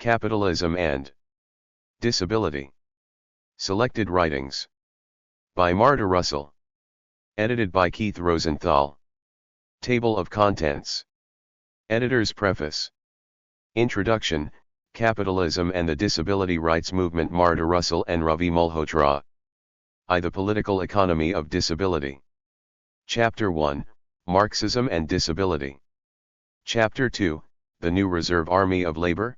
Capitalism and Disability. Selected writings by Marta Russell. Edited by Keith Rosenthal. Table of Contents. Editor's Preface. Introduction, Capitalism and the Disability Rights Movement. Marta Russell and Ravi Malhotra. The Political Economy of Disability. Chapter 1, Marxism and Disability. Chapter 2, The New Reserve Army of Labor.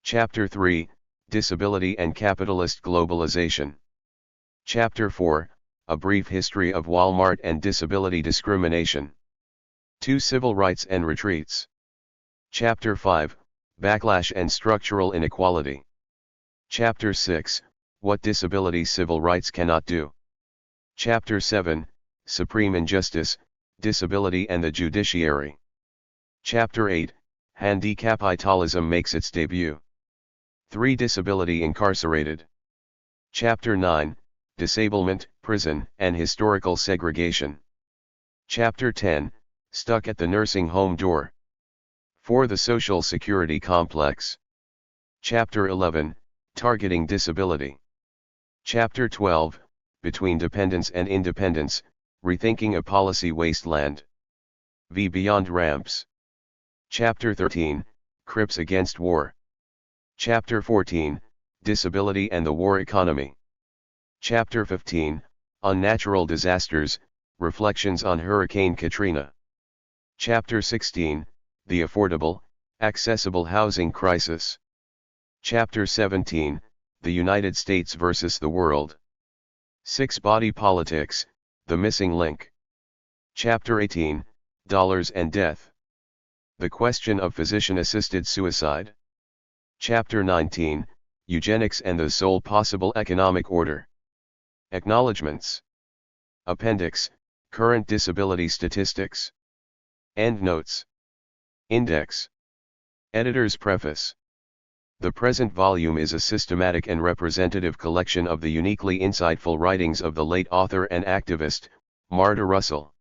Chapter 3, Disability and Capitalist Globalization. Chapter 4, A Brief History of Walmart and Disability Discrimination. 2 Civil Rights and Retreats. Chapter 5, Backlash and Structural Inequality. Chapter 6, What Disability Civil Rights Cannot Do. Chapter 7, Supreme Injustice, Disability and the Judiciary. Chapter 8, Handicapitalism Makes Its Debut. 3 Disability Incarcerated. Chapter 9, Disablement, Prison, and Historical Segregation. Chapter 10, Stuck at the Nursing Home Door. 4 The Social Security Complex. Chapter 11, Targeting Disability. Chapter 12, Between Dependence and Independence, Rethinking a Policy Wasteland. V Beyond Ramps. Chapter 13, Crips Against War. Chapter 14, Disability and the War Economy. Chapter 15, Unnatural Disasters, Reflections on Hurricane Katrina. Chapter 16, The Affordable, Accessible Housing Crisis. Chapter 17, The United States versus the World. 6 Body Politics, The Missing Link. Chapter 18, Dollars and Death. The Question of Physician-Assisted Suicide. Chapter 19, Eugenics and the Sole Possible Economic Order. Acknowledgements. Appendix, Current Disability Statistics. Endnotes. Index. Editor's Preface. The present volume is a systematic and representative collection of the uniquely insightful writings of the late author and activist, Marta Russell.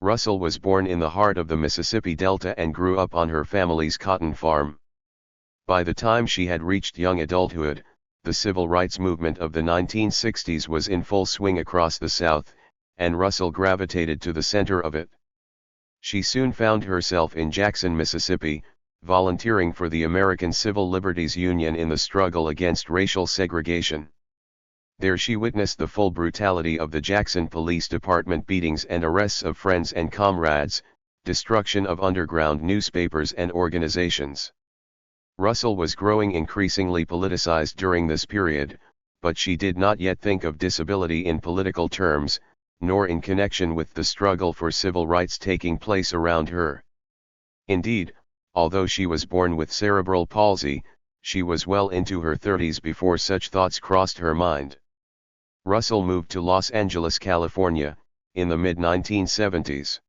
Russell was born in the heart of the Mississippi Delta and grew up on her family's cotton farm. By the time she had reached young adulthood, the civil rights movement of the 1960s was in full swing across the South, and Russell gravitated to the center of it. She soon found herself in Jackson, Mississippi, volunteering for the American Civil Liberties Union in the struggle against racial segregation. There she witnessed the full brutality of the Jackson Police Department beatings and arrests of friends and comrades, destruction of underground newspapers and organizations. Russell was growing increasingly politicized during this period, but she did not yet think of disability in political terms, nor in connection with the struggle for civil rights taking place around her. Indeed, although she was born with cerebral palsy, she was well into her 30s before such thoughts crossed her mind. Russell moved to Los Angeles, California, in the mid-1970s.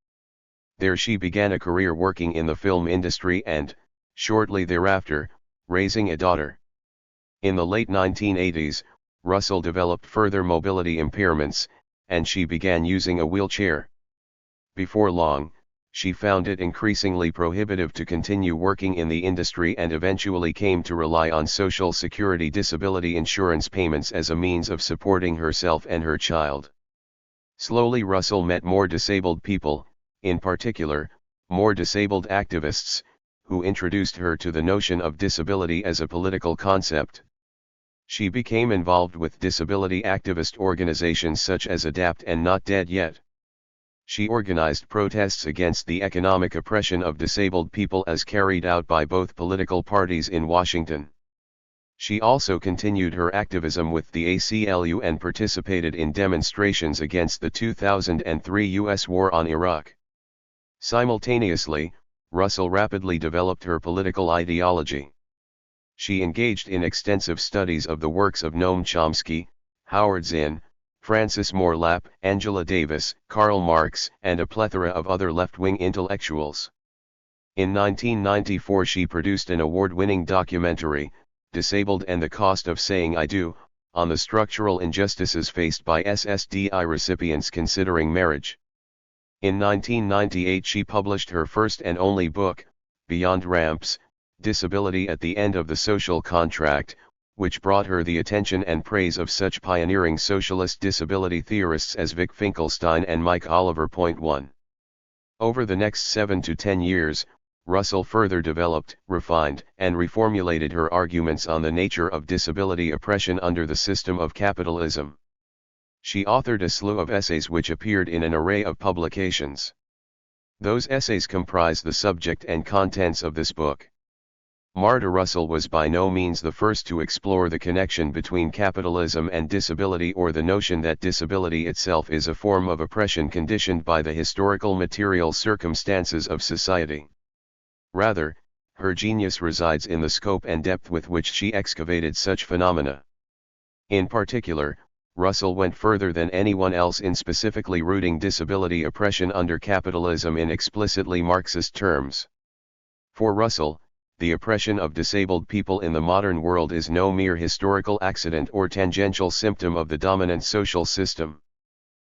There she began a career working in the film industry and, shortly thereafter, raising a daughter. In the late 1980s, Russell developed further mobility impairments, and she began using a wheelchair. Before long, she found it increasingly prohibitive to continue working in the industry and eventually came to rely on Social Security disability insurance payments as a means of supporting herself and her child. Slowly Russell met more disabled people, in particular, more disabled activists, who introduced her to the notion of disability as a political concept. She became involved with disability activist organizations such as ADAPT and Not Dead Yet. She organized protests against the economic oppression of disabled people as carried out by both political parties in Washington. She also continued her activism with the ACLU and participated in demonstrations against the 2003 U.S. war on Iraq. Simultaneously, Russell rapidly developed her political ideology. She engaged in extensive studies of the works of Noam Chomsky, Howard Zinn, Francis Moore Lapp, Angela Davis, Karl Marx, and a plethora of other left-wing intellectuals. In 1994 she produced an award-winning documentary, Disabled and the Cost of Saying I Do, on the structural injustices faced by SSDI recipients considering marriage. In 1998 she published her first and only book, Beyond Ramps, disability at the end of the social contract, which brought her the attention and praise of such pioneering socialist disability theorists as Vic Finkelstein and Mike Oliver. 1. Over the next 7 to 10 years, Russell further developed, refined, and reformulated her arguments on the nature of disability oppression under the system of capitalism. She authored a slew of essays which appeared in an array of publications. Those essays comprise the subject and contents of this book. Marta Russell was by no means the first to explore the connection between capitalism and disability, or the notion that disability itself is a form of oppression conditioned by the historical material circumstances of society. Rather, her genius resides in the scope and depth with which she excavated such phenomena. In particular, Russell went further than anyone else in specifically rooting disability oppression under capitalism in explicitly Marxist terms. For Russell, the oppression of disabled people in the modern world is no mere historical accident or tangential symptom of the dominant social system.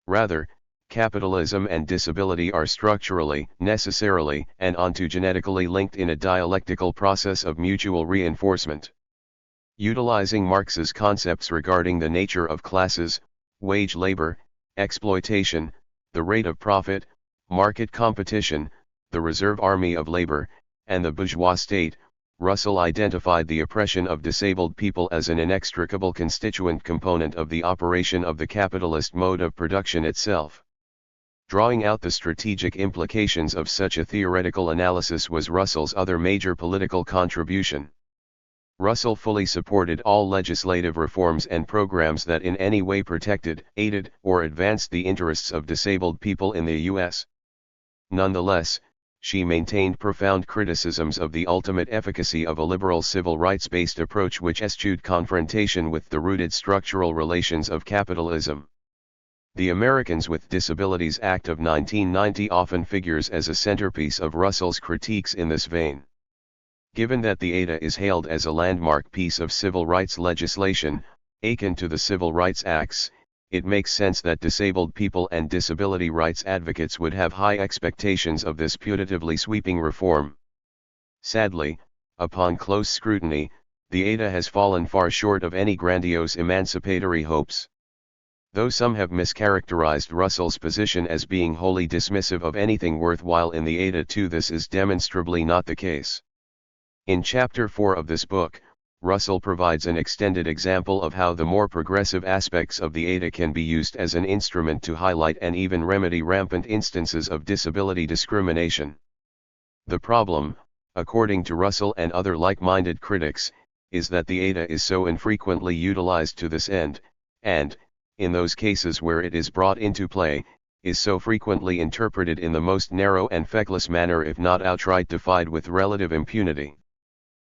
Rather, capitalism and disability are structurally, necessarily, and ontogenetically linked in a dialectical process of mutual reinforcement. Utilizing Marx's concepts regarding the nature of classes, wage labor, exploitation, the rate of profit, market competition, the reserve army of labor, and the bourgeois state, Russell identified the oppression of disabled people as an inextricable constituent component of the operation of the capitalist mode of production itself. Drawing out the strategic implications of such a theoretical analysis was Russell's other major political contribution. Russell fully supported all legislative reforms and programs that in any way protected, aided, or advanced the interests of disabled people in the U.S. Nonetheless, she maintained profound criticisms of the ultimate efficacy of a liberal civil rights-based approach which eschewed confrontation with the rooted structural relations of capitalism. The Americans with Disabilities Act of 1990 often figures as a centerpiece of Russell's critiques in this vein. Given that the ADA is hailed as a landmark piece of civil rights legislation, akin to the Civil Rights Acts, it makes sense that disabled people and disability rights advocates would have high expectations of this putatively sweeping reform. Sadly, upon close scrutiny, the ADA has fallen far short of any grandiose emancipatory hopes. Though some have mischaracterized Russell's position as being wholly dismissive of anything worthwhile in the ADA too, this is demonstrably not the case. In Chapter 4 of this book, Russell provides an extended example of how the more progressive aspects of the ADA can be used as an instrument to highlight and even remedy rampant instances of disability discrimination. The problem, according to Russell and other like-minded critics, is that the ADA is so infrequently utilized to this end, and, in those cases where it is brought into play, is so frequently interpreted in the most narrow and feckless manner, if not outright defied with relative impunity.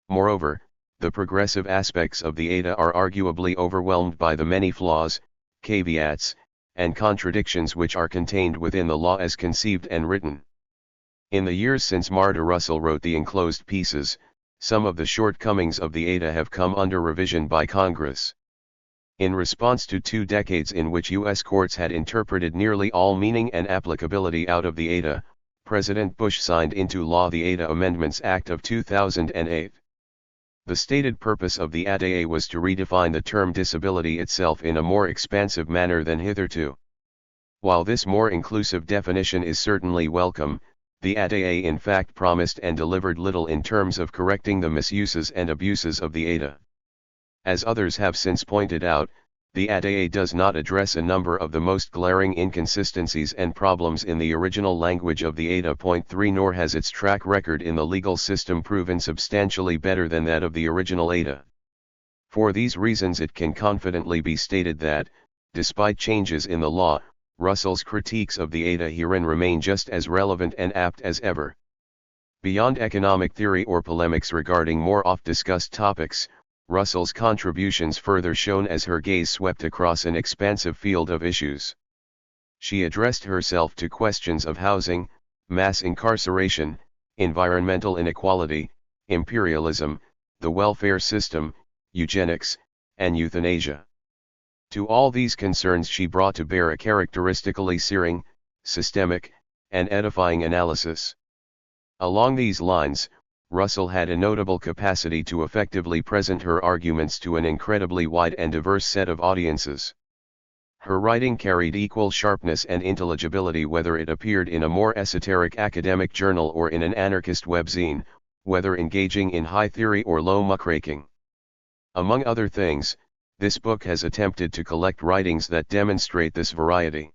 Moreover, the progressive aspects of the ADA are arguably overwhelmed by the many flaws, caveats, and contradictions which are contained within the law as conceived and written. In the years since Marta Russell wrote the enclosed pieces, some of the shortcomings of the ADA have come under revision by Congress. In response to 2 decades in which U.S. courts had interpreted nearly all meaning and applicability out of the ADA, President Bush signed into law the ADA Amendments Act of 2008. The stated purpose of the ADA was to redefine the term disability itself in a more expansive manner than hitherto. While this more inclusive definition is certainly welcome, the ADA in fact promised and delivered little in terms of correcting the misuses and abuses of the ADA. As others have since pointed out, the ADA does not address a number of the most glaring inconsistencies and problems in the original language of the ADA. 3 Nor has its track record in the legal system proven substantially better than that of the original ADA. For these reasons it can confidently be stated that, despite changes in the law, Russell's critiques of the ADA herein remain just as relevant and apt as ever. Beyond economic theory or polemics regarding more oft-discussed topics, Russell's contributions further shone as her gaze swept across an expansive field of issues. She addressed herself to questions of housing, mass incarceration, environmental inequality, imperialism, the welfare system, eugenics, and euthanasia. To all these concerns she brought to bear a characteristically searing, systemic, and edifying analysis. Along these lines, Russell had a notable capacity to effectively present her arguments to an incredibly wide and diverse set of audiences. Her writing carried equal sharpness and intelligibility whether it appeared in a more esoteric academic journal or in an anarchist webzine, whether engaging in high theory or low muckraking. Among other things, this book has attempted to collect writings that demonstrate this variety.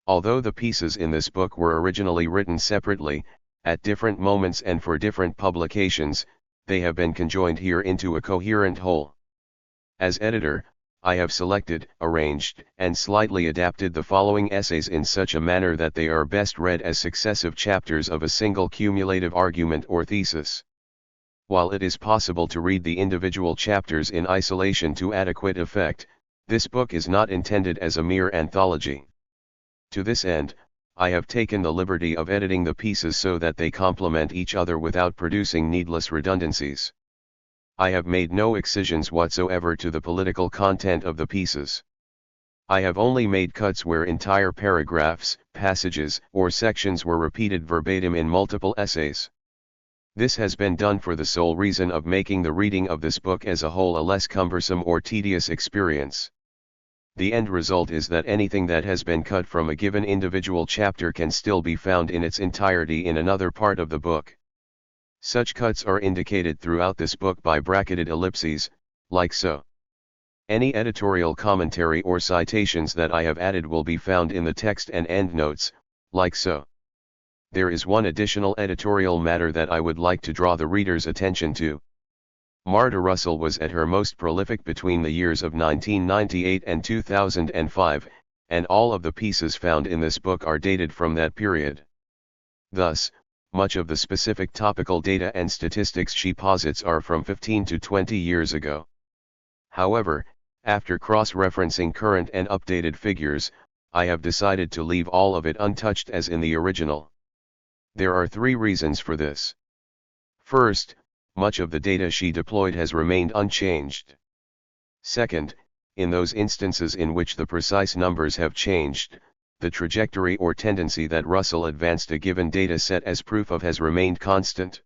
Although the pieces in this book were originally written separately, at different moments and for different publications, they have been conjoined here into a coherent whole. As editor, I have selected, arranged, and slightly adapted the following essays in such a manner that they are best read as successive chapters of a single cumulative argument or thesis. While it is possible to read the individual chapters in isolation to adequate effect, this book is not intended as a mere anthology. To this end, I have taken the liberty of editing the pieces so that they complement each other without producing needless redundancies. I have made no excisions whatsoever to the political content of the pieces. I have only made cuts where entire paragraphs, passages, or sections were repeated verbatim in multiple essays. This has been done for the sole reason of making the reading of this book as a whole a less cumbersome or tedious experience. The end result is that anything that has been cut from a given individual chapter can still be found in its entirety in another part of the book. Such cuts are indicated throughout this book by bracketed ellipses, like so. Any editorial commentary or citations that I have added will be found in the text and endnotes, like so. There is one additional editorial matter that I would like to draw the reader's attention to. Marta Russell was at her most prolific between the years of 1998 and 2005, and all of the pieces found in this book are dated from that period. Thus, much of the specific topical data and statistics she posits are from 15 to 20 years ago. However, after cross-referencing current and updated figures, I have decided to leave all of it untouched as in the original. There are three reasons for this. First, much of the data she deployed has remained unchanged. Second, in those instances in which the precise numbers have changed, the trajectory or tendency that Russell advanced a given data set as proof of has remained constant.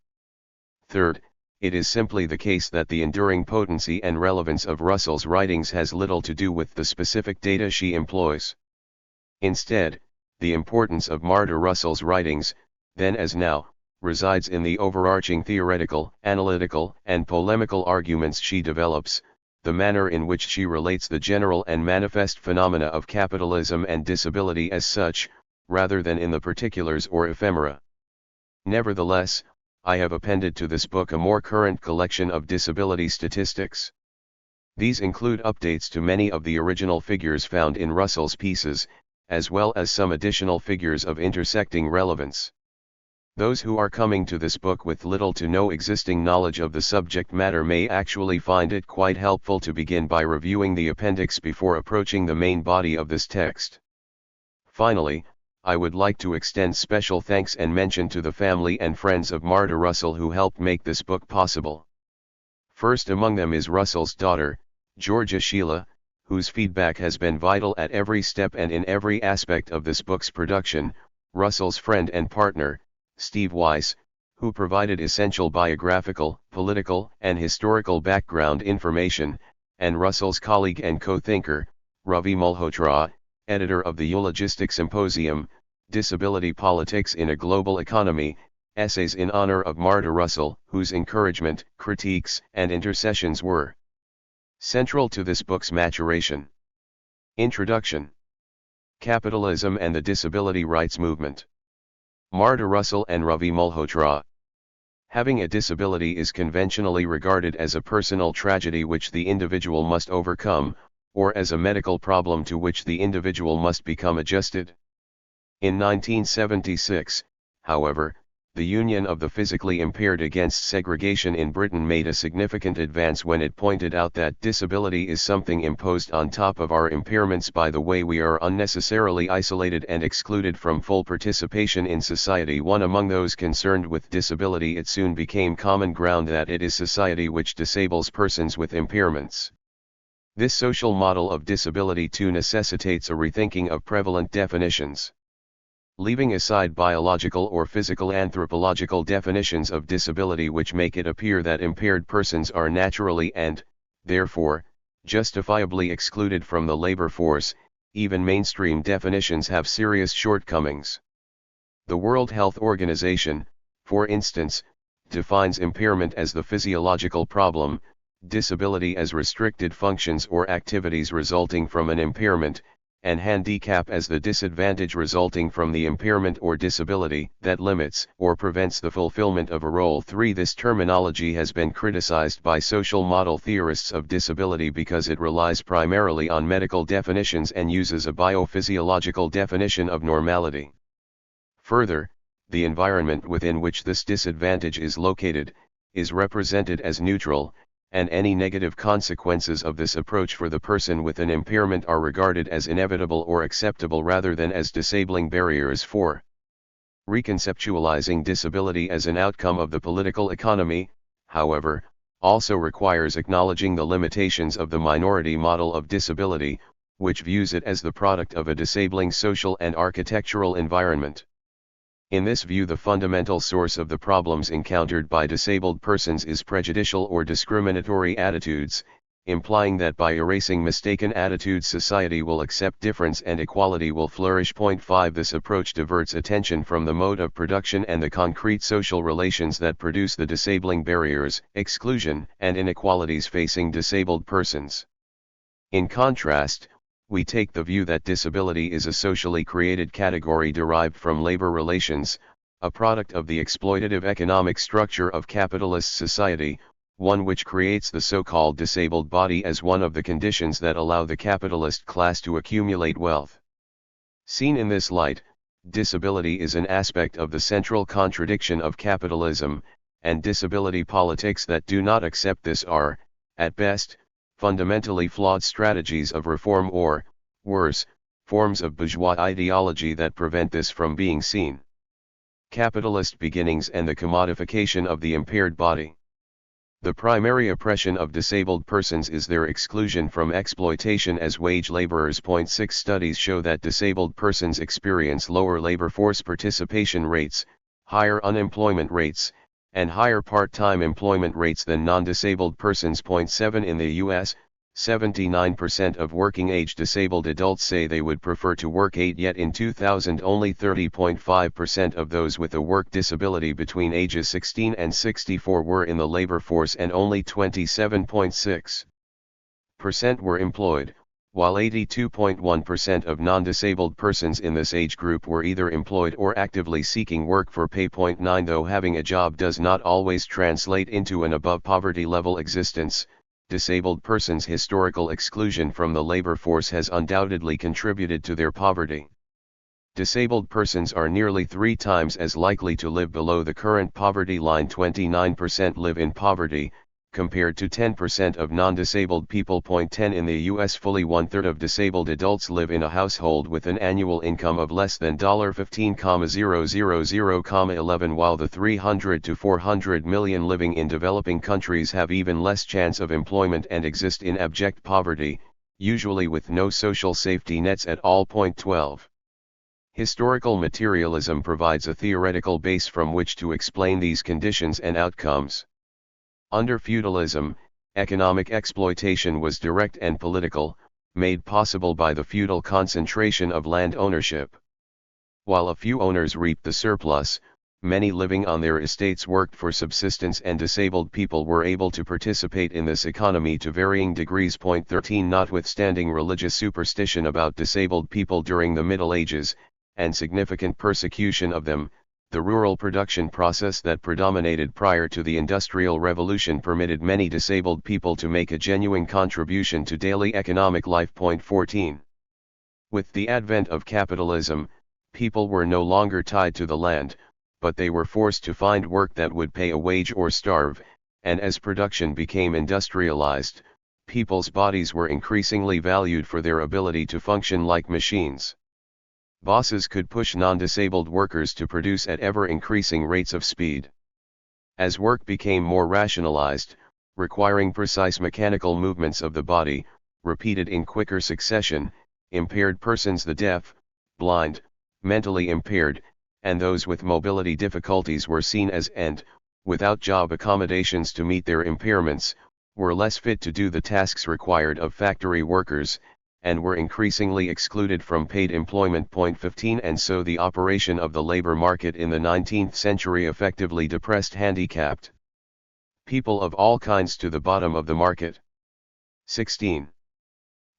Third, it is simply the case that the enduring potency and relevance of Russell's writings has little to do with the specific data she employs. Instead, the importance of Marta Russell's writings, then as now, resides in the overarching theoretical, analytical, and polemical arguments she develops, the manner in which she relates the general and manifest phenomena of capitalism and disability as such, rather than in the particulars or ephemera. Nevertheless, I have appended to this book a more current collection of disability statistics. These include updates to many of the original figures found in Russell's pieces, as well as some additional figures of intersecting relevance. Those who are coming to this book with little to no existing knowledge of the subject matter may actually find it quite helpful to begin by reviewing the appendix before approaching the main body of this text. Finally, I would like to extend special thanks and mention to the family and friends of Marta Russell who helped make this book possible. First among them is Russell's daughter, Georgia Sheila, whose feedback has been vital at every step and in every aspect of this book's production, Russell's friend and partner, Steve Weiss, who provided essential biographical, political, and historical background information, and Russell's colleague and co-thinker, Ravi Malhotra, editor of the Eulogistic Symposium, Disability Politics in a Global Economy, essays in honor of Marta Russell, whose encouragement, critiques, and intercessions were central to this book's maturation. Introduction. Capitalism and the Disability Rights Movement. Marta Russell and Ravi Malhotra. Having a disability is conventionally regarded as a personal tragedy which the individual must overcome, or as a medical problem to which the individual must become adjusted. In 1976, however, the Union of the Physically Impaired Against Segregation in Britain made a significant advance when it pointed out that disability is something imposed on top of our impairments by the way we are unnecessarily isolated and excluded from full participation in society. One among those concerned with disability, it soon became common ground that it is society which disables persons with impairments. This social model of disability too necessitates a rethinking of prevalent definitions. Leaving aside biological or physical anthropological definitions of disability which make it appear that impaired persons are naturally and, therefore, justifiably excluded from the labor force, even mainstream definitions have serious shortcomings. The World Health Organization, for instance, defines impairment as the physiological problem, disability as restricted functions or activities resulting from an impairment, and handicap as the disadvantage resulting from the impairment or disability that limits or prevents the fulfillment of a role. 3. This terminology has been criticized by social model theorists of disability because it relies primarily on medical definitions and uses a biophysiological definition of normality. Further, the environment within which this disadvantage is located is represented as neutral, and any negative consequences of this approach for the person with an impairment are regarded as inevitable or acceptable rather than as disabling barriers. 4. Reconceptualizing disability as an outcome of the political economy, however, also requires acknowledging the limitations of the minority model of disability, which views it as the product of a disabling social and architectural environment. In this view, the fundamental source of the problems encountered by disabled persons is prejudicial or discriminatory attitudes, implying that by erasing mistaken attitudes society will accept difference and equality will flourish. 5. This approach diverts attention from the mode of production and the concrete social relations that produce the disabling barriers, exclusion, and inequalities facing disabled persons. In contrast, we take the view that disability is a socially created category derived from labor relations, a product of the exploitative economic structure of capitalist society, one which creates the so-called disabled body as one of the conditions that allow the capitalist class to accumulate wealth. Seen in this light, disability is an aspect of the central contradiction of capitalism, and disability politics that do not accept this are, at best, fundamentally flawed strategies of reform or, worse, forms of bourgeois ideology that prevent this from being seen. Capitalist beginnings and the commodification of the impaired body. The primary oppression of disabled persons is their exclusion from exploitation as wage laborers. 6 Studies show that disabled persons experience lower labor force participation rates, higher unemployment rates, and higher part-time employment rates than non-disabled persons. 7 In the U.S., 79% of working-age disabled adults say they would prefer to work 8, yet in 2000 only 30.5% of those with a work disability between ages 16 and 64 were in the labor force and only 27.6% were employed, while 82.1% of non-disabled persons in this age group were either employed or actively seeking work for pay. 9 Though having a job does not always translate into an above poverty level existence, disabled persons' historical exclusion from the labor force has undoubtedly contributed to their poverty. Disabled persons are nearly 3 times as likely to live below the current poverty line. 29% live in poverty, compared to 10% of non-disabled people. 10 In the U.S., fully 1/3 of disabled adults live in a household with an annual income of less than $15,000,11, while the 300 to 400 million living in developing countries have even less chance of employment and exist in abject poverty, usually with no social safety nets at all. 12. Historical materialism provides a theoretical base from which to explain these conditions and outcomes. Under feudalism, economic exploitation was direct and political, made possible by the feudal concentration of land ownership. While a few owners reaped the surplus, many living on their estates worked for subsistence, and disabled people were able to participate in this economy to varying degrees. 13 Notwithstanding religious superstition about disabled people during the Middle Ages, and significant persecution of them, the rural production process that predominated prior to the Industrial Revolution permitted many disabled people to make a genuine contribution to daily economic life. 14. With the advent of capitalism, people were no longer tied to the land, but they were forced to find work that would pay a wage or starve, and as production became industrialized, people's bodies were increasingly valued for their ability to function like machines. Bosses could push non-disabled workers to produce at ever-increasing rates of speed. As work became more rationalized, requiring precise mechanical movements of the body, repeated in quicker succession, impaired persons, the deaf, blind, mentally impaired, and those with mobility difficulties were seen as without job accommodations to meet their impairments, were less fit to do the tasks required of factory workers, and were increasingly excluded from paid employment. 15 And so the operation of the labor market in the 19th century effectively depressed handicapped people of all kinds to the bottom of the market. 16.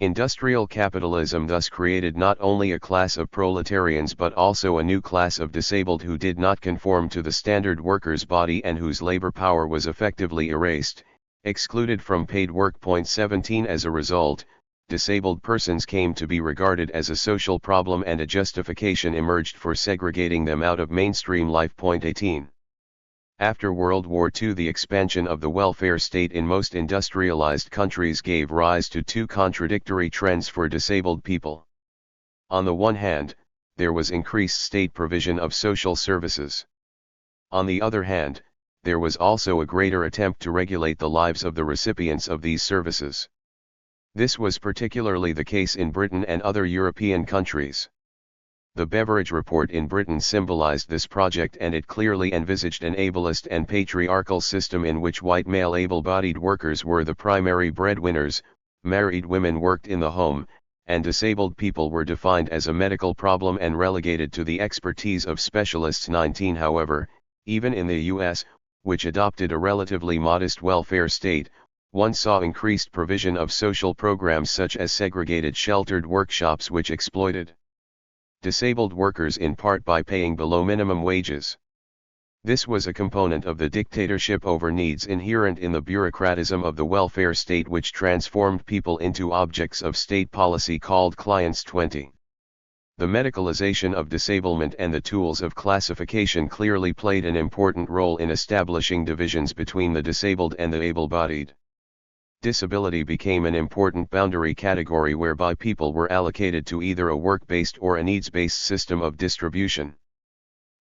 Industrial capitalism thus created not only a class of proletarians but also a new class of disabled who did not conform to the standard worker's body and whose labor power was effectively erased, excluded from paid work. 17 As a result, disabled persons came to be regarded as a social problem and a justification emerged for segregating them out of mainstream life. 18. After World War II, the expansion of the welfare state in most industrialized countries gave rise to two contradictory trends for disabled people. On the one hand, there was increased state provision of social services. On the other hand, there was also a greater attempt to regulate the lives of the recipients of these services. This was particularly the case in Britain and other European countries. The Beveridge Report in Britain symbolized this project, and it clearly envisaged an ableist and patriarchal system in which white male able-bodied workers were the primary breadwinners, married women worked in the home, and disabled people were defined as a medical problem and relegated to the expertise of specialists. 19 However, even in the US, which adopted a relatively modest welfare state, one saw increased provision of social programs such as segregated sheltered workshops which exploited disabled workers in part by paying below minimum wages. This was a component of the dictatorship over needs inherent in the bureaucratism of the welfare state, which transformed people into objects of state policy called clients. 20. The medicalization of disablement and the tools of classification clearly played an important role in establishing divisions between the disabled and the able-bodied. Disability became an important boundary category whereby people were allocated to either a work-based or a needs-based system of distribution.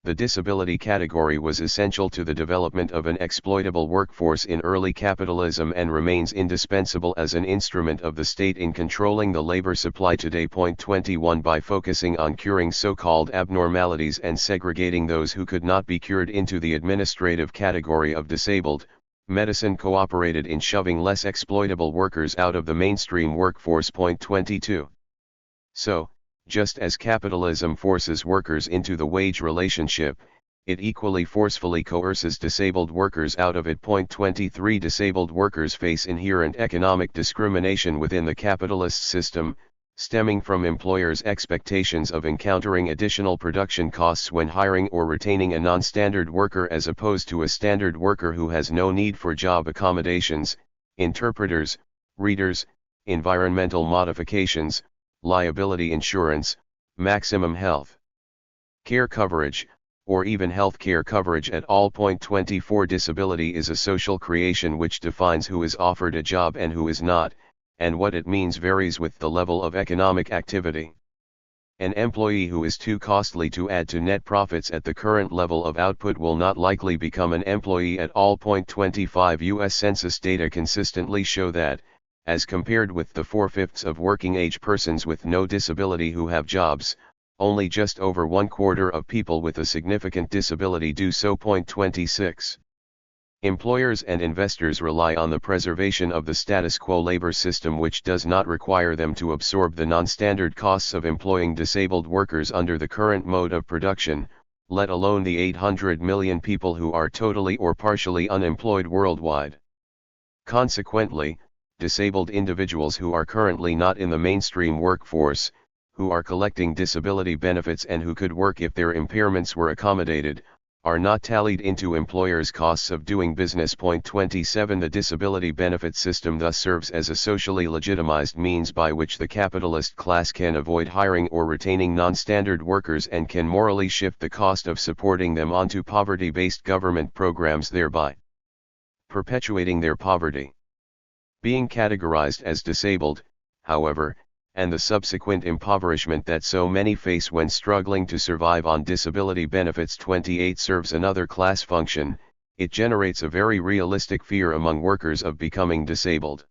The disability category was essential to the development of an exploitable workforce in early capitalism and remains indispensable as an instrument of the state in controlling the labor supply today. 21 By focusing on curing so-called abnormalities and segregating those who could not be cured into the administrative category of disabled, medicine cooperated in shoving less exploitable workers out of the mainstream workforce. 22. So, just as capitalism forces workers into the wage relationship, it equally forcefully coerces disabled workers out of it. 23 Disabled workers face inherent economic discrimination within the capitalist system, stemming from employers' expectations of encountering additional production costs when hiring or retaining a non-standard worker as opposed to a standard worker who has no need for job accommodations, interpreters, readers, environmental modifications, liability insurance, maximum health care coverage, or even health care coverage at all. 24 Disability is a social creation which defines who is offered a job and who is not, and what it means varies with the level of economic activity. An employee who is too costly to add to net profits at the current level of output will not likely become an employee at all. 25 U.S. Census data consistently show that, as compared with the 4/5 of working-age persons with no disability who have jobs, only just over 1/4 of people with a significant disability do so. 26. Employers and investors rely on the preservation of the status quo labor system, which does not require them to absorb the non-standard costs of employing disabled workers under the current mode of production, let alone the 800 million people who are totally or partially unemployed worldwide. Consequently, disabled individuals who are currently not in the mainstream workforce, who are collecting disability benefits and who could work if their impairments were accommodated, are not tallied into employers' costs of doing business. 27 The disability benefit system thus serves as a socially legitimized means by which the capitalist class can avoid hiring or retaining non-standard workers and can morally shift the cost of supporting them onto poverty-based government programs, thereby perpetuating their poverty. Being categorized as disabled, however, and the subsequent impoverishment that so many face when struggling to survive on disability benefits. 28 Serves another class function. It generates a very realistic fear among workers of becoming disabled.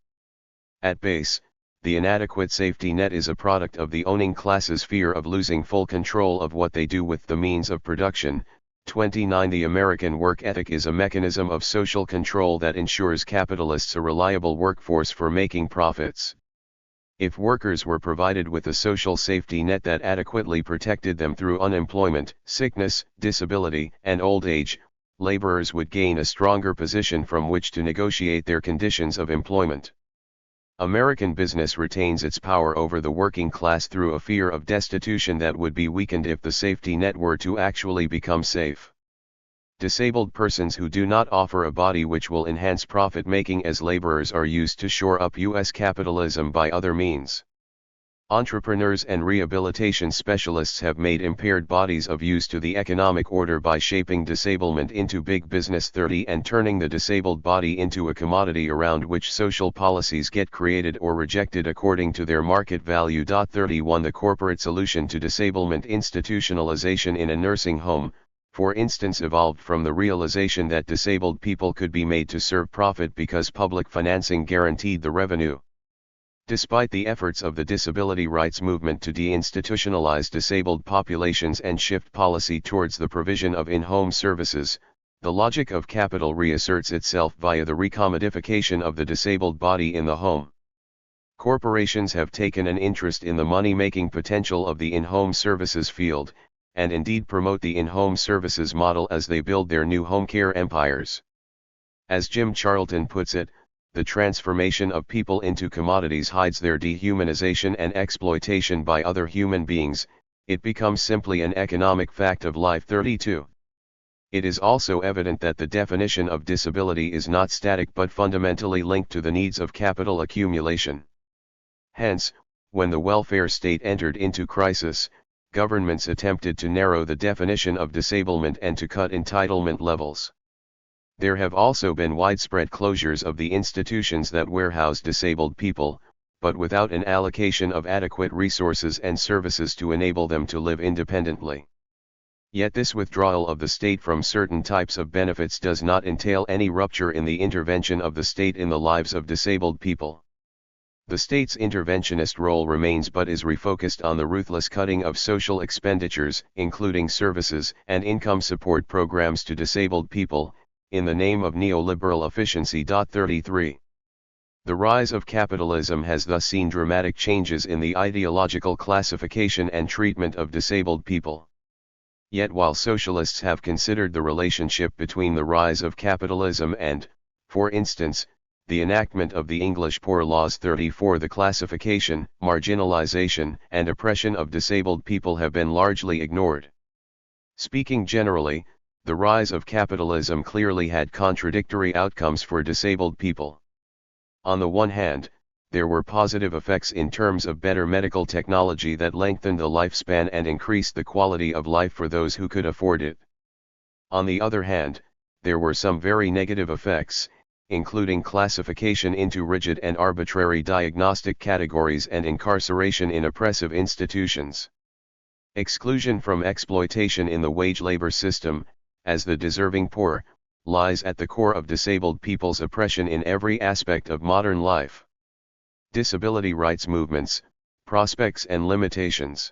At base, the inadequate safety net is a product of the owning class's fear of losing full control of what they do with the means of production. 29 The American work ethic is a mechanism of social control that ensures capitalists a reliable workforce for making profits. If workers were provided with a social safety net that adequately protected them through unemployment, sickness, disability, and old age, laborers would gain a stronger position from which to negotiate their conditions of employment. American business retains its power over the working class through a fear of destitution that would be weakened if the safety net were to actually become safe. Disabled persons who do not offer a body which will enhance profit-making as laborers are used to shore up U.S. capitalism by other means. Entrepreneurs and rehabilitation specialists have made impaired bodies of use to the economic order by shaping disablement into big business 30 and turning the disabled body into a commodity around which social policies get created or rejected according to their market value. 31 The corporate solution to disablement institutionalization in a nursing home, for instance, evolved from the realization that disabled people could be made to serve profit because public financing guaranteed the revenue. Despite the efforts of the disability rights movement to deinstitutionalize disabled populations and shift policy towards the provision of in-home services, the logic of capital reasserts itself via the recommodification of the disabled body in the home. Corporations have taken an interest in the money-making potential of the in-home services field, and indeed promote the in-home services model as they build their new home care empires. As Jim Charlton puts it, the transformation of people into commodities hides their dehumanization and exploitation by other human beings, it becomes simply an economic fact of life. 32. It is also evident that the definition of disability is not static but fundamentally linked to the needs of capital accumulation. Hence, when the welfare state entered into crisis, governments attempted to narrow the definition of disablement and to cut entitlement levels. There have also been widespread closures of the institutions that warehouse disabled people, but without an allocation of adequate resources and services to enable them to live independently. Yet this withdrawal of the state from certain types of benefits does not entail any rupture in the intervention of the state in the lives of disabled people. The state's interventionist role remains but is refocused on the ruthless cutting of social expenditures, including services and income support programs to disabled people, in the name of neoliberal efficiency. 33. The rise of capitalism has thus seen dramatic changes in the ideological classification and treatment of disabled people. Yet while socialists have considered the relationship between the rise of capitalism and, for instance, the enactment of the English Poor Laws 34, the classification, marginalization, and oppression of disabled people have been largely ignored. Speaking generally, the rise of capitalism clearly had contradictory outcomes for disabled people. On the one hand, there were positive effects in terms of better medical technology that lengthened the lifespan and increased the quality of life for those who could afford it. On the other hand, there were some very negative effects, including classification into rigid and arbitrary diagnostic categories and incarceration in oppressive institutions. Exclusion from exploitation in the wage labor system, as the deserving poor, lies at the core of disabled people's oppression in every aspect of modern life. Disability rights movements, prospects and limitations.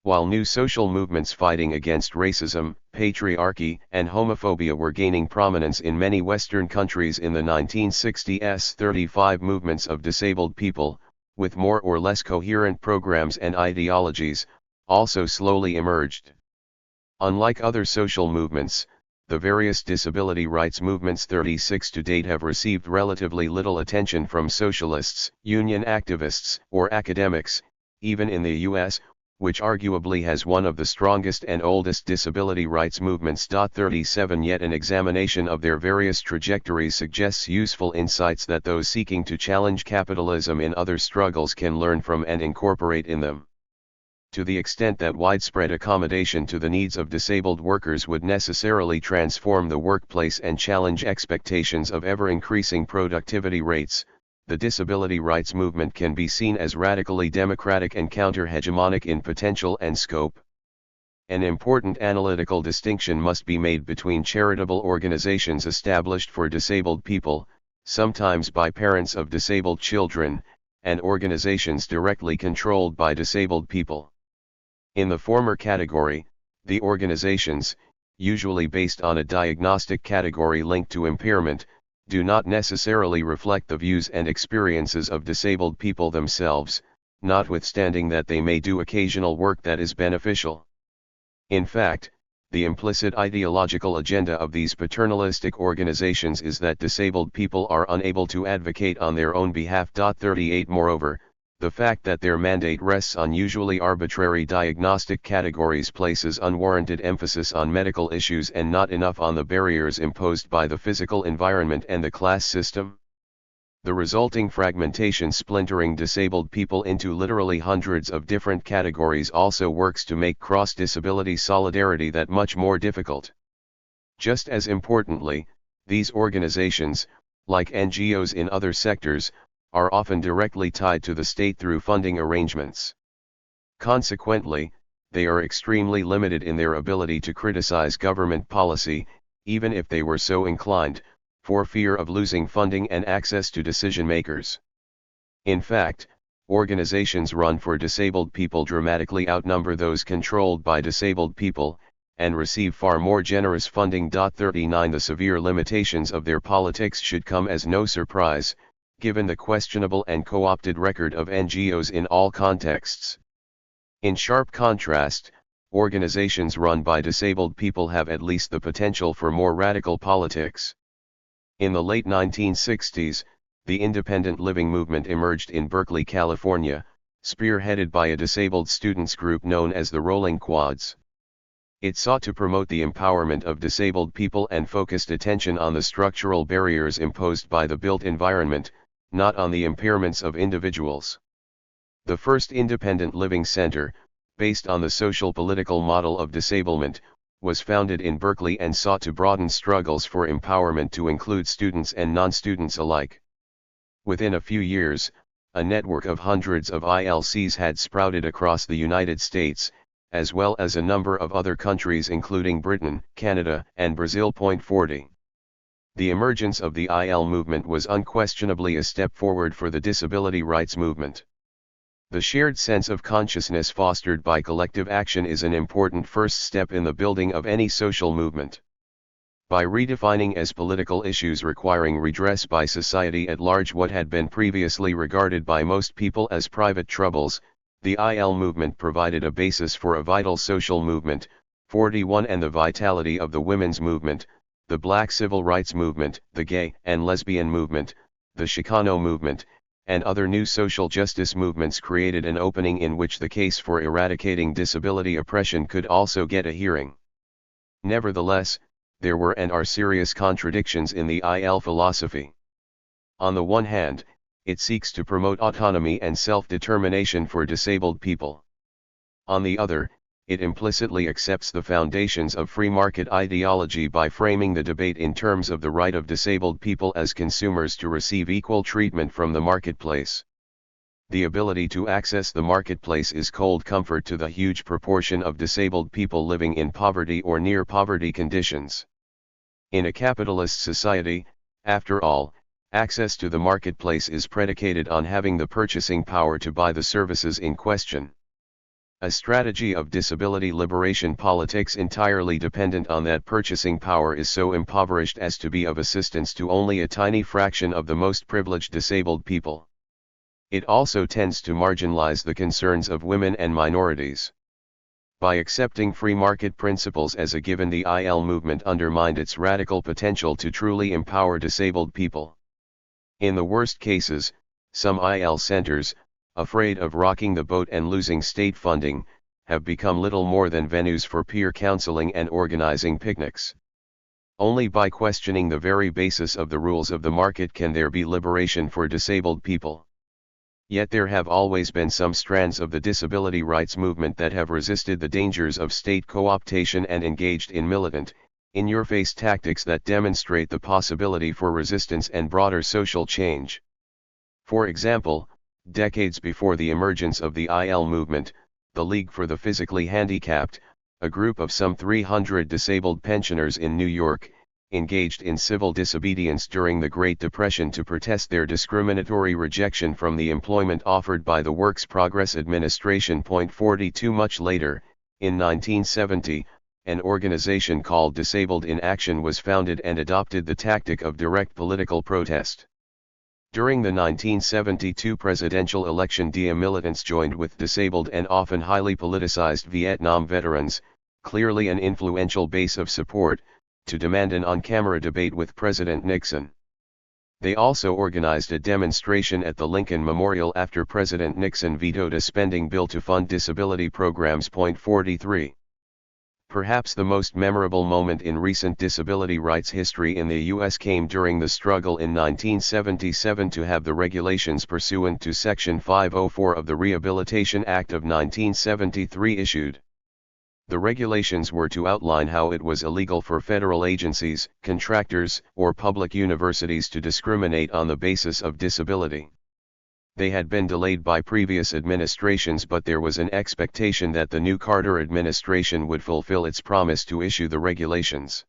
While new social movements fighting against racism, patriarchy, and homophobia were gaining prominence in many Western countries in the 1960s, 35 movements of disabled people, with more or less coherent programs and ideologies, also slowly emerged. Unlike other social movements, the various disability rights movements 36 to date have received relatively little attention from socialists, union activists, or academics, even in the U.S., which arguably has one of the strongest and oldest disability rights movements. 37 Yet an examination of their various trajectories suggests useful insights that those seeking to challenge capitalism in other struggles can learn from and incorporate in them. To the extent that widespread accommodation to the needs of disabled workers would necessarily transform the workplace and challenge expectations of ever-increasing productivity rates, the disability rights movement can be seen as radically democratic and counter-hegemonic in potential and scope. An important analytical distinction must be made between charitable organizations established for disabled people, sometimes by parents of disabled children, and organizations directly controlled by disabled people. In the former category, the organizations, usually based on a diagnostic category linked to impairment, do not necessarily reflect the views and experiences of disabled people themselves, notwithstanding that they may do occasional work that is beneficial. In fact, the implicit ideological agenda of these paternalistic organizations is that disabled people are unable to advocate on their own behalf. 38 Moreover, the fact that their mandate rests on usually arbitrary diagnostic categories places unwarranted emphasis on medical issues and not enough on the barriers imposed by the physical environment and the class system. The resulting fragmentation splintering disabled people into literally hundreds of different categories also works to make cross-disability solidarity that much more difficult. Just as importantly, these organizations, like NGOs in other sectors, are often directly tied to the state through funding arrangements. Consequently, they are extremely limited in their ability to criticize government policy, even if they were so inclined, for fear of losing funding and access to decision-makers. In fact, organizations run for disabled people dramatically outnumber those controlled by disabled people, and receive far more generous funding. 39 The severe limitations of their politics should come as no surprise, given the questionable and co-opted record of NGOs in all contexts. In sharp contrast, organizations run by disabled people have at least the potential for more radical politics. In the late 1960s, the independent living movement emerged in Berkeley, California, spearheaded by a disabled students group known as the Rolling Quads. It sought to promote the empowerment of disabled people and focused attention on the structural barriers imposed by the built environment, not on the impairments of individuals. The first independent living center, based on the social-political model of disablement, was founded in Berkeley and sought to broaden struggles for empowerment to include students and non-students alike. Within a few years, a network of hundreds of ILCs had sprouted across the United States, as well as a number of other countries including Britain, Canada, and Brazil. 40. The emergence of the IL movement was unquestionably a step forward for the disability rights movement. The shared sense of consciousness fostered by collective action is an important first step in the building of any social movement. By redefining as political issues requiring redress by society at large what had been previously regarded by most people as private troubles, the IL movement provided a basis for a vital social movement. 41 And the vitality of the women's movement, the Black civil rights movement, the gay and lesbian movement, the Chicano movement, and other new social justice movements created an opening in which the case for eradicating disability oppression could also get a hearing. Nevertheless, there were and are serious contradictions in the IL philosophy. On the one hand, it seeks to promote autonomy and self-determination for disabled people. On the other, it implicitly accepts the foundations of free market ideology by framing the debate in terms of the right of disabled people as consumers to receive equal treatment from the marketplace. The ability to access the marketplace is cold comfort to the huge proportion of disabled people living in poverty or near poverty conditions. In a capitalist society, after all, access to the marketplace is predicated on having the purchasing power to buy the services in question. A strategy of disability liberation politics entirely dependent on that purchasing power is so impoverished as to be of assistance to only a tiny fraction of the most privileged disabled people. It also tends to marginalize the concerns of women and minorities. By accepting free market principles as a given, the IL movement undermined its radical potential to truly empower disabled people. In the worst cases, some IL centers, afraid of rocking the boat and losing state funding, have become little more than venues for peer counseling and organizing picnics. Only by questioning the very basis of the rules of the market can there be liberation for disabled people. Yet there have always been some strands of the disability rights movement that have resisted the dangers of state co-optation and engaged in militant, in-your-face tactics that demonstrate the possibility for resistance and broader social change. For example, decades before the emergence of the IL movement, the League for the Physically Handicapped, a group of some 300 disabled pensioners in New York, engaged in civil disobedience during the Great Depression to protest their discriminatory rejection from the employment offered by the Works Progress Administration. 42 Much later, in 1970, an organization called Disabled in Action was founded and adopted the tactic of direct political protest. During the 1972 presidential election, DIA militants joined with disabled and often highly politicized Vietnam veterans, clearly an influential base of support, to demand an on-camera debate with President Nixon. They also organized a demonstration at the Lincoln Memorial after President Nixon vetoed a spending bill to fund disability programs. 43. Perhaps the most memorable moment in recent disability rights history in the U.S. came during the struggle in 1977 to have the regulations pursuant to Section 504 of the Rehabilitation Act of 1973 issued. The regulations were to outline how it was illegal for federal agencies, contractors, or public universities to discriminate on the basis of disability. They had been delayed by previous administrations, but there was an expectation that the new Carter administration would fulfill its promise to issue the regulations.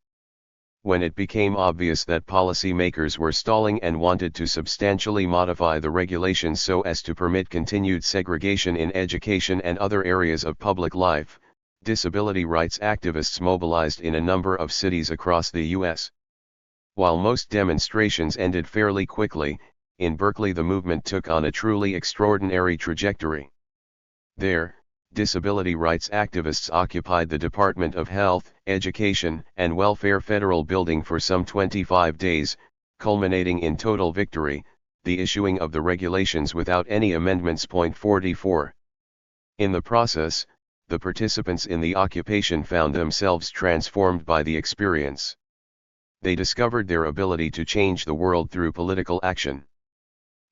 When it became obvious that policymakers were stalling and wanted to substantially modify the regulations so as to permit continued segregation in education and other areas of public life, disability rights activists mobilized in a number of cities across the U.S. While most demonstrations ended fairly quickly, in Berkeley the movement took on a truly extraordinary trajectory. There, disability rights activists occupied the Department of Health, Education, and Welfare federal building for some 25 days, culminating in total victory, the issuing of the regulations without any amendments. 44. In the process, the participants in the occupation found themselves transformed by the experience. They discovered their ability to change the world through political action.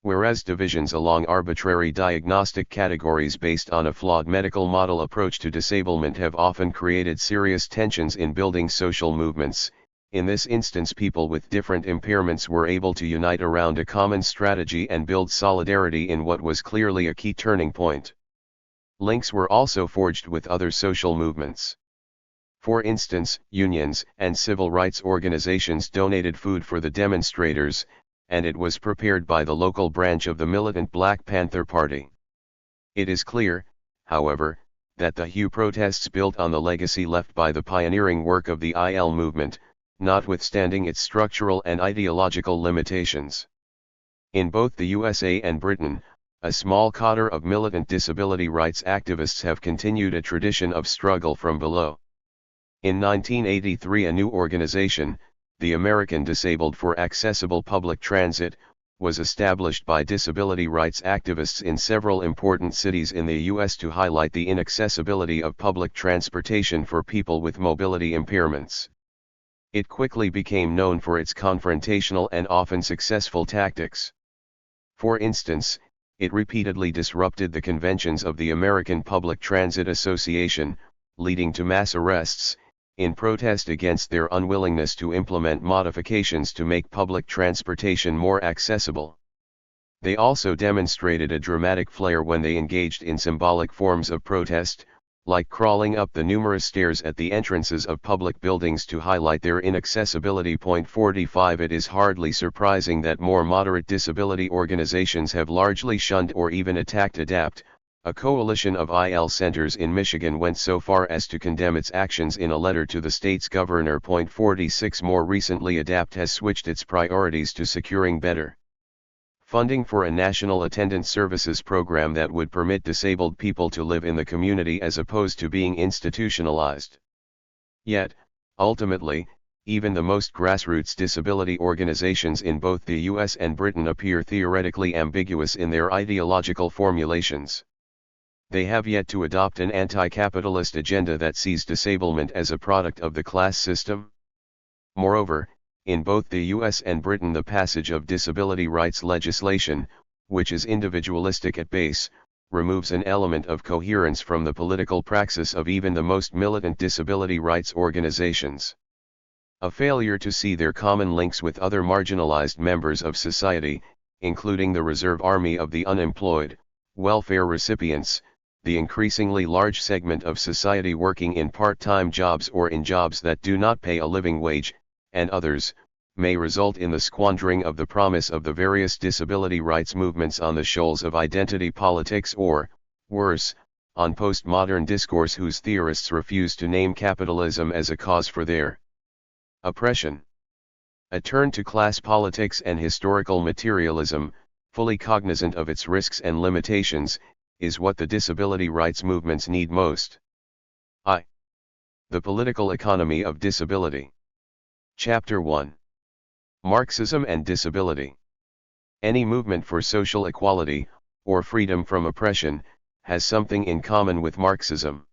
Whereas divisions along arbitrary diagnostic categories based on a flawed medical model approach to disablement have often created serious tensions in building social movements, in this instance people with different impairments were able to unite around a common strategy and build solidarity in what was clearly a key turning point. Links were also forged with other social movements. For instance, unions and civil rights organizations donated food for the demonstrators, and it was prepared by the local branch of the militant Black Panther Party. It is clear, however, that the Hue protests built on the legacy left by the pioneering work of the IL movement, notwithstanding its structural and ideological limitations. In both the USA and Britain, a small cadre of militant disability rights activists have continued a tradition of struggle from below. In 1983 a new organization, the American Disabled for Accessible Public Transit, was established by disability rights activists in several important cities in the U.S. to highlight the inaccessibility of public transportation for people with mobility impairments. It quickly became known for its confrontational and often successful tactics. For instance, it repeatedly disrupted the conventions of the American Public Transit Association, leading to mass arrests, in protest against their unwillingness to implement modifications to make public transportation more accessible. They also demonstrated a dramatic flair when they engaged in symbolic forms of protest, like crawling up the numerous stairs at the entrances of public buildings to highlight their inaccessibility. 45 It is hardly surprising that more moderate disability organizations have largely shunned or even attacked ADAPT. A coalition of IL centers in Michigan went so far as to condemn its actions in a letter to the state's governor. 46 More recently ADAPT has switched its priorities to securing better funding for a national attendance services program that would permit disabled people to live in the community as opposed to being institutionalized. Yet, ultimately, even the most grassroots disability organizations in both the US and Britain appear theoretically ambiguous in their ideological formulations. They have yet to adopt an anti-capitalist agenda that sees disablement as a product of the class system. Moreover, in both the US and Britain the passage of disability rights legislation, which is individualistic at base, removes an element of coherence from the political praxis of even the most militant disability rights organizations. A failure to see their common links with other marginalized members of society, including the reserve army of the unemployed, welfare recipients, the increasingly large segment of society working in part-time jobs or in jobs that do not pay a living wage, and others, may result in the squandering of the promise of the various disability rights movements on the shoals of identity politics or, worse, on postmodern discourse whose theorists refuse to name capitalism as a cause for their oppression. A turn to class politics and historical materialism, fully cognizant of its risks and limitations, is what the disability rights movements need most. The Political Economy of Disability. Chapter 1. Marxism and Disability. Any movement for social equality, or freedom from oppression, has something in common with Marxism.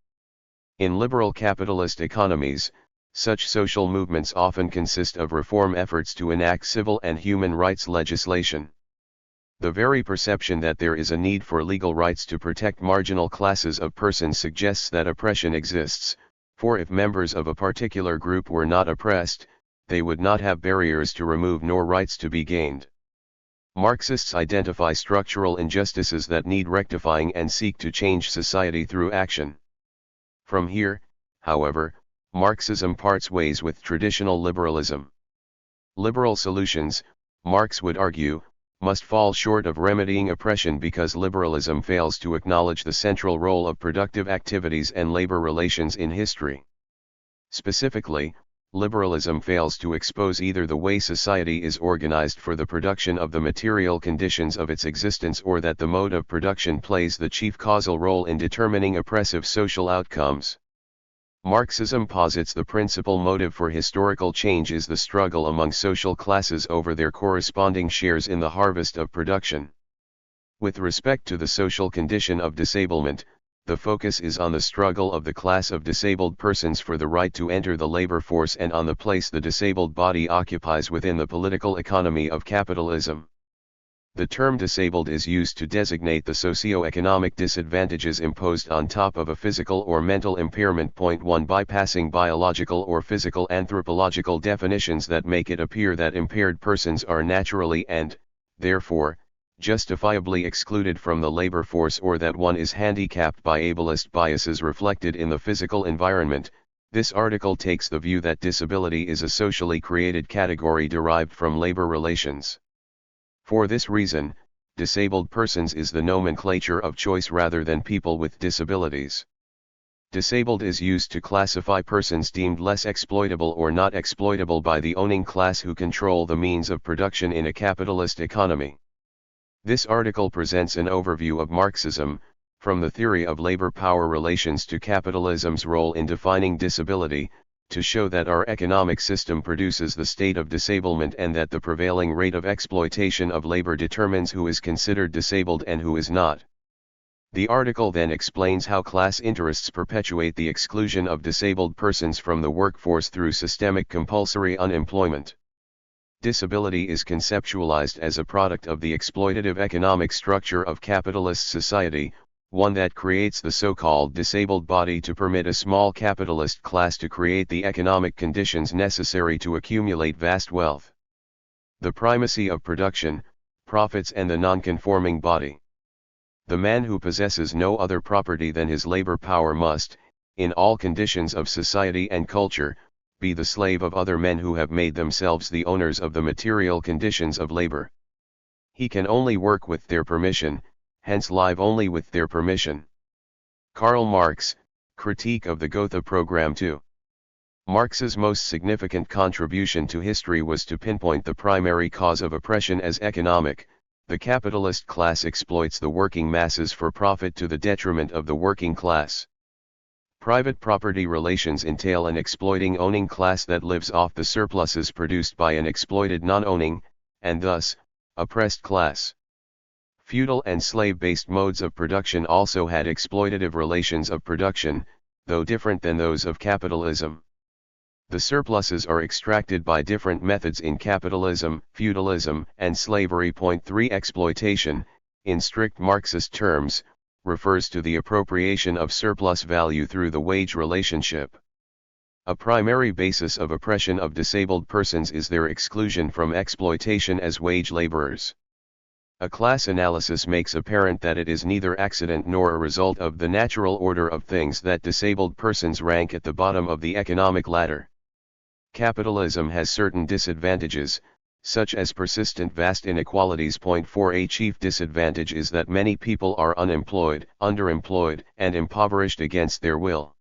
In liberal capitalist economies, such social movements often consist of reform efforts to enact civil and human rights legislation. The very perception that there is a need for legal rights to protect marginal classes of persons suggests that oppression exists, for if members of a particular group were not oppressed, they would not have barriers to remove nor rights to be gained. Marxists identify structural injustices that need rectifying and seek to change society through action. From here, however, Marxism parts ways with traditional liberalism. Liberal solutions, Marx would argue, must fall short of remedying oppression because liberalism fails to acknowledge the central role of productive activities and labor relations in history. Specifically, liberalism fails to expose either the way society is organized for the production of the material conditions of its existence or that the mode of production plays the chief causal role in determining oppressive social outcomes. Marxism posits the principal motive for historical change is the struggle among social classes over their corresponding shares in the harvest of production. With respect to the social condition of disablement, the focus is on the struggle of the class of disabled persons for the right to enter the labor force and on the place the disabled body occupies within the political economy of capitalism. The term disabled is used to designate the socio-economic disadvantages imposed on top of a physical or mental impairment. 1 Bypassing biological or physical anthropological definitions that make it appear that impaired persons are naturally and, therefore, justifiably excluded from the labor force or that one is handicapped by ableist biases reflected in the physical environment. This article takes the view that disability is a socially created category derived from labor relations. For this reason, disabled persons is the nomenclature of choice rather than people with disabilities. Disabled is used to classify persons deemed less exploitable or not exploitable by the owning class who control the means of production in a capitalist economy. This article presents an overview of Marxism, from the theory of labor-power relations to capitalism's role in defining disability, to show that our economic system produces the state of disablement and that the prevailing rate of exploitation of labor determines who is considered disabled and who is not. The article then explains how class interests perpetuate the exclusion of disabled persons from the workforce through systemic compulsory unemployment. Disability is conceptualized as a product of the exploitative economic structure of capitalist society, one that creates the so-called disabled body to permit a small capitalist class to create the economic conditions necessary to accumulate vast wealth. The primacy of production, profits and the non-conforming body. The man who possesses no other property than his labor power must, in all conditions of society and culture, be the slave of other men who have made themselves the owners of the material conditions of labor. He can only work with their permission, hence live only with their permission. Karl Marx, Critique of the Gotha Program 2. Marx's most significant contribution to history was to pinpoint the primary cause of oppression as economic. The capitalist class exploits the working masses for profit to the detriment of the working class. Private property relations entail an exploiting owning class that lives off the surpluses produced by an exploited non-owning, and thus, oppressed class. Feudal and slave-based modes of production also had exploitative relations of production, though different than those of capitalism. The surpluses are extracted by different methods in capitalism, feudalism, and slavery. 3 Exploitation, in strict Marxist terms, refers to the appropriation of surplus value through the wage relationship. A primary basis of oppression of disabled persons is their exclusion from exploitation as wage laborers. A class analysis makes apparent that it is neither accident nor a result of the natural order of things that disabled persons rank at the bottom of the economic ladder. Capitalism has certain disadvantages, such as persistent vast inequalities. 4. A chief disadvantage is that many people are unemployed, underemployed, and impoverished against their will.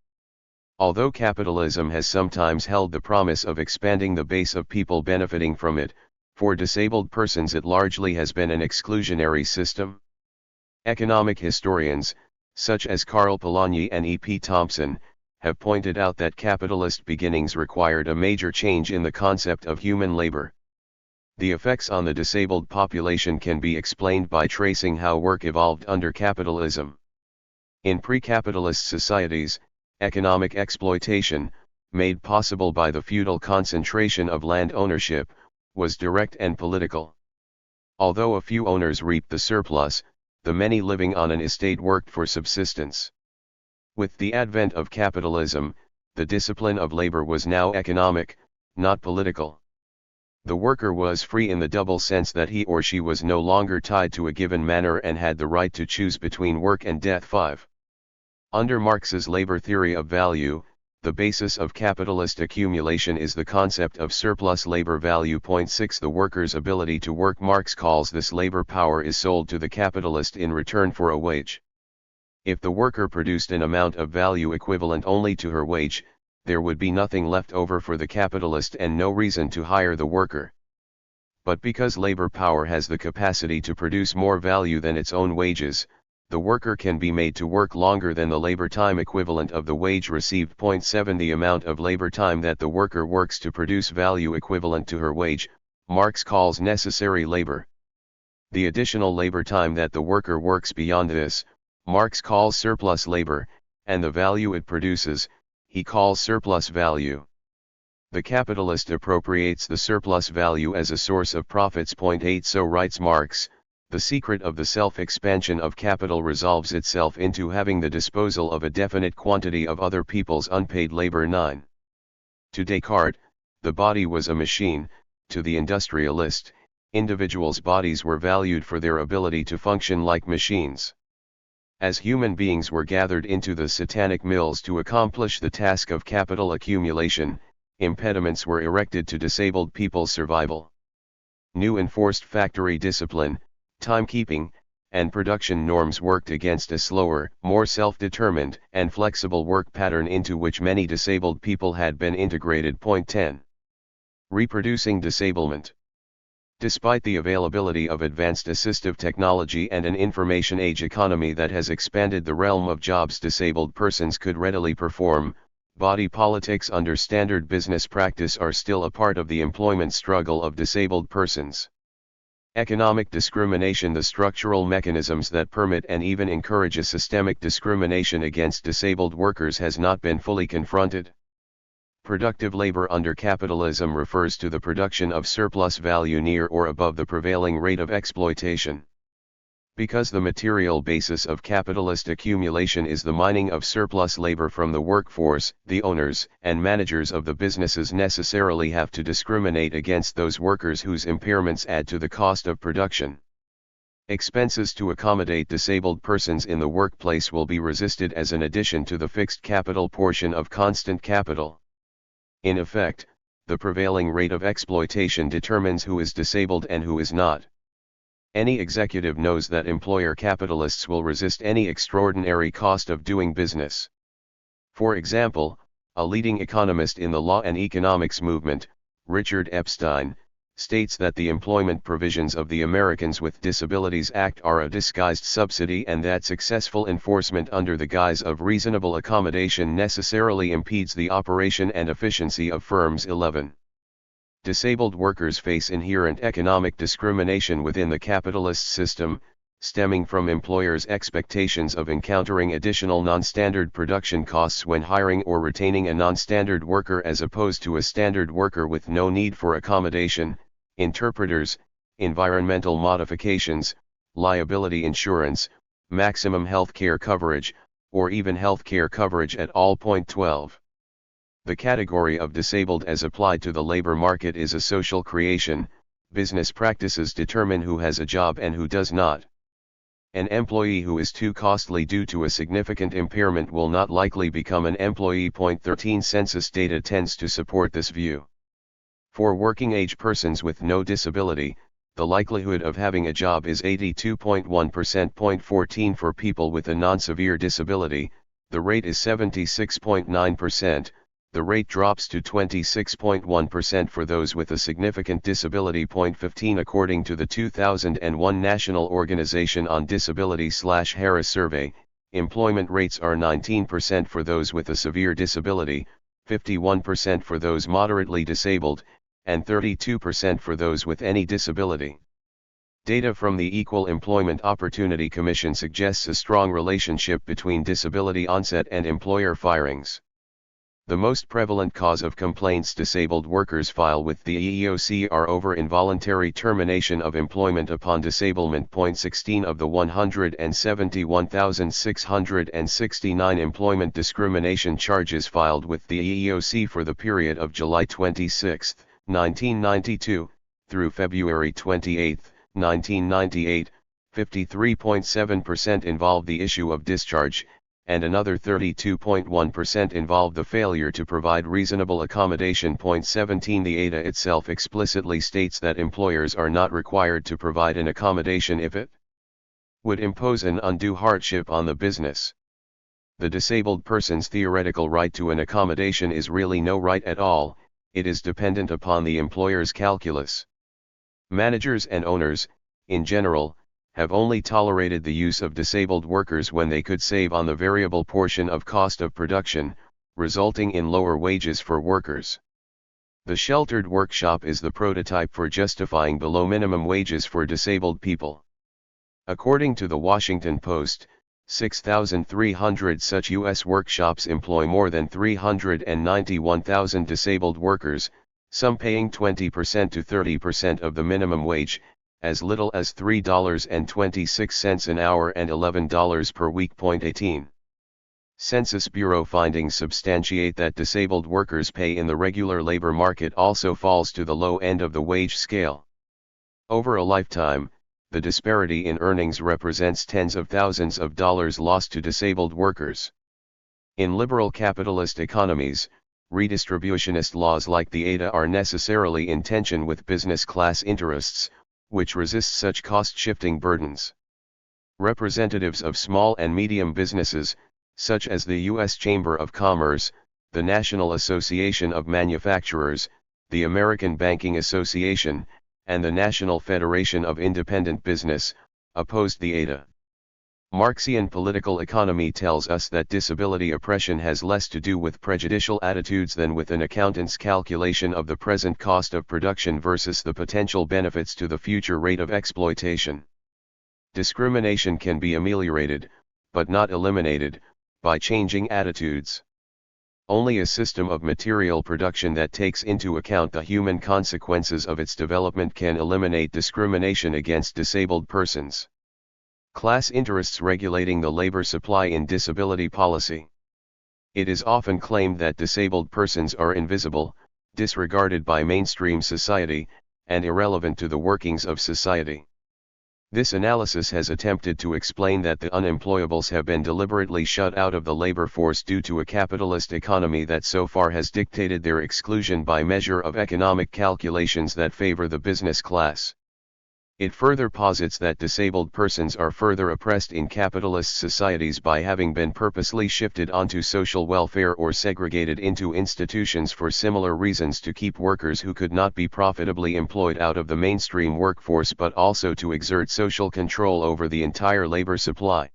Although capitalism has sometimes held the promise of expanding the base of people benefiting from it, for disabled persons it largely has been an exclusionary system. Economic historians, such as Carl Polanyi and E.P. Thompson, have pointed out that capitalist beginnings required a major change in the concept of human labor. The effects on the disabled population can be explained by tracing how work evolved under capitalism. In pre-capitalist societies, economic exploitation, made possible by the feudal concentration of land ownership, was direct and political. Although a few owners reaped the surplus, the many living on an estate worked for subsistence. With the advent of capitalism, the discipline of labor was now economic, not political. The worker was free in the double sense that he or she was no longer tied to a given manner and had the right to choose between work and death. 5. Under Marx's labor theory of value, the basis of capitalist accumulation is the concept of surplus labor value. 6. The worker's ability to work. Marx calls this labor power is sold to the capitalist in return for a wage. If the worker produced an amount of value equivalent only to her wage, there would be nothing left over for the capitalist and no reason to hire the worker. But because labor power has the capacity to produce more value than its own wages, the worker can be made to work longer than the labor time equivalent of the wage received. 7. The amount of labor time that the worker works to produce value equivalent to her wage, Marx calls necessary labor. The additional labor time that the worker works beyond this, Marx calls surplus labor, and the value it produces, he calls surplus value. The capitalist appropriates the surplus value as a source of profits. 8. So writes Marx, the secret of the self-expansion of capital resolves itself into having the disposal of a definite quantity of other people's unpaid labor. 9. To Descartes, the body was a machine. To the industrialist, individuals' bodies were valued for their ability to function like machines. As human beings were gathered into the satanic mills to accomplish the task of capital accumulation, impediments were erected to disabled people's survival. New enforced factory discipline, timekeeping, and production norms worked against a slower, more self-determined and flexible work pattern into which many disabled people had been integrated. 10. Reproducing disablement. Despite the availability of advanced assistive technology and an information age economy that has expanded the realm of jobs disabled persons could readily perform, body politics under standard business practice are still a part of the employment struggle of disabled persons. Economic discrimination. The structural mechanisms that permit and even encourage a systemic discrimination against disabled workers has not been fully confronted. Productive labor under capitalism refers to the production of surplus value near or above the prevailing rate of exploitation. Because the material basis of capitalist accumulation is the mining of surplus labor from the workforce, the owners and managers of the businesses necessarily have to discriminate against those workers whose impairments add to the cost of production. Expenses to accommodate disabled persons in the workplace will be resisted as an addition to the fixed capital portion of constant capital. In effect, the prevailing rate of exploitation determines who is disabled and who is not. Any executive knows that employer capitalists will resist any extraordinary cost of doing business. For example, a leading economist in the law and economics movement, Richard Epstein, states that the employment provisions of the Americans with Disabilities Act are a disguised subsidy and that successful enforcement under the guise of reasonable accommodation necessarily impedes the operation and efficiency of firms. 11. Disabled workers face inherent economic discrimination within the capitalist system, stemming from employers' expectations of encountering additional non-standard production costs when hiring or retaining a non-standard worker as opposed to a standard worker with no need for accommodation, interpreters, environmental modifications, liability insurance, maximum health care coverage, or even health care coverage at all. 12. The category of disabled as applied to the labor market is a social creation. Business practices determine who has a job and who does not. An employee who is too costly due to a significant impairment will not likely become an employee. 13. Census data tends to support this view. For working-age persons with no disability, the likelihood of having a job is 82.1%. 0.14 for people with a non-severe disability, the rate is 76.9%, the rate drops to 26.1% for those with a significant disability. 0.15 according to the 2001 National Organization on Disability/Harris Survey, employment rates are 19% for those with a severe disability, 51% for those moderately disabled, and 32% for those with any disability. Data from the Equal Employment Opportunity Commission suggests a strong relationship between disability onset and employer firings. The most prevalent cause of complaints disabled workers file with the EEOC are over involuntary termination of employment upon disablement. 16 of the 171,669 employment discrimination charges filed with the EEOC for the period of July 26, 1992, through February 28, 1998, 53.7% involve the issue of discharge, and another 32.1% involve the failure to provide reasonable accommodation. 17 The ADA itself explicitly states that employers are not required to provide an accommodation if it would impose an undue hardship on the business. The disabled person's theoretical right to an accommodation is really no right at all, it is dependent upon the employer's calculus. Managers and owners, in general, have only tolerated the use of disabled workers when they could save on the variable portion of cost of production, resulting in lower wages for workers. The sheltered workshop is the prototype for justifying below minimum wages for disabled people. According to the Washington Post, 6,300 such U.S. workshops employ more than 391,000 disabled workers, some paying 20% to 30% of the minimum wage, as little as $3.26 an hour and $11 per week. 18. Census Bureau findings substantiate that disabled workers' pay in the regular labor market also falls to the low end of the wage scale. Over a lifetime, the disparity in earnings represents tens of thousands of dollars lost to disabled workers. In liberal capitalist economies, redistributionist laws like the ADA are necessarily in tension with business class interests, which resist such cost-shifting burdens. Representatives of small and medium businesses, such as the U.S. Chamber of Commerce, the National Association of Manufacturers, the American Banking Association, and the National Federation of Independent Business, opposed the ADA. Marxian political economy tells us that disability oppression has less to do with prejudicial attitudes than with an accountant's calculation of the present cost of production versus the potential benefits to the future rate of exploitation. Discrimination can be ameliorated, but not eliminated, by changing attitudes. Only a system of material production that takes into account the human consequences of its development can eliminate discrimination against disabled persons. Class interests regulating the labor supply in disability policy. It is often claimed that disabled persons are invisible, disregarded by mainstream society, and irrelevant to the workings of society. This analysis has attempted to explain that the unemployables have been deliberately shut out of the labor force due to a capitalist economy that so far has dictated their exclusion by measure of economic calculations that favor the business class. It further posits that disabled persons are further oppressed in capitalist societies by having been purposely shifted onto social welfare or segregated into institutions for similar reasons to keep workers who could not be profitably employed out of the mainstream workforce but also to exert social control over the entire labor supply.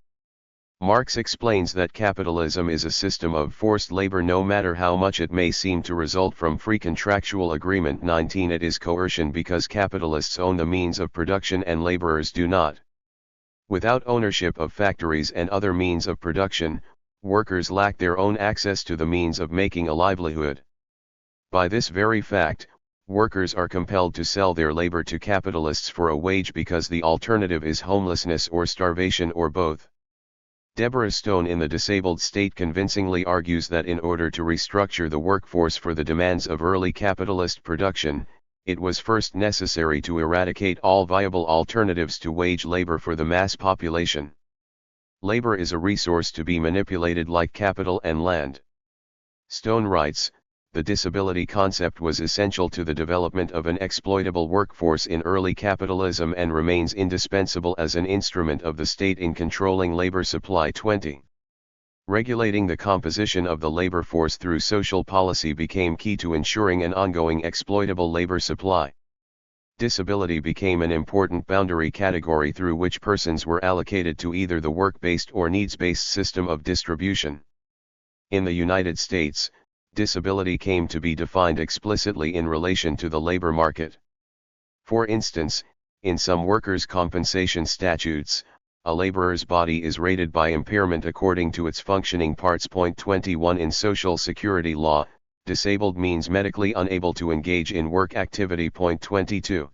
Marx explains that capitalism is a system of forced labor no matter how much it may seem to result from free contractual agreement. 19 It is coercion because capitalists own the means of production and laborers do not. Without ownership of factories and other means of production, workers lack their own access to the means of making a livelihood. By this very fact, workers are compelled to sell their labor to capitalists for a wage because the alternative is homelessness or starvation or both. Deborah Stone in The Disabled State convincingly argues that in order to restructure the workforce for the demands of early capitalist production, it was first necessary to eradicate all viable alternatives to wage labor for the mass population. Labor is a resource to be manipulated like capital and land. Stone writes, the disability concept was essential to the development of an exploitable workforce in early capitalism and remains indispensable as an instrument of the state in controlling labor supply. 20. Regulating the composition of the labor force through social policy became key to ensuring an ongoing exploitable labor supply. Disability became an important boundary category through which persons were allocated to either the work-based or needs-based system of distribution. In the United States, disability came to be defined explicitly in relation to the labor market. For instance, in some workers' compensation statutes, a laborer's body is rated by impairment according to its functioning parts. 21 In Social Security law, disabled means medically unable to engage in work activity. 22.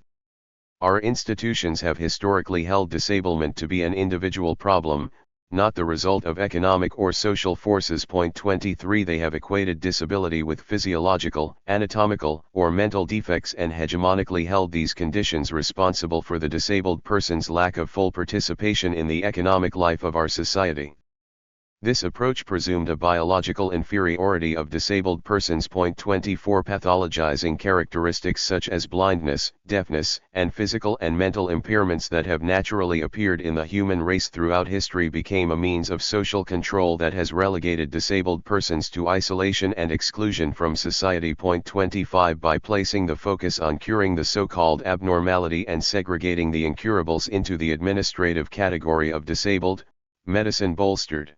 Our institutions have historically held disablement to be an individual problem, not the result of economic or social forces. 23 They have equated disability with physiological, anatomical, or mental defects and hegemonically held these conditions responsible for the disabled person's lack of full participation in the economic life of our society. This approach presumed a biological inferiority of disabled persons. 24 Pathologizing characteristics such as blindness, deafness, and physical and mental impairments that have naturally appeared in the human race throughout history became a means of social control that has relegated disabled persons to isolation and exclusion from society. 25 By placing the focus on curing the so-called abnormality and segregating the incurables into the administrative category of disabled, medicine bolstered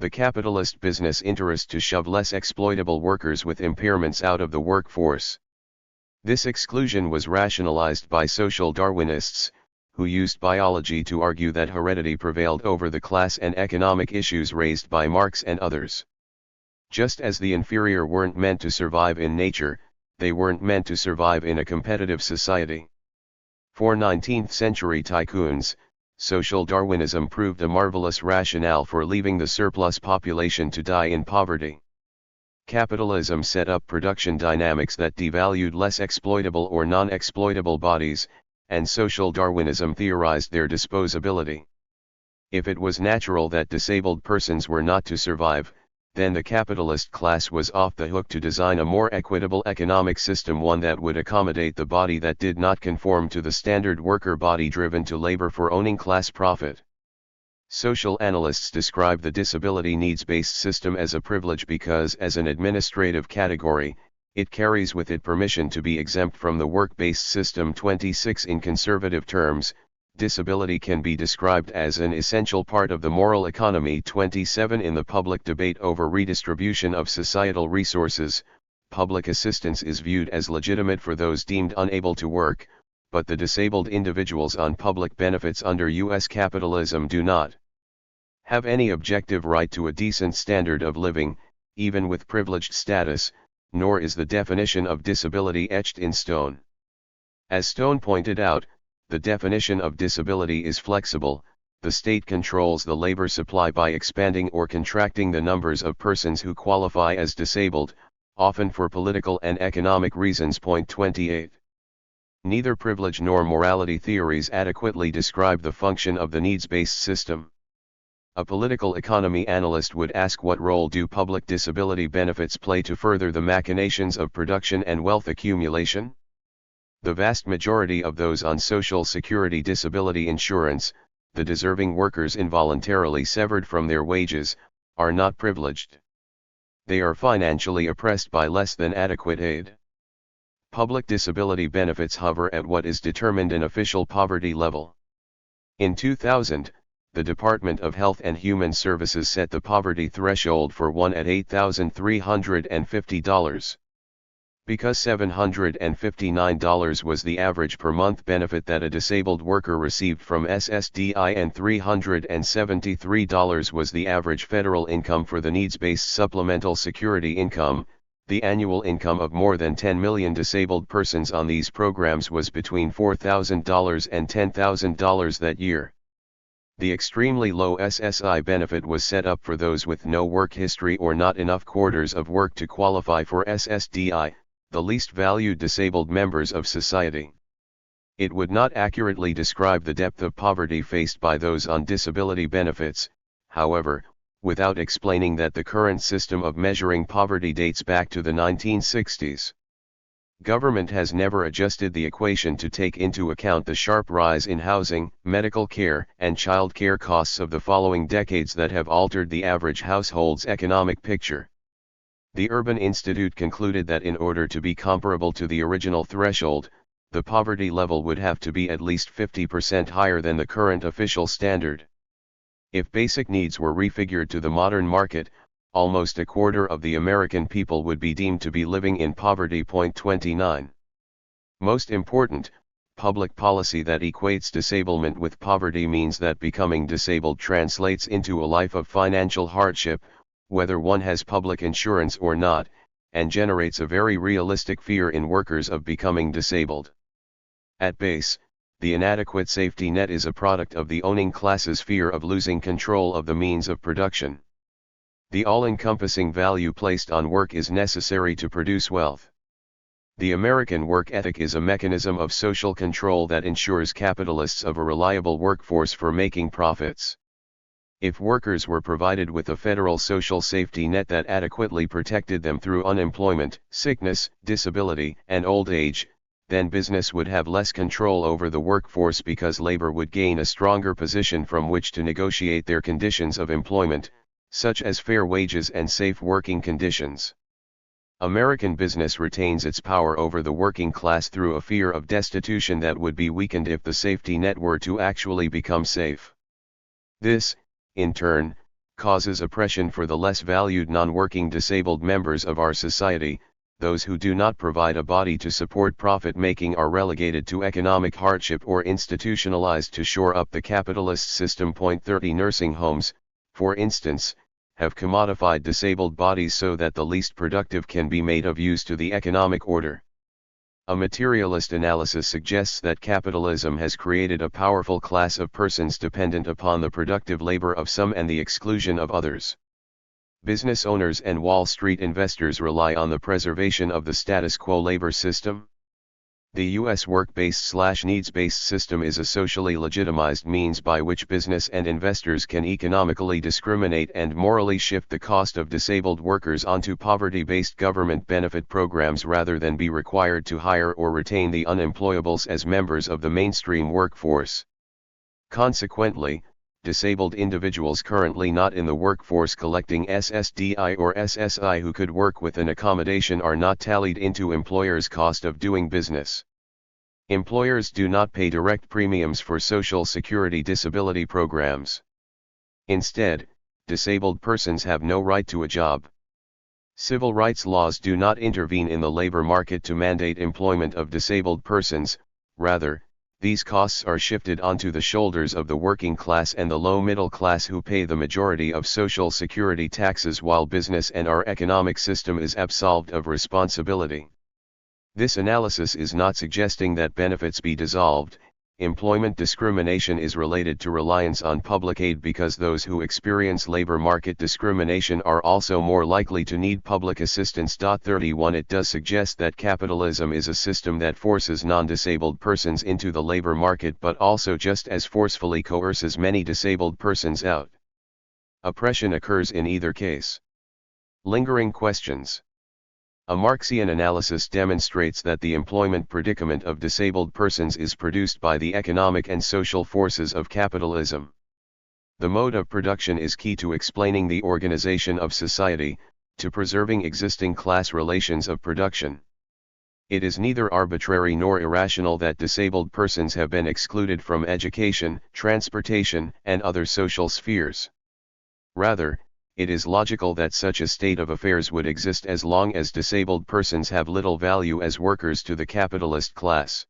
the capitalist business interest to shove less exploitable workers with impairments out of the workforce. This exclusion was rationalized by social Darwinists, who used biology to argue that heredity prevailed over the class and economic issues raised by Marx and others. Just as the inferior weren't meant to survive in nature, they weren't meant to survive in a competitive society. For 19th-century tycoons, social Darwinism proved a marvelous rationale for leaving the surplus population to die in poverty. Capitalism set up production dynamics that devalued less exploitable or non-exploitable bodies, and social Darwinism theorized their disposability. If it was natural that disabled persons were not to survive, then the capitalist class was off the hook to design a more equitable economic system, one that would accommodate the body that did not conform to the standard worker body driven to labor for owning class profit. Social analysts describe the disability needs-based system as a privilege because, as an administrative category, it carries with it permission to be exempt from the work-based system. 26 In conservative terms, disability can be described as an essential part of the moral economy. 27 In the public debate over redistribution of societal resources, public assistance is viewed as legitimate for those deemed unable to work, but the disabled individuals on public benefits under U.S. capitalism do not have any objective right to a decent standard of living, even with privileged status, nor is the definition of disability etched in stone. As Stone pointed out, the definition of disability is flexible. The state controls the labor supply by expanding or contracting the numbers of persons who qualify as disabled, often for political and economic reasons. 28. Neither privilege nor morality theories adequately describe the function of the needs-based system. A political economy analyst would ask, what role do public disability benefits play to further the machinations of production and wealth accumulation? The vast majority of those on Social Security disability insurance, the deserving workers involuntarily severed from their wages, are not privileged. They are financially oppressed by less than adequate aid. Public disability benefits hover at what is determined an official poverty level. In 2000, the Department of Health and Human Services set the poverty threshold for one at $8,350. Because $759 was the average per month benefit that a disabled worker received from SSDI and $373 was the average federal income for the needs-based supplemental security income, the annual income of more than 10 million disabled persons on these programs was between $4,000 and $10,000 that year. The extremely low SSI benefit was set up for those with no work history or not enough quarters of work to qualify for SSDI, the least valued disabled members of society. It would not accurately describe the depth of poverty faced by those on disability benefits. However, without explaining that the current system of measuring poverty dates back to the 1960s. Government has never adjusted the equation to take into account the sharp rise in housing, medical care, and child care costs of the following decades that have altered the average household's economic picture. The Urban Institute concluded that in order to be comparable to the original threshold, the poverty level would have to be at least 50% higher than the current official standard. If basic needs were refigured to the modern market, almost a quarter of the American people would be deemed to be living in poverty. 29. Most important, public policy that equates disablement with poverty means that becoming disabled translates into a life of financial hardship, whether one has public insurance or not, and generates a very realistic fear in workers of becoming disabled. At base, the inadequate safety net is a product of the owning class's fear of losing control of the means of production. The all-encompassing value placed on work is necessary to produce wealth. The American work ethic is a mechanism of social control that ensures capitalists of a reliable workforce for making profits. If workers were provided with a federal social safety net that adequately protected them through unemployment, sickness, disability, and old age, then business would have less control over the workforce because labor would gain a stronger position from which to negotiate their conditions of employment, such as fair wages and safe working conditions. American business retains its power over the working class through a fear of destitution that would be weakened if the safety net were to actually become safe. This, in turn, causes oppression for the less valued non-working disabled members of our society. Those who do not provide a body to support profit-making are relegated to economic hardship or institutionalized to shore up the capitalist system. 30 Nursing homes, for instance, have commodified disabled bodies so that the least productive can be made of use to the economic order. A materialist analysis suggests that capitalism has created a powerful class of persons dependent upon the productive labor of some and the exclusion of others. Business owners and Wall Street investors rely on the preservation of the status quo labor system. The U.S. work-based/needs-based system is a socially legitimized means by which business and investors can economically discriminate and morally shift the cost of disabled workers onto poverty-based government benefit programs rather than be required to hire or retain the unemployables as members of the mainstream workforce. Consequently, disabled individuals currently not in the workforce collecting SSDI or SSI who could work with an accommodation are not tallied into employers' cost of doing business. Employers do not pay direct premiums for Social Security disability programs. Instead, disabled persons have no right to a job. Civil rights laws do not intervene in the labor market to mandate employment of disabled persons. Rather, these costs are shifted onto the shoulders of the working class and the low middle class who pay the majority of Social Security taxes while business and our economic system is absolved of responsibility. This analysis is not suggesting that benefits be dissolved. Employment discrimination is related to reliance on public aid because those who experience labor market discrimination are also more likely to need public assistance. 31 It does suggest that capitalism is a system that forces non-disabled persons into the labor market but also just as forcefully coerces many disabled persons out. Oppression occurs in either case. Lingering questions. A Marxian analysis demonstrates that the employment predicament of disabled persons is produced by the economic and social forces of capitalism. The mode of production is key to explaining the organization of society, to preserving existing class relations of production. It is neither arbitrary nor irrational that disabled persons have been excluded from education, transportation, and other social spheres. Rather, it is logical that such a state of affairs would exist as long as disabled persons have little value as workers to the capitalist class.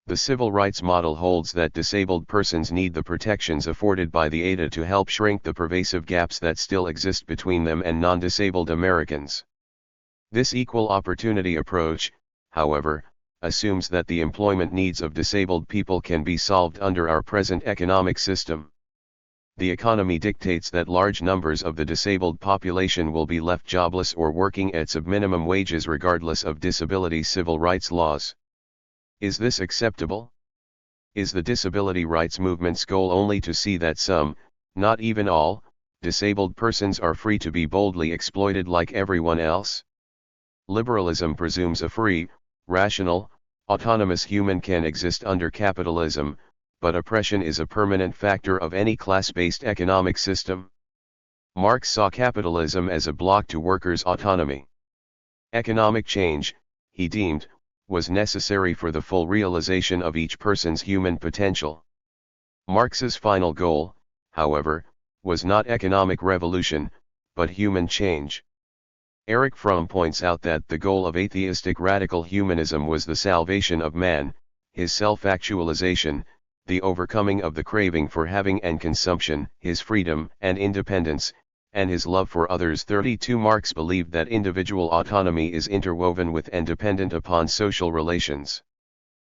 The civil rights model holds that disabled persons need the protections afforded by the ADA to help shrink the pervasive gaps that still exist between them and non-disabled Americans. This equal opportunity approach, however, assumes that the employment needs of disabled people can be solved under our present economic system. The economy dictates that large numbers of the disabled population will be left jobless or working at sub-minimum wages regardless of disability civil rights laws. Is this acceptable? Is the disability rights movement's goal only to see that some, not even all, disabled persons are free to be boldly exploited like everyone else? Liberalism presumes a free, rational, autonomous human can exist under capitalism, but oppression is a permanent factor of any class-based economic system. Marx saw capitalism as a block to workers' autonomy. Economic change, he deemed, was necessary for the full realization of each person's human potential. Marx's final goal, however, was not economic revolution, but human change. Erich Fromm points out that the goal of atheistic radical humanism was the salvation of man, his self-actualization, the overcoming of the craving for having and consumption, his freedom and independence, and his love for others. 32 Marx believed that individual autonomy is interwoven with and dependent upon social relations.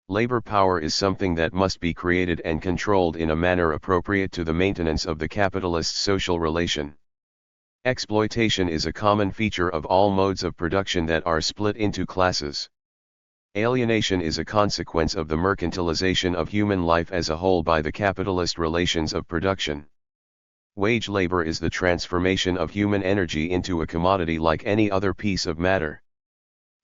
Labor power is something that must be created and controlled in a manner appropriate to the maintenance of the capitalist social relation. Exploitation is a common feature of all modes of production that are split into classes. Alienation is a consequence of the mercantilization of human life as a whole by the capitalist relations of production. Wage labor is the transformation of human energy into a commodity like any other piece of matter.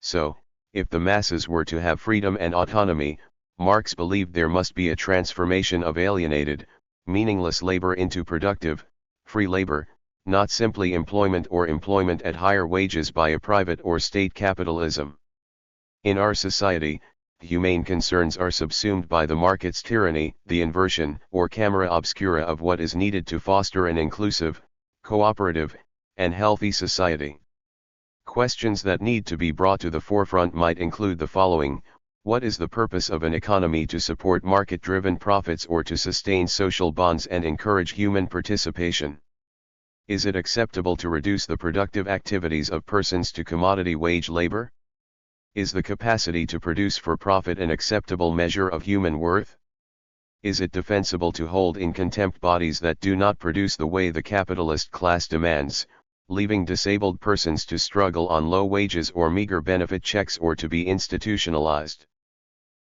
So, if the masses were to have freedom and autonomy, Marx believed there must be a transformation of alienated, meaningless labor into productive, free labor, not simply employment or employment at higher wages by a private or state capitalism. In our society, humane concerns are subsumed by the market's tyranny, the inversion or camera obscura of what is needed to foster an inclusive, cooperative, and healthy society. Questions that need to be brought to the forefront might include the following: what is the purpose of an economy to support market-driven profits or to sustain social bonds and encourage human participation? Is it acceptable to reduce the productive activities of persons to commodity wage labor? Is the capacity to produce for profit an acceptable measure of human worth? Is it defensible to hold in contempt bodies that do not produce the way the capitalist class demands, leaving disabled persons to struggle on low wages or meager benefit checks or to be institutionalized?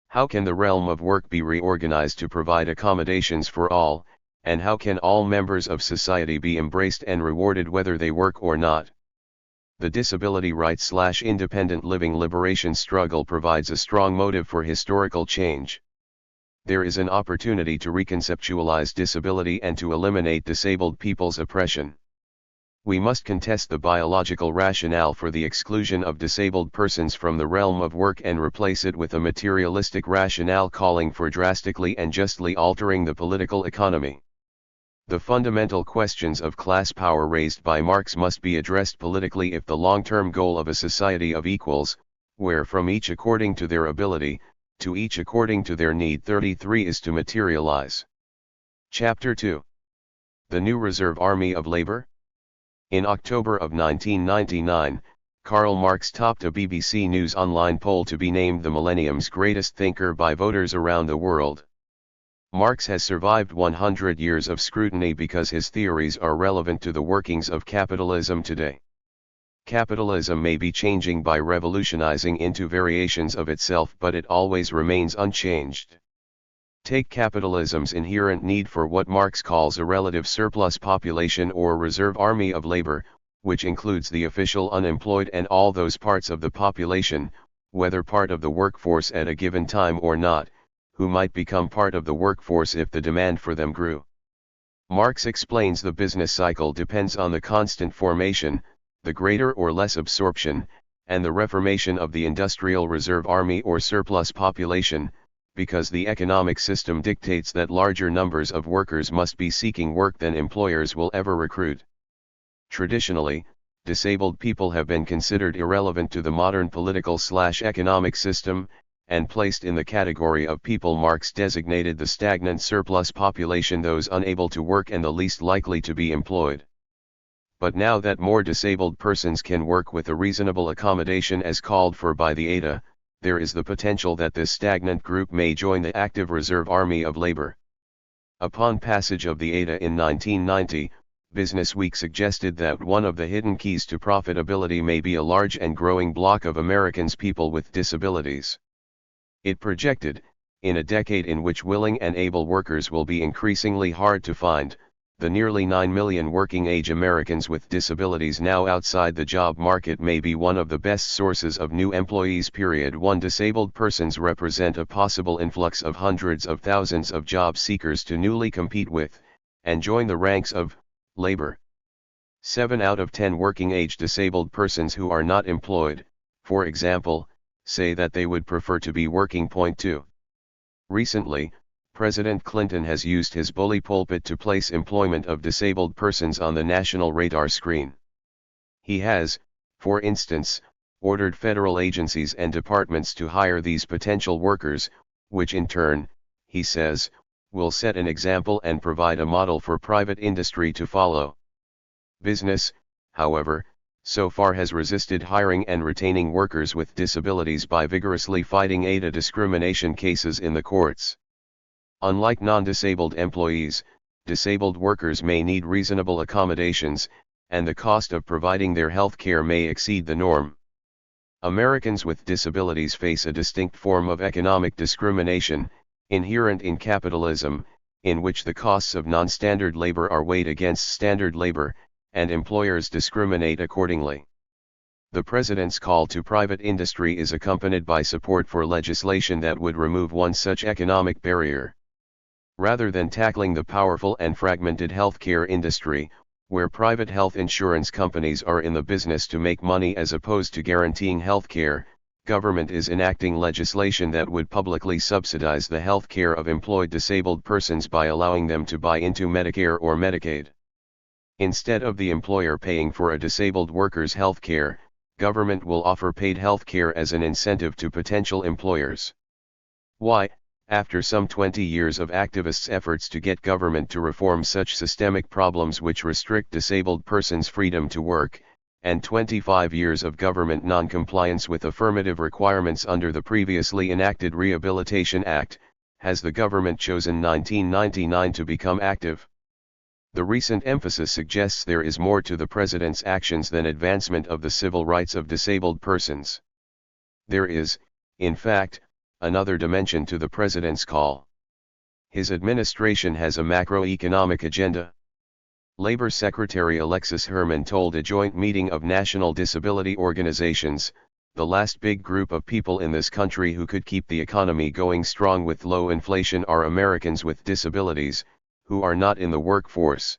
How can the realm of work be reorganized to provide accommodations for all, and how can all members of society be embraced and rewarded whether they work or not? The disability rights/independent living liberation struggle provides a strong motive for historical change. There is an opportunity to reconceptualize disability and to eliminate disabled people's oppression. We must contest the biological rationale for the exclusion of disabled persons from the realm of work and replace it with a materialistic rationale calling for drastically and justly altering the political economy. The fundamental questions of class power raised by Marx must be addressed politically if the long-term goal of a society of equals, where from each according to their ability, to each according to their need 33 is to materialize. Chapter 2. The New Reserve Army of Labor. In October of 1999, Karl Marx topped a BBC News online poll to be named the millennium's greatest thinker by voters around the world. Marx has survived 100 years of scrutiny because his theories are relevant to the workings of capitalism today. Capitalism may be changing by revolutionizing into variations of itself, but it always remains unchanged. Take capitalism's inherent need for what Marx calls a relative surplus population or reserve army of labor, which includes the official unemployed and all those parts of the population, whether part of the workforce at a given time or not, who might become part of the workforce if the demand for them grew. Marx explains the business cycle depends on the constant formation, the greater or less absorption, and the reformation of the industrial reserve army or surplus population, because the economic system dictates that larger numbers of workers must be seeking work than employers will ever recruit. Traditionally, disabled people have been considered irrelevant to the modern political/economic system, and placed in the category of people Marx designated the stagnant surplus population, those unable to work and the least likely to be employed. But now that more disabled persons can work with a reasonable accommodation as called for by the ADA, there is the potential that this stagnant group may join the active reserve army of labor. Upon passage of the ADA in 1990, Businessweek suggested that one of the hidden keys to profitability may be a large and growing block of Americans' people with disabilities. It projected, in a decade in which willing and able workers will be increasingly hard to find, the nearly 9 million working-age Americans with disabilities now outside the job market may be one of the best sources of new employees. 1 Disabled persons represent a possible influx of hundreds of thousands of job seekers to newly compete with, and join the ranks of, labor. 7 out of 10 working-age disabled persons who are not employed, for example, say that they would prefer to be working. 2. Recently, President Clinton has used his bully pulpit to place employment of disabled persons on the national radar screen. He has, for instance, ordered federal agencies and departments to hire these potential workers, which in turn, he says, will set an example and provide a model for private industry to follow. Business, however, so far has resisted hiring and retaining workers with disabilities by vigorously fighting ADA discrimination cases in the courts. Unlike non-disabled employees, disabled workers may need reasonable accommodations, and the cost of providing their health care may exceed the norm. Americans with disabilities face a distinct form of economic discrimination, inherent in capitalism, in which the costs of non-standard labor are weighed against standard labor, and employers discriminate accordingly. The President's call to private industry is accompanied by support for legislation that would remove one such economic barrier. Rather than tackling the powerful and fragmented healthcare industry, where private health insurance companies are in the business to make money as opposed to guaranteeing healthcare, government is enacting legislation that would publicly subsidize the healthcare of employed disabled persons by allowing them to buy into Medicare or Medicaid. Instead of the employer paying for a disabled worker's health care, government will offer paid health care as an incentive to potential employers. Why, after some 20 years of activists' efforts to get government to reform such systemic problems which restrict disabled persons' freedom to work, and 25 years of government non-compliance with affirmative requirements under the previously enacted Rehabilitation Act, has the government chosen 1999 to become active? The recent emphasis suggests there is more to the President's actions than advancement of the civil rights of disabled persons. There is, in fact, another dimension to the President's call. His administration has a macroeconomic agenda. Labor Secretary Alexis Herman told a joint meeting of national disability organizations, "The last big group of people in this country who could keep the economy going strong with low inflation are Americans with disabilities, who are not in the workforce."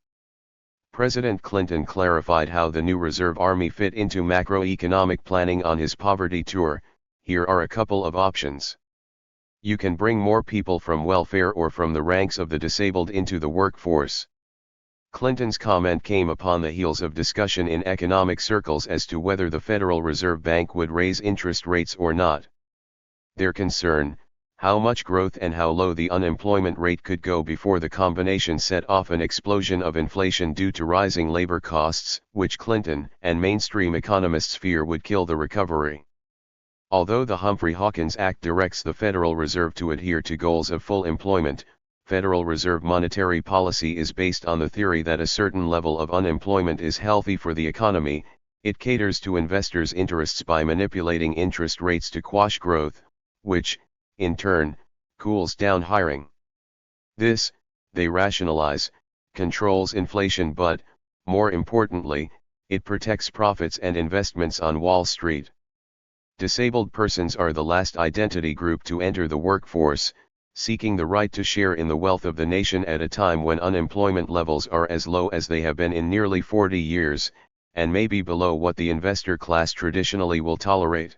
President Clinton clarified how the new Reserve Army fit into macroeconomic planning on his poverty tour. Here are a couple of options. You can bring more people from welfare or from the ranks of the disabled into the workforce. Clinton's comment came upon the heels of discussion in economic circles as to whether the Federal Reserve Bank would raise interest rates or not. Their concern, how much growth and how low the unemployment rate could go before the combination set off an explosion of inflation due to rising labor costs, which Clinton and mainstream economists fear would kill the recovery. Although the Humphrey-Hawkins Act directs the Federal Reserve to adhere to goals of full employment, Federal Reserve monetary policy is based on the theory that a certain level of unemployment is healthy for the economy. It caters to investors' interests by manipulating interest rates to quash growth, which, in turn, cools down hiring. This, they rationalize, controls inflation but, more importantly, it protects profits and investments on Wall Street. Disabled persons are the last identity group to enter the workforce, seeking the right to share in the wealth of the nation at a time when unemployment levels are as low as they have been in nearly 40 years, and may be below what the investor class traditionally will tolerate.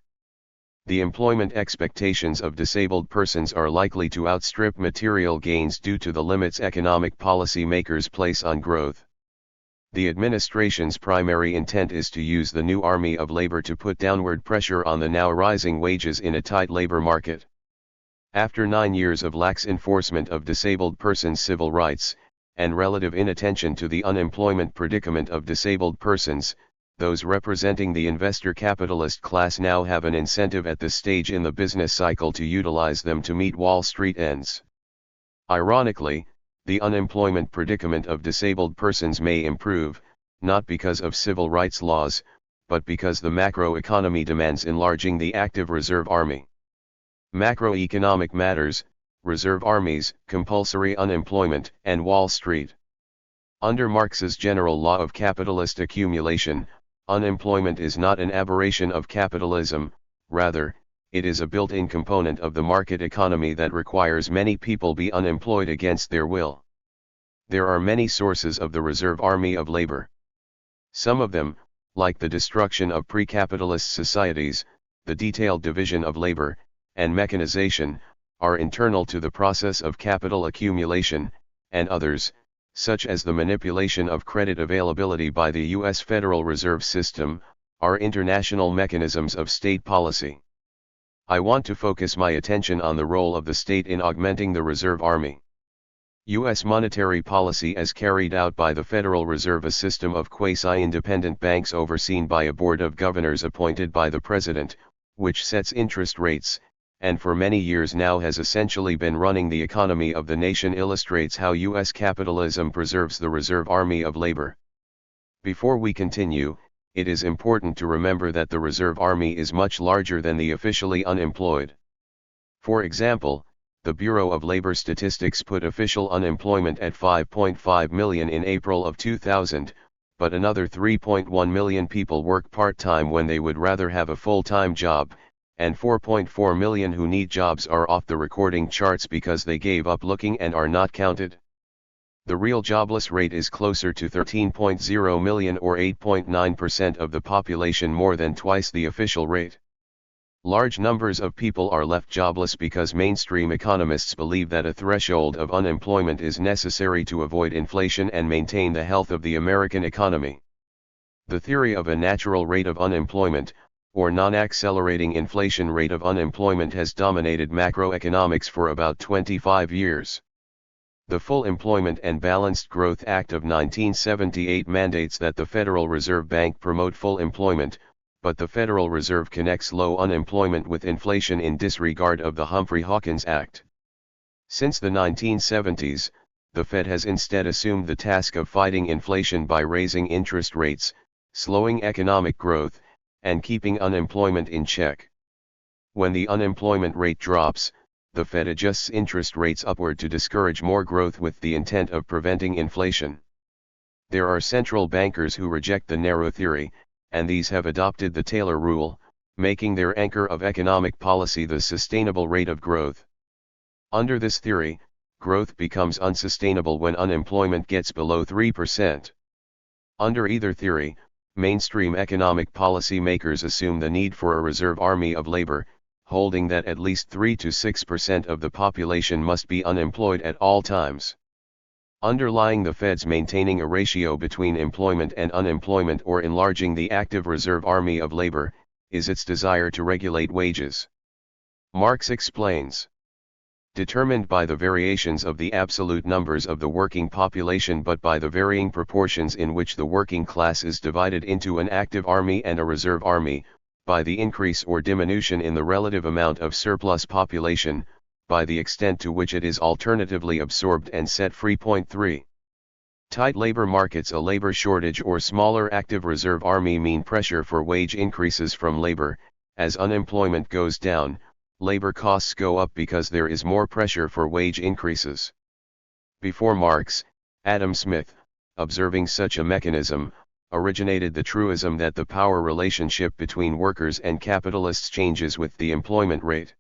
The employment expectations of disabled persons are likely to outstrip material gains due to the limits economic policy makers place on growth. The administration's primary intent is to use the new army of labor to put downward pressure on the now rising wages in a tight labor market. After 9 years of lax enforcement of disabled persons' civil rights, and relative inattention to the unemployment predicament of disabled persons, those representing the investor capitalist class now have an incentive at this stage in the business cycle to utilize them to meet Wall Street ends. Ironically, the unemployment predicament of disabled persons may improve, not because of civil rights laws, but because the macroeconomy demands enlarging the active Reserve Army. Macroeconomic matters, Reserve Armies, compulsory unemployment, and Wall Street. Under Marx's general law of capitalist accumulation, unemployment is not an aberration of capitalism, rather, it is a built-in component of the market economy that requires many people be unemployed against their will. There are many sources of the reserve army of labor. Some of them, like the destruction of pre-capitalist societies, the detailed division of labor, and mechanization, are internal to the process of capital accumulation, and others, such as the manipulation of credit availability by the U.S. Federal Reserve System, are international mechanisms of state policy. I want to focus my attention on the role of the state in augmenting the reserve army. U.S. monetary policy as carried out by the Federal Reserve, a system of quasi-independent banks overseen by a board of governors appointed by the president, which sets interest rates, and for many years now has essentially been running the economy of the nation, illustrates how U.S. capitalism preserves the reserve army of labor. Before we continue, it is important to remember that the reserve army is much larger than the officially unemployed. For example, the Bureau of Labor Statistics put official unemployment at 5.5 million in April of 2000, but another 3.1 million people work part-time when they would rather have a full-time job, and 4.4 million who need jobs are off the recording charts because they gave up looking and are not counted. The real jobless rate is closer to 13.0 million or 8.9% of the population, more than twice the official rate. Large numbers of people are left jobless because mainstream economists believe that a threshold of unemployment is necessary to avoid inflation and maintain the health of the American economy. The theory of a natural rate of unemployment, or non-accelerating inflation rate of unemployment, has dominated macroeconomics for about 25 years. The Full Employment and Balanced Growth Act of 1978 mandates that the Federal Reserve Bank promote full employment, but the Federal Reserve connects low unemployment with inflation in disregard of the Humphrey-Hawkins Act. Since the 1970s, the Fed has instead assumed the task of fighting inflation by raising interest rates, slowing economic growth, and keeping unemployment in check. When the unemployment rate drops, the Fed adjusts interest rates upward to discourage more growth with the intent of preventing inflation. There are central bankers who reject the narrow theory, and these have adopted the Taylor rule, making their anchor of economic policy the sustainable rate of growth. Under this theory, growth becomes unsustainable when unemployment gets below 3%. Under either theory, mainstream economic policy makers assume the need for a reserve army of labor, holding that at least 3 to 6% of the population must be unemployed at all times. Underlying the Fed's maintaining a ratio between employment and unemployment, or enlarging the active reserve army of labor, is its desire to regulate wages. Marx explains. Determined by the variations of the absolute numbers of the working population, but by the varying proportions in which the working class is divided into an active army and a reserve army, by the increase or diminution in the relative amount of surplus population, by the extent to which it is alternatively absorbed and set free. 3. Tight labor markets, a labor shortage or smaller active reserve army mean pressure for wage increases from labor. As unemployment goes down, labor costs go up because there is more pressure for wage increases. Before Marx, Adam Smith, observing such a mechanism, originated the truism that the power relationship between workers and capitalists changes with the employment rate.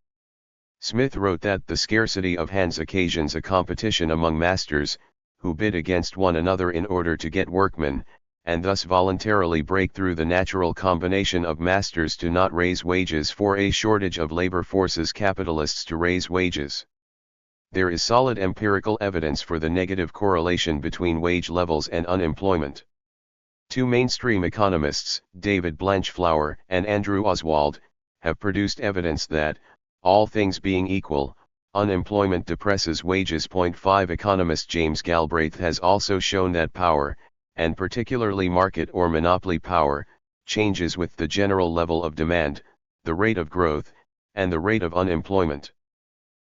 Smith wrote that the scarcity of hands occasions a competition among masters, who bid against one another in order to get workmen, and thus voluntarily break through the natural combination of masters to not raise wages, for a shortage of labor forces capitalists to raise wages. There is solid empirical evidence for the negative correlation between wage levels and unemployment. Two mainstream economists, David Blanchflower and Andrew Oswald, have produced evidence that, all things being equal, unemployment depresses wages. 5 Economist James Galbraith has also shown that power, and particularly market or monopoly power, changes with the general level of demand, the rate of growth, and the rate of unemployment.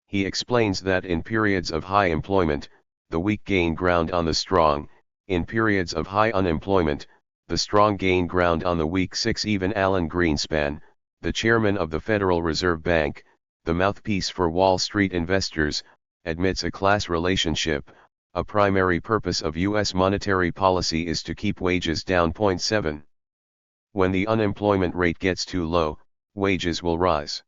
He explains that in periods of high employment, the weak gain ground on the strong; in periods of high unemployment, the strong gain ground on the weak. 6 Even Alan Greenspan, the chairman of the Federal Reserve Bank, the mouthpiece for Wall Street investors, admits a class relationship, A primary purpose of U.S. monetary policy is to keep wages down. 7. When the unemployment rate gets too low, wages will rise.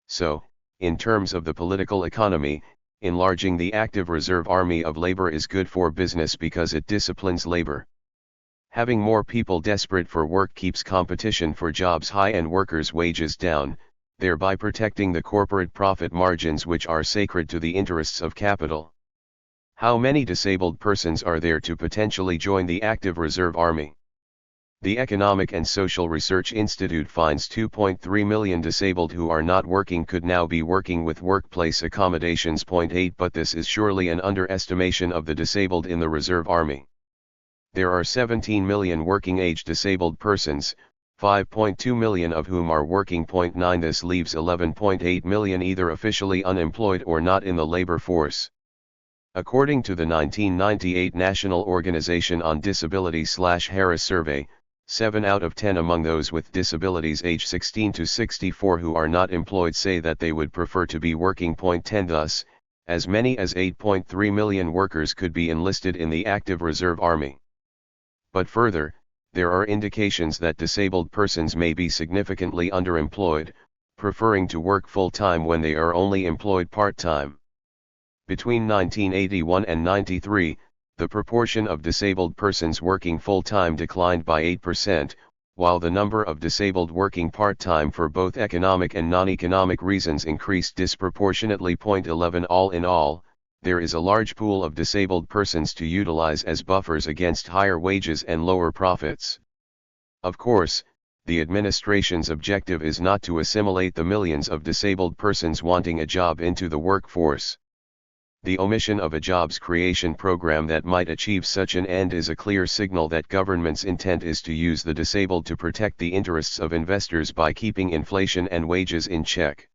So, in terms of the political economy, enlarging the active reserve army of labor is good for business because it disciplines labor. Having more people desperate for work keeps competition for jobs high and workers' wages down, thereby protecting the corporate profit margins which are sacred to the interests of capital. How many disabled persons are there to potentially join the active reserve army? The Economic and Social Research Institute finds 2.3 million disabled who are not working could now be working with workplace accommodations. 8 But this is surely an underestimation of the disabled in the reserve army. There are 17 million working-age disabled persons, 5.2 million of whom are working. 9 This leaves 11.8 million either officially unemployed or not in the labor force. According to the 1998 National Organization on Disability/Harris Survey, 7 out of 10 among those with disabilities age 16 to 64 who are not employed say that they would prefer to be working. 10 Thus, as many as 8.3 million workers could be enlisted in the active reserve army. But further, there are indications that disabled persons may be significantly underemployed, preferring to work full-time when they are only employed part-time. Between 1981 and 93, the proportion of disabled persons working full-time declined by 8%, while the number of disabled working part-time for both economic and non-economic reasons increased disproportionately. 11 All in all, there is a large pool of disabled persons to utilize as buffers against higher wages and lower profits. Of course, the administration's objective is not to assimilate the millions of disabled persons wanting a job into the workforce. The omission of a jobs creation program that might achieve such an end is a clear signal that government's intent is to use the disabled to protect the interests of investors by keeping inflation and wages in check.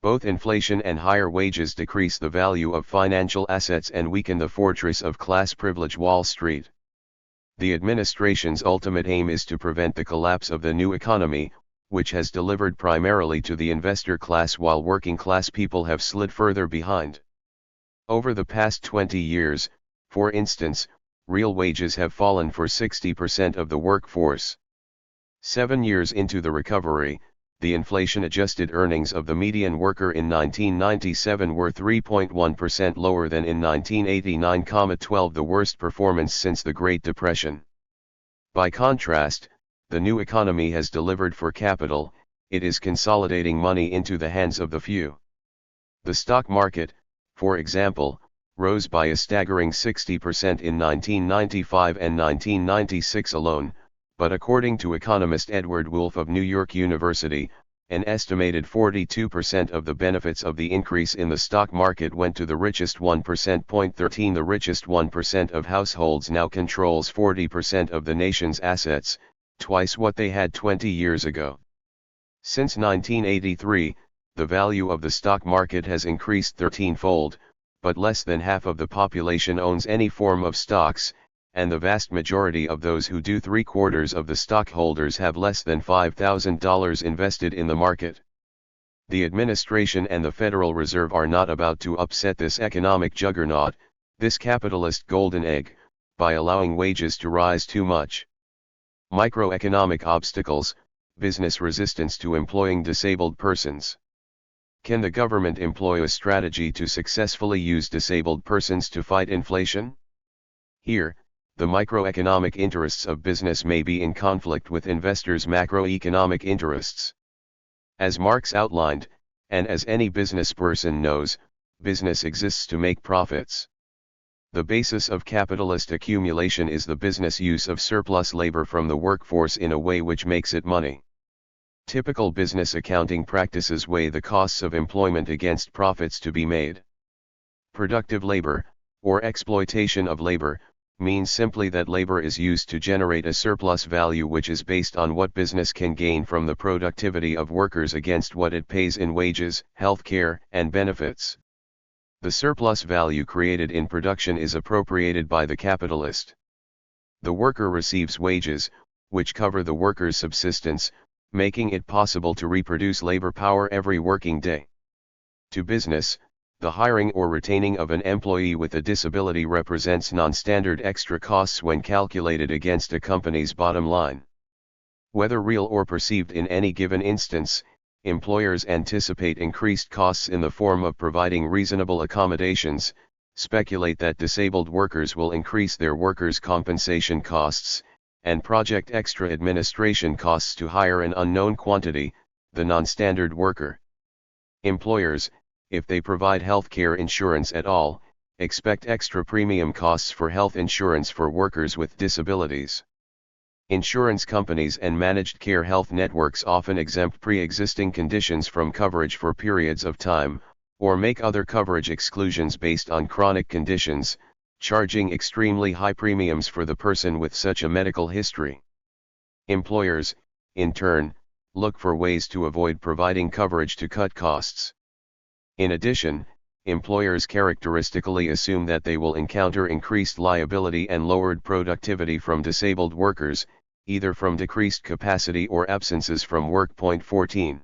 Both inflation and higher wages decrease the value of financial assets and weaken the fortress of class privilege Wall Street. The administration's ultimate aim is to prevent the collapse of the new economy, which has delivered primarily to the investor class while working class people have slid further behind. Over the past 20 years, for instance, real wages have fallen for 60% of the workforce. 7 years into the recovery, the inflation-adjusted earnings of the median worker in 1997 were 3.1% lower than in 1989, 12 the worst performance since the Great Depression. By contrast, the new economy has delivered for capital, it is consolidating money into the hands of the few. The stock market, for example, rose by a staggering 60% in 1995 and 1996 alone, but according to economist Edward Wolff of New York University, an estimated 42% of the benefits of the increase in the stock market went to the richest 1%. 13 The richest 1% of households now controls 40% of the nation's assets, twice what they had 20 years ago. Since 1983, the value of the stock market has increased 13-fold, but less than half of the population owns any form of stocks, and the vast majority of those who do 3/4 of the stockholders have less than $5,000 invested in the market. The administration and the Federal Reserve are not about to upset this economic juggernaut, this capitalist golden egg, by allowing wages to rise too much. Microeconomic obstacles, business resistance to employing disabled persons. Can the government employ a strategy to successfully use disabled persons to fight inflation? Here, the microeconomic interests of business may be in conflict with investors' macroeconomic interests. As Marx outlined, and as any business person knows, business exists to make profits. The basis of capitalist accumulation is the business use of surplus labor from the workforce in a way which makes it money. Typical business accounting practices weigh the costs of employment against profits to be made. Productive labor, or exploitation of labor, means simply that labor is used to generate a surplus value which is based on what business can gain from the productivity of workers against what it pays in wages, health care, and benefits. The surplus value created in production is appropriated by the capitalist. The worker receives wages, which cover the worker's subsistence, making it possible to reproduce labor power every working day. To business, the hiring or retaining of an employee with a disability represents non-standard extra costs when calculated against a company's bottom line. Whether real or perceived in any given instance, employers anticipate increased costs in the form of providing reasonable accommodations, speculate that disabled workers will increase their workers' compensation costs, and project extra administration costs to hire an unknown quantity, the non-standard worker. Employers, if they provide healthcare insurance at all, expect extra premium costs for health insurance for workers with disabilities. Insurance companies and managed care health networks often exempt pre-existing conditions from coverage for periods of time, or make other coverage exclusions based on chronic conditions, charging extremely high premiums for the person with such a medical history. Employers, in turn, look for ways to avoid providing coverage to cut costs. In addition, employers characteristically assume that they will encounter increased liability and lowered productivity from disabled workers, either from decreased capacity or absences from work. 14.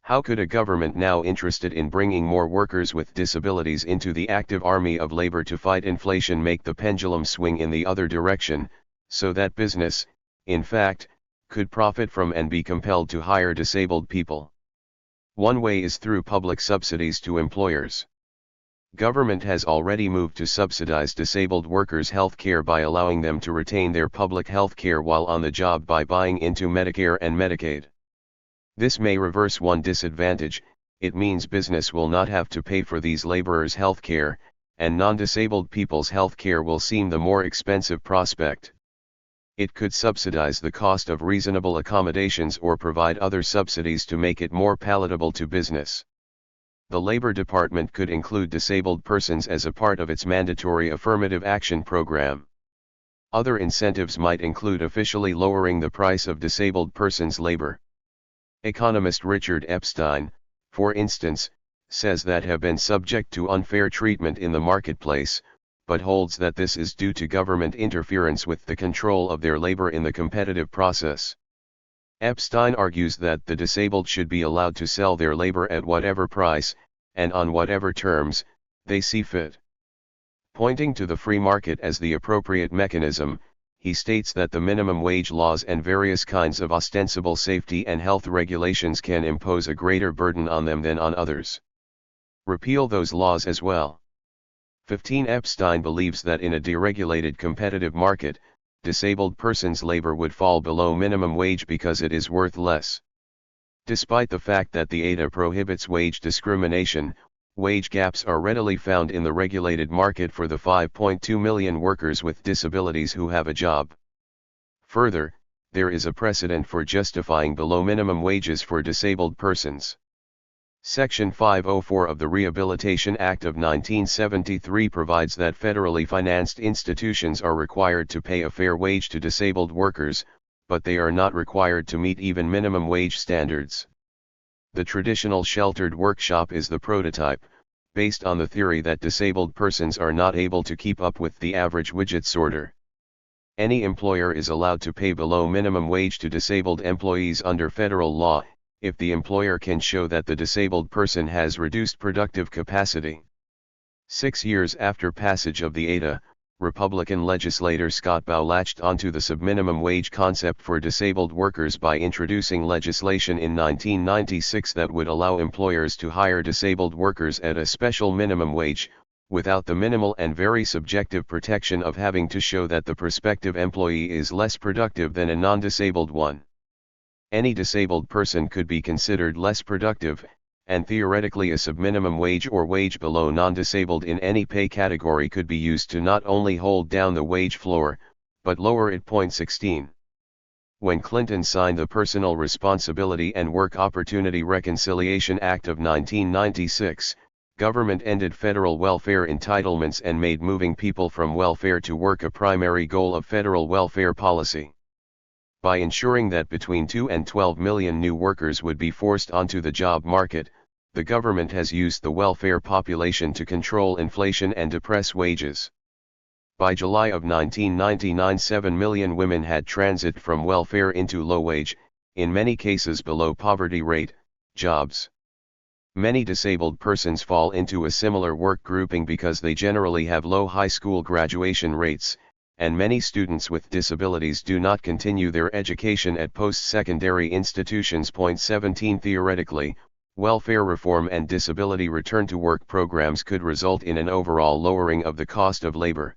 How could a government now interested in bringing more workers with disabilities into the active army of labor to fight inflation make the pendulum swing in the other direction, so that business, in fact, could profit from and be compelled to hire disabled people? One way is through public subsidies to employers. Government has already moved to subsidize disabled workers' health care by allowing them to retain their public health care while on the job by buying into Medicare and Medicaid. This may reverse one disadvantage: it means business will not have to pay for these laborers' health care, and non-disabled people's health care will seem the more expensive prospect. It could subsidize the cost of reasonable accommodations or provide other subsidies to make it more palatable to business. The Labor Department could include disabled persons as a part of its mandatory affirmative action program. Other incentives might include officially lowering the price of disabled persons' labor. Economist Richard Epstein, for instance, says that have been subject to unfair treatment in the marketplace, but holds that this is due to government interference with the control of their labor in the competitive process. Epstein argues that the disabled should be allowed to sell their labor at whatever price, and on whatever terms, they see fit. Pointing to the free market as the appropriate mechanism, he states that the minimum wage laws and various kinds of ostensible safety and health regulations can impose a greater burden on them than on others. Repeal those laws as well. 15. Epstein believes that in a deregulated competitive market, disabled persons' labor would fall below minimum wage because it is worth less. Despite the fact that the ADA prohibits wage discrimination, wage gaps are readily found in the regulated market for the 5.2 million workers with disabilities who have a job. Further, there is a precedent for justifying below minimum wages for disabled persons. Section 504 of the Rehabilitation Act of 1973 provides that federally financed institutions are required to pay a fair wage to disabled workers, but they are not required to meet even minimum wage standards. The traditional sheltered workshop is the prototype, based on the theory that disabled persons are not able to keep up with the average widget sorter. Any employer is allowed to pay below minimum wage to disabled employees under federal law, if the employer can show that the disabled person has reduced productive capacity. 6 years after passage of the ADA, Republican legislator Scott Baugh latched onto the subminimum wage concept for disabled workers by introducing legislation in 1996 that would allow employers to hire disabled workers at a special minimum wage, without the minimal and very subjective protection of having to show that the prospective employee is less productive than a non-disabled one. Any disabled person could be considered less productive, and theoretically a subminimum wage or wage below non-disabled in any pay category could be used to not only hold down the wage floor, but lower it. 16. When Clinton signed the Personal Responsibility and Work Opportunity Reconciliation Act of 1996, government ended federal welfare entitlements and made moving people from welfare to work a primary goal of federal welfare policy. By ensuring that between 2 and 12 million new workers would be forced onto the job market, the government has used the welfare population to control inflation and depress wages. By July of 1999, 7 million women had transit from welfare into low-wage, in many cases below poverty rate, jobs. Many disabled persons fall into a similar work grouping because they generally have low high school graduation rates, and many students with disabilities do not continue their education at post-secondary institutions. 17 Theoretically, welfare reform and disability return to work programs could result in an overall lowering of the cost of labor.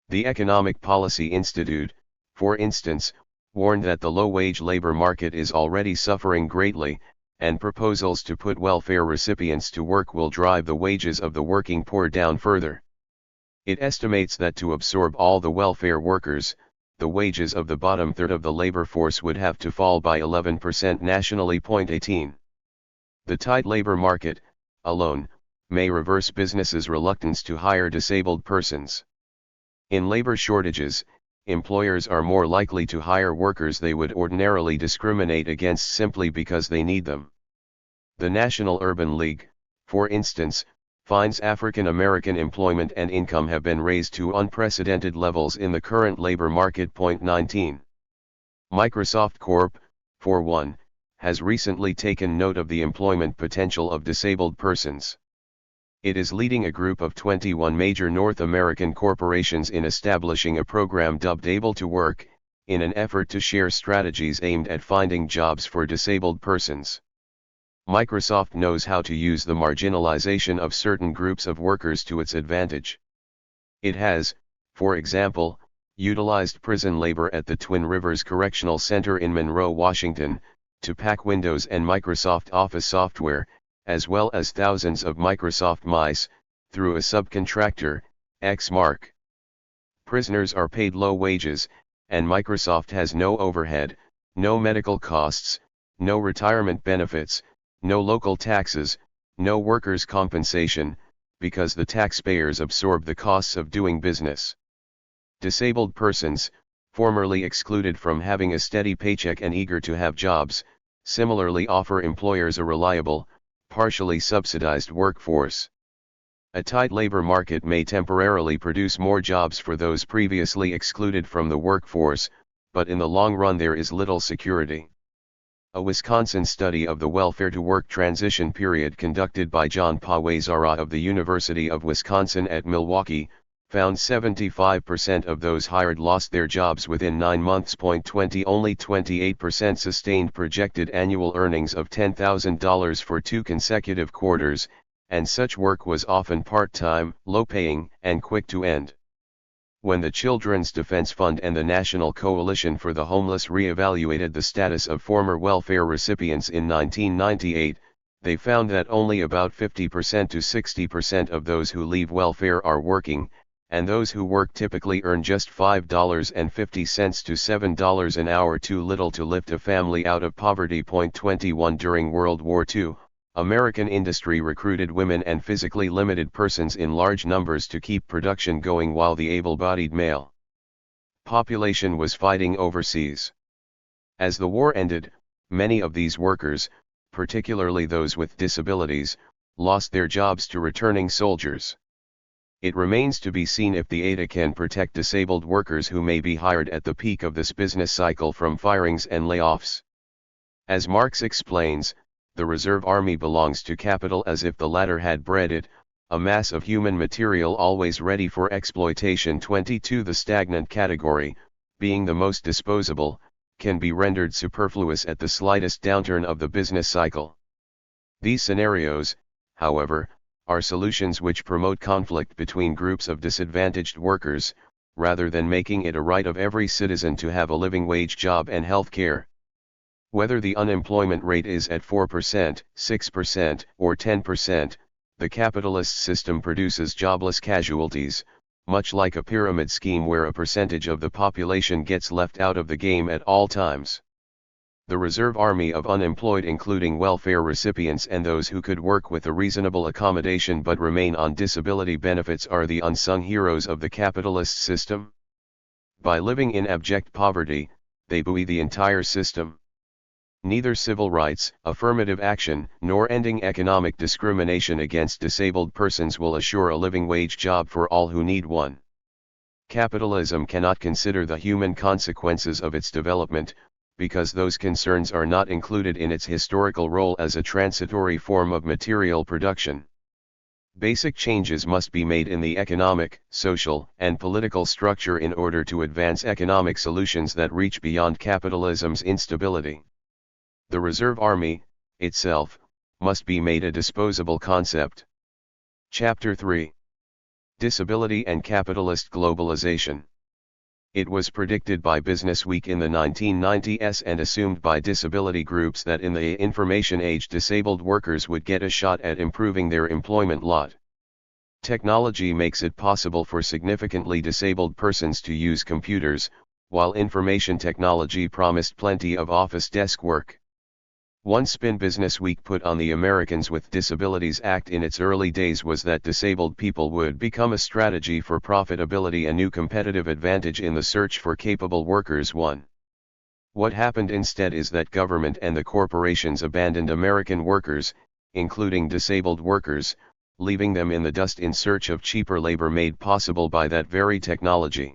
The Economic Policy Institute, for instance, warned that the low-wage labor market is already suffering greatly, and proposals to put welfare recipients to work will drive the wages of the working poor down further. It estimates that to absorb all the welfare workers, the wages of the bottom third of the labor force would have to fall by 11% nationally. 18. The tight labor market, alone, may reverse businesses' reluctance to hire disabled persons. In labor shortages, employers are more likely to hire workers they would ordinarily discriminate against simply because they need them. The National Urban League, for instance, finds African American employment and income have been raised to unprecedented levels in the current labor market. 19. Microsoft Corp., for one, has recently taken note of the employment potential of disabled persons. It is leading a group of 21 major North American corporations in establishing a program dubbed Able to Work, in an effort to share strategies aimed at finding jobs for disabled persons. Microsoft knows how to use the marginalization of certain groups of workers to its advantage. It has, for example, utilized prison labor at the Twin Rivers Correctional Center in Monroe, Washington, to pack Windows and Microsoft Office software, as well as thousands of Microsoft mice, through a subcontractor, Xmark. Prisoners are paid low wages, and Microsoft has no overhead, no medical costs, no retirement benefits, no local taxes, no workers' compensation, because the taxpayers absorb the costs of doing business. Disabled persons, formerly excluded from having a steady paycheck and eager to have jobs, similarly offer employers a reliable, partially subsidized workforce. A tight labor market may temporarily produce more jobs for those previously excluded from the workforce, but in the long run there is little security. A Wisconsin study of the welfare-to-work transition period conducted by John Pawazara of the University of Wisconsin at Milwaukee, found 75% of those hired lost their jobs within 9 months. 20 Only 28% sustained projected annual earnings of $10,000 for 2 consecutive quarters, and such work was often part-time, low-paying, and quick to end. When the Children's Defense Fund and the National Coalition for the Homeless re-evaluated the status of former welfare recipients in 1998, they found that only about 50% to 60% of those who leave welfare are working, and those who work typically earn just $5.50 to $7 an hour, too little to lift a family out of poverty. 21 During World War II, American industry recruited women and physically limited persons in large numbers to keep production going while the able-bodied male population was fighting overseas. As the war ended, many of these workers, particularly those with disabilities, lost their jobs to returning soldiers. It remains to be seen if the ADA can protect disabled workers who may be hired at the peak of this business cycle from firings and layoffs. As Marx explains, the reserve army belongs to capital as if the latter had bred it, a mass of human material always ready for exploitation. 22 The stagnant category, being the most disposable, can be rendered superfluous at the slightest downturn of the business cycle. These scenarios, however, are solutions which promote conflict between groups of disadvantaged workers, rather than making it a right of every citizen to have a living wage job and health care. Whether the unemployment rate is at 4%, 6%, or 10%, the capitalist system produces jobless casualties, much like a pyramid scheme where a percentage of the population gets left out of the game at all times. The reserve army of unemployed, including welfare recipients and those who could work with a reasonable accommodation but remain on disability benefits, are the unsung heroes of the capitalist system. By living in abject poverty, they buoy the entire system. Neither civil rights, affirmative action, nor ending economic discrimination against disabled persons will assure a living wage job for all who need one. Capitalism cannot consider the human consequences of its development, because those concerns are not included in its historical role as a transitory form of material production. Basic changes must be made in the economic, social, and political structure in order to advance economic solutions that reach beyond capitalism's instability. The reserve army, itself, must be made a disposable concept. Chapter 3. Disability and Capitalist Globalization. It was predicted by Businessweek in the 1990s and assumed by disability groups that in the information age disabled workers would get a shot at improving their employment lot. Technology makes it possible for significantly disabled persons to use computers, while information technology promised plenty of office desk work. One spin Businessweek put on the Americans with Disabilities Act in its early days was that disabled people would become a strategy for profitability, a new competitive advantage in the search for capable workers. What happened instead is that government and the corporations abandoned American workers, including disabled workers, leaving them in the dust in search of cheaper labor made possible by that very technology.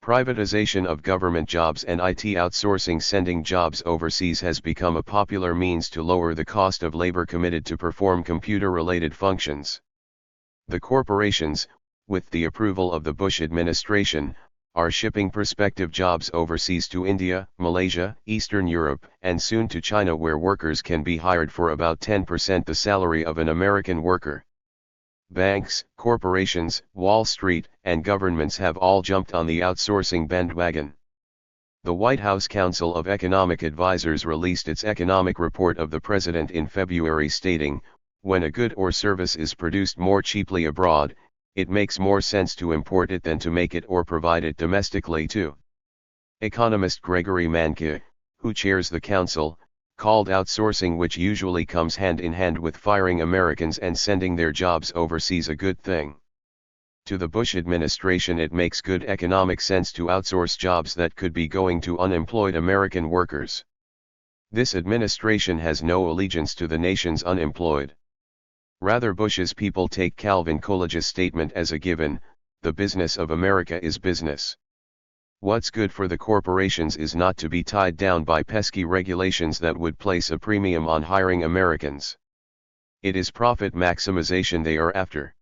Privatization of government jobs and IT outsourcing, sending jobs overseas, has become a popular means to lower the cost of labor committed to perform computer-related functions. The corporations, with the approval of the Bush administration, are shipping prospective jobs overseas to India, Malaysia, Eastern Europe, and soon to China, where workers can be hired for about 10% the salary of an American worker. Banks, corporations, Wall Street, and governments have all jumped on the outsourcing bandwagon. The White House Council of Economic Advisers released its economic report of the president in February, stating, "When a good or service is produced more cheaply abroad, it makes more sense to import it than to make it or provide it domestically too." Economist Gregory Mankiw, who chairs the council, called outsourcing, which usually comes hand in hand with firing Americans and sending their jobs overseas, a good thing. To the Bush administration, it makes good economic sense to outsource jobs that could be going to unemployed American workers. This administration has no allegiance to the nation's unemployed. Rather, Bush's people take Calvin Coolidge's statement as a given: "The business of America is business." What's good for the corporations is not to be tied down by pesky regulations that would place a premium on hiring Americans. It is profit maximization they are after.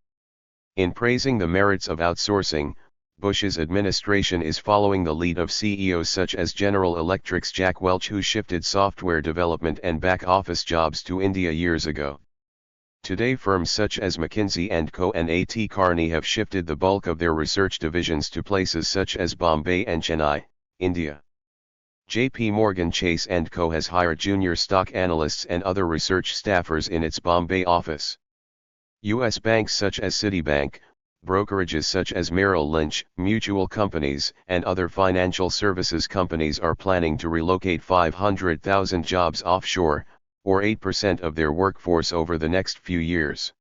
In praising the merits of outsourcing, Bush's administration is following the lead of CEOs such as General Electric's Jack Welch, who shifted software development and back-office jobs to India years ago. Today, firms such as McKinsey & Co. and A.T. Kearney have shifted the bulk of their research divisions to places such as Bombay and Chennai, India. J.P. Morgan Chase & Co. has hired junior stock analysts and other research staffers in its Bombay office. U.S. banks such as Citibank, brokerages such as Merrill Lynch, mutual companies, and other financial services companies are planning to relocate 500,000 jobs offshore, or 8% of their workforce, over the next few years.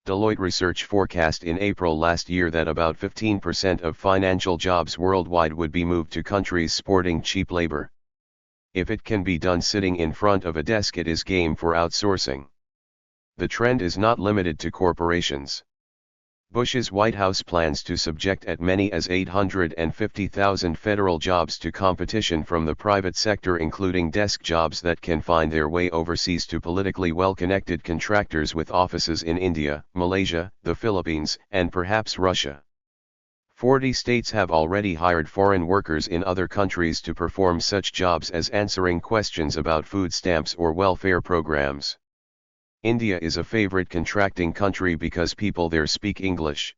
Deloitte Research forecast in April last year that about 15% of financial jobs worldwide would be moved to countries sporting cheap labor. If it can be done sitting in front of a desk, it is game for outsourcing. The trend is not limited to corporations. Bush's White House plans to subject as many as 850,000 federal jobs to competition from the private sector, including desk jobs that can find their way overseas to politically well-connected contractors with offices in India, Malaysia, the Philippines, and perhaps Russia. 40 states have already hired foreign workers in other countries to perform such jobs as answering questions about food stamps or welfare programs. India is a favorite contracting country because people there speak English.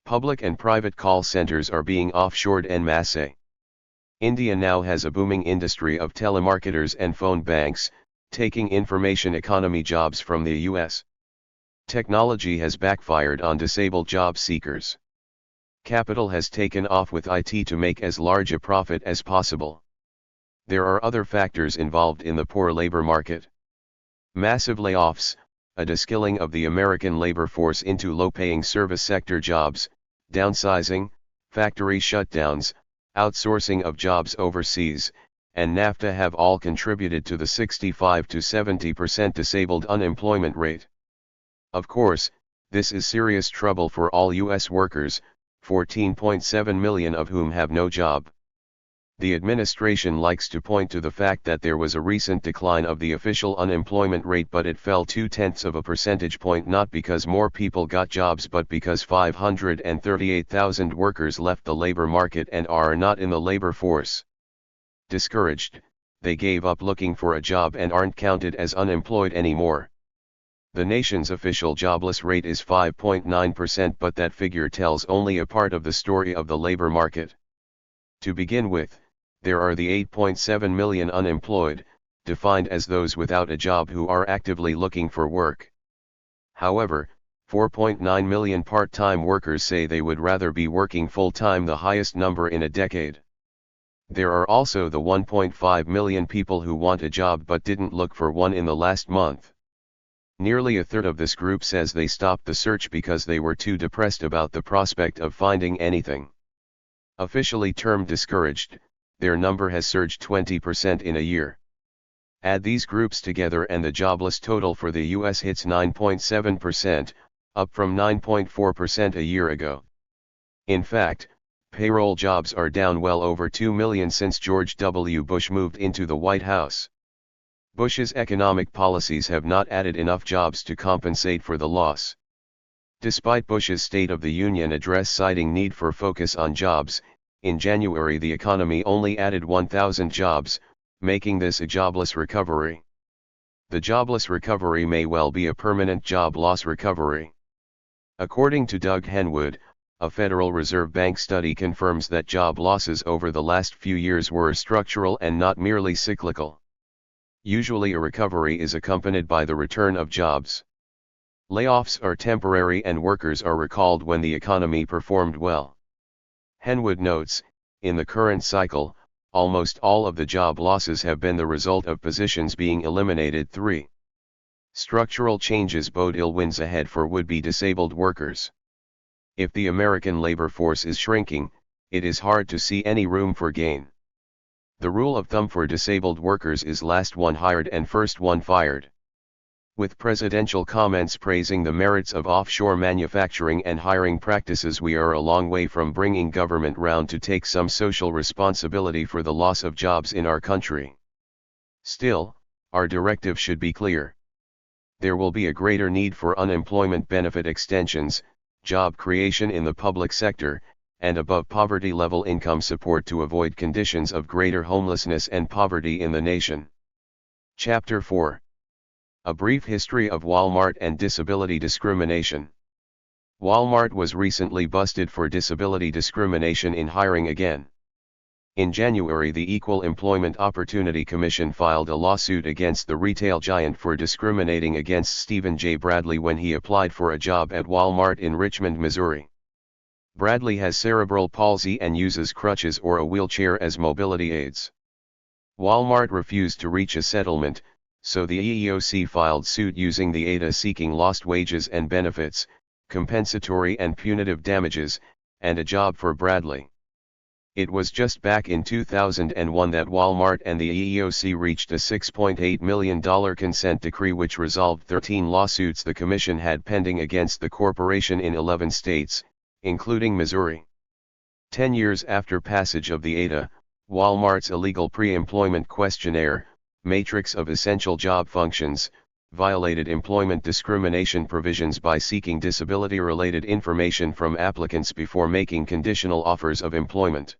Public and private call centers are being offshored en masse. India now has a booming industry of telemarketers and phone banks, taking information economy jobs from the US. Technology has backfired on disabled job seekers. Capital has taken off with IT to make as large a profit as possible. There are other factors involved in the poor labor market. Massive layoffs, a deskilling of the American labor force into low-paying service sector jobs, downsizing, factory shutdowns, outsourcing of jobs overseas, and NAFTA have all contributed to the 65 to 70% disabled unemployment rate. Of course, this is serious trouble for all U.S. workers, 14.7 million of whom have no job. The administration likes to point to the fact that there was a recent decline of the official unemployment rate, but it fell 0.2 of a percentage point not because more people got jobs but because 538,000 workers left the labor market and are not in the labor force. Discouraged, they gave up looking for a job and aren't counted as unemployed anymore. The nation's official jobless rate is 5.9%, but that figure tells only a part of the story of the labor market. To begin with, there are the 8.7 million unemployed, defined as those without a job who are actively looking for work. However, 4.9 million part-time workers say they would rather be working full-time, the highest number in a decade. There are also the 1.5 million people who want a job but didn't look for one in the last month. Nearly a third of this group says they stopped the search because they were too depressed about the prospect of finding anything. Officially termed discouraged, their number has surged 20% in a year. Add these groups together and the jobless total for the US hits 9.7%, up from 9.4% a year ago. In fact, payroll jobs are down well over 2 million since George W. Bush moved into the White House. Bush's economic policies have not added enough jobs to compensate for the loss. Despite Bush's State of the Union address citing need for focus on jobs, in January the economy only added 1,000 jobs, making this a jobless recovery. The jobless recovery may well be a permanent job loss recovery. According to Doug Henwood, a Federal Reserve Bank study confirms that job losses over the last few years were structural and not merely cyclical. Usually a recovery is accompanied by the return of jobs. Layoffs are temporary and workers are recalled when the economy performed well. Henwood notes, in the current cycle, almost all of the job losses have been the result of positions being eliminated. 3. Structural changes bode ill winds ahead for would-be disabled workers. If the American labor force is shrinking, it is hard to see any room for gain. The rule of thumb for disabled workers is last one hired and first one fired. With presidential comments praising the merits of offshore manufacturing and hiring practices, we are a long way from bringing government round to take some social responsibility for the loss of jobs in our country. Still, our directive should be clear. There will be a greater need for unemployment benefit extensions, job creation in the public sector, and above poverty level income support to avoid conditions of greater homelessness and poverty in the nation. Chapter 4. A brief history of Walmart and disability discrimination. Walmart was recently busted for disability discrimination in hiring again. In January, the Equal Employment Opportunity Commission filed a lawsuit against the retail giant for discriminating against Stephen J. Bradley when he applied for a job at Walmart in Richmond, Missouri. Bradley has cerebral palsy and uses crutches or a wheelchair as mobility aids. Walmart refused to reach a settlement, so the EEOC filed suit using the ADA seeking lost wages and benefits, compensatory and punitive damages, and a job for Bradley. It was just back in 2001 that Walmart and the EEOC reached a $6.8 million consent decree which resolved 13 lawsuits the commission had pending against the corporation in 11 states, including Missouri. 10 years after passage of the ADA, Walmart's illegal pre-employment questionnaire, matrix of essential job functions, violated employment discrimination provisions by seeking disability-related information from applicants before making conditional offers of employment.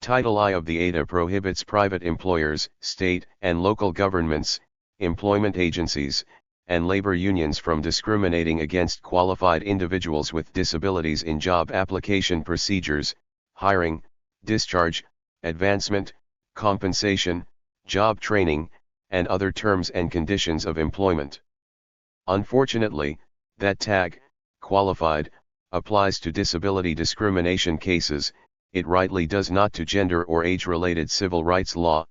Title I of the ADA prohibits private employers, state and local governments, employment agencies, and labor unions from discriminating against qualified individuals with disabilities in job application procedures, hiring, discharge, advancement, compensation, job training, and other terms and conditions of employment. Unfortunately, that tag, qualified, applies to disability discrimination cases, it rightly does not to gender or age-related civil rights law.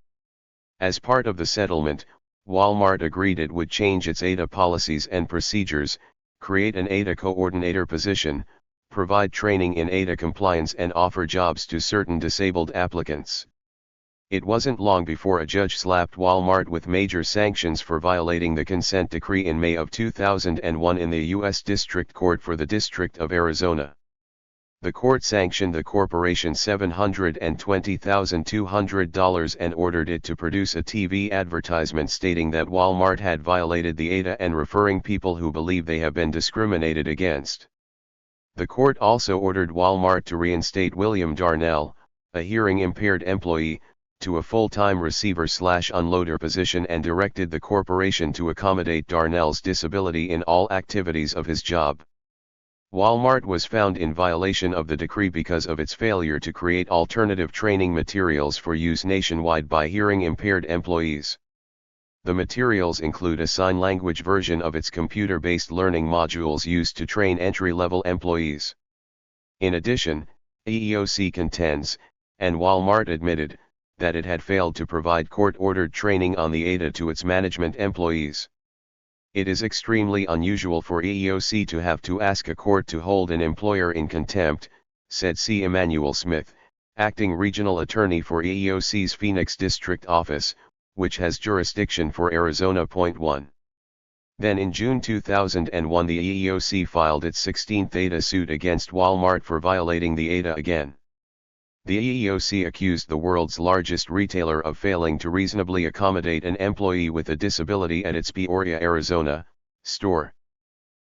As part of the settlement, Walmart agreed it would change its ADA policies and procedures, create an ADA coordinator position, provide training in ADA compliance and offer jobs to certain disabled applicants. It wasn't long before a judge slapped Walmart with major sanctions for violating the consent decree in May of 2001 in the U.S. District Court for the District of Arizona. The court sanctioned the corporation $720,200 and ordered it to produce a TV advertisement stating that Walmart had violated the ADA and referring people who believe they have been discriminated against. The court also ordered Walmart to reinstate William Darnell, a hearing-impaired employee, to a full-time receiver/unloader position and directed the corporation to accommodate Darnell's disability in all activities of his job. Walmart was found in violation of the decree because of its failure to create alternative training materials for use nationwide by hearing-impaired employees. The materials include a sign language version of its computer-based learning modules used to train entry-level employees. In addition, EEOC contends, and Walmart admitted, that it had failed to provide court-ordered training on the ADA to its management employees. It is extremely unusual for EEOC to have to ask a court to hold an employer in contempt, said C. Emmanuel Smith, acting regional attorney for EEOC's Phoenix District Office, which has jurisdiction for Arizona. 1. Then in June 2001 the EEOC filed its 16th ADA suit against Walmart for violating the ADA again. The EEOC accused the world's largest retailer of failing to reasonably accommodate an employee with a disability at its Peoria, Arizona, store.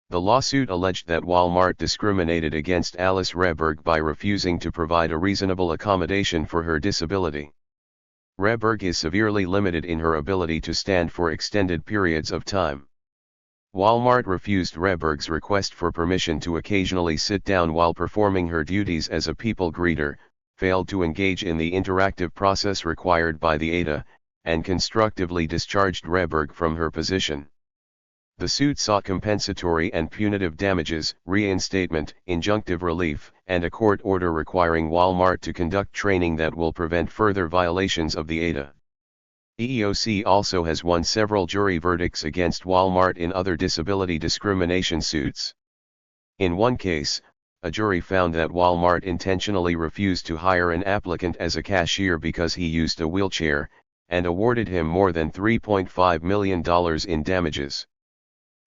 The lawsuit alleged that Walmart discriminated against Alice Reberg by refusing to provide a reasonable accommodation for her disability. Reberg is severely limited in her ability to stand for extended periods of time. Walmart refused Reberg's request for permission to occasionally sit down while performing her duties as a people greeter, failed to engage in the interactive process required by the ADA, and constructively discharged Reberg from her position. The suit sought compensatory and punitive damages, reinstatement, injunctive relief, and a court order requiring Walmart to conduct training that will prevent further violations of the ADA. EEOC also has won several jury verdicts against Walmart in other disability discrimination suits. In one case, a jury found that Walmart intentionally refused to hire an applicant as a cashier because he used a wheelchair, and awarded him more than $3.5 million in damages.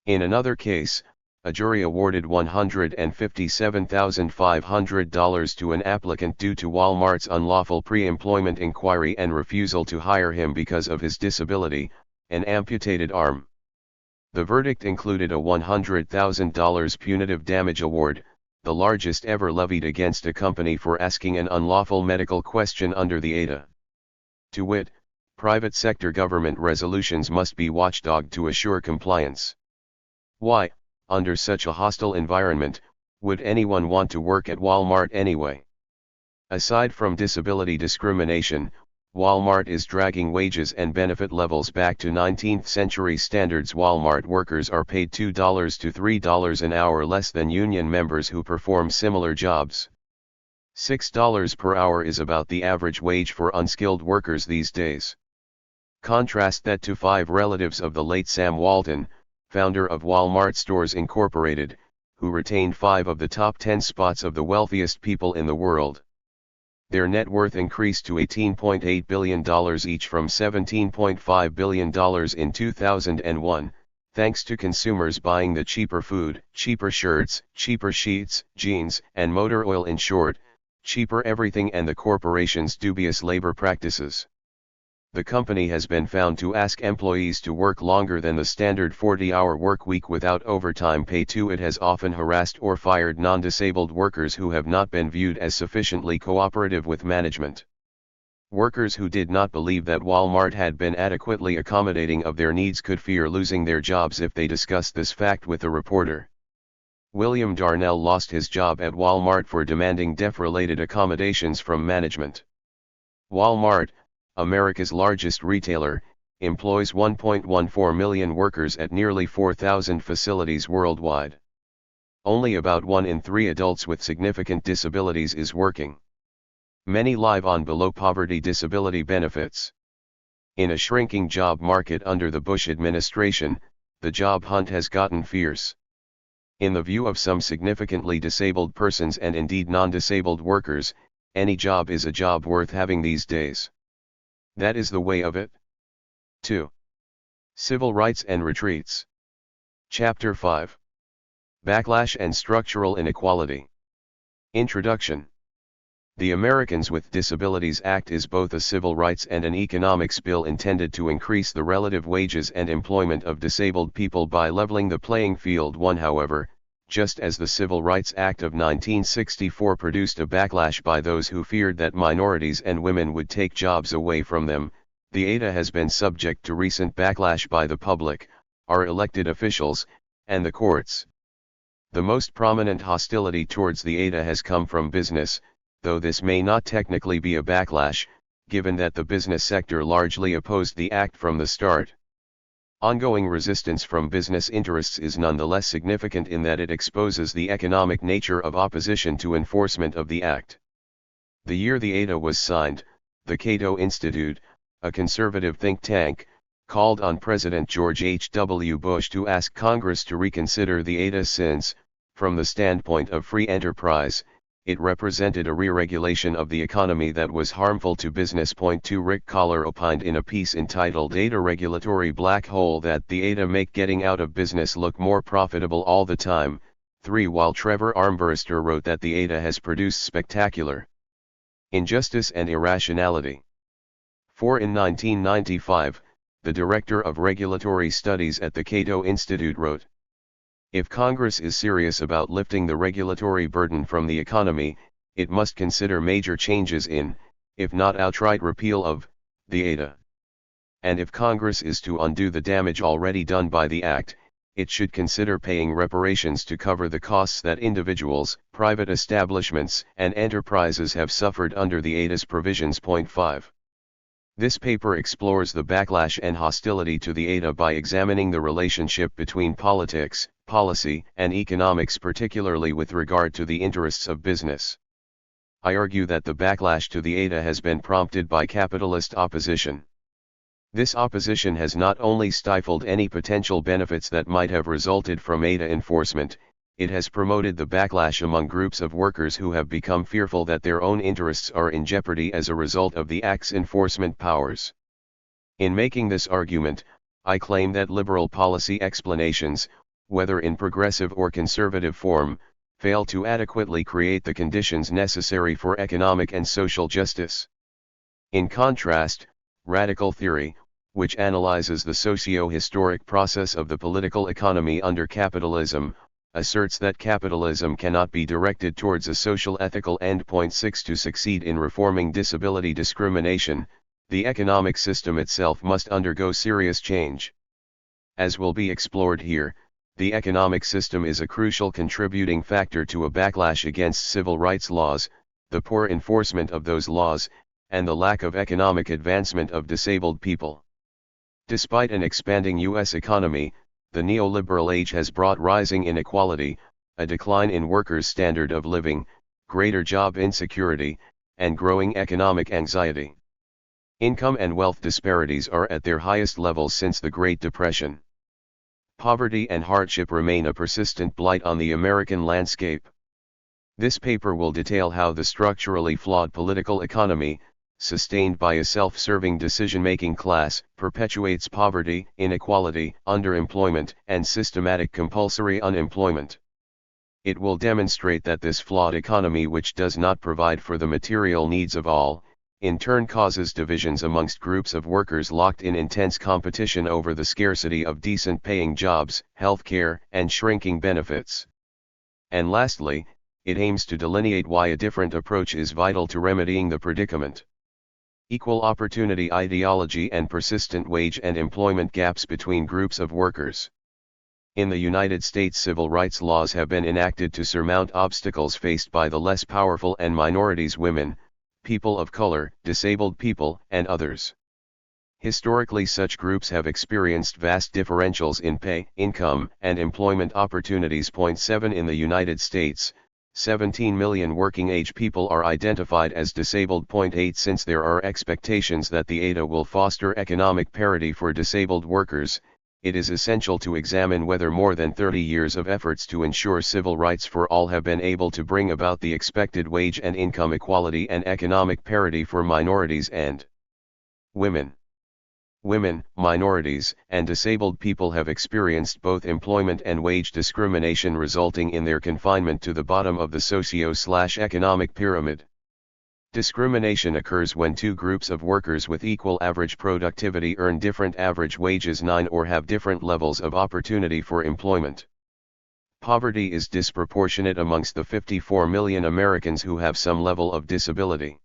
In another case, a jury awarded $157,500 to an applicant due to Walmart's unlawful pre-employment inquiry and refusal to hire him because of his disability, an amputated arm. The verdict included a $100,000 punitive damage award, the largest ever levied against a company for asking an unlawful medical question under the ADA. To wit, private sector government resolutions must be watchdogged to assure compliance. Why, under such a hostile environment, would anyone want to work at Walmart anyway? Aside from disability discrimination, Walmart is dragging wages and benefit levels back to 19th century standards. Walmart workers are paid $2 to $3 an hour less than union members who perform similar jobs. $6 per hour is about the average wage for unskilled workers these days. Contrast that to 5 relatives of the late Sam Walton, founder of Walmart Stores Incorporated, who retained 5 of the top 10 spots of the wealthiest people in the world. Their net worth increased to $18.8 billion each from $17.5 billion in 2001, thanks to consumers buying the cheaper food, cheaper shirts, cheaper sheets, jeans, and motor oil. In short, cheaper everything, and the corporation's dubious labor practices. The company has been found to ask employees to work longer than the standard 40-hour work week without overtime pay too. It has often harassed or fired non-disabled workers who have not been viewed as sufficiently cooperative with management. Workers who did not believe that Walmart had been adequately accommodating of their needs could fear losing their jobs if they discussed this fact with a reporter. William Darnell lost his job at Walmart for demanding deaf-related accommodations from management. Walmart, America's largest retailer, employs 1.14 million workers at nearly 4,000 facilities worldwide. Only about 1 in 3 adults with significant disabilities is working. Many live on below poverty disability benefits. In a shrinking job market under the Bush administration, the job hunt has gotten fierce. In the view of some significantly disabled persons and indeed non-disabled workers, any job is a job worth having these days. That is the way of it. 2. Civil Rights and Retreats. Chapter 5. Backlash and Structural Inequality. Introduction. The Americans with Disabilities Act is both a civil rights and an economics bill intended to increase the relative wages and employment of disabled people by leveling the playing field. However, just as the Civil Rights Act of 1964 produced a backlash by those who feared that minorities and women would take jobs away from them, the ADA has been subject to recent backlash by the public, our elected officials, and the courts. The most prominent hostility towards the ADA has come from business, though this may not technically be a backlash, given that the business sector largely opposed the act from the start. Ongoing resistance from business interests is nonetheless significant in that it exposes the economic nature of opposition to enforcement of the act. The year the ADA was signed, the Cato Institute, a conservative think tank, called on President George H.W. Bush to ask Congress to reconsider the ADA since, from the standpoint of free enterprise, it represented a re-regulation of the economy that was harmful to business. 2 Rick Collar opined in a piece entitled ADA Regulatory Black Hole that the ADA make getting out of business look more profitable all the time. 3 While Trevor Armbruster wrote that the ADA has produced spectacular injustice and irrationality. 4 In 1995, the director of regulatory studies at the Cato Institute wrote, "If Congress is serious about lifting the regulatory burden from the economy, it must consider major changes in, if not outright repeal of, the ADA. And if Congress is to undo the damage already done by the Act, it should consider paying reparations to cover the costs that individuals, private establishments, and enterprises have suffered under the ADA's provisions." 5. This paper explores the backlash and hostility to the ADA by examining the relationship between politics, policy, and economics, particularly with regard to the interests of business. I argue that the backlash to the ADA has been prompted by capitalist opposition. This opposition has not only stifled any potential benefits that might have resulted from ADA enforcement, it has promoted the backlash among groups of workers who have become fearful that their own interests are in jeopardy as a result of the Act's enforcement powers. In making this argument, I claim that liberal policy explanations, whether in progressive or conservative form, fail to adequately create the conditions necessary for economic and social justice. In contrast, radical theory, which analyzes the socio-historic process of the political economy under capitalism, asserts that capitalism cannot be directed towards a social ethical end. 6 To succeed in reforming disability discrimination, the economic system itself must undergo serious change. As will be explored here, the economic system is a crucial contributing factor to a backlash against civil rights laws, the poor enforcement of those laws, and the lack of economic advancement of disabled people. Despite an expanding U.S. economy, the neoliberal age has brought rising inequality, a decline in workers' standard of living, greater job insecurity, and growing economic anxiety. Income and wealth disparities are at their highest levels since the Great Depression. Poverty and hardship remain a persistent blight on the American landscape. This paper will detail how the structurally flawed political economy, sustained by a self-serving decision-making class, perpetuates poverty, inequality, underemployment, and systematic compulsory unemployment. It will demonstrate that this flawed economy, which does not provide for the material needs of all, in turn causes divisions amongst groups of workers locked in intense competition over the scarcity of decent-paying jobs, health care, and shrinking benefits. And lastly, it aims to delineate why a different approach is vital to remedying the predicament. Equal opportunity ideology and persistent wage and employment gaps between groups of workers. In the United States, civil rights laws have been enacted to surmount obstacles faced by the less powerful and minorities: women, people of color, disabled people, and others. Historically, such groups have experienced vast differentials in pay, income, and employment opportunities. 7 In the United States, 17 million working-age people are identified as disabled. 8 Since there are expectations that the ADA will foster economic parity for disabled workers, it is essential to examine whether more than 30 years of efforts to ensure civil rights for all have been able to bring about the expected wage and income equality and economic parity for minorities and women. women, minorities, and disabled people have experienced both employment and wage discrimination, resulting in their confinement to the bottom of the socio-economic pyramid. Discrimination occurs when two groups of workers with equal average productivity earn different average wages or have different levels of opportunity for employment. Poverty is disproportionate amongst the 54 million Americans who have some level of disability.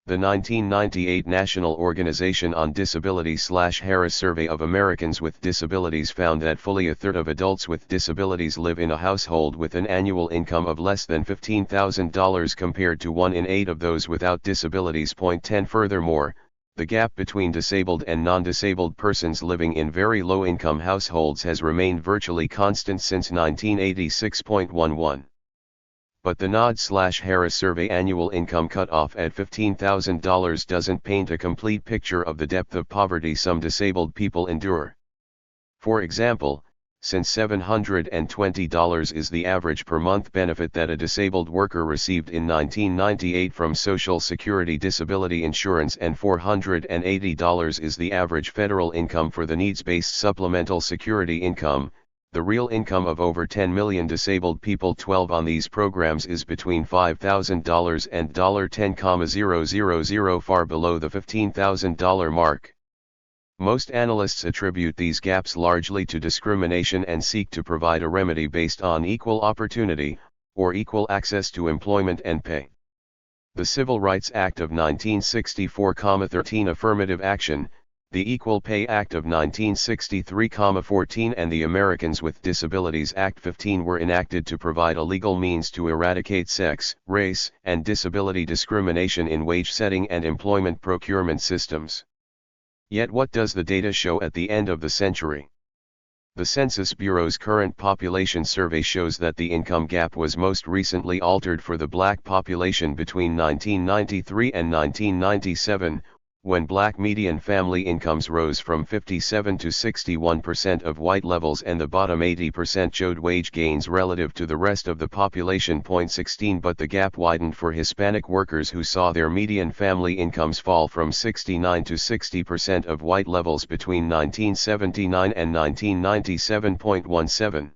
The 1998 National Organization on Disability/Harris Survey of Americans with Disabilities found that fully a third of adults with disabilities live in a household with an annual income of less than $15,000 compared to 1 in 8 of those without disabilities. 10 Furthermore, the gap between disabled and non-disabled persons living in very low-income households has remained virtually constant since 1986.11. But the NOD/Harris Survey annual income cutoff at $15,000 doesn't paint a complete picture of the depth of poverty some disabled people endure. For example, since $720 is the average per month benefit that a disabled worker received in 1998 from Social Security disability insurance and $480 is the average federal income for the needs-based supplemental security income, the real income of over 10 million disabled people 12 on these programs is between $5,000 and $10,000, far below the $15,000 mark. Most analysts attribute these gaps largely to discrimination and seek to provide a remedy based on equal opportunity, or equal access to employment and pay. The Civil Rights Act of 1964, 13 Affirmative Action, the Equal Pay Act of 1963, 14 and the Americans with Disabilities Act 15 were enacted to provide a legal means to eradicate sex, race, and disability discrimination in wage setting and employment procurement systems. Yet what does the data show at the end of the century? The Census Bureau's current population survey shows that the income gap was most recently altered for the black population between 1993 and 1997, when black median family incomes rose from 57% to 61% of white levels and the bottom 80% showed wage gains relative to the rest of the population. 16 But the gap widened for Hispanic workers who saw their median family incomes fall from 69% to 60% of white levels between 1979 and 1997.17.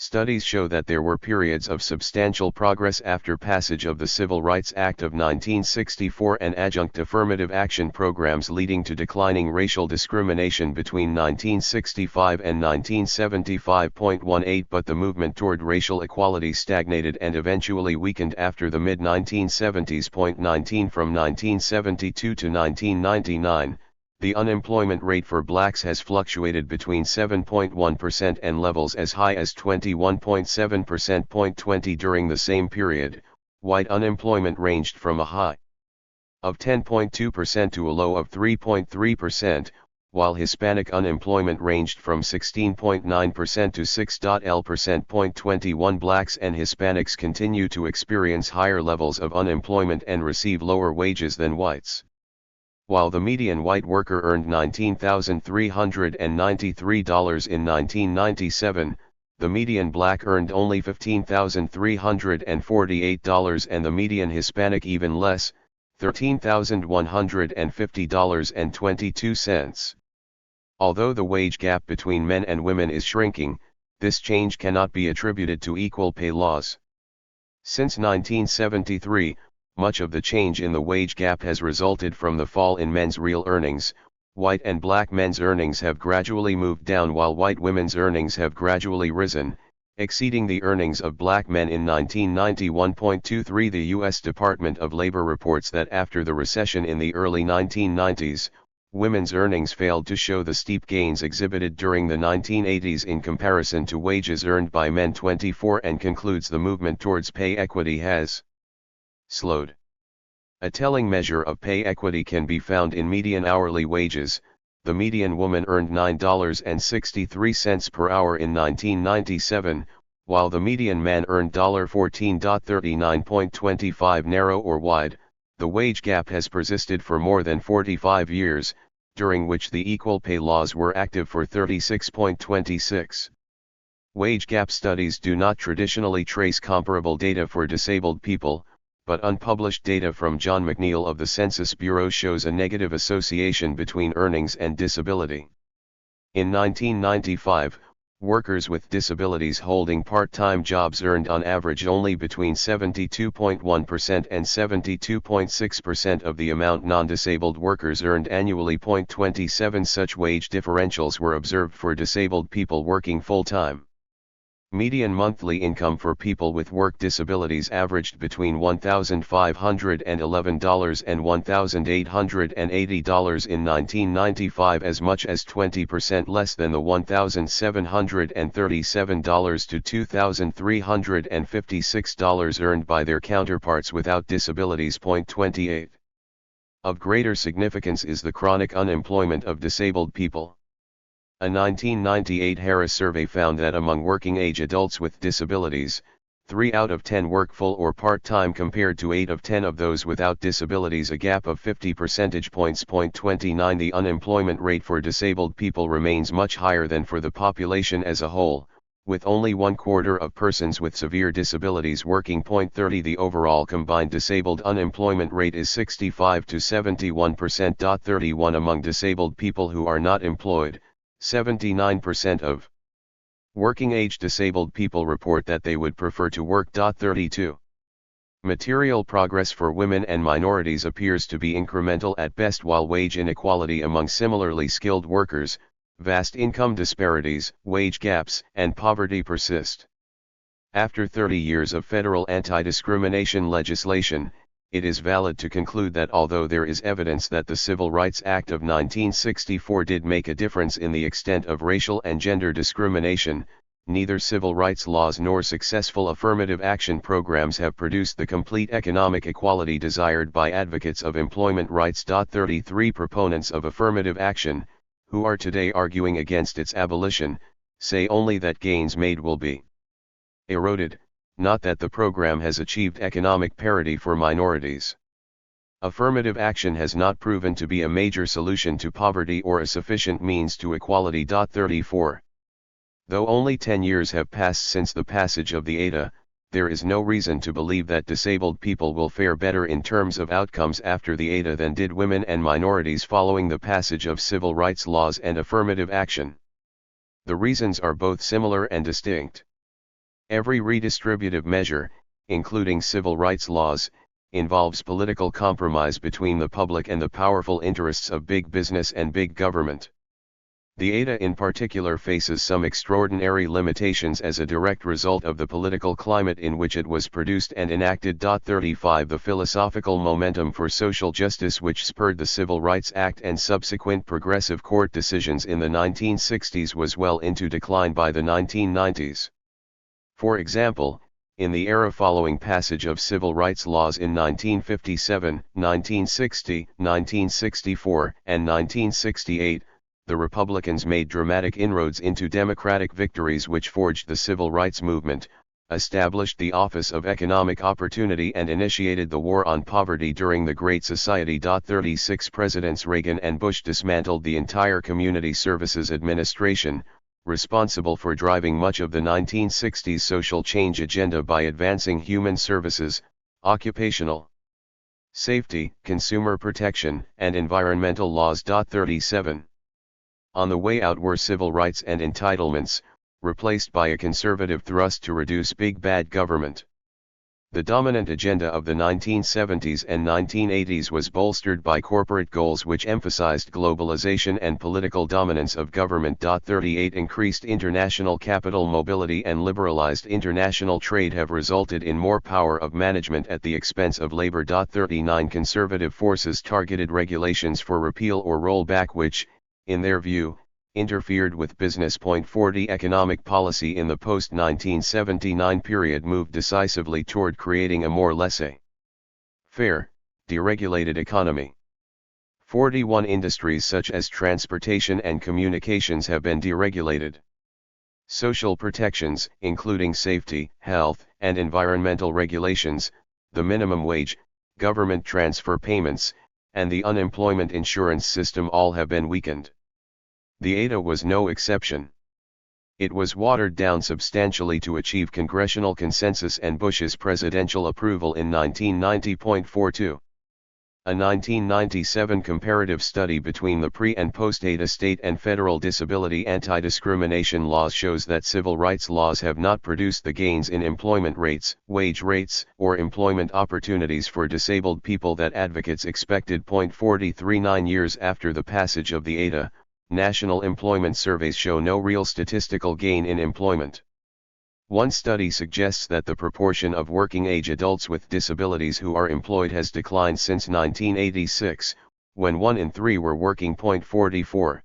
Studies show that there were periods of substantial progress after passage of the Civil Rights Act of 1964 and adjunct affirmative action programs leading to declining racial discrimination between 1965 and 1975.18. But the movement toward racial equality stagnated and eventually weakened after the mid-1970s. 19 From 1972 to 1999, the unemployment rate for blacks has fluctuated between 7.1% and levels as high as 21.7%. 20 During the same period, white unemployment ranged from a high of 10.2% to a low of 3.3%, while Hispanic unemployment ranged from 16.9% to 6.0%. 21 Blacks and Hispanics continue to experience higher levels of unemployment and receive lower wages than whites. While the median white worker earned $19,393 in 1997, the median black earned only $15,348 and the median Hispanic even less, $13,150.22. Although the wage gap between men and women is shrinking, this change cannot be attributed to equal pay laws. Since 1973, much of the change in the wage gap has resulted from the fall in men's real earnings. White and black men's earnings have gradually moved down while white women's earnings have gradually risen, exceeding the earnings of black men in 1991.23. The U.S. Department of Labor reports that after the recession in the early 1990s, women's earnings failed to show the steep gains exhibited during the 1980s in comparison to wages earned by men. 24 And concludes the movement towards pay equity has slowed. A telling measure of pay equity can be found in median hourly wages. The median woman earned $9.63 per hour in 1997, while the median man earned $14.39.25. Narrow or wide, the wage gap has persisted for more than 45 years, during which the equal pay laws were active for 36.26. Wage gap studies do not traditionally trace comparable data for disabled people, but unpublished data from John McNeil of the Census Bureau shows a negative association between earnings and disability. In 1995, workers with disabilities holding part-time jobs earned on average only between 72.1% and 72.6% of the amount non-disabled workers earned annually. 27 Such wage differentials were observed for disabled people working full-time. Median monthly income for people with work disabilities averaged between $1,511 and $1,880 in 1995, as much as 20% less than the $1,737 to $2,356 earned by their counterparts without disabilities. 28. Of greater significance is the chronic unemployment of disabled people. A 1998 Harris survey found that among working-age adults with disabilities, 3 out of 10 work full or part-time compared to 8 of 10 of those without disabilities, a gap of 50 percentage points. 29 The unemployment rate for disabled people remains much higher than for the population as a whole, with only 1/4 of persons with severe disabilities working. 30 The overall combined disabled unemployment rate is 65 to 71%. 31 Among disabled people who are not employed, 79% of working-age disabled people report that they would prefer to work. 32. Material progress for women and minorities appears to be incremental at best, while wage inequality among similarly skilled workers, vast income disparities, wage gaps, and poverty persist. After 30 years of federal anti-discrimination legislation, it is valid to conclude that although there is evidence that the Civil Rights Act of 1964 did make a difference in the extent of racial and gender discrimination, neither civil rights laws nor successful affirmative action programs have produced the complete economic equality desired by advocates of employment rights. 33 Proponents of affirmative action, who are today arguing against its abolition, say only that gains made will be eroded, not that the program has achieved economic parity for minorities. Affirmative action has not proven to be a major solution to poverty or a sufficient means to equality. 34. Though only 10 years have passed since the passage of the ADA, there is no reason to believe that disabled people will fare better in terms of outcomes after the ADA than did women and minorities following the passage of civil rights laws and affirmative action. The reasons are both similar and distinct. Every redistributive measure, including civil rights laws, involves political compromise between the public and the powerful interests of big business and big government. The ADA in particular faces some extraordinary limitations as a direct result of the political climate in which it was produced and enacted. 35 The philosophical momentum for social justice which spurred the Civil Rights Act and subsequent progressive court decisions in the 1960s was well into decline by the 1990s. For example, in the era following passage of civil rights laws in 1957, 1960, 1964, and 1968, the Republicans made dramatic inroads into Democratic victories which forged the civil rights movement, established the Office of Economic Opportunity, and initiated the war on poverty during the Great Society. 36 Presidents Reagan and Bush dismantled the entire Community Services Administration, responsible for driving much of the 1960s social change agenda by advancing human services, occupational safety, consumer protection, and environmental laws. 37. On the way out were civil rights and entitlements, replaced by a conservative thrust to reduce big bad government. The dominant agenda of the 1970s and 1980s was bolstered by corporate goals which emphasized globalization and political dominance of government. 38 Increased international capital mobility and liberalized international trade have resulted in more power of management at the expense of labor. 39 Conservative forces targeted regulations for repeal or rollback which, in their view, interfered with business. 40 Economic policy in the post-1979 period moved decisively toward creating a more laissez-faire, deregulated economy. 41 Industries such as transportation and communications have been deregulated. Social protections, including safety, health, and environmental regulations, the minimum wage, government transfer payments, and the unemployment insurance system all have been weakened. The ADA was no exception. It was watered down substantially to achieve congressional consensus and Bush's presidential approval in 1990.42. A 1997 comparative study between the pre- and post-ADA state and federal disability anti-discrimination laws shows that civil rights laws have not produced the gains in employment rates, wage rates, or employment opportunities for disabled people that advocates expected. 43 years after the passage of the ADA, national employment surveys show no real statistical gain in employment. One study suggests that the proportion of working-age adults with disabilities who are employed has declined since 1986, when 1 in 3 were working. 44.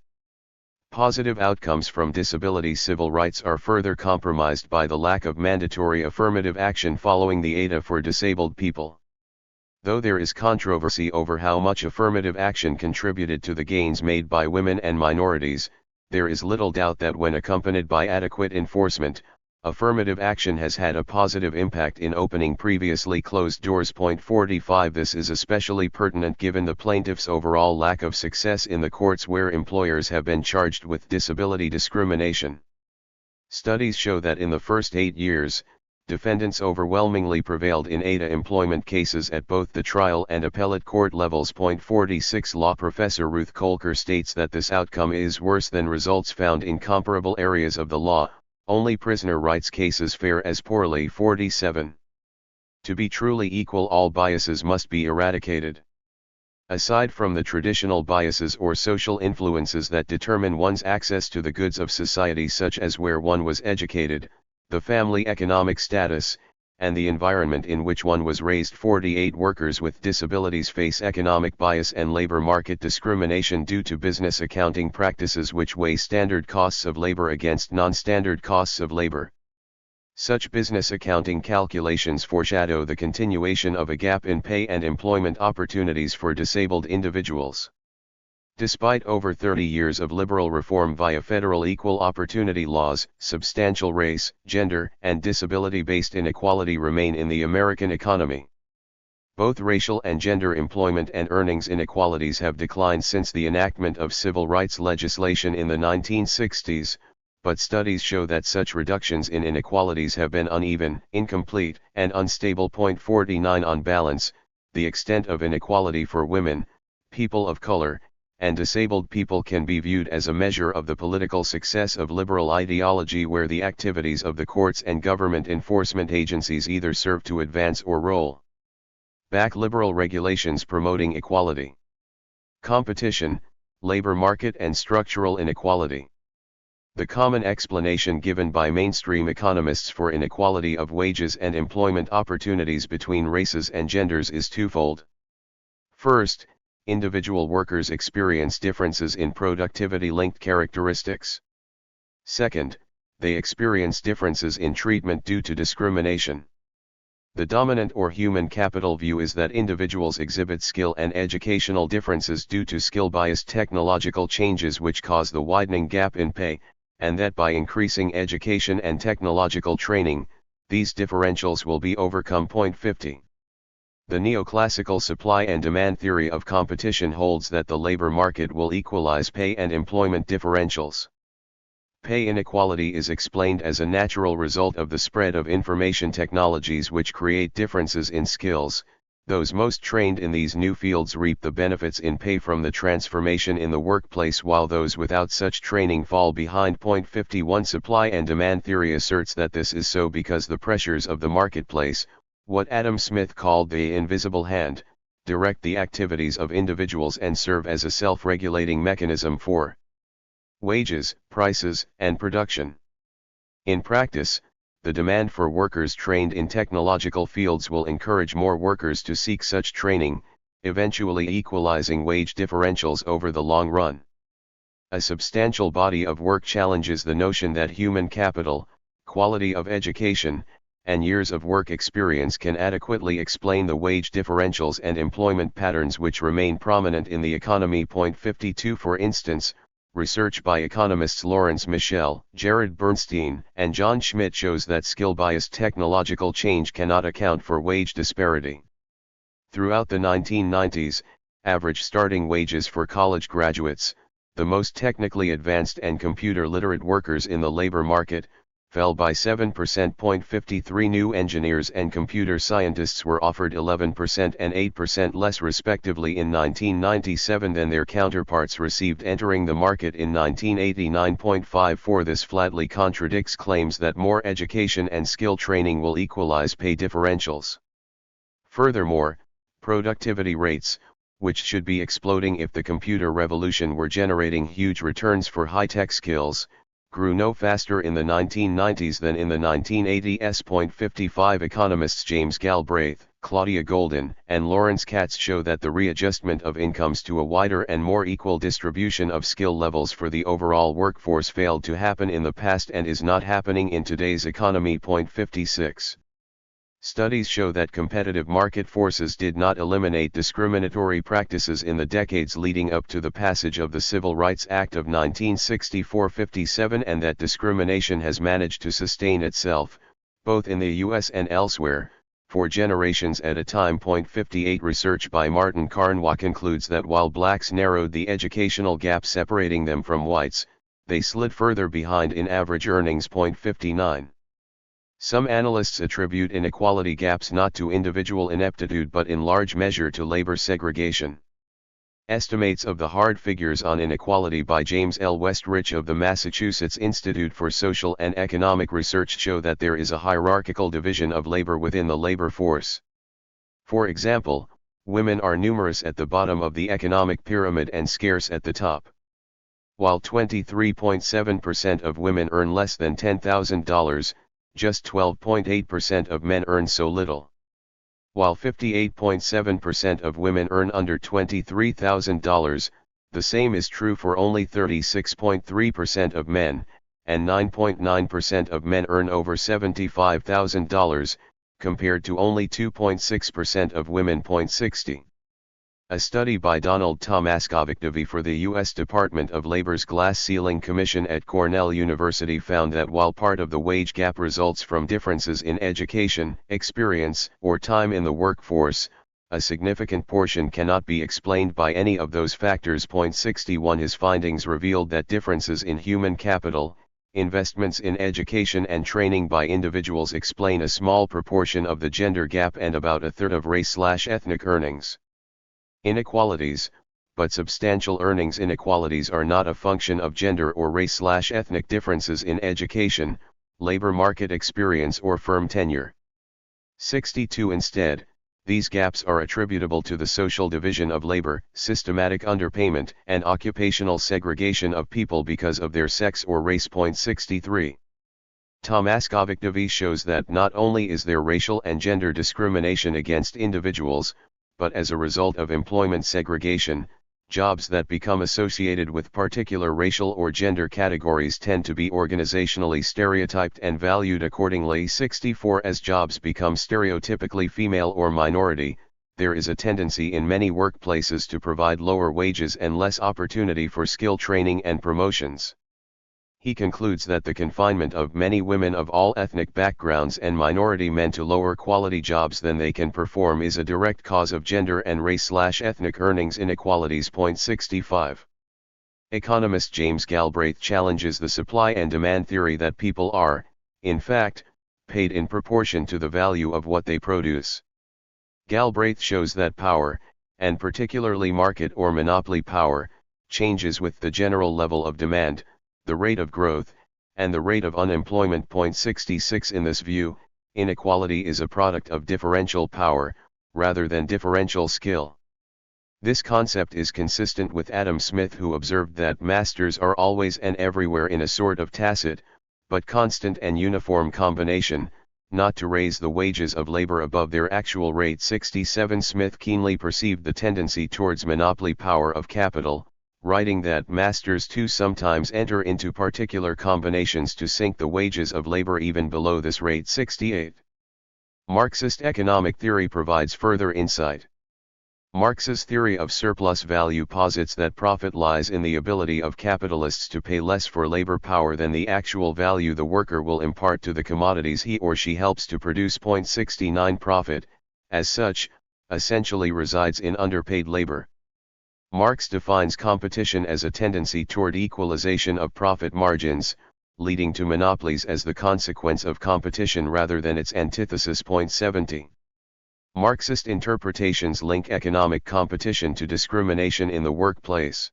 Positive outcomes from disability civil rights are further compromised by the lack of mandatory affirmative action following the ADA for disabled people. Though there is controversy over how much affirmative action contributed to the gains made by women and minorities, there is little doubt that when accompanied by adequate enforcement, affirmative action has had a positive impact in opening previously closed doors. 45. This is especially pertinent given the plaintiffs' overall lack of success in the courts where employers have been charged with disability discrimination. Studies show that in the first 8 years, defendants overwhelmingly prevailed in ADA employment cases at both the trial and appellate court levels. 46. Law professor Ruth Kolker states that this outcome is worse than results found in comparable areas of the law. Only prisoner rights cases fare as poorly. 47. To be truly equal, all biases must be eradicated. Aside from the traditional biases or social influences that determine one's access to the goods of society, such as where one was educated, the family economic status, and the environment in which one was raised. 48. Workers with disabilities face economic bias and labor market discrimination due to business accounting practices which weigh standard costs of labor against non-standard costs of labor. Such business accounting calculations foreshadow the continuation of a gap in pay and employment opportunities for disabled individuals. Despite over 30 years of liberal reform via federal equal opportunity laws, substantial race, gender, and disability-based inequality remain in the American economy. Both racial and gender employment and earnings inequalities have declined since the enactment of civil rights legislation in the 1960s, but studies show that such reductions in inequalities have been uneven, incomplete, and unstable. 49. On balance, the extent of inequality for women, people of color, and disabled people can be viewed as a measure of the political success of liberal ideology, where the activities of the courts and government enforcement agencies either serve to advance or roll back liberal regulations promoting equality. Competition, labor market and structural inequality. The common explanation given by mainstream economists for inequality of wages and employment opportunities between races and genders is twofold. First, individual workers experience differences in productivity-linked characteristics. Second, they experience differences in treatment due to discrimination. The dominant or human capital view is that individuals exhibit skill and educational differences due to skill-biased technological changes which cause the widening gap in pay, and that by increasing education and technological training, these differentials will be overcome. 50. The neoclassical supply and demand theory of competition holds that the labor market will equalize pay and employment differentials. Pay inequality is explained as a natural result of the spread of information technologies which create differences in skills. Those most trained in these new fields reap the benefits in pay from the transformation in the workplace, while those without such training fall behind. 51. Supply and demand theory asserts that this is so because the pressures of the marketplace, what Adam Smith called the invisible hand, direct the activities of individuals and serve as a self-regulating mechanism for wages, prices, and production. In practice, the demand for workers trained in technological fields will encourage more workers to seek such training, eventually equalizing wage differentials over the long run. A substantial body of work challenges the notion that human capital, quality of education, and years of work experience can adequately explain the wage differentials and employment patterns which remain prominent in the economy. 52. For instance, research by economists Lawrence Michel, Jared Bernstein, and John Schmidt shows that skill-biased technological change cannot account for wage disparity. Throughout the 1990s, average starting wages for college graduates, the most technically advanced and computer-literate workers in the labor market, fell by 7%. 53 new engineers and computer scientists were offered 11% and 8% less respectively in 1997 than their counterparts received entering the market in 1989.54. This flatly contradicts claims that more education and skill training will equalize pay differentials. Furthermore, productivity rates, which should be exploding if the computer revolution were generating huge returns for high-tech skills, grew no faster in the 1990s than in the 1980s. 55 economists James Galbraith, Claudia Golden, and Lawrence Katz show that the readjustment of incomes to a wider and more equal distribution of skill levels for the overall workforce failed to happen in the past and is not happening in today's economy. 56. Studies show that competitive market forces did not eliminate discriminatory practices in the decades leading up to the passage of the Civil Rights Act of 1964-57 and that discrimination has managed to sustain itself, both in the US and elsewhere, for generations at a time. 58 Research by Martin Carnwaugh concludes that while blacks narrowed the educational gap separating them from whites, they slid further behind in average earnings. 59. Some analysts attribute inequality gaps not to individual ineptitude but in large measure to labor segregation. Estimates of the hard figures on inequality by James L. Westrich of the Massachusetts Institute for Social and Economic Research show that there is a hierarchical division of labor within the labor force. For example, women are numerous at the bottom of the economic pyramid and scarce at the top. While 23.7% of women earn less than $10,000, just 12.8% of men earn so little. While 58.7% of women earn under $23,000, the same is true for only 36.3% of men, and 9.9% of men earn over $75,000, compared to only 2.6% of women. 60. A study by Donald Tomaskovic for the U.S. Department of Labor's Glass Ceiling Commission at Cornell University found that while part of the wage gap results from differences in education, experience, or time in the workforce, a significant portion cannot be explained by any of those factors. 61 His findings revealed that differences in human capital, investments in education and training by individuals explain a small proportion of the gender gap and about a third of race/ethnic earnings. Inequalities, but substantial earnings inequalities are not a function of gender or race/ethnic differences in education, labor market experience or firm tenure. 62 Instead, these gaps are attributable to the social division of labor, systematic underpayment, and occupational segregation of people because of their sex or race. 63. Tomaskovic shows that not only is there racial and gender discrimination against individuals, but as a result of employment segregation, jobs that become associated with particular racial or gender categories tend to be organizationally stereotyped and valued accordingly. 64 As jobs become stereotypically female or minority, there is a tendency in many workplaces to provide lower wages and less opportunity for skill training and promotions. He concludes that the confinement of many women of all ethnic backgrounds and minority men to lower quality jobs than they can perform is a direct cause of gender and race/ethnic earnings inequalities. 65. Economist James Galbraith challenges the supply and demand theory that people are, in fact, paid in proportion to the value of what they produce. Galbraith shows that power, and particularly market or monopoly power, changes with the general level of demand, the rate of growth, and the rate of unemployment. 66 In this view, inequality is a product of differential power, rather than differential skill. This concept is consistent with Adam Smith, who observed that masters are always and everywhere in a sort of tacit, but constant and uniform combination, not to raise the wages of labor above their actual rate. 67 Smith keenly perceived the tendency towards monopoly power of capital, writing that masters too sometimes enter into particular combinations to sink the wages of labor even below this rate. 68. Marxist economic theory provides further insight. Marx's theory of surplus value posits that profit lies in the ability of capitalists to pay less for labor power than the actual value the worker will impart to the commodities he or she helps to produce. 69 Profit, as such, essentially resides in underpaid labor. Marx defines competition as a tendency toward equalization of profit margins, leading to monopolies as the consequence of competition rather than its antithesis. 70. Marxist interpretations link economic competition to discrimination in the workplace.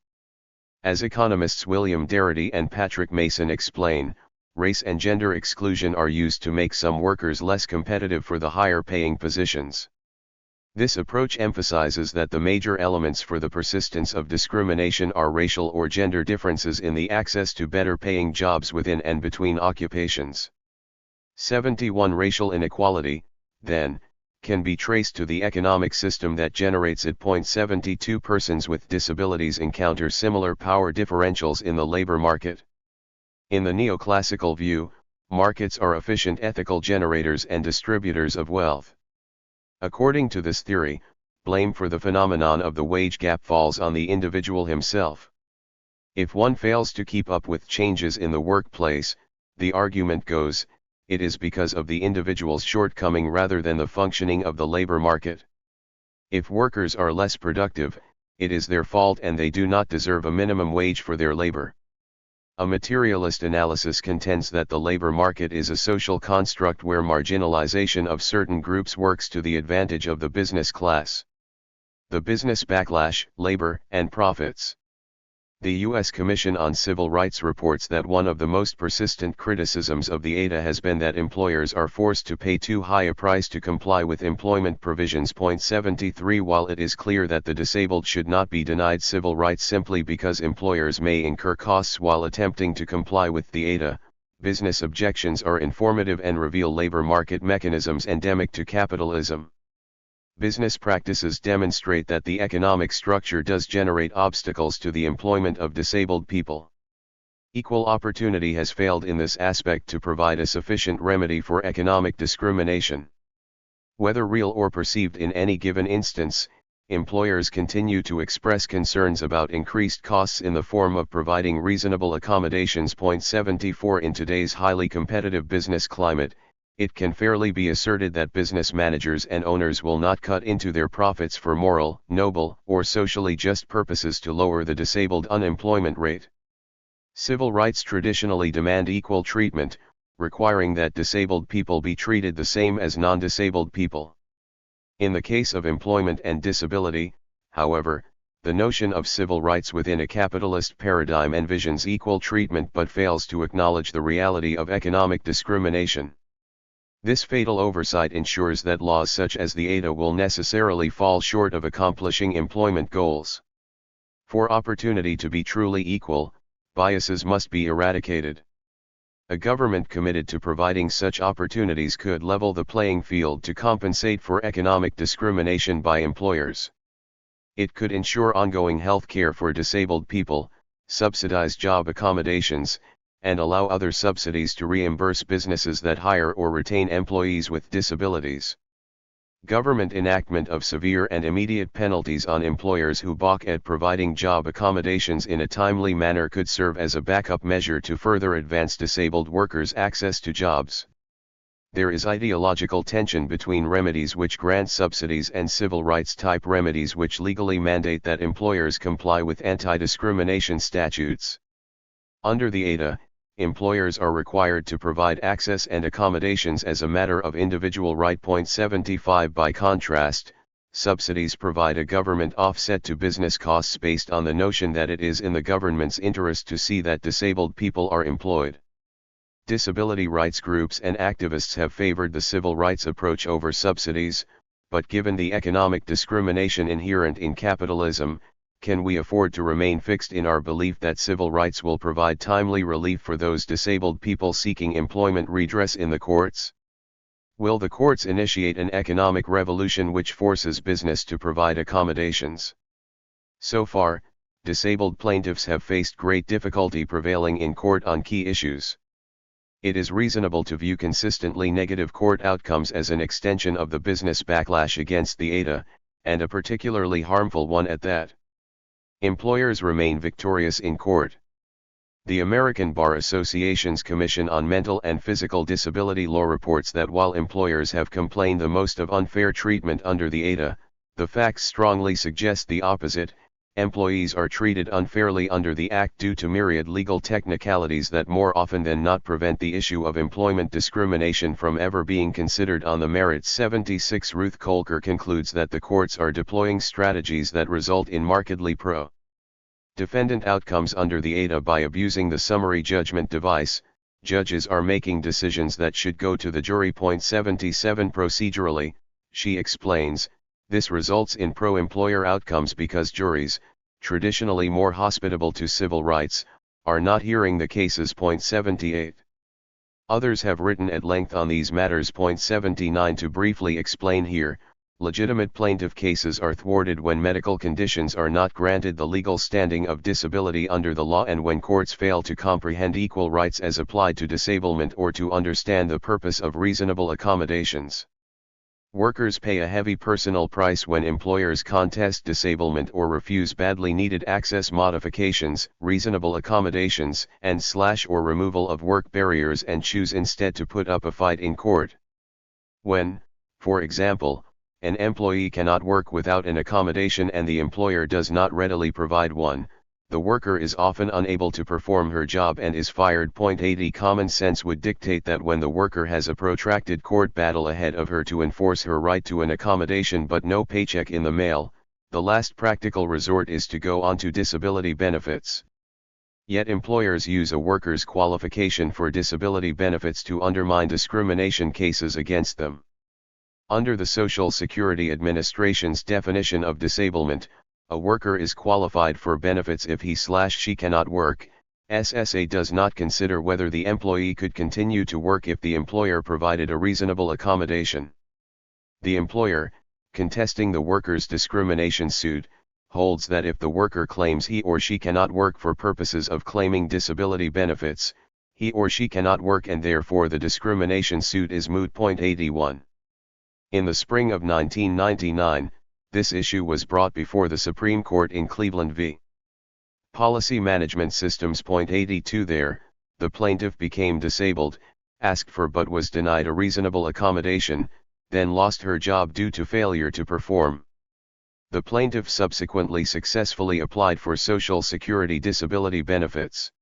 As economists William Darity and Patrick Mason explain, race and gender exclusion are used to make some workers less competitive for the higher paying positions. This approach emphasizes that the major elements for the persistence of discrimination are racial or gender differences in the access to better paying jobs within and between occupations. 71. Racial inequality, then, can be traced to the economic system that generates it. 72. Persons with disabilities encounter similar power differentials in the labor market. In the neoclassical view, markets are efficient ethical generators and distributors of wealth. According to this theory, blame for the phenomenon of the wage gap falls on the individual himself. If one fails to keep up with changes in the workplace, the argument goes, it is because of the individual's shortcoming rather than the functioning of the labor market. If workers are less productive, it is their fault and they do not deserve a minimum wage for their labor. A materialist analysis contends that the labor market is a social construct where marginalization of certain groups works to the advantage of the business class. The business backlash, labor, and profits. The U.S. Commission on Civil Rights reports that one of the most persistent criticisms of the ADA has been that employers are forced to pay too high a price to comply with employment provisions. 73. While it is clear that the disabled should not be denied civil rights simply because employers may incur costs while attempting to comply with the ADA, business objections are informative and reveal labor market mechanisms endemic to capitalism. Business practices demonstrate that the economic structure does generate obstacles to the employment of disabled people. Equal opportunity has failed in this aspect to provide a sufficient remedy for economic discrimination. Whether real or perceived in any given instance, employers continue to express concerns about increased costs in the form of providing reasonable accommodations. 74. In today's highly competitive business climate, it can fairly be asserted that business managers and owners will not cut into their profits for moral, noble, or socially just purposes to lower the disabled unemployment rate. Civil rights traditionally demand equal treatment, requiring that disabled people be treated the same as non-disabled people. In the case of employment and disability, however, the notion of civil rights within a capitalist paradigm envisions equal treatment but fails to acknowledge the reality of economic discrimination. This fatal oversight ensures that laws such as the ADA will necessarily fall short of accomplishing employment goals. For opportunity to be truly equal, biases must be eradicated. A government committed to providing such opportunities could level the playing field to compensate for economic discrimination by employers. It could ensure ongoing health care for disabled people, subsidize job accommodations, and allow other subsidies to reimburse businesses that hire or retain employees with disabilities. Government enactment of severe and immediate penalties on employers who balk at providing job accommodations in a timely manner could serve as a backup measure to further advance disabled workers' access to jobs. There is ideological tension between remedies which grant subsidies and civil rights type remedies which legally mandate that employers comply with anti-discrimination statutes. Under the ADA, employers are required to provide access and accommodations as a matter of individual right. 75. By contrast, subsidies provide a government offset to business costs based on the notion that it is in the government's interest to see that disabled people are employed. Disability rights groups and activists have favored the civil rights approach over subsidies, but given the economic discrimination inherent in capitalism, can we afford to remain fixed in our belief that civil rights will provide timely relief for those disabled people seeking employment redress in the courts? Will the courts initiate an economic revolution which forces business to provide accommodations? So far, disabled plaintiffs have faced great difficulty prevailing in court on key issues. It is reasonable to view consistently negative court outcomes as an extension of the business backlash against the ADA, and a particularly harmful one at that. Employers remain victorious in court. The American Bar Association's Commission on Mental and Physical Disability Law reports that while employers have complained the most of unfair treatment under the ADA, the facts strongly suggest the opposite. employees are treated unfairly under the Act due to myriad legal technicalities that more often than not prevent the issue of employment discrimination from ever being considered on the merits. 76 Ruth Kolker concludes that the courts are deploying strategies that result in markedly pro-defendant outcomes under the ADA by abusing the summary judgment device. Judges are making decisions that should go to the jury. 77 Procedurally, she explains, this results in pro-employer outcomes because juries, traditionally more hospitable to civil rights, are not hearing the cases. 78. Others have written at length on these matters. 79 To briefly explain here, legitimate plaintiff cases are thwarted when medical conditions are not granted the legal standing of disability under the law and when courts fail to comprehend equal rights as applied to disablement or to understand the purpose of reasonable accommodations. Workers pay a heavy personal price when employers contest disablement or refuse badly needed access modifications, reasonable accommodations, and or removal of work barriers and choose instead to put up a fight in court. When, for example, an employee cannot work without an accommodation and the employer does not readily provide one, the worker is often unable to perform her job and is fired. 80 Common sense would dictate that when the worker has a protracted court battle ahead of her to enforce her right to an accommodation but no paycheck in the mail, the last practical resort is to go on to disability benefits. Yet employers use a worker's qualification for disability benefits to undermine discrimination cases against them. Under the Social Security Administration's definition of disablement, a worker is qualified for benefits if he/she cannot work. SSA does not consider whether the employee could continue to work if the employer provided a reasonable accommodation. The employer, contesting the worker's discrimination suit, holds that if the worker claims he or she cannot work for purposes of claiming disability benefits, he or she cannot work and therefore the discrimination suit is moot. 81. In the spring of 1999, this issue was brought before the Supreme Court in Cleveland v. Policy Management Systems. 82 There, the plaintiff became disabled, asked for but was denied a reasonable accommodation, then lost her job due to failure to perform. The plaintiff subsequently successfully applied for Social Security disability benefits.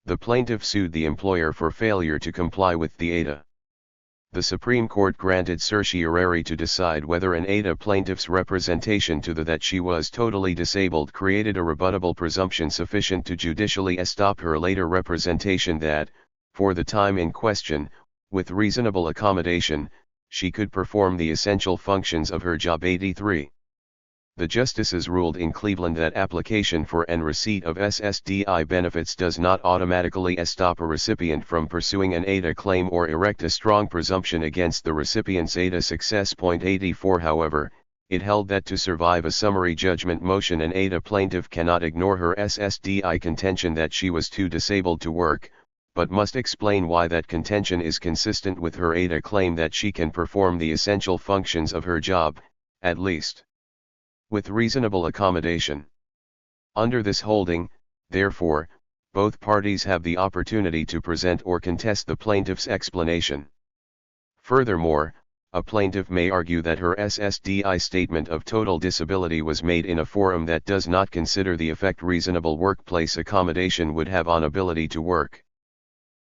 The plaintiff sued the employer for failure to comply with the ADA. The Supreme Court granted certiorari to decide whether an ADA plaintiff's representation to that she was totally disabled created a rebuttable presumption sufficient to judicially estop her later representation that, for the time in question, with reasonable accommodation, she could perform the essential functions of her job. 83. The justices ruled in Cleveland that application for and receipt of SSDI benefits does not automatically estop a recipient from pursuing an ADA claim or erect a strong presumption against the recipient's ADA success. 84 However, it held that to survive a summary judgment motion an ADA plaintiff cannot ignore her SSDI contention that she was too disabled to work, but must explain why that contention is consistent with her ADA claim that she can perform the essential functions of her job, at least with reasonable accommodation. Under this holding, therefore, both parties have the opportunity to present or contest the plaintiff's explanation. Furthermore, a plaintiff may argue that her SSDI statement of total disability was made in a forum that does not consider the effect reasonable workplace accommodation would have on ability to work.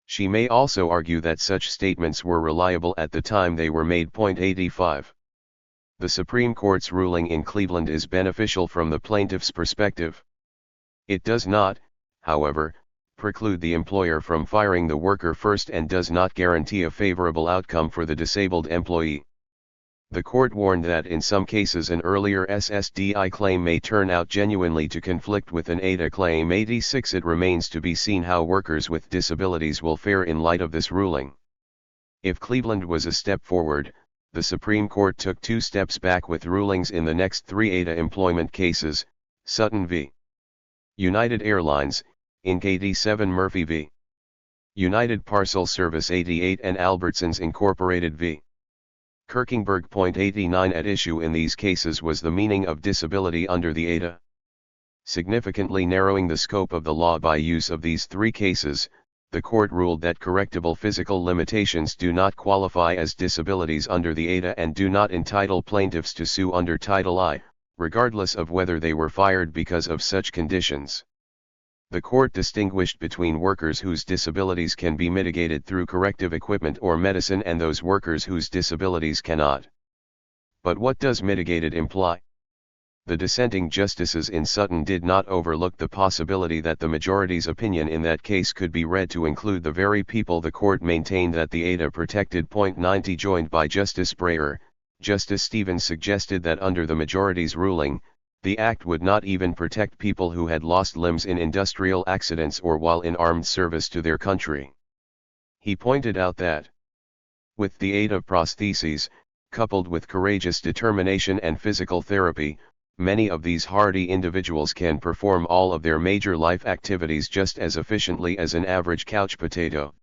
She may also argue that such statements were reliable at the time they were made. 85. The Supreme Court's ruling in Cleveland is beneficial from the plaintiff's perspective. It does not, however, preclude the employer from firing the worker first and does not guarantee a favorable outcome for the disabled employee. The court warned that in some cases an earlier SSDI claim may turn out genuinely to conflict with an ADA claim. 86 It remains to be seen how workers with disabilities will fare in light of this ruling. If Cleveland was a step forward, the Supreme Court took 2 steps back with rulings in the next 3 ADA employment cases: Sutton v. United Airlines, Inc. 87, Murphy v. United Parcel Service 88, and Albertsons Incorporated v. Kirkingberg. 89 At issue in these cases was the meaning of disability under the ADA. Significantly narrowing the scope of the law by use of these 3 cases, the court ruled that correctable physical limitations do not qualify as disabilities under the ADA and do not entitle plaintiffs to sue under Title I, regardless of whether they were fired because of such conditions. The court distinguished between workers whose disabilities can be mitigated through corrective equipment or medicine and those workers whose disabilities cannot. But what does mitigated imply? The dissenting justices in Sutton did not overlook the possibility that the majority's opinion in that case could be read to include the very people the court maintained that the ADA protected. 90 Joined by Justice Breyer, Justice Stevens suggested that under the majority's ruling, the Act would not even protect people who had lost limbs in industrial accidents or while in armed service to their country. He pointed out that, with the aid of prostheses, coupled with courageous determination and physical therapy, many of these hardy individuals can perform all of their major life activities just as efficiently as an average couch potato.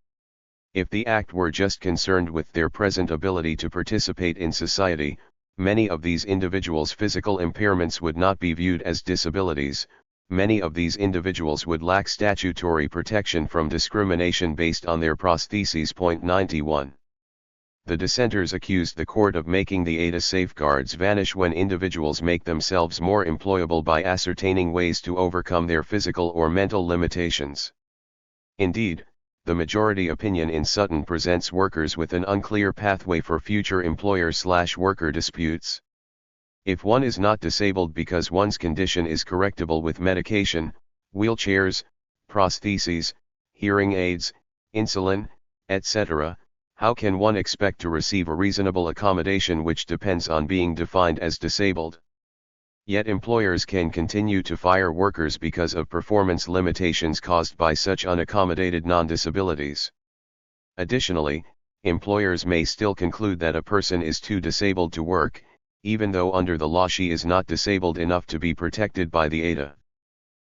If the Act were just concerned with their present ability to participate in society, many of these individuals' physical impairments would not be viewed as disabilities. Many of these individuals would lack statutory protection from discrimination based on their prostheses. 91. The dissenters accused the court of making the ADA safeguards vanish when individuals make themselves more employable by ascertaining ways to overcome their physical or mental limitations. Indeed, the majority opinion in Sutton presents workers with an unclear pathway for future employer/worker disputes. If one is not disabled because one's condition is correctable with medication, wheelchairs, prostheses, hearing aids, insulin, etc., how can one expect to receive a reasonable accommodation which depends on being defined as disabled? Yet employers can continue to fire workers because of performance limitations caused by such unaccommodated non-disabilities. Additionally, employers may still conclude that a person is too disabled to work, even though under the law she is not disabled enough to be protected by the ADA.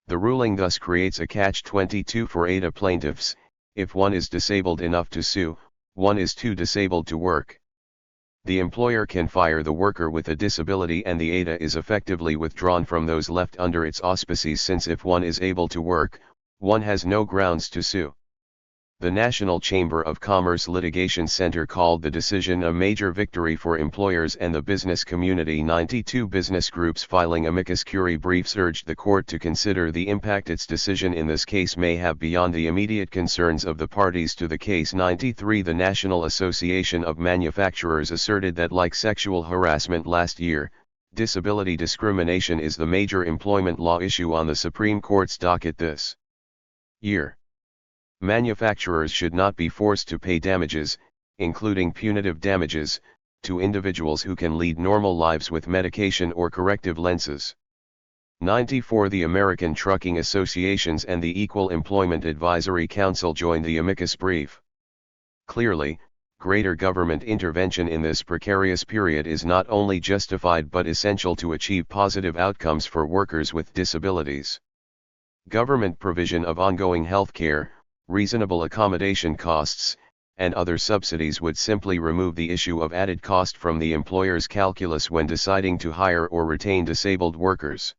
The ruling thus creates a catch-22 for ADA plaintiffs: if one is disabled enough to sue, one is too disabled to work. The employer can fire the worker with a disability and the ADA is effectively withdrawn from those left under its auspices, since if one is able to work, one has no grounds to sue. The National Chamber of Commerce Litigation Center called the decision a major victory for employers and the business community. 92 business groups filing amicus curiae briefs urged the court to consider the impact its decision in this case may have beyond the immediate concerns of the parties to the case. 93 The National Association of Manufacturers asserted that, like sexual harassment last year, disability discrimination is the major employment law issue on the Supreme Court's docket this year. Manufacturers should not be forced to pay damages, including punitive damages, to individuals who can lead normal lives with medication or corrective lenses. 94 The American Trucking Associations and the Equal Employment Advisory Council joined the amicus brief. Clearly, greater government intervention in this precarious period is not only justified but essential to achieve positive outcomes for workers with disabilities. Government provision of ongoing health care, reasonable accommodation costs, and other subsidies would simply remove the issue of added cost from the employer's calculus when deciding to hire or retain disabled workers.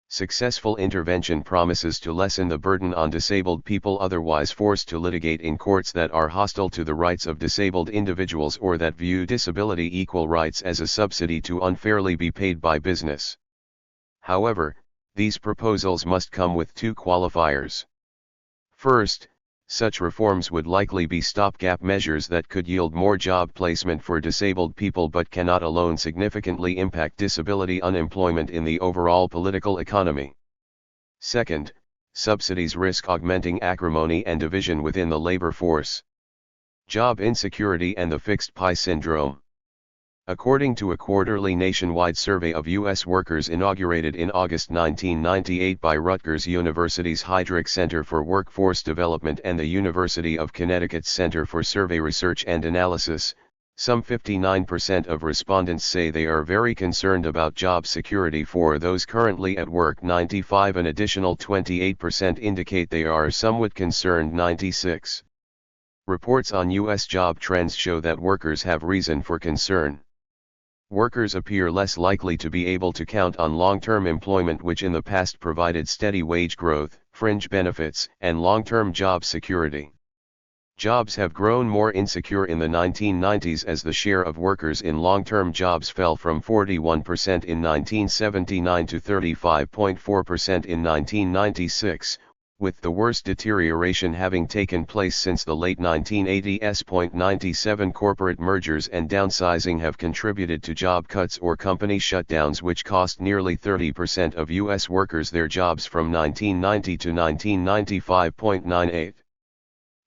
Successful intervention promises to lessen the burden on disabled people otherwise forced to litigate in courts that are hostile to the rights of disabled individuals or that view disability equal rights as a subsidy to unfairly be paid by business. However, these proposals must come with two qualifiers. First, such reforms would likely be stopgap measures that could yield more job placement for disabled people but cannot alone significantly impact disability unemployment in the overall political economy. Second, subsidies risk augmenting acrimony and division within the labor force. Job insecurity and the fixed pie syndrome. According to a quarterly nationwide survey of U.S. workers inaugurated in August 1998 by Rutgers University's Heydrich Center for Workforce Development and the University of Connecticut's Center for Survey Research and Analysis, some 59% of respondents say they are very concerned about job security for those currently at work. 95 An additional 28% indicate they are somewhat concerned. 96 Reports on U.S. job trends show that workers have reason for concern. Workers appear less likely to be able to count on long-term employment, which in the past provided steady wage growth, fringe benefits, and long-term job security. Jobs have grown more insecure in the 1990s as the share of workers in long-term jobs fell from 41% in 1979 to 35.4% in 1996, with the worst deterioration having taken place since the late 1980s. 97 Corporate mergers and downsizing have contributed to job cuts or company shutdowns which cost nearly 30% of U.S. workers their jobs from 1990 to 1995.98.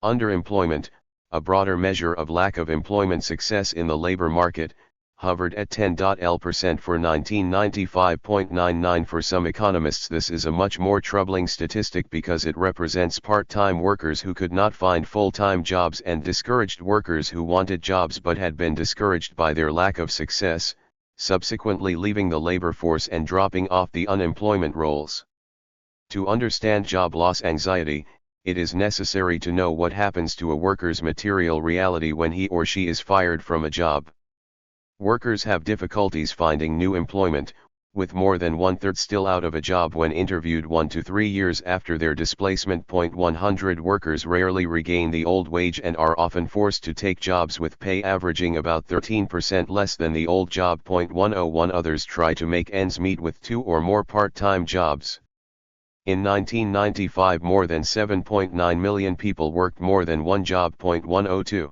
Underemployment, a broader measure of lack of employment success in the labor market, hovered at 10.L% for 1995.99. For some economists this is a much more troubling statistic because it represents part-time workers who could not find full-time jobs and discouraged workers who wanted jobs but had been discouraged by their lack of success, subsequently leaving the labor force and dropping off the unemployment rolls. To understand job loss anxiety, it is necessary to know what happens to a worker's material reality when he or she is fired from a job. Workers have difficulties finding new employment, with more than one-third still out of a job when interviewed 1 to 3 years after their displacement. 100 Workers rarely regain the old wage and are often forced to take jobs with pay averaging about 13% less than the old job. 101 Others try to make ends meet with 2 or more part-time jobs. In 1995 more than 7.9 million people worked more than one job. 102.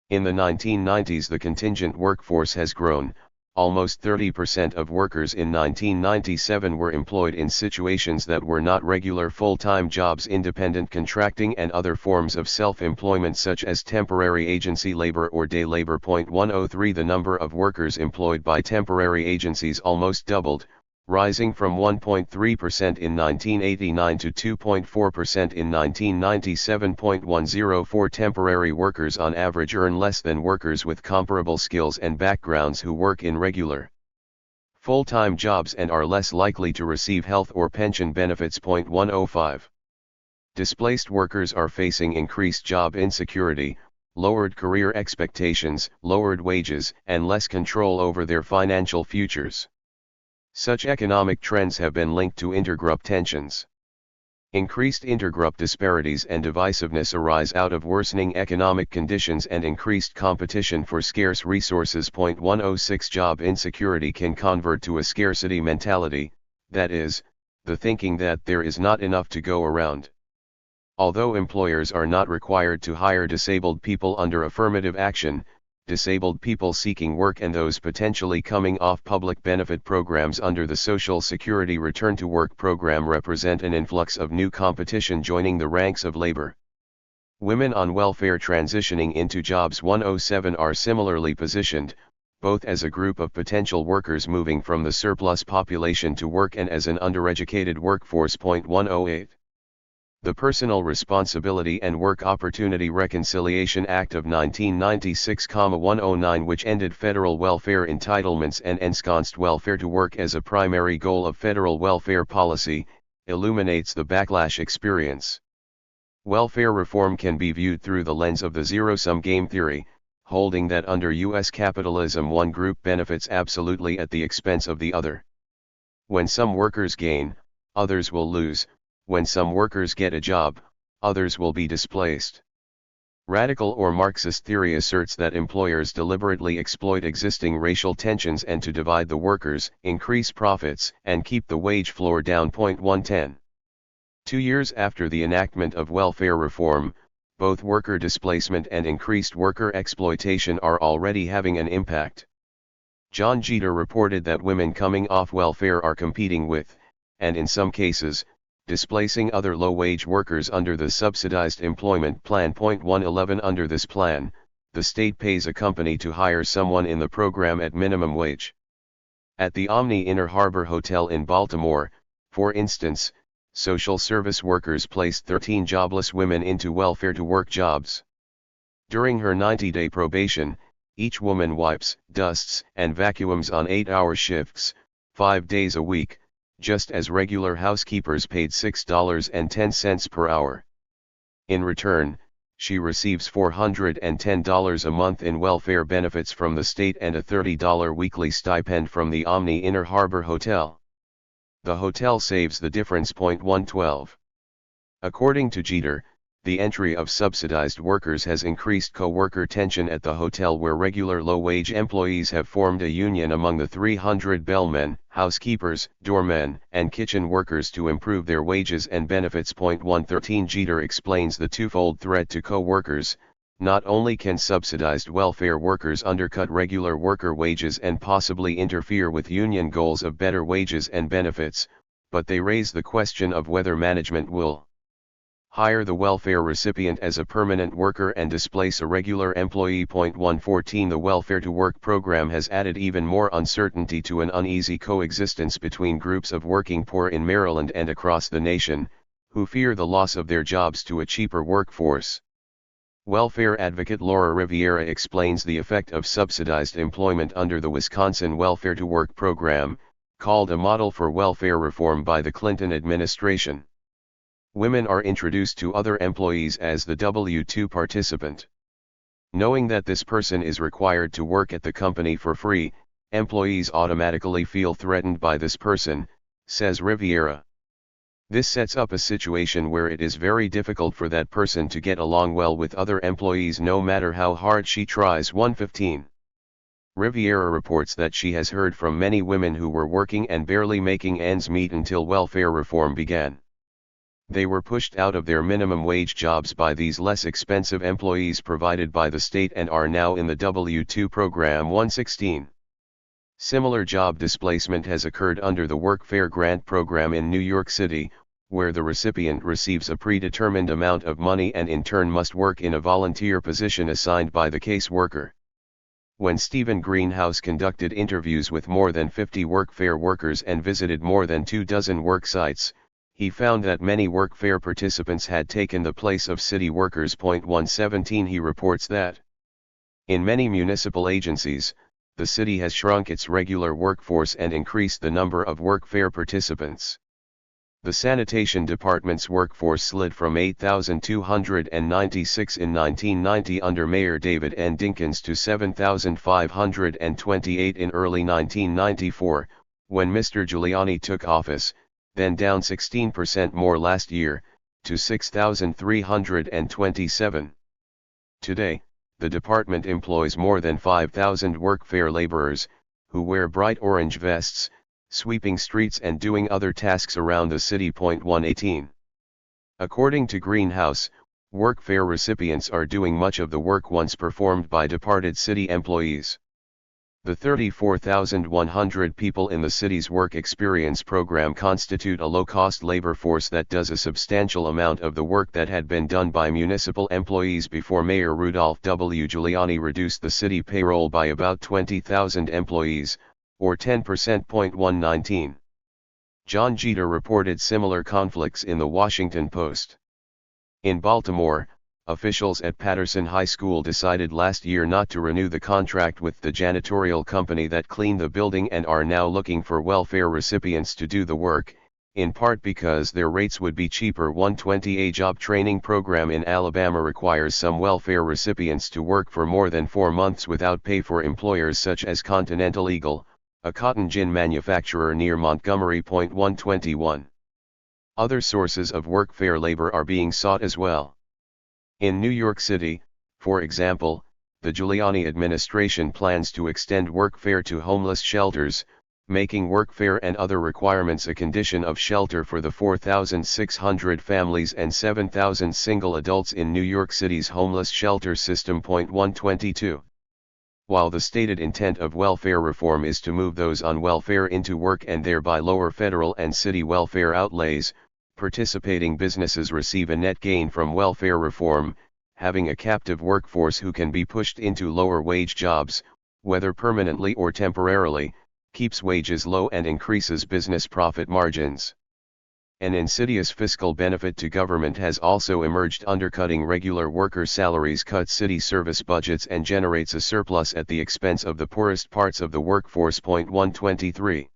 In the 1990s the contingent workforce has grown. Almost 30% of workers in 1997 were employed in situations that were not regular full-time jobs, independent contracting and other forms of self-employment such as temporary agency labor or day labor. 103 The number of workers employed by temporary agencies almost doubled, rising from 1.3% in 1989 to 2.4% in 1997. 104 Temporary workers on average earn less than workers with comparable skills and backgrounds who work in regular full-time jobs and are less likely to receive health or pension benefits. 105 Displaced workers are facing increased job insecurity, lowered career expectations, lowered wages, and less control over their financial futures. Such economic trends have been linked to intergroup tensions. Increased intergroup disparities and divisiveness arise out of worsening economic conditions and increased competition for scarce resources. 106 Job insecurity can convert to a scarcity mentality, that is, the thinking that there is not enough to go around. Although employers are not required to hire disabled people under affirmative action, disabled people seeking work and those potentially coming off public benefit programs under the Social Security Return to Work program represent an influx of new competition joining the ranks of labor. Women on welfare transitioning into jobs. 107 are similarly positioned, both as a group of potential workers moving from the surplus population to work and as an undereducated workforce. 108 The Personal Responsibility and Work Opportunity Reconciliation Act of 1996-109, which ended federal welfare entitlements and ensconced welfare to work as a primary goal of federal welfare policy, illuminates the backlash experience. Welfare reform can be viewed through the lens of the zero-sum game theory, holding that under U.S. capitalism one group benefits absolutely at the expense of the other. When some workers gain, others will lose. When some workers get a job, others will be displaced. Radical or Marxist theory asserts that employers deliberately exploit existing racial tensions and to divide the workers, increase profits, and keep the wage floor down. 110. 2 years after the enactment of welfare reform, both worker displacement and increased worker exploitation are already having an impact. John Jeter reported that women coming off welfare are competing with, and in some cases, displacing other low-wage workers under the Subsidized Employment Plan. 111 Under this plan, the state pays a company to hire someone in the program at minimum wage. At the Omni Inner Harbor Hotel in Baltimore, for instance, social service workers placed 13 jobless women into welfare-to-work jobs. During her 90-day probation, each woman wipes, dusts, and vacuums on 8-hour shifts, 5 days a week, just as regular housekeepers paid $6.10 per hour. In return, she receives $410 a month in welfare benefits from the state and a $30 weekly stipend from the Omni Inner Harbor Hotel. The hotel saves the difference. 112. According to Jeter, the entry of subsidized workers has increased co-worker tension at the hotel, where regular low-wage employees have formed a union among the 300 bellmen, housekeepers, doormen, and kitchen workers to improve their wages and benefits. 113 Jeter explains the twofold threat to co-workers. Not only can subsidized welfare workers undercut regular worker wages and possibly interfere with union goals of better wages and benefits, but they raise the question of whether management will hire the welfare recipient as a permanent worker and displace a regular employee. 114 The Welfare to Work program has added even more uncertainty to an uneasy coexistence between groups of working poor in Maryland and across the nation, who fear the loss of their jobs to a cheaper workforce. Welfare advocate Laura Riviera explains the effect of subsidized employment under the Wisconsin Welfare to Work program, called a model for welfare reform by the Clinton administration. Women are introduced to other employees as the W-2 participant. Knowing that this person is required to work at the company for free, employees automatically feel threatened by this person, says Riviera. This sets up a situation where it is very difficult for that person to get along well with other employees no matter how hard she tries. 115. Riviera reports that she has heard from many women who were working and barely making ends meet until welfare reform began. They were pushed out of their minimum wage jobs by these less expensive employees provided by the state and are now in the W-2 program. 116. Similar job displacement has occurred under the Workfare Grant program in New York City, where the recipient receives a predetermined amount of money and in turn must work in a volunteer position assigned by the caseworker. When Stephen Greenhouse conducted interviews with more than 50 Workfare workers and visited more than 24 work sites, he found that many Workfare participants had taken the place of city workers. 117 He reports that in many municipal agencies, the city has shrunk its regular workforce and increased the number of Workfare participants. The sanitation department's workforce slid from 8,296 in 1990 under Mayor David N. Dinkins to 7,528 in early 1994, when Mr. Giuliani took office, then down 16% more last year, to 6,327. Today, the department employs more than 5,000 Workfare laborers, who wear bright orange vests, sweeping streets and doing other tasks around the city. 118. According to Greenhouse, Workfare recipients are doing much of the work once performed by departed city employees. The 34,100 people in the city's work experience program constitute a low-cost labor force that does a substantial amount of the work that had been done by municipal employees before Mayor Rudolph W. Giuliani reduced the city payroll by about 20,000 employees, or 10%. 119. John Jeter reported similar conflicts in the Washington Post. In Baltimore, officials at Patterson High School decided last year not to renew the contract with the janitorial company that cleaned the building and are now looking for welfare recipients to do the work, in part because their rates would be cheaper. 120 A job training program in Alabama requires some welfare recipients to work for more than 4 months without pay for employers such as Continental Eagle, a cotton gin manufacturer near Montgomery. 121. Other sources of Workfare labor are being sought as well. In New York City, for example, the Giuliani administration plans to extend Workfare to homeless shelters, making Workfare and other requirements a condition of shelter for the 4,600 families and 7,000 single adults in New York City's homeless shelter system. 122. While the stated intent of welfare reform is to move those on welfare into work and thereby lower federal and city welfare outlays, participating businesses receive a net gain from welfare reform. Having a captive workforce who can be pushed into lower wage jobs, whether permanently or temporarily, keeps wages low and increases business profit margins. An insidious fiscal benefit to government has also emerged. Undercutting regular worker salaries cuts city service budgets and generates a surplus at the expense of the poorest parts of the workforce. 123.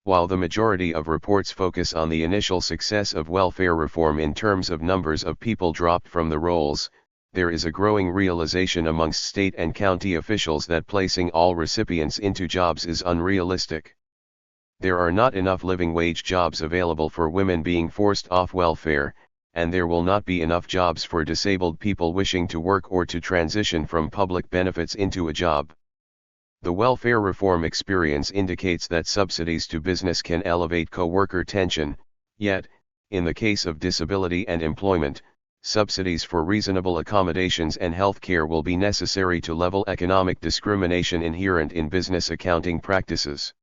While the majority of reports focus on the initial success of welfare reform in terms of numbers of people dropped from the rolls, there is a growing realization amongst state and county officials that placing all recipients into jobs is unrealistic. There are not enough living wage jobs available for women being forced off welfare, and there will not be enough jobs for disabled people wishing to work or to transition from public benefits into a job. The welfare reform experience indicates that subsidies to business can elevate co-worker tension, yet, in the case of disability and employment, subsidies for reasonable accommodations and health care will be necessary to level economic discrimination inherent in business accounting practices.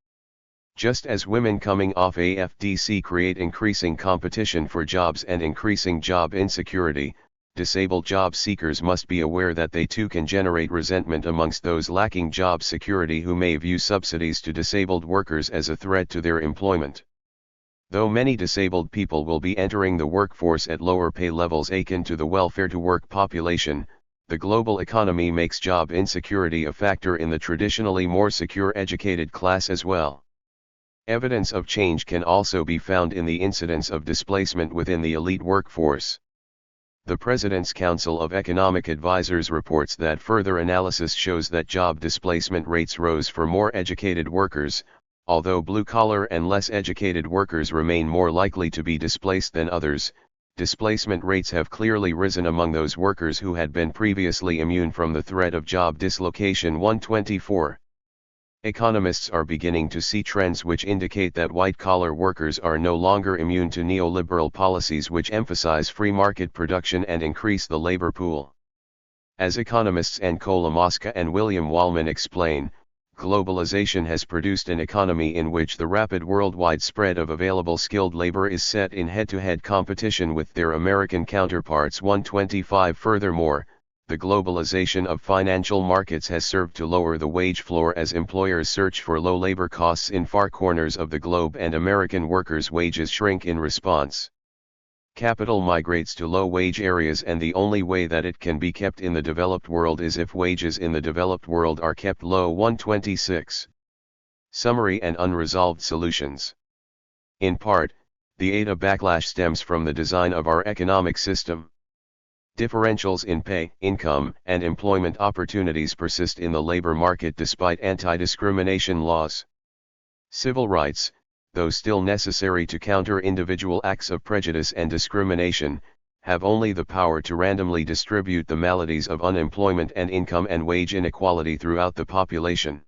Just as women coming off AFDC create increasing competition for jobs and increasing job insecurity, disabled job seekers must be aware that they too can generate resentment amongst those lacking job security who may view subsidies to disabled workers as a threat to their employment. Though many disabled people will be entering the workforce at lower pay levels akin to the welfare-to-work population, the global economy makes job insecurity a factor in the traditionally more secure educated class as well. Evidence of change can also be found in the incidence of displacement within the elite workforce. The President's Council of Economic Advisers reports that further analysis shows that job displacement rates rose for more educated workers, although blue-collar and less educated workers remain more likely to be displaced than others. Displacement rates have clearly risen among those workers who had been previously immune from the threat of job dislocation. 124. Economists are beginning to see trends which indicate that white-collar workers are no longer immune to neoliberal policies which emphasize free market production and increase the labor pool. As economists Nkola Mosca and William Wallman explain, globalization has produced an economy in which the rapid worldwide spread of available skilled labor is set in head-to-head competition with their American counterparts. 125. Furthermore, the globalization of financial markets has served to lower the wage floor as employers search for low labor costs in far corners of the globe and American workers' wages shrink in response. Capital migrates to low-wage areas, and the only way that it can be kept in the developed world is if wages in the developed world are kept low. 126. Summary and unresolved solutions. In part, the ADA backlash stems from the design of our economic system. Differentials in pay, income, and employment opportunities persist in the labor market despite anti-discrimination laws. Civil rights, though still necessary to counter individual acts of prejudice and discrimination, have only the power to randomly distribute the maladies of unemployment and income and wage inequality throughout the population.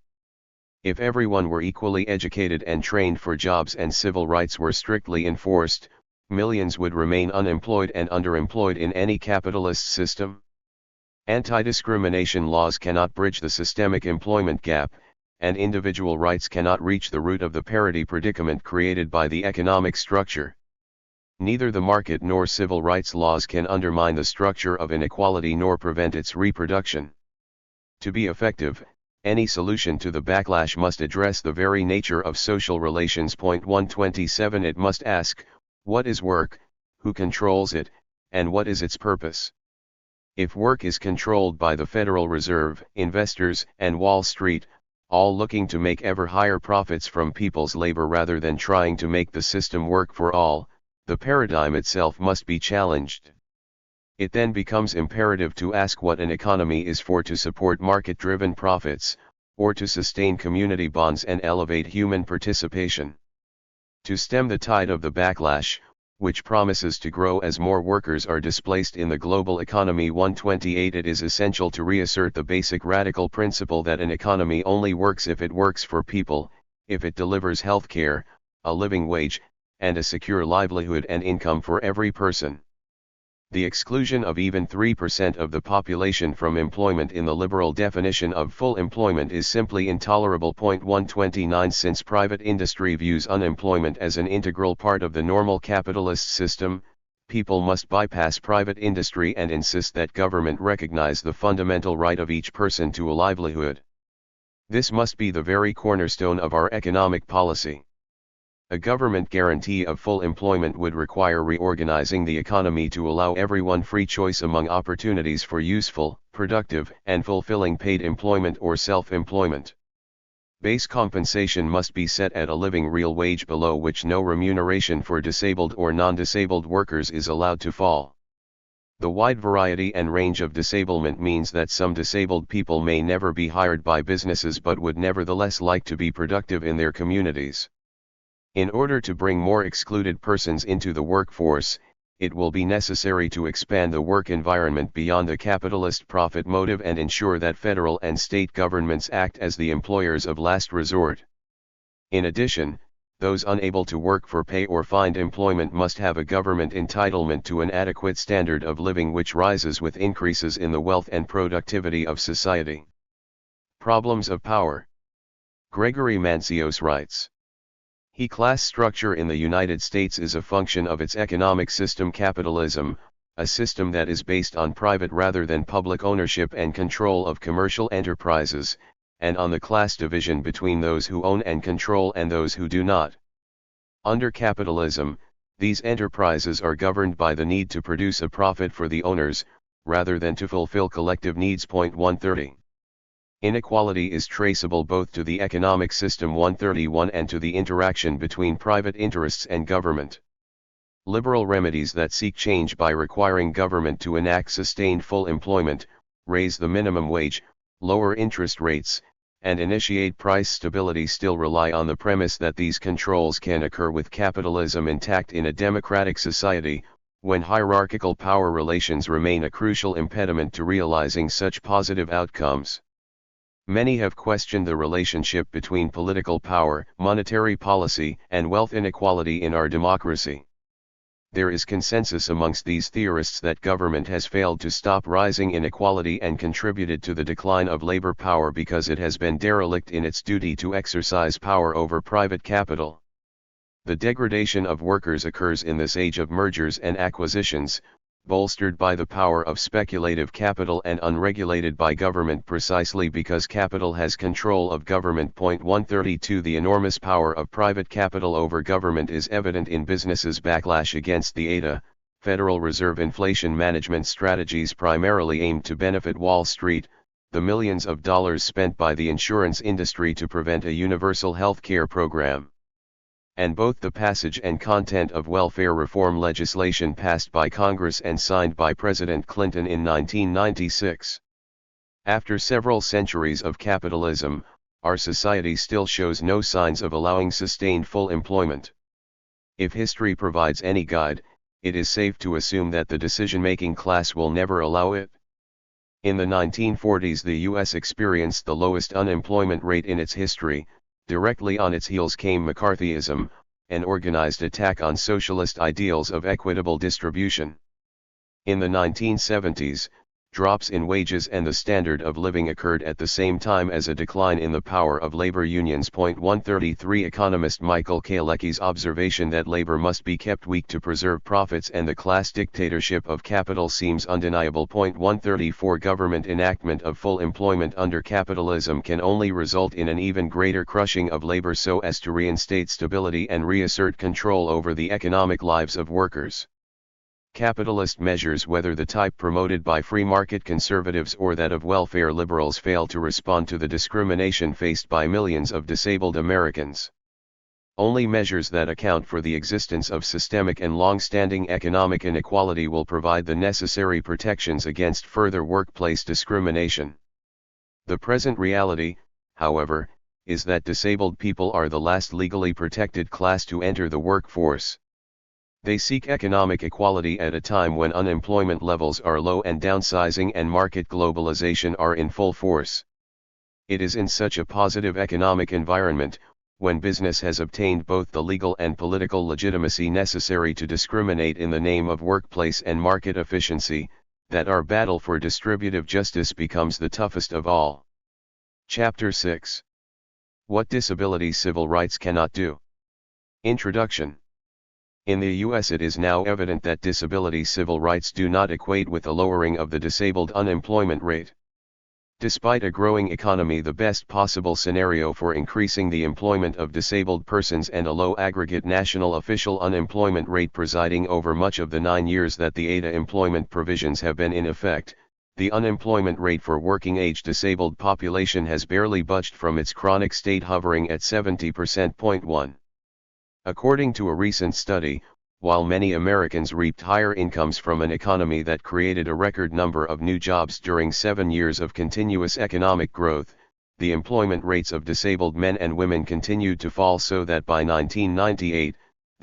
If everyone were equally educated and trained for jobs and civil rights were strictly enforced, millions would remain unemployed and underemployed in any capitalist system. Anti-discrimination laws cannot bridge the systemic employment gap, and individual rights cannot reach the root of the parity predicament created by the economic structure. Neither the market nor civil rights laws can undermine the structure of inequality nor prevent its reproduction. To be effective, any solution to the backlash must address the very nature of social relations. 127. It must ask, what is work, who controls it, and what is its purpose? If work is controlled by the Federal Reserve, investors, and Wall Street, all looking to make ever higher profits from people's labor rather than trying to make the system work for all, the paradigm itself must be challenged. It then becomes imperative to ask what an economy is for: to support market-driven profits, or to sustain community bonds and elevate human participation. To stem the tide of the backlash, which promises to grow as more workers are displaced in the global economy. 128. It is essential to reassert the basic radical principle that an economy only works if it works for people, if it delivers health care, a living wage, and a secure livelihood and income for every person. The exclusion of even 3% of the population from employment in the liberal definition of full employment is simply intolerable. 129. Since private industry views unemployment as an integral part of the normal capitalist system, people must bypass private industry and insist that government recognize the fundamental right of each person to a livelihood. This must be the very cornerstone of our economic policy. A government guarantee of full employment would require reorganizing the economy to allow everyone free choice among opportunities for useful, productive, and fulfilling paid employment or self-employment. Base compensation must be set at a living real wage below which no remuneration for disabled or non-disabled workers is allowed to fall. The wide variety and range of disablement means that some disabled people may never be hired by businesses but would nevertheless like to be productive in their communities. In order to bring more excluded persons into the workforce, it will be necessary to expand the work environment beyond the capitalist profit motive and ensure that federal and state governments act as the employers of last resort. In addition, those unable to work for pay or find employment must have a government entitlement to an adequate standard of living which rises with increases in the wealth and productivity of society. Problems of power. Gregory Mancios writes, class structure in the United States is a function of its economic system capitalism, a system that is based on private rather than public ownership and control of commercial enterprises, and on the class division between those who own and control and those who do not. Under capitalism, these enterprises are governed by the need to produce a profit for the owners, rather than to fulfill collective needs. 130. Inequality is traceable both to the economic system 131 and to the interaction between private interests and government. Liberal remedies that seek change by requiring government to enact sustained full employment, raise the minimum wage, lower interest rates, and initiate price stability still rely on the premise that these controls can occur with capitalism intact in a democratic society, when hierarchical power relations remain a crucial impediment to realizing such positive outcomes. Many have questioned the relationship between political power, monetary policy, and wealth inequality in our democracy. There is consensus amongst these theorists that government has failed to stop rising inequality and contributed to the decline of labor power because it has been derelict in its duty to exercise power over private capital. The degradation of workers occurs in this age of mergers and acquisitions, bolstered by the power of speculative capital and unregulated by government precisely because capital has control of government. 132 The enormous power of private capital over government is evident in businesses' backlash against the ADA, Federal Reserve inflation management strategies primarily aimed to benefit Wall Street, the millions of dollars spent by the insurance industry to prevent a universal health care program, and both the passage and content of welfare reform legislation passed by Congress and signed by President Clinton in 1996. After several centuries of capitalism, our society still shows no signs of allowing sustained full employment. If history provides any guide, it is safe to assume that the decision-making class will never allow it. In the 1940s, the U.S. experienced the lowest unemployment rate in its history. Directly on its heels came McCarthyism, an organized attack on socialist ideals of equitable distribution. In the 1970s, drops in wages and the standard of living occurred at the same time as a decline in the power of labor unions. 133 Economist Michael Kalecki's observation that labor must be kept weak to preserve profits and the class dictatorship of capital seems undeniable. 134 Government enactment of full employment under capitalism can only result in an even greater crushing of labor so as to reinstate stability and reassert control over the economic lives of workers. Capitalist measures, whether the type promoted by free market conservatives or that of welfare liberals, fail to respond to the discrimination faced by millions of disabled Americans. Only measures that account for the existence of systemic and long-standing economic inequality will provide the necessary protections against further workplace discrimination. The present reality, however, is that disabled people are the last legally protected class to enter the workforce. They seek economic equality at a time when unemployment levels are low and downsizing and market globalization are in full force. It is in such a positive economic environment, when business has obtained both the legal and political legitimacy necessary to discriminate in the name of workplace and market efficiency, that our battle for distributive justice becomes the toughest of all. Chapter 6. What Disability Civil Rights Cannot Do. Introduction. In the U.S. it is now evident that disability civil rights do not equate with a lowering of the disabled unemployment rate. Despite a growing economy, the best possible scenario for increasing the employment of disabled persons and a low aggregate national official unemployment rate presiding over much of the 9 years that the ADA employment provisions have been in effect, the unemployment rate for working-age disabled population has barely budged from its chronic state hovering at 70%. According to a recent study, while many Americans reaped higher incomes from an economy that created a record number of new jobs during 7 years of continuous economic growth, the employment rates of disabled men and women continued to fall so that by 1998,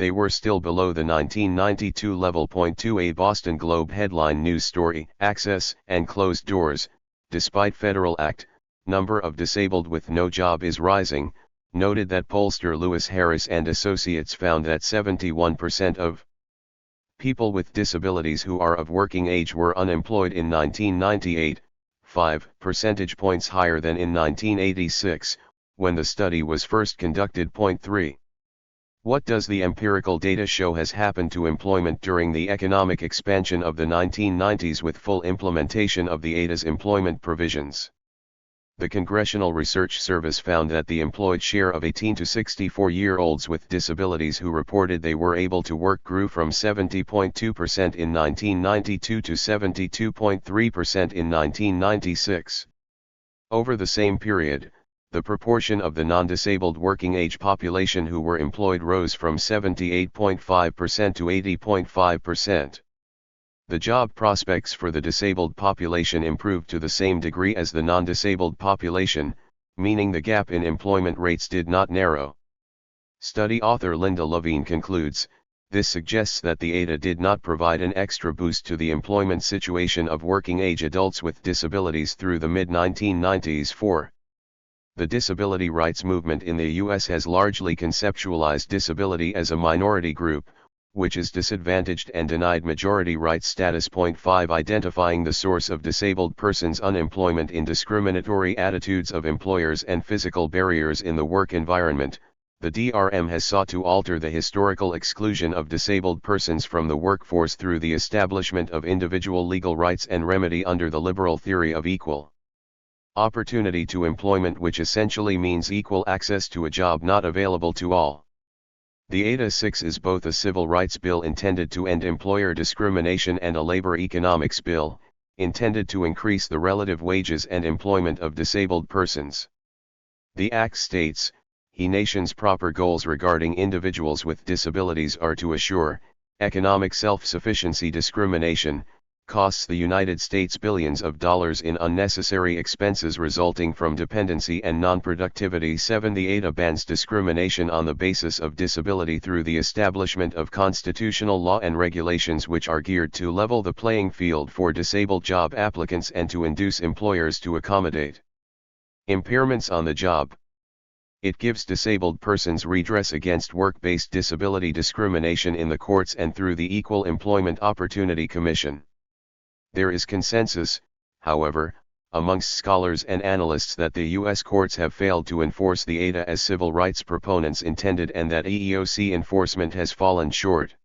they were still below the 1992 level. 2. A Boston Globe headline news story, Access and Closed Doors, despite federal act, number of disabled with no job is rising, noted that pollster Lewis Harris and Associates found that 71% of people with disabilities who are of working age were unemployed in 1998, 5 percentage points higher than in 1986, when the study was first conducted. 3. What does the empirical data show has happened to employment during the economic expansion of the 1990s with full implementation of the ADA's employment provisions? The Congressional Research Service found that the employed share of 18 to 64-year-olds with disabilities who reported they were able to work grew from 70.2% in 1992 to 72.3% in 1996. Over the same period, the proportion of the non-disabled working age population who were employed rose from 78.5% to 80.5%. The job prospects for the disabled population improved to the same degree as the non-disabled population, meaning the gap in employment rates did not narrow. Study author Linda Levine concludes, this suggests that the ADA did not provide an extra boost to the employment situation of working-age adults with disabilities through the mid-1990s. 4. The disability rights movement in the U.S. has largely conceptualized disability as a minority group, which is disadvantaged and denied majority rights status. 5. Identifying the source of disabled persons' unemployment in discriminatory attitudes of employers and physical barriers in the work environment, the DRM has sought to alter the historical exclusion of disabled persons from the workforce through the establishment of individual legal rights and remedy under the liberal theory of equal opportunity to employment, which essentially means equal access to a job not available to all. The ADA 6 is both a civil rights bill intended to end employer discrimination and a labor economics bill, intended to increase the relative wages and employment of disabled persons. The Act states, the nation's proper goals regarding individuals with disabilities are to assure, economic self-sufficiency. Discrimination costs the United States billions of dollars in unnecessary expenses resulting from dependency and non-productivity. 7. The ADA bans discrimination on the basis of disability through the establishment of constitutional law and regulations which are geared to level the playing field for disabled job applicants and to induce employers to accommodate impairments on the job. It gives disabled persons redress against work-based disability discrimination in the courts and through the Equal Employment Opportunity Commission. There is consensus, however, amongst scholars and analysts that the U.S. courts have failed to enforce the ADA as civil rights proponents intended and that EEOC enforcement has fallen short.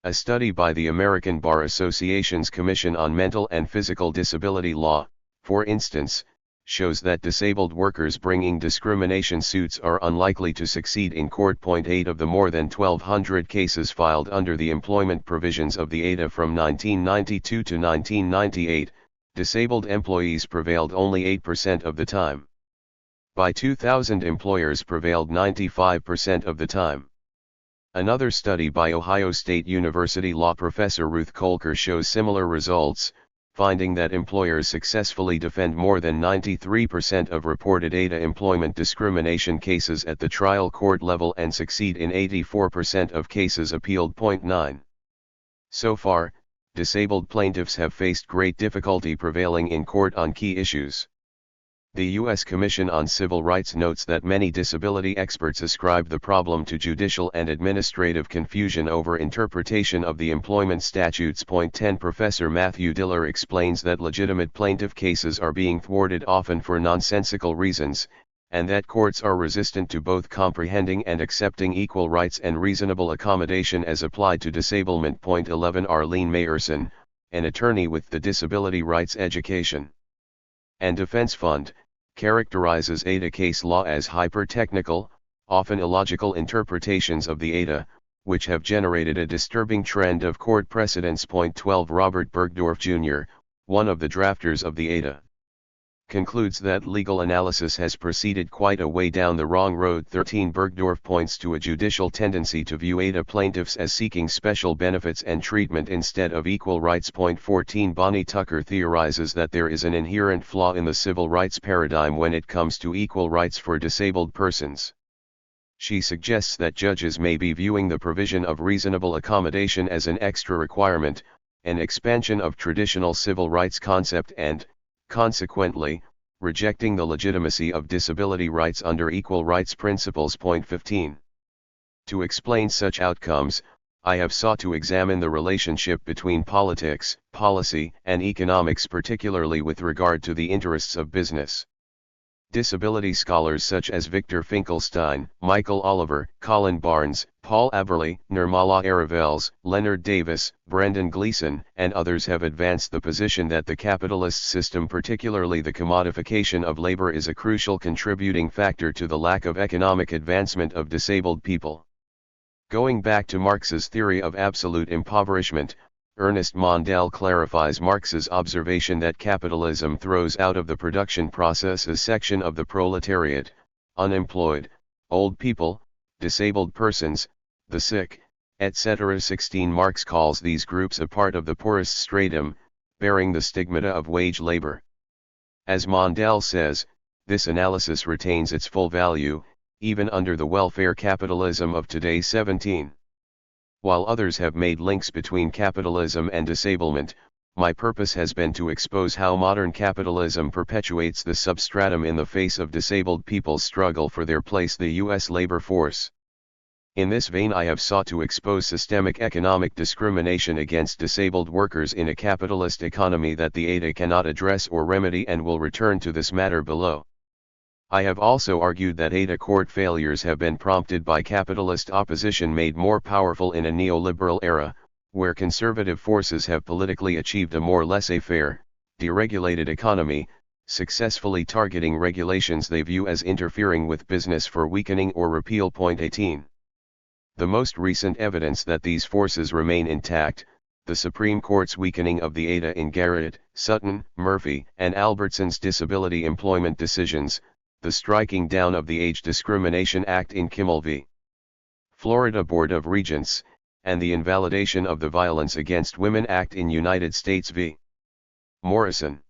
A study by the American Bar Association's Commission on Mental and Physical Disability Law, for instance, shows that disabled workers bringing discrimination suits are unlikely to succeed in court. 8 Of the more than 1,200 cases filed under the employment provisions of the ADA from 1992 to 1998, disabled employees prevailed only 8% of the time. By 2000, employers prevailed 95% of the time. Another study by Ohio State University law professor Ruth Kolker shows similar results, finding that employers successfully defend more than 93% of reported ADA employment discrimination cases at the trial court level and succeed in 84% of cases appealed. 9. So far, disabled plaintiffs have faced great difficulty prevailing in court on key issues. The U.S. Commission on Civil Rights notes that many disability experts ascribe the problem to judicial and administrative confusion over interpretation of the employment statutes. 10 Professor Matthew Diller explains that legitimate plaintiff cases are being thwarted often for nonsensical reasons, and that courts are resistant to both comprehending and accepting equal rights and reasonable accommodation as applied to disablement. 11 Arlene Mayerson, an attorney with the Disability Rights Education and Defense Fund, characterizes ADA case law as hyper-technical, often illogical interpretations of the ADA, which have generated a disturbing trend of court precedents. 12 Robert Bergdorf Jr., one of the drafters of the ADA, concludes that legal analysis has proceeded quite a way down the wrong road. 13 Bergdorf points to a judicial tendency to view ADA plaintiffs as seeking special benefits and treatment instead of equal rights. 14 Bonnie Tucker theorizes that there is an inherent flaw in the civil rights paradigm when it comes to equal rights for disabled persons. She suggests that judges may be viewing the provision of reasonable accommodation as an extra requirement, an expansion of traditional civil rights concept and, consequently, rejecting the legitimacy of disability rights under equal rights principles. Point 15. To explain such outcomes, I have sought to examine the relationship between politics, policy, and economics, particularly with regard to the interests of business. Disability scholars such as Victor Finkelstein, Michael Oliver, Colin Barnes, Paul Aberley, Nirmala Aravels, Leonard Davis, Brendan Gleeson, and others have advanced the position that the capitalist system, particularly the commodification of labor, is a crucial contributing factor to the lack of economic advancement of disabled people. Going back to Marx's theory of absolute impoverishment, Ernest Mondale clarifies Marx's observation that capitalism throws out of the production process a section of the proletariat, unemployed, old people, disabled persons, the sick, etc. 16. Marx calls these groups a part of the poorest stratum, bearing the stigmata of wage labor. As Mondale says, this analysis retains its full value, even under the welfare capitalism of today. 17. While others have made links between capitalism and disablement, my purpose has been to expose how modern capitalism perpetuates the substratum in the face of disabled people's struggle for their place in the U.S. labor force. In this vein, I have sought to expose systemic economic discrimination against disabled workers in a capitalist economy that the ADA cannot address or remedy, and will return to this matter below. I have also argued that ADA court failures have been prompted by capitalist opposition made more powerful in a neoliberal era, where conservative forces have politically achieved a more laissez-faire, deregulated economy, successfully targeting regulations they view as interfering with business for weakening or repeal. Point 18. The most recent evidence that these forces remain intact, the Supreme Court's weakening of the ADA in Garrett, Sutton, Murphy, and Albertson's disability employment decisions, the striking down of the Age Discrimination Act in Kimmel v. Florida Board of Regents, and the invalidation of the Violence Against Women Act in United States v. Morrison.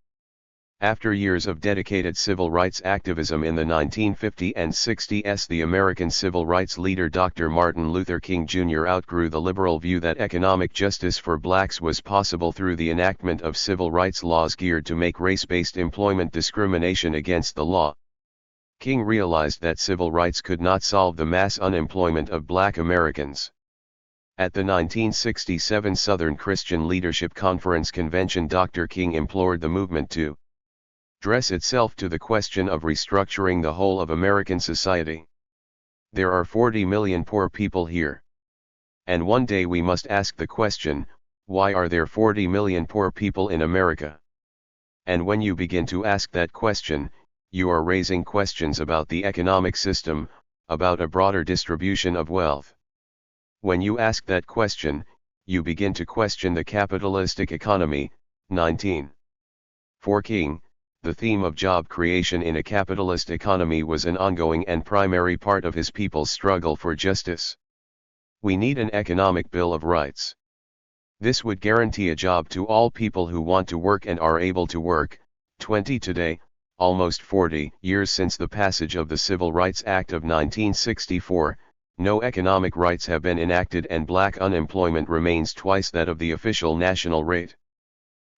After years of dedicated civil rights activism in the 1950s and 60s, the American civil rights leader Dr. Martin Luther King Jr. outgrew the liberal view that economic justice for blacks was possible through the enactment of civil rights laws geared to make race-based employment discrimination against the law. King realized that civil rights could not solve the mass unemployment of black Americans. At the 1967 Southern Christian Leadership Conference convention, Dr. King implored the movement to address itself to the question of restructuring the whole of American society. There are 40 million poor people here. And one day we must ask the question, why are there 40 million poor people in America? And when you begin to ask that question, you are raising questions about the economic system, about a broader distribution of wealth. When you ask that question, you begin to question the capitalistic economy. 19. For King, the theme of job creation in a capitalist economy was an ongoing and primary part of his people's struggle for justice. We need an economic bill of rights. This would guarantee a job to all people who want to work and are able to work. 20. Today, almost 40 years since the passage of the Civil Rights Act of 1964, no economic rights have been enacted, and black unemployment remains twice that of the official national rate.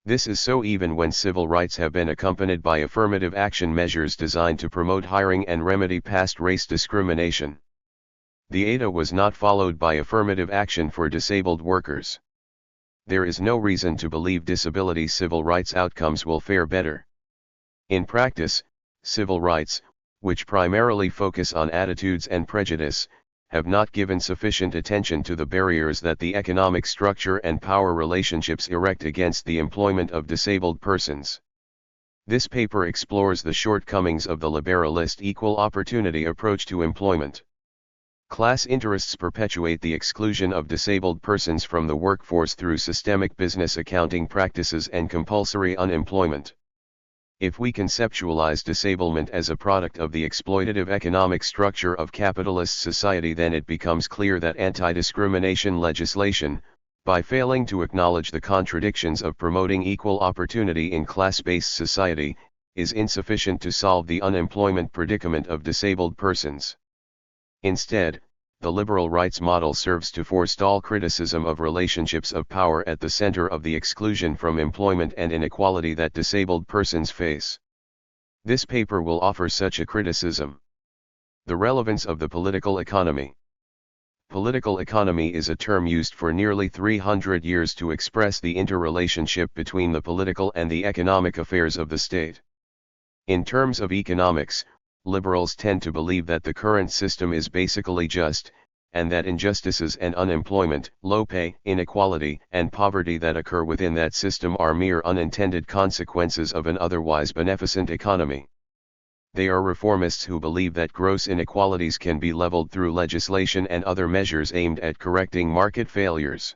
This is so even when civil rights have been accompanied by affirmative action measures designed to promote hiring and remedy past race discrimination. The ADA was not followed by affirmative action for disabled workers. There is no reason to believe disability civil rights outcomes will fare better. In practice, civil rights, which primarily focus on attitudes and prejudice, have not given sufficient attention to the barriers that the economic structure and power relationships erect against the employment of disabled persons. This paper explores the shortcomings of the liberalist equal opportunity approach to employment. Class interests perpetuate the exclusion of disabled persons from the workforce through systemic business accounting practices and compulsory unemployment. If we conceptualize disablement as a product of the exploitative economic structure of capitalist society, then it becomes clear that anti-discrimination legislation, by failing to acknowledge the contradictions of promoting equal opportunity in class-based society, is insufficient to solve the unemployment predicament of disabled persons. Instead, the liberal rights model serves to forestall criticism of relationships of power at the center of the exclusion from employment and inequality that disabled persons face. This paper will offer such a criticism. The relevance of the political economy. Political economy is a term used for nearly 300 years to express the interrelationship between the political and the economic affairs of the state. In terms of economics, liberals tend to believe that the current system is basically just, and that injustices and unemployment, low pay, inequality, and poverty that occur within that system are mere unintended consequences of an otherwise beneficent economy. They are reformists who believe that gross inequalities can be leveled through legislation and other measures aimed at correcting market failures.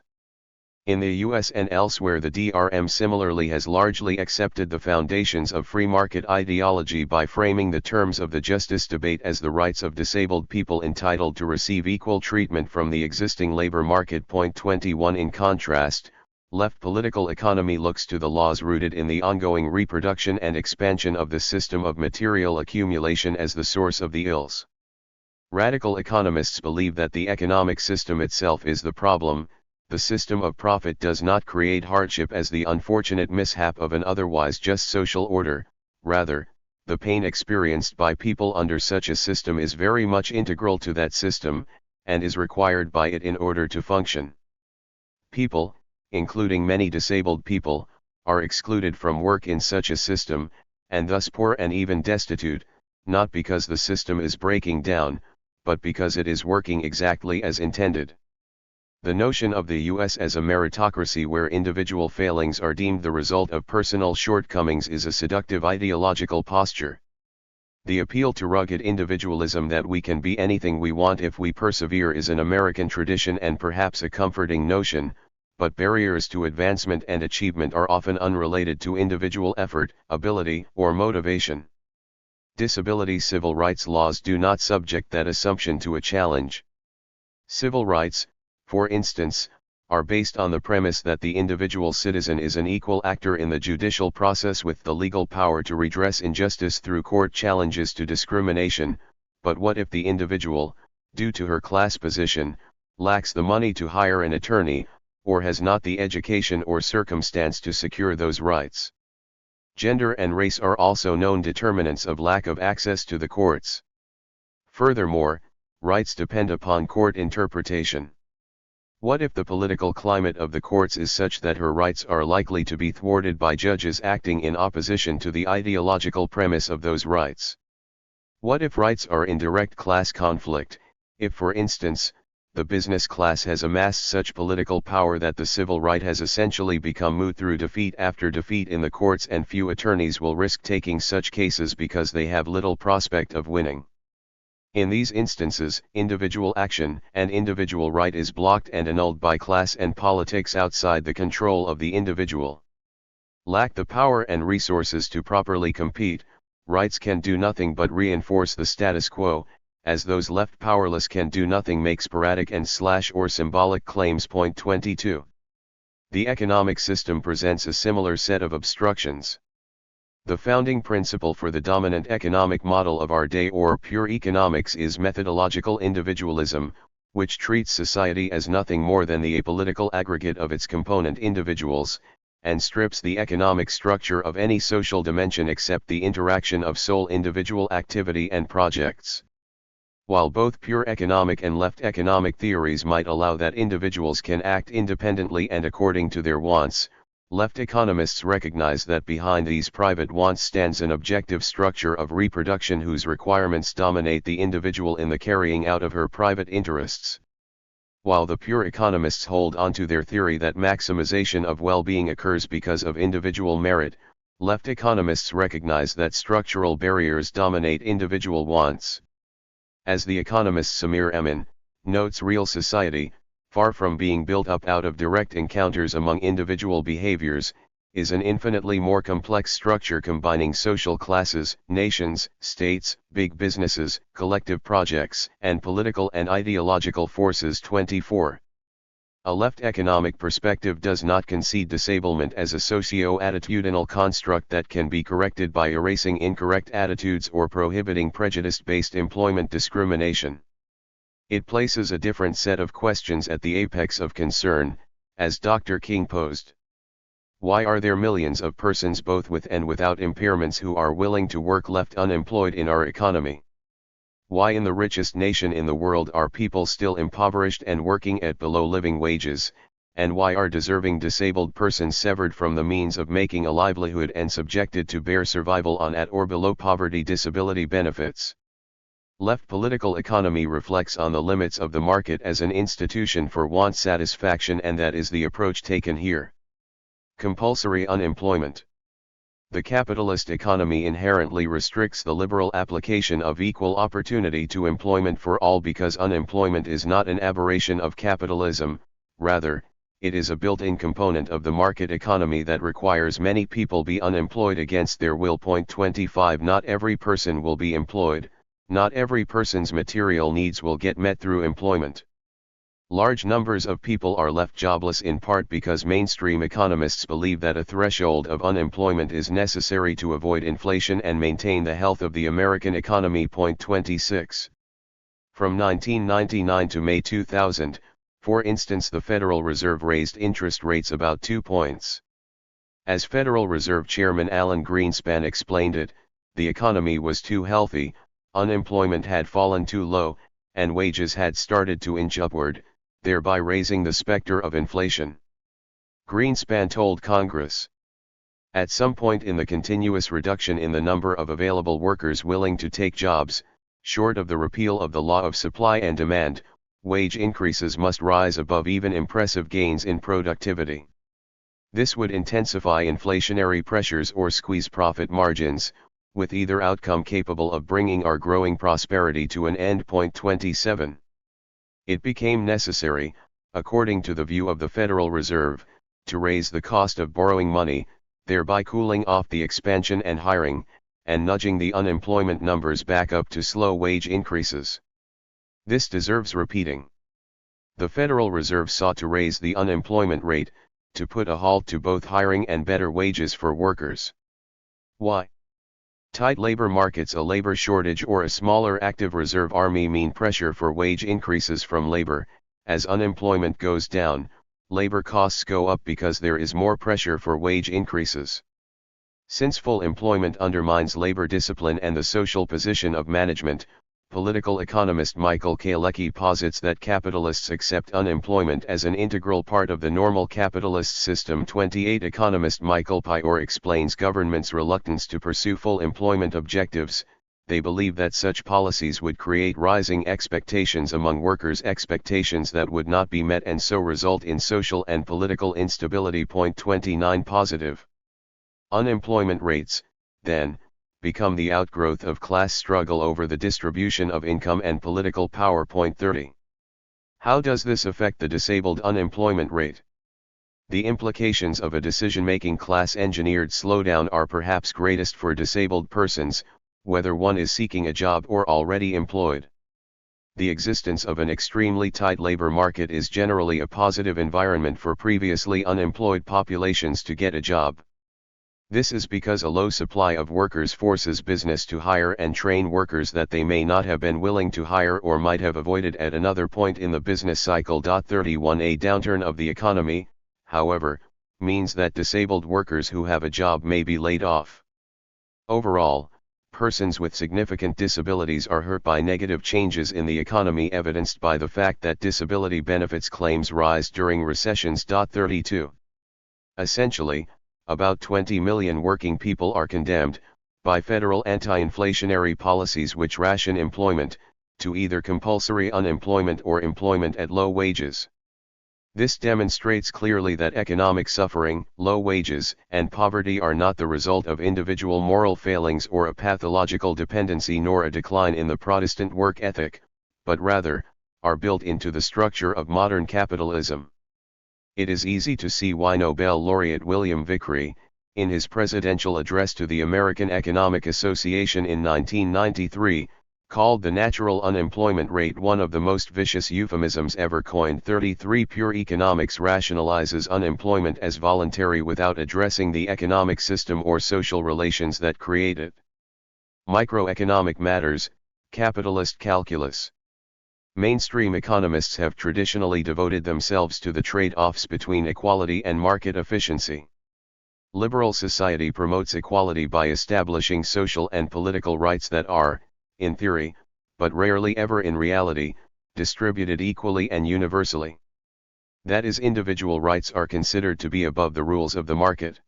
In the US and elsewhere, the DRM similarly has largely accepted the foundations of free market ideology by framing the terms of the justice debate as the rights of disabled people entitled to receive equal treatment from the existing labor market. Point 21. In contrast, left political economy looks to the laws rooted in the ongoing reproduction and expansion of the system of material accumulation as the source of the ills. Radical economists believe that the economic system itself is the problem. The system of profit does not create hardship as the unfortunate mishap of an otherwise just social order. Rather, the pain experienced by people under such a system is very much integral to that system, and is required by it in order to function. People, including many disabled people, are excluded from work in such a system, and thus poor and even destitute, not because the system is breaking down, but because it is working exactly as intended. The notion of the US as a meritocracy where individual failings are deemed the result of personal shortcomings is a seductive ideological posture. The appeal to rugged individualism that we can be anything we want if we persevere is an American tradition and perhaps a comforting notion, but barriers to advancement and achievement are often unrelated to individual effort, ability, or motivation. Disability civil rights laws do not subject that assumption to a challenge. Civil rights, for instance, are based on the premise that the individual citizen is an equal actor in the judicial process with the legal power to redress injustice through court challenges to discrimination. But what if the individual, due to her class position, lacks the money to hire an attorney, or has not the education or circumstance to secure those rights? Gender and race are also known determinants of lack of access to the courts. Furthermore, rights depend upon court interpretation. What if the political climate of the courts is such that her rights are likely to be thwarted by judges acting in opposition to the ideological premise of those rights? What if rights are in direct class conflict, if for instance, the business class has amassed such political power that the civil right has essentially become moot through defeat after defeat in the courts, and few attorneys will risk taking such cases because they have little prospect of winning? In these instances, individual action and individual right is blocked and annulled by class and politics outside the control of the individual. Lack the power and resources to properly compete, rights can do nothing but reinforce the status quo, as those left powerless can do nothing make sporadic and or symbolic claims. Point 22. The economic system presents a similar set of obstructions. The founding principle for the dominant economic model of our day, or pure economics, is methodological individualism, which treats society as nothing more than the apolitical aggregate of its component individuals, and strips the economic structure of any social dimension except the interaction of sole individual activity and projects. While both pure economic and left economic theories might allow that individuals can act independently and according to their wants, left economists recognize that behind these private wants stands an objective structure of reproduction whose requirements dominate the individual in the carrying out of her private interests. While the pure economists hold on to their theory that maximization of well-being occurs because of individual merit, left economists recognize that structural barriers dominate individual wants. As the economist Samir Emin notes, real society, far from being built up out of direct encounters among individual behaviors, is an infinitely more complex structure combining social classes, nations, states, big businesses, collective projects, and political and ideological forces. 24. A left economic perspective does not concede disablement as a socio-attitudinal construct that can be corrected by erasing incorrect attitudes or prohibiting prejudice-based employment discrimination. It places a different set of questions at the apex of concern, as Dr. King posed. Why are there millions of persons both with and without impairments who are willing to work left unemployed in our economy? Why in the richest nation in the world are people still impoverished and working at below living wages, and why are deserving disabled persons severed from the means of making a livelihood and subjected to bare survival on at or below poverty disability benefits? Left political economy reflects on the limits of the market as an institution for want satisfaction, and that is the approach taken here. Compulsory unemployment. The capitalist economy inherently restricts the liberal application of equal opportunity to employment for all because unemployment is not an aberration of capitalism, rather, it is a built-in component of the market economy that requires many people be unemployed against their will. 25 Not every person will be employed, not every person's material needs will get met through employment. Large numbers of people are left jobless in part because mainstream economists believe that a threshold of unemployment is necessary to avoid inflation and maintain the health of the American economy. 26. From 1999 to May 2000, for instance, the Federal Reserve raised interest rates about 2 points. As Federal Reserve Chairman Alan Greenspan explained it, the economy was too healthy, unemployment had fallen too low, and wages had started to inch upward, thereby raising the specter of inflation. Greenspan told Congress. At some point in the continuous reduction in the number of available workers willing to take jobs, short of the repeal of the law of supply and demand, wage increases must rise above even impressive gains in productivity. This would intensify inflationary pressures or squeeze profit margins, with either outcome capable of bringing our growing prosperity to an end. 27. It became necessary, according to the view of the Federal Reserve, to raise the cost of borrowing money, thereby cooling off the expansion and hiring, and nudging the unemployment numbers back up to slow wage increases. This deserves repeating. The Federal Reserve sought to raise the unemployment rate, to put a halt to both hiring and better wages for workers. Why? Tight labor markets, a labor shortage, or a smaller active reserve army mean pressure for wage increases from labor. As unemployment goes down, labor costs go up because there is more pressure for wage increases. Since full employment undermines labor discipline and the social position of management, political economist Michael Kalecki posits that capitalists accept unemployment as an integral part of the normal capitalist system. 28 Economist Michael Pior explains government's reluctance to pursue full employment objectives. They believe that such policies would create rising expectations among workers, expectations that would not be met and so result in social and political instability. 29 Positive unemployment rates, then, become the outgrowth of class struggle over the distribution of income and political power. 30. How does this affect the disabled unemployment rate? The implications of a decision-making class-engineered slowdown are perhaps greatest for disabled persons, whether one is seeking a job or already employed. The existence of an extremely tight labor market is generally a positive environment for previously unemployed populations to get a job. This is because a low supply of workers forces business to hire and train workers that they may not have been willing to hire or might have avoided at another point in the business cycle. 31 A downturn of the economy, however, means that disabled workers who have a job may be laid off. Overall, persons with significant disabilities are hurt by negative changes in the economy, evidenced by the fact that disability benefits claims rise during recessions. 32. Essentially, about 20 million working people are condemned, by federal anti-inflationary policies which ration employment, to either compulsory unemployment or employment at low wages. This demonstrates clearly that economic suffering, low wages, and poverty are not the result of individual moral failings or a pathological dependency nor a decline in the Protestant work ethic, but rather, are built into the structure of modern capitalism. It is easy to see why Nobel laureate William Vickrey, in his presidential address to the American Economic Association in 1993, called the natural unemployment rate one of the most vicious euphemisms ever coined. 33 Pure economics rationalizes unemployment as voluntary without addressing the economic system or social relations that create it. Microeconomic matters, capitalist calculus. Mainstream economists have traditionally devoted themselves to the trade-offs between equality and market efficiency. Liberal society promotes equality by establishing social and political rights that are, in theory, but rarely ever in reality, distributed equally and universally. That is, individual rights are considered to be above the rules of the market.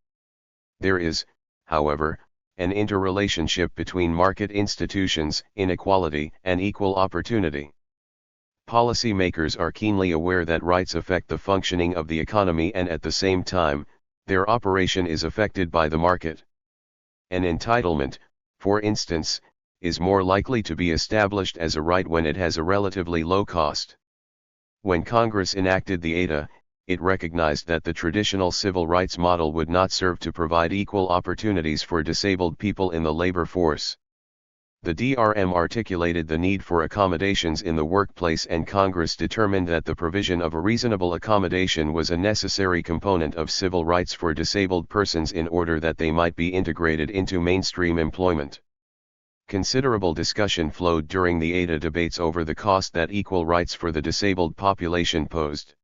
There is, however, an interrelationship between market institutions, inequality, and equal opportunity. Policymakers are keenly aware that rights affect the functioning of the economy, and at the same time, their operation is affected by the market. An entitlement, for instance, is more likely to be established as a right when it has a relatively low cost. When Congress enacted the ADA, it recognized that the traditional civil rights model would not serve to provide equal opportunities for disabled people in the labor force. The DRM articulated the need for accommodations in the workplace, and Congress determined that the provision of a reasonable accommodation was a necessary component of civil rights for disabled persons in order that they might be integrated into mainstream employment. Considerable discussion flowed during the ADA debates over the cost that equal rights for the disabled population posed.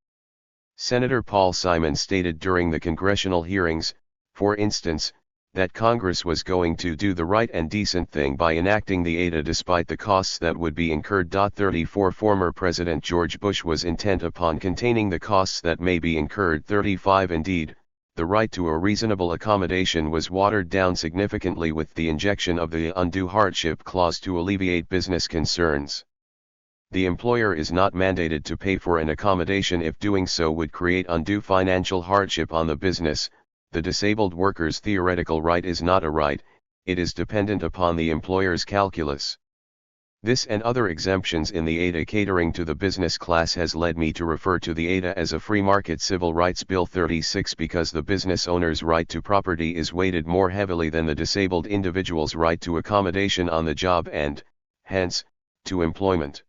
Senator Paul Simon stated during the congressional hearings, for instance, that Congress was going to do the right and decent thing by enacting the ADA despite the costs that would be incurred. 34 Former President George Bush was intent upon containing the costs that may be incurred. 35 Indeed, the right to a reasonable accommodation was watered down significantly with the injection of the undue hardship clause to alleviate business concerns. The employer is not mandated to pay for an accommodation if doing so would create undue financial hardship on the business. The disabled worker's theoretical right is not a right, it is dependent upon the employer's calculus. This and other exemptions in the ADA catering to the business class has led me to refer to the ADA as a free market civil rights bill. 36 Because the business owner's right to property is weighted more heavily than the disabled individual's right to accommodation on the job and, hence, to employment.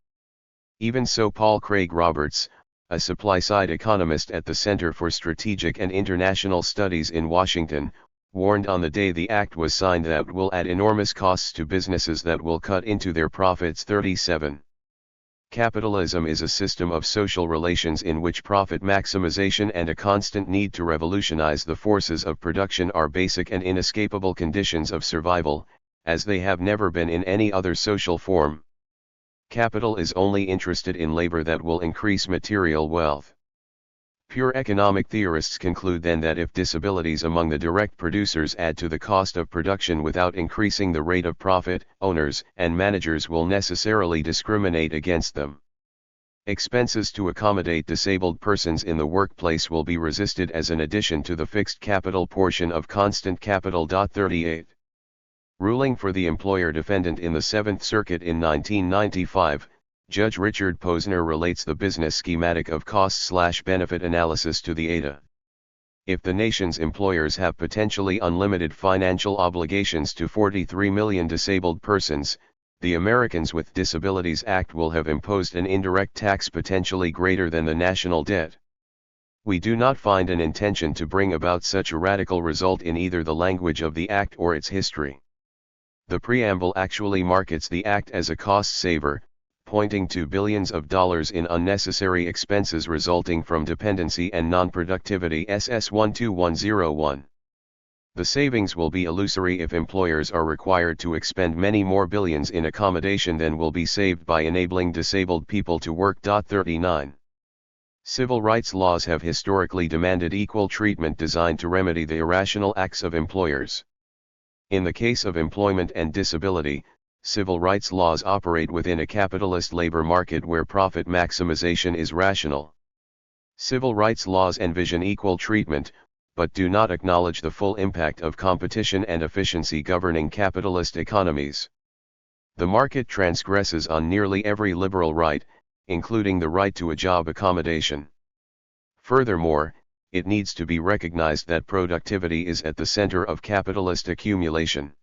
Even so, Paul Craig Roberts, a supply-side economist at the Center for Strategic and International Studies in Washington, warned on the day the act was signed that it will add enormous costs to businesses that will cut into their profits. 37. Capitalism is a system of social relations in which profit maximization and a constant need to revolutionize the forces of production are basic and inescapable conditions of survival, as they have never been in any other social form. Capital is only interested in labor that will increase material wealth. Pure economic theorists conclude then that if disabilities among the direct producers add to the cost of production without increasing the rate of profit, owners and managers will necessarily discriminate against them. Expenses to accommodate disabled persons in the workplace will be resisted as an addition to the fixed capital portion of constant capital. 38. Ruling for the employer defendant in the Seventh Circuit in 1995, Judge Richard Posner relates the business schematic of cost/benefit analysis to the ADA. If the nation's employers have potentially unlimited financial obligations to 43 million disabled persons, the Americans with Disabilities Act will have imposed an indirect tax potentially greater than the national debt. We do not find an intention to bring about such a radical result in either the language of the Act or its history. The preamble actually markets the Act as a cost saver, pointing to billions of dollars in unnecessary expenses resulting from dependency and non-productivity. SS 12101. The savings will be illusory if employers are required to expend many more billions in accommodation than will be saved by enabling disabled people to work. 39. Civil rights laws have historically demanded equal treatment designed to remedy the irrational acts of employers. In the case of employment and disability, civil rights laws operate within a capitalist labor market where profit maximization is rational. Civil rights laws envision equal treatment, but do not acknowledge the full impact of competition and efficiency governing capitalist economies. The market transgresses on nearly every liberal right, including the right to a job accommodation. Furthermore, it needs to be recognized that productivity is at the center of capitalist accumulation.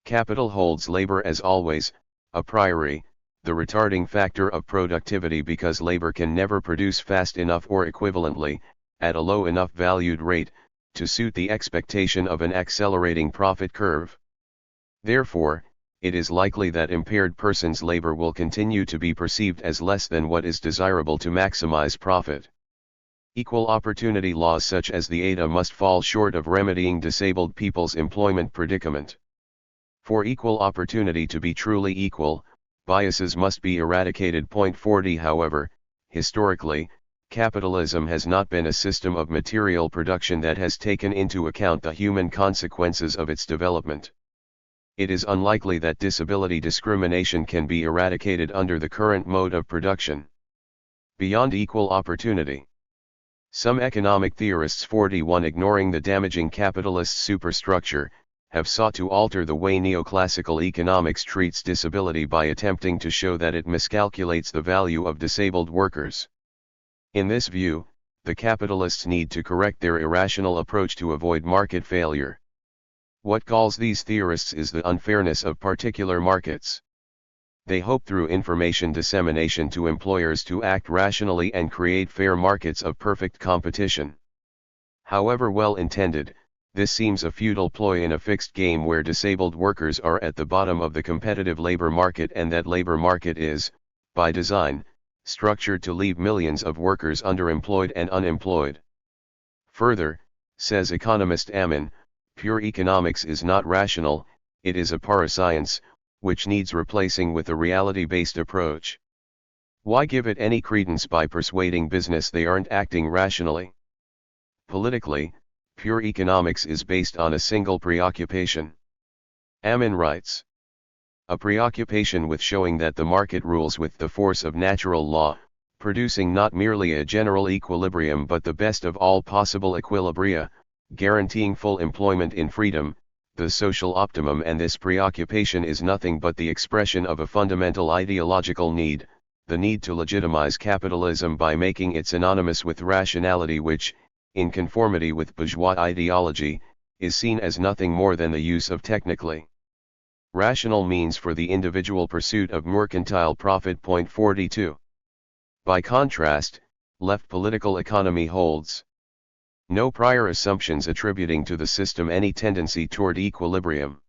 Capital holds labor as always, a priori, the retarding factor of productivity because labor can never produce fast enough or equivalently, at a low enough valued rate, to suit the expectation of an accelerating profit curve. Therefore, it is likely that impaired persons' labor will continue to be perceived as less than what is desirable to maximize profit. Equal opportunity laws such as the ADA must fall short of remedying disabled people's employment predicament. For equal opportunity to be truly equal, biases must be eradicated. 40 However, historically, capitalism has not been a system of material production that has taken into account the human consequences of its development. It is unlikely that disability discrimination can be eradicated under the current mode of production. Beyond equal opportunity. Some economic theorists 41 ignoring the damaging capitalist superstructure, have sought to alter the way neoclassical economics treats disability by attempting to show that it miscalculates the value of disabled workers. In this view, the capitalists need to correct their irrational approach to avoid market failure. What galls these theorists is the unfairness of particular markets. They hope through information dissemination to employers to act rationally and create fair markets of perfect competition. However well intended, this seems a futile ploy in a fixed game where disabled workers are at the bottom of the competitive labor market, and that labor market is, by design, structured to leave millions of workers underemployed and unemployed. Further, says economist Ammon, pure economics is not rational, it is a parascience, which needs replacing with a reality-based approach. Why give it any credence by persuading business they aren't acting rationally? Politically, pure economics is based on a single preoccupation. Ammon writes, a preoccupation with showing that the market rules with the force of natural law, producing not merely a general equilibrium but the best of all possible equilibria, guaranteeing full employment in freedom, the social optimum. And this preoccupation is nothing but the expression of a fundamental ideological need, the need to legitimize capitalism by making it synonymous with rationality, which, in conformity with bourgeois ideology, is seen as nothing more than the use of technically rational means for the individual pursuit of mercantile profit. 42. By contrast, left political economy holds no prior assumptions attributing to the system any tendency toward equilibrium.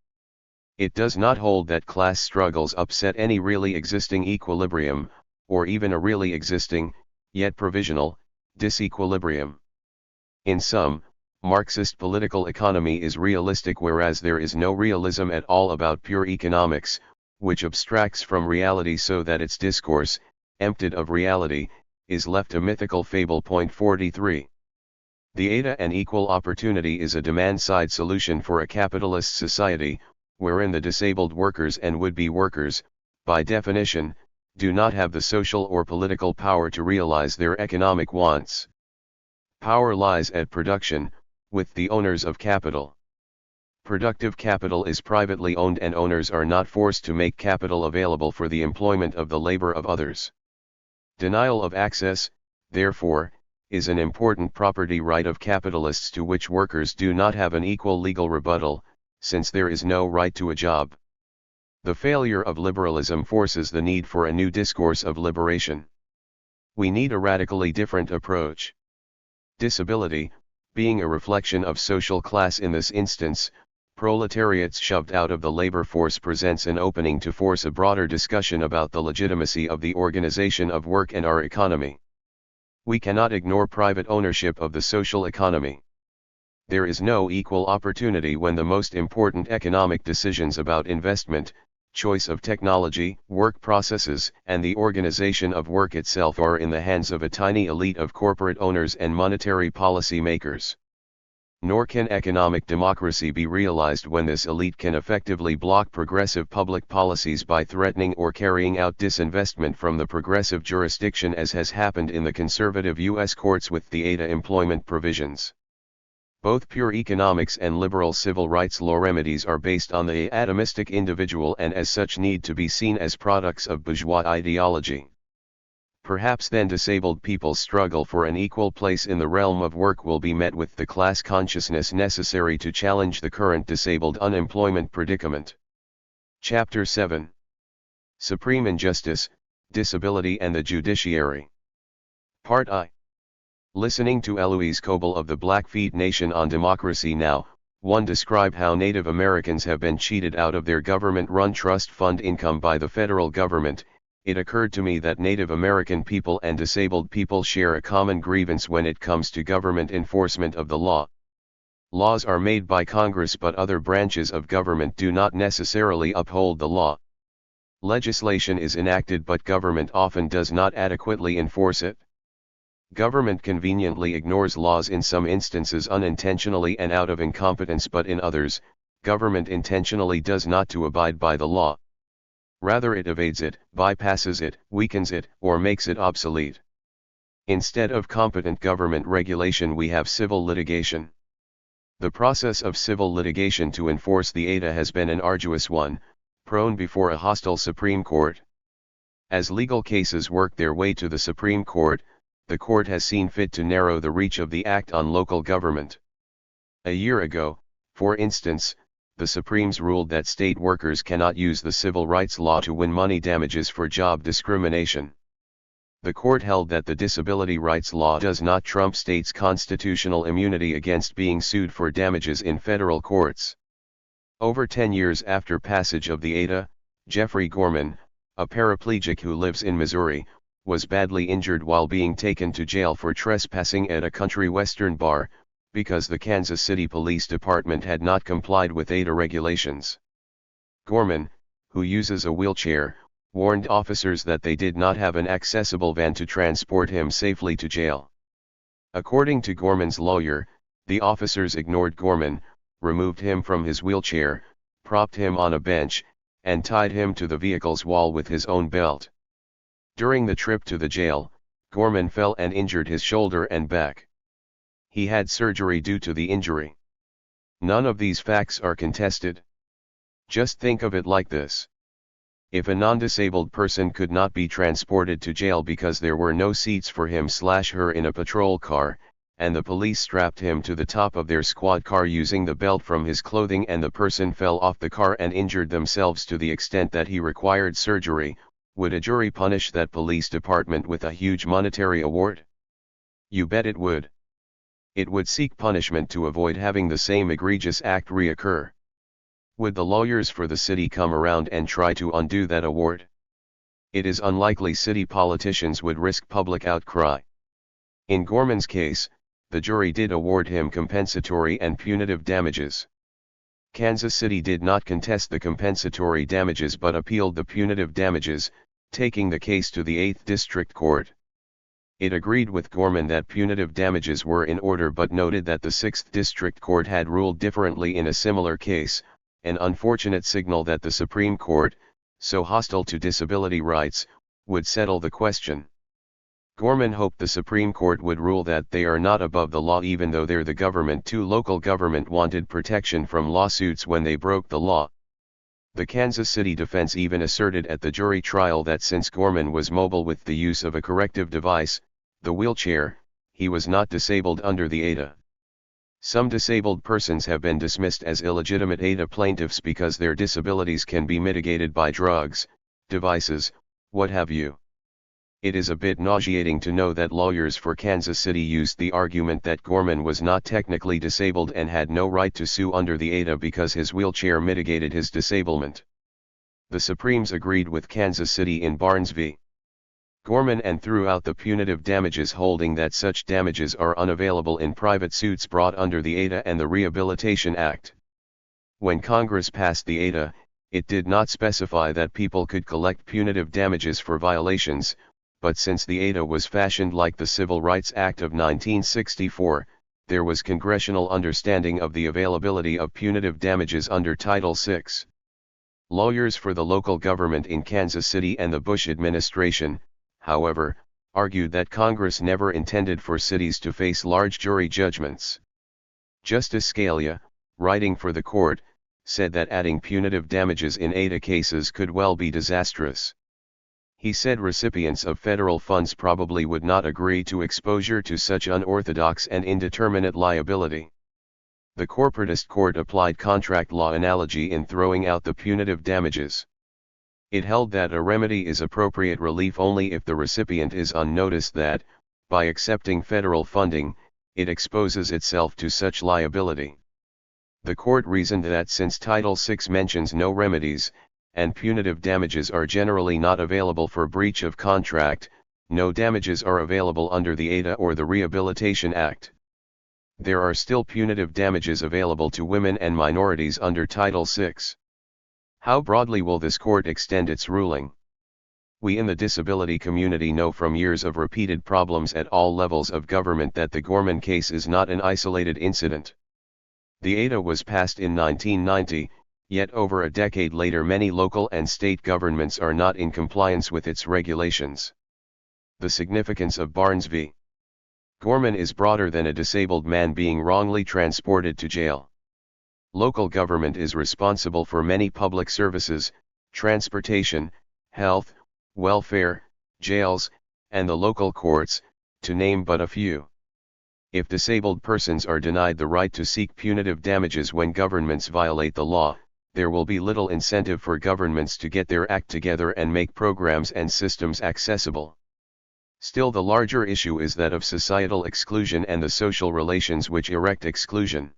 It does not hold that class struggles upset any really existing equilibrium, or even a really existing, yet provisional, disequilibrium. In sum, Marxist political economy is realistic, whereas there is no realism at all about pure economics, which abstracts from reality so that its discourse, emptied of reality, is left a mythical fable. 43. The ADA and equal opportunity is a demand-side solution for a capitalist society, wherein the disabled workers and would-be workers, by definition, do not have the social or political power to realize their economic wants. Power lies at production, with the owners of capital. Productive capital is privately owned and owners are not forced to make capital available for the employment of the labor of others. Denial of access, therefore, is an important property right of capitalists to which workers do not have an equal legal rebuttal, since there is no right to a job. The failure of liberalism forces the need for a new discourse of liberation. We need a radically different approach. Disability, being a reflection of social class in this instance, proletariats shoved out of the labor force, presents an opening to force a broader discussion about the legitimacy of the organization of work and our economy. We cannot ignore private ownership of the social economy. There is no equal opportunity when the most important economic decisions about investment, choice of technology, work processes, and the organization of work itself are in the hands of a tiny elite of corporate owners and monetary policy makers. Nor can economic democracy be realized when this elite can effectively block progressive public policies by threatening or carrying out disinvestment from the progressive jurisdiction, as has happened in the conservative U.S. courts with the ADA employment provisions. Both pure economics and liberal civil rights law remedies are based on the atomistic individual and as such need to be seen as products of bourgeois ideology. Perhaps then disabled people's struggle for an equal place in the realm of work will be met with the class consciousness necessary to challenge the current disabled unemployment predicament. Chapter 7. Supreme Injustice, Disability and the Judiciary. Part I. Listening to Eloise Coble of the Blackfeet Nation on Democracy Now!, 1. Describe how Native Americans have been cheated out of their government-run trust fund income by the federal government. It occurred to me that Native American people and disabled people share a common grievance when it comes to government enforcement of the law. Laws are made by Congress, but other branches of government do not necessarily uphold the law. Legislation is enacted, but government often does not adequately enforce it. Government conveniently ignores laws, in some instances unintentionally and out of incompetence, but in others, government intentionally does not to abide by the law. Rather, it evades it, bypasses it, weakens it, or makes it obsolete. Instead of competent government regulation, we have civil litigation. The process of civil litigation to enforce the ADA has been an arduous one, prone before a hostile Supreme Court. As legal cases work their way to the Supreme Court, the court has seen fit to narrow the reach of the Act on local government. A year ago, for instance, the Supremes ruled that state workers cannot use the civil rights law to win money damages for job discrimination. The court held that the disability rights law does not trump states' constitutional immunity against being sued for damages in federal courts. Over 10 years after passage of the ADA, Jeffrey Gorman, a paraplegic who lives in Missouri, was badly injured while being taken to jail for trespassing at a country western bar, because the Kansas City Police Department had not complied with ADA regulations. Gorman, who uses a wheelchair, warned officers that they did not have an accessible van to transport him safely to jail. According to Gorman's lawyer, the officers ignored Gorman, removed him from his wheelchair, propped him on a bench, and tied him to the vehicle's wall with his own belt. During the trip to the jail, Gorman fell and injured his shoulder and back. He had surgery due to the injury. None of these facts are contested. Just think of it like this. If a non-disabled person could not be transported to jail because there were no seats for him/her in a patrol car, and the police strapped him to the top of their squad car using the belt from his clothing, and the person fell off the car and injured themselves to the extent that he required surgery, would a jury punish that police department with a huge monetary award? You bet it would. It would seek punishment to avoid having the same egregious act reoccur. Would the lawyers for the city come around and try to undo that award? It is unlikely city politicians would risk public outcry. In Gorman's case, the jury did award him compensatory and punitive damages. Kansas City did not contest the compensatory damages but appealed the punitive damages, taking the case to the 8th District Court. It agreed with Gorman that punitive damages were in order, but noted that the 6th District Court had ruled differently in a similar case, an unfortunate signal that the Supreme Court, so hostile to disability rights, would settle the question. Gorman hoped the Supreme Court would rule that they are not above the law even though they're the government too. Local government wanted protection from lawsuits when they broke the law. The Kansas City defense even asserted at the jury trial that since Gorman was mobile with the use of a corrective device, the wheelchair, he was not disabled under the ADA. Some disabled persons have been dismissed as illegitimate ADA plaintiffs because their disabilities can be mitigated by drugs, devices, what have you. It is a bit nauseating to know that lawyers for Kansas City used the argument that Gorman was not technically disabled and had no right to sue under the ADA because his wheelchair mitigated his disablement. The Supremes agreed with Kansas City in Barnes v. Gorman and threw out the punitive damages, holding that such damages are unavailable in private suits brought under the ADA and the Rehabilitation Act. When Congress passed the ADA, it did not specify that people could collect punitive damages for violations, but since the ADA was fashioned like the Civil Rights Act of 1964, there was congressional understanding of the availability of punitive damages under Title VI. Lawyers for the local government in Kansas City and the Bush administration, however, argued that Congress never intended for cities to face large jury judgments. Justice Scalia, writing for the court, said that adding punitive damages in ADA cases could well be disastrous. He said recipients of federal funds probably would not agree to exposure to such unorthodox and indeterminate liability. The corporatist court applied contract law analogy in throwing out the punitive damages. It held that a remedy is appropriate relief only if the recipient is on notice that, by accepting federal funding, it exposes itself to such liability. The court reasoned that since Title VI mentions no remedies, and punitive damages are generally not available for breach of contract, no damages are available under the ADA or the Rehabilitation Act. There are still punitive damages available to women and minorities under Title VI. How broadly will this court extend its ruling? We in the disability community know from years of repeated problems at all levels of government that the Gorman case is not an isolated incident. The ADA was passed in 1990, yet over a decade later many local and state governments are not in compliance with its regulations. The significance of Barnes v. Gorman is broader than a disabled man being wrongly transported to jail. Local government is responsible for many public services, transportation, health, welfare, jails, and the local courts, to name but a few. If disabled persons are denied the right to seek punitive damages when governments violate the law, there will be little incentive for governments to get their act together and make programs and systems accessible. Still, the larger issue is that of societal exclusion and the social relations which erect exclusion.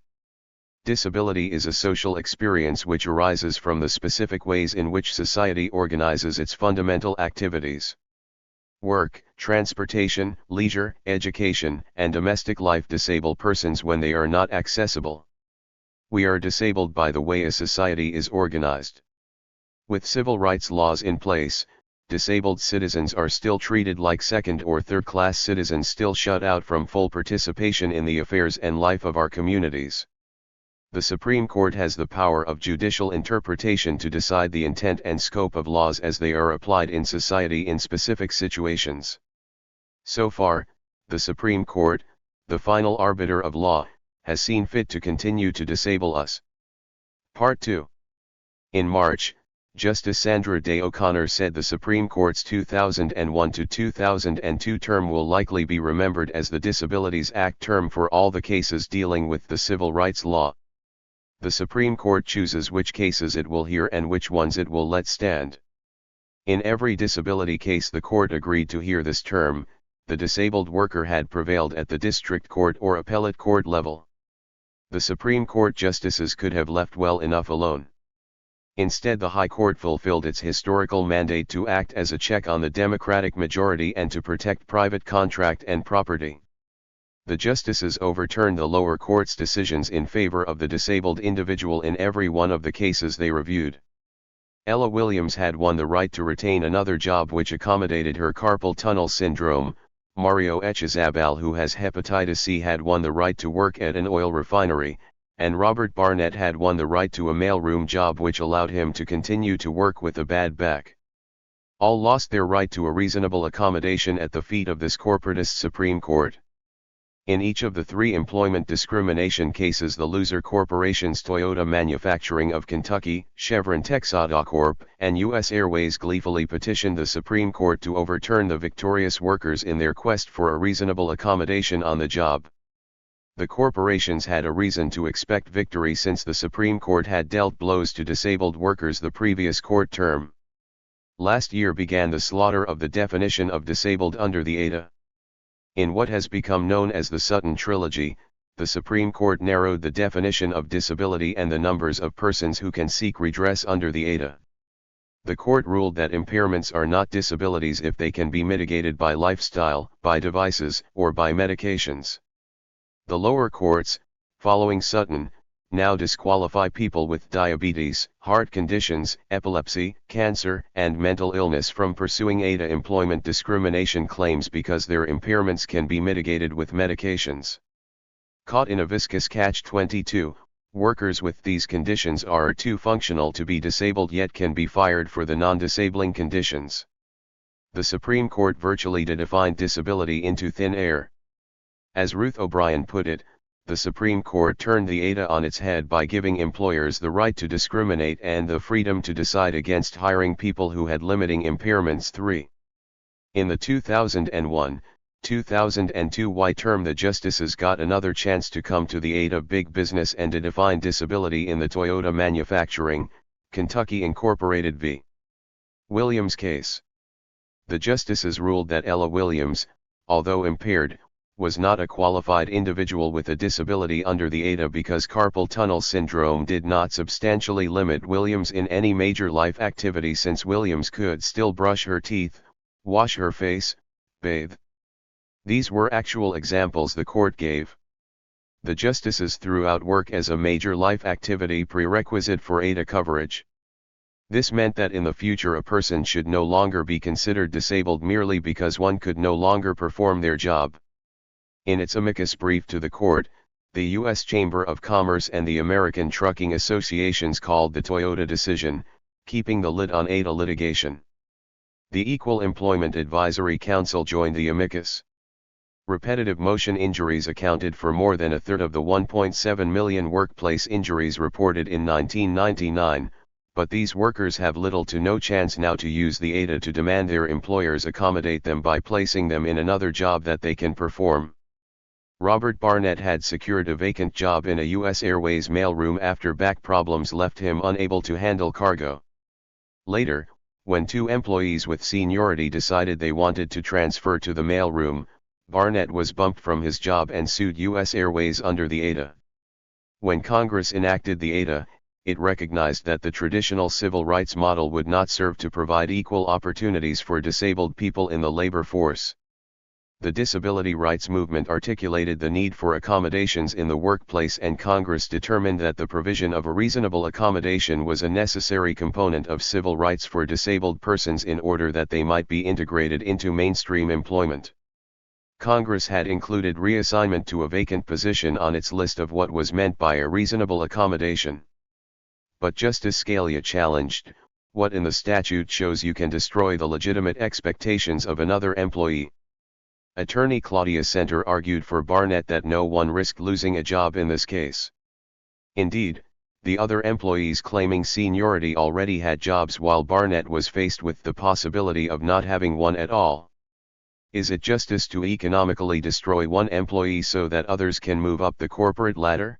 Disability is a social experience which arises from the specific ways in which society organizes its fundamental activities. Work, transportation, leisure, education, and domestic life disable persons when they are not accessible. We are disabled by the way a society is organized. With civil rights laws in place, disabled citizens are still treated like second or third-class citizens, still shut out from full participation in the affairs and life of our communities. The Supreme Court has the power of judicial interpretation to decide the intent and scope of laws as they are applied in society in specific situations. So far, the Supreme Court, the final arbiter of law, has seen fit to continue to disable us. Part 2. In March, Justice Sandra Day O'Connor said the Supreme Court's 2001 to 2002 term will likely be remembered as the Disabilities Act term for all the cases dealing with the civil rights law. The Supreme Court chooses which cases it will hear and which ones it will let stand. In every disability case the court agreed to hear this term, the disabled worker had prevailed at the district court or appellate court level. The Supreme Court justices could have left well enough alone. Instead, the High Court fulfilled its historical mandate to act as a check on the Democratic majority and to protect private contract and property. The justices overturned the lower court's decisions in favor of the disabled individual in every one of the cases they reviewed. Ella Williams had won the right to retain another job which accommodated her carpal tunnel syndrome. Mario Echezabal, who has hepatitis C, had won the right to work at an oil refinery, and Robert Barnett had won the right to a mailroom job which allowed him to continue to work with a bad back. All lost their right to a reasonable accommodation at the feet of this corporatist Supreme Court. In each of the three employment discrimination cases, the loser corporations Toyota Manufacturing of Kentucky, Chevron Texada Corp., and U.S. Airways gleefully petitioned the Supreme Court to overturn the victorious workers in their quest for a reasonable accommodation on the job. The corporations had a reason to expect victory since the Supreme Court had dealt blows to disabled workers the previous court term. Last year began the slaughter of the definition of disabled under the ADA. In what has become known as the Sutton Trilogy, the Supreme Court narrowed the definition of disability and the numbers of persons who can seek redress under the ADA. The court ruled that impairments are not disabilities if they can be mitigated by lifestyle, by devices, or by medications. The lower courts, following Sutton, now disqualify people with diabetes, heart conditions, epilepsy, cancer, and mental illness from pursuing ADA employment discrimination claims because their impairments can be mitigated with medications. Caught in a viscous catch-22, workers with these conditions are too functional to be disabled yet can be fired for the non-disabling conditions. The Supreme Court virtually defined disability into thin air. As Ruth O'Brien put it, the Supreme Court turned the ADA on its head by giving employers the right to discriminate and the freedom to decide against hiring people who had limiting impairments. 3. In the 2001-2002 Y term, the justices got another chance to come to the aid of big business and to define disability in the Toyota Manufacturing, Kentucky Incorporated v. Williams case. The justices ruled that Ella Williams, although impaired, was not a qualified individual with a disability under the ADA because carpal tunnel syndrome did not substantially limit Williams in any major life activity, since Williams could still brush her teeth, wash her face, bathe. These were actual examples the court gave. The justices threw out work as a major life activity prerequisite for ADA coverage. This meant that in the future a person should no longer be considered disabled merely because one could no longer perform their job. In its amicus brief to the court, the U.S. Chamber of Commerce and the American Trucking Associations called the Toyota decision, keeping the lid on ADA litigation. The Equal Employment Advisory Council joined the amicus. Repetitive motion injuries accounted for more than a third of the 1.7 million workplace injuries reported in 1999, but these workers have little to no chance now to use the ADA to demand their employers accommodate them by placing them in another job that they can perform. Robert Barnett had secured a vacant job in a U.S. Airways mailroom after back problems left him unable to handle cargo. Later, when two employees with seniority decided they wanted to transfer to the mailroom, Barnett was bumped from his job and sued U.S. Airways under the ADA. When Congress enacted the ADA, it recognized that the traditional civil rights model would not serve to provide equal opportunities for disabled people in the labor force. The disability rights movement articulated the need for accommodations in the workplace, and Congress determined that the provision of a reasonable accommodation was a necessary component of civil rights for disabled persons in order that they might be integrated into mainstream employment. Congress had included reassignment to a vacant position on its list of what was meant by a reasonable accommodation. But Justice Scalia challenged, what in the statute shows you can destroy the legitimate expectations of another employee? Attorney Claudia Center argued for Barnett that no one risked losing a job in this case. Indeed, the other employees claiming seniority already had jobs while Barnett was faced with the possibility of not having one at all. Is it justice to economically destroy one employee so that others can move up the corporate ladder?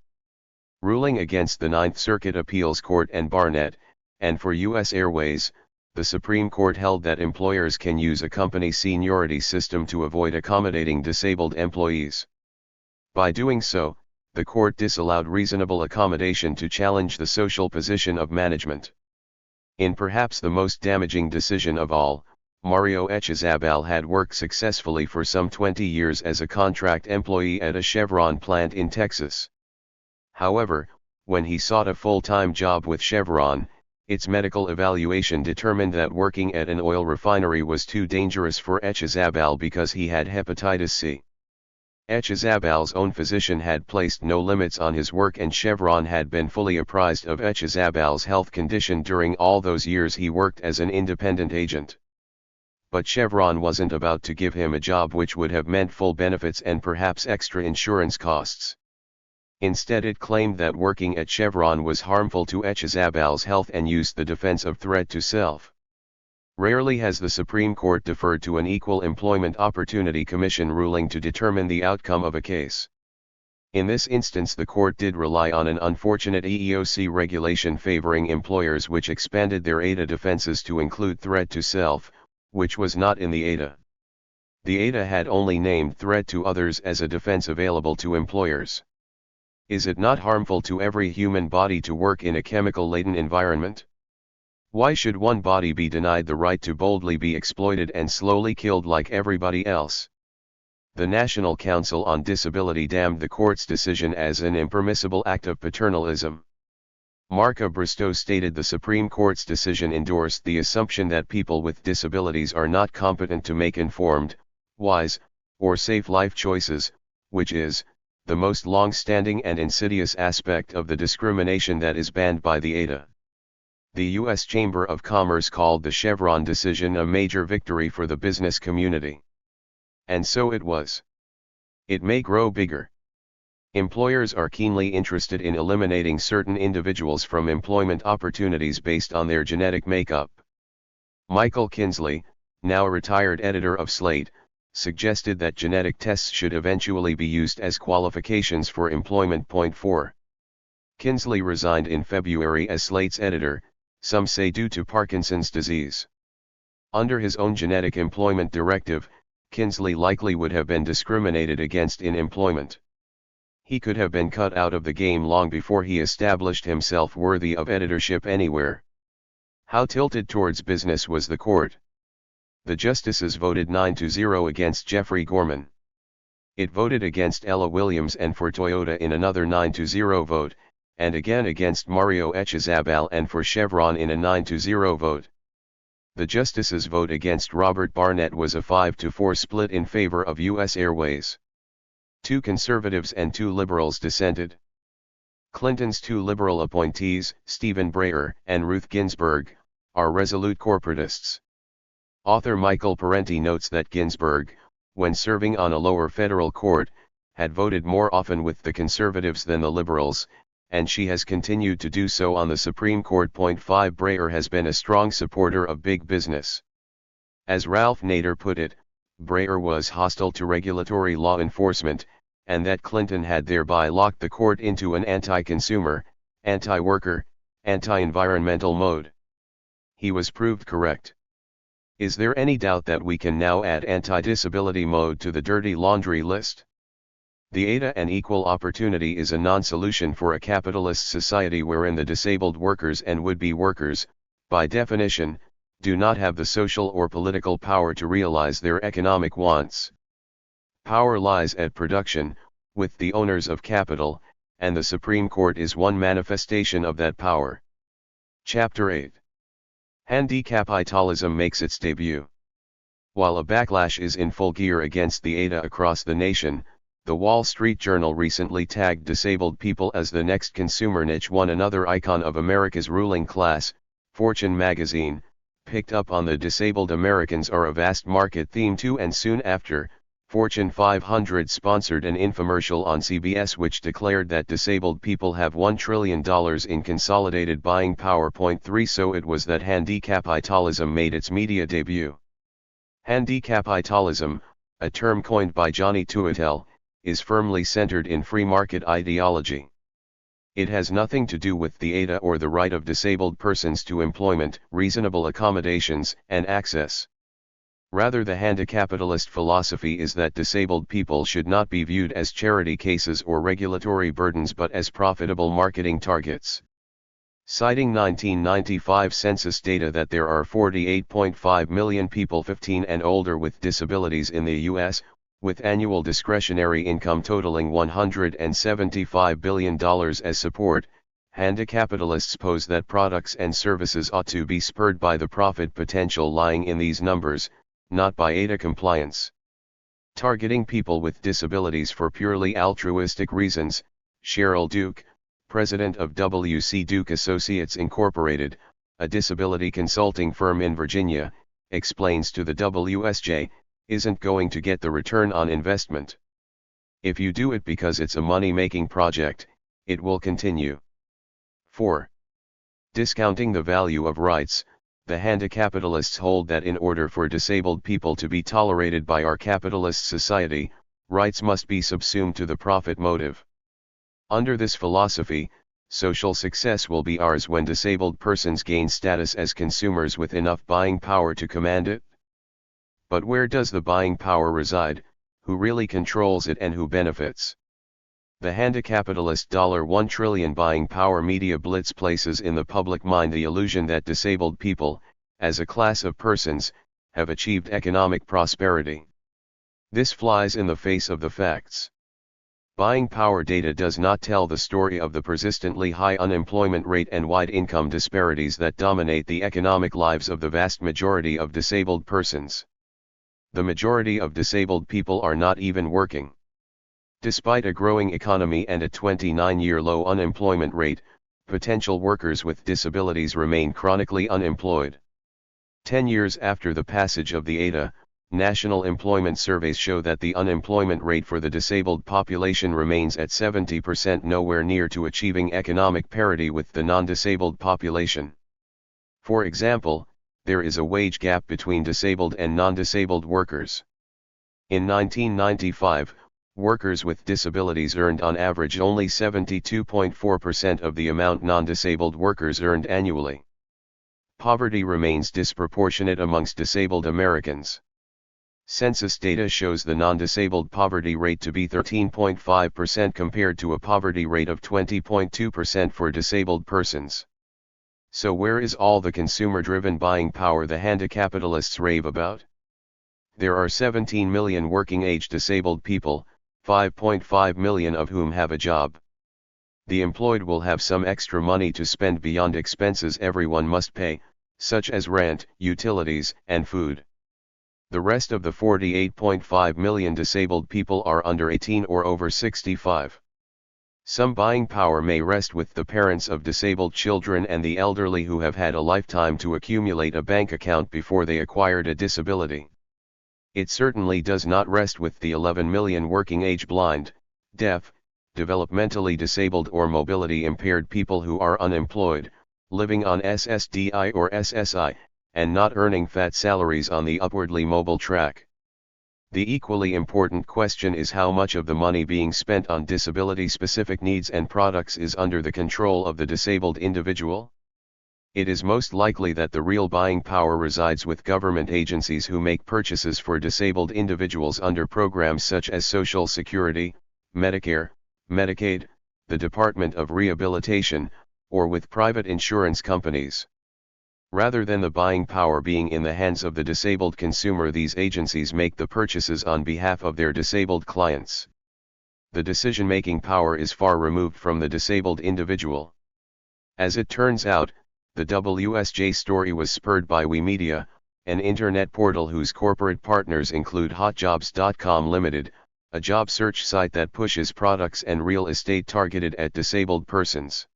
Ruling against the Ninth Circuit Appeals Court and Barnett, and for U.S. Airways, the Supreme Court held that employers can use a company seniority system to avoid accommodating disabled employees. By doing so, the court disallowed reasonable accommodation to challenge the social position of management. In perhaps the most damaging decision of all, Mario Echezabal had worked successfully for some 20 years as a contract employee at a Chevron plant in Texas. However, when he sought a full-time job with Chevron, its medical evaluation determined that working at an oil refinery was too dangerous for Echezabal because he had hepatitis C. Echezabal's own physician had placed no limits on his work, and Chevron had been fully apprised of Echezabal's health condition during all those years he worked as an independent agent. But Chevron wasn't about to give him a job which would have meant full benefits and perhaps extra insurance costs. Instead, it claimed that working at Chevron was harmful to Echezabal's health and used the defense of threat to self. Rarely has the Supreme Court deferred to an Equal Employment Opportunity Commission ruling to determine the outcome of a case. In this instance, the court did rely on an unfortunate EEOC regulation favoring employers which expanded their ADA defenses to include threat to self, which was not in the ADA. The ADA had only named threat to others as a defense available to employers. Is it not harmful to every human body to work in a chemical-laden environment? Why should one body be denied the right to boldly be exploited and slowly killed like everybody else? The National Council on Disability damned the court's decision as an impermissible act of paternalism. Marka Bristow stated the Supreme Court's decision endorsed the assumption that people with disabilities are not competent to make informed, wise, or safe life choices, which is the most long-standing and insidious aspect of the discrimination that is banned by the ADA. The U.S. Chamber of Commerce called the Chevron decision a major victory for the business community. And so it was. It may grow bigger. Employers are keenly interested in eliminating certain individuals from employment opportunities based on their genetic makeup. Michael Kinsley, now a retired editor of Slate, suggested that genetic tests should eventually be used as qualifications for employment. 4. Kinsley resigned in February as Slate's editor, some say due to Parkinson's disease. Under his own genetic employment directive, Kinsley likely would have been discriminated against in employment. He could have been cut out of the game long before he established himself worthy of editorship anywhere. How tilted towards business was the court? The justices voted 9-0 against Jeffrey Gorman. It voted against Ella Williams and for Toyota in another 9-0 vote, and again against Mario Echezabal and for Chevron in a 9-0 vote. The justices' vote against Robert Barnett was a 5-4 split in favor of U.S. Airways. 2 conservatives and 2 liberals dissented. Clinton's 2 liberal appointees, Stephen Breyer and Ruth Ginsburg, are resolute corporatists. Author Michael Parenti notes that Ginsburg, when serving on a lower federal court, had voted more often with the conservatives than the liberals, and she has continued to do so on the Supreme Court. 5 Breyer has been a strong supporter of big business. As Ralph Nader put it, Breyer was hostile to regulatory law enforcement, and that Clinton had thereby locked the court into an anti-consumer, anti-worker, anti-environmental mode. He was proved correct. Is there any doubt that we can now add anti-disability mode to the dirty laundry list? The ADA and equal opportunity is a non-solution for a capitalist society wherein the disabled workers and would-be workers, by definition, do not have the social or political power to realize their economic wants. Power lies at production, with the owners of capital, and the Supreme Court is one manifestation of that power. Chapter 8. Handicapitalism makes its debut. While a backlash is in full gear against the ADA across the nation, the Wall Street Journal recently tagged disabled people as the next consumer niche. One another icon of America's ruling class, Fortune magazine, picked up on the disabled Americans are a vast market theme too, and soon after, Fortune 500 sponsored an infomercial on CBS which declared that disabled people have $1 trillion in consolidated buying power. 3 So it was that handicapitalism made its media debut. Handicapitalism, a term coined by Johnny Tuitel, is firmly centered in free market ideology. It has nothing to do with the ADA or the right of disabled persons to employment, reasonable accommodations, and access. Rather, the handicapitalist philosophy is that disabled people should not be viewed as charity cases or regulatory burdens but as profitable marketing targets. Citing 1995 census data that there are 48.5 million people 15 and older with disabilities in the U.S., with annual discretionary income totaling $175 billion as support, handicapitalists pose that products and services ought to be spurred by the profit potential lying in these numbers, not by ADA compliance. Targeting people with disabilities for purely altruistic reasons, Cheryl Duke, president of W.C. Duke Associates Incorporated, a disability consulting firm in Virginia, explains to the WSJ, isn't going to get the return on investment. If you do it because it's a money-making project, it will continue. 4. Discounting the value of rights. The handicapitalists hold that in order for disabled people to be tolerated by our capitalist society, rights must be subsumed to the profit motive. Under this philosophy, social success will be ours when disabled persons gain status as consumers with enough buying power to command it. But where does the buying power reside, who really controls it and who benefits? The handicapitalist $1 trillion buying power media blitz places in the public mind the illusion that disabled people, as a class of persons, have achieved economic prosperity. This flies in the face of the facts. Buying power data does not tell the story of the persistently high unemployment rate and wide income disparities that dominate the economic lives of the vast majority of disabled persons. The majority of disabled people are not even working. Despite a growing economy and a 29-year low unemployment rate, potential workers with disabilities remain chronically unemployed. 10 years after the passage of the ADA, national employment surveys show that the unemployment rate for the disabled population remains at 70%, nowhere near to achieving economic parity with the non-disabled population. For example, there is a wage gap between disabled and non-disabled workers. In 1995, workers with disabilities earned on average only 72.4% of the amount non-disabled workers earned annually. Poverty remains disproportionate amongst disabled Americans. Census data shows the non-disabled poverty rate to be 13.5% compared to a poverty rate of 20.2% for disabled persons. So where is all the consumer-driven buying power the handicapitalists rave about? There are 17 million working-age disabled people, 5.5 million of whom have a job. The employed will have some extra money to spend beyond expenses everyone must pay, such as rent, utilities, and food. The rest of the 48.5 million disabled people are under 18 or over 65. Some buying power may rest with the parents of disabled children and the elderly who have had a lifetime to accumulate a bank account before they acquired a disability. It certainly does not rest with the 11 million working-age blind, deaf, developmentally disabled or mobility impaired people who are unemployed, living on SSDI or SSI, and not earning fat salaries on the upwardly mobile track. The equally important question is how much of the money being spent on disability-specific needs and products is under the control of the disabled individual? It is most likely that the real buying power resides with government agencies who make purchases for disabled individuals under programs such as Social Security, Medicare, Medicaid, the Department of Rehabilitation, or with private insurance companies. Rather than the buying power being in the hands of the disabled consumer, these agencies make the purchases on behalf of their disabled clients. The decision-making power is far removed from the disabled individual. As it turns out, the WSJ story was spurred by WeMedia, an internet portal whose corporate partners include hotjobs.com Limited, a job search site that pushes products and real estate targeted at disabled persons.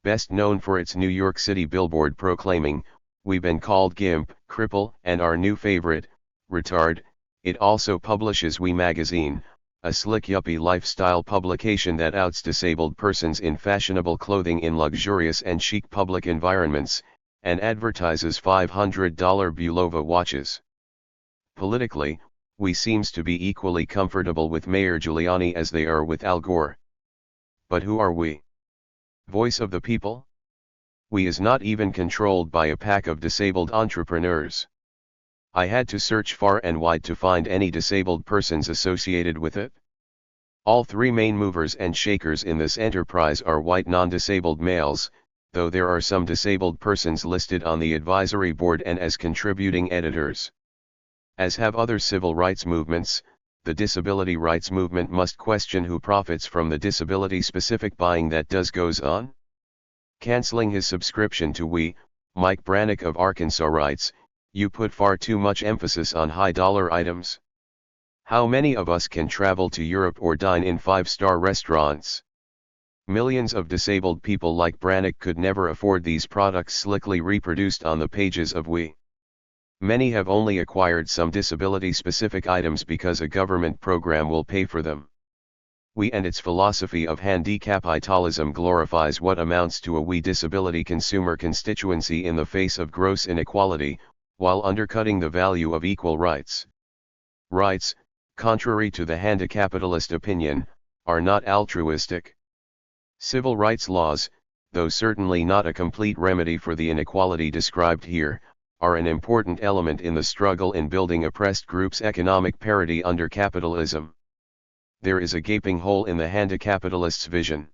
Best known for its New York City billboard proclaiming, "We've been called gimp, cripple, and our new favorite, retard," it also publishes We Magazine, a slick yuppie lifestyle publication that outs disabled persons in fashionable clothing in luxurious and chic public environments, and advertises $500 Bulova watches. Politically, We seems to be equally comfortable with Mayor Giuliani as they are with Al Gore. But who are we? Voice of the people? We is not even controlled by a pack of disabled entrepreneurs. I had to search far and wide to find any disabled persons associated with it. All three main movers and shakers in this enterprise are white non-disabled males, though there are some disabled persons listed on the advisory board and as contributing editors. As have other civil rights movements, the disability rights movement must question who profits from the disability-specific buying that goes on. Canceling his subscription to We, Mike Brannick of Arkansas writes, "You put far too much emphasis on high-dollar items. How many of us can travel to Europe or dine in five-star restaurants? Millions of disabled people like Brannick could never afford these products slickly reproduced on the pages of We. Many have only acquired some disability-specific items because a government program will pay for them. We and its philosophy of handicapitalism glorifies what amounts to a We disability consumer constituency in the face of gross inequality, while undercutting the value of equal rights. Rights, contrary to the handicapitalist opinion, are not altruistic. Civil rights laws, though certainly not a complete remedy for the inequality described here, are an important element in the struggle in building oppressed groups' economic parity under capitalism. There is a gaping hole in the handicapitalist's vision.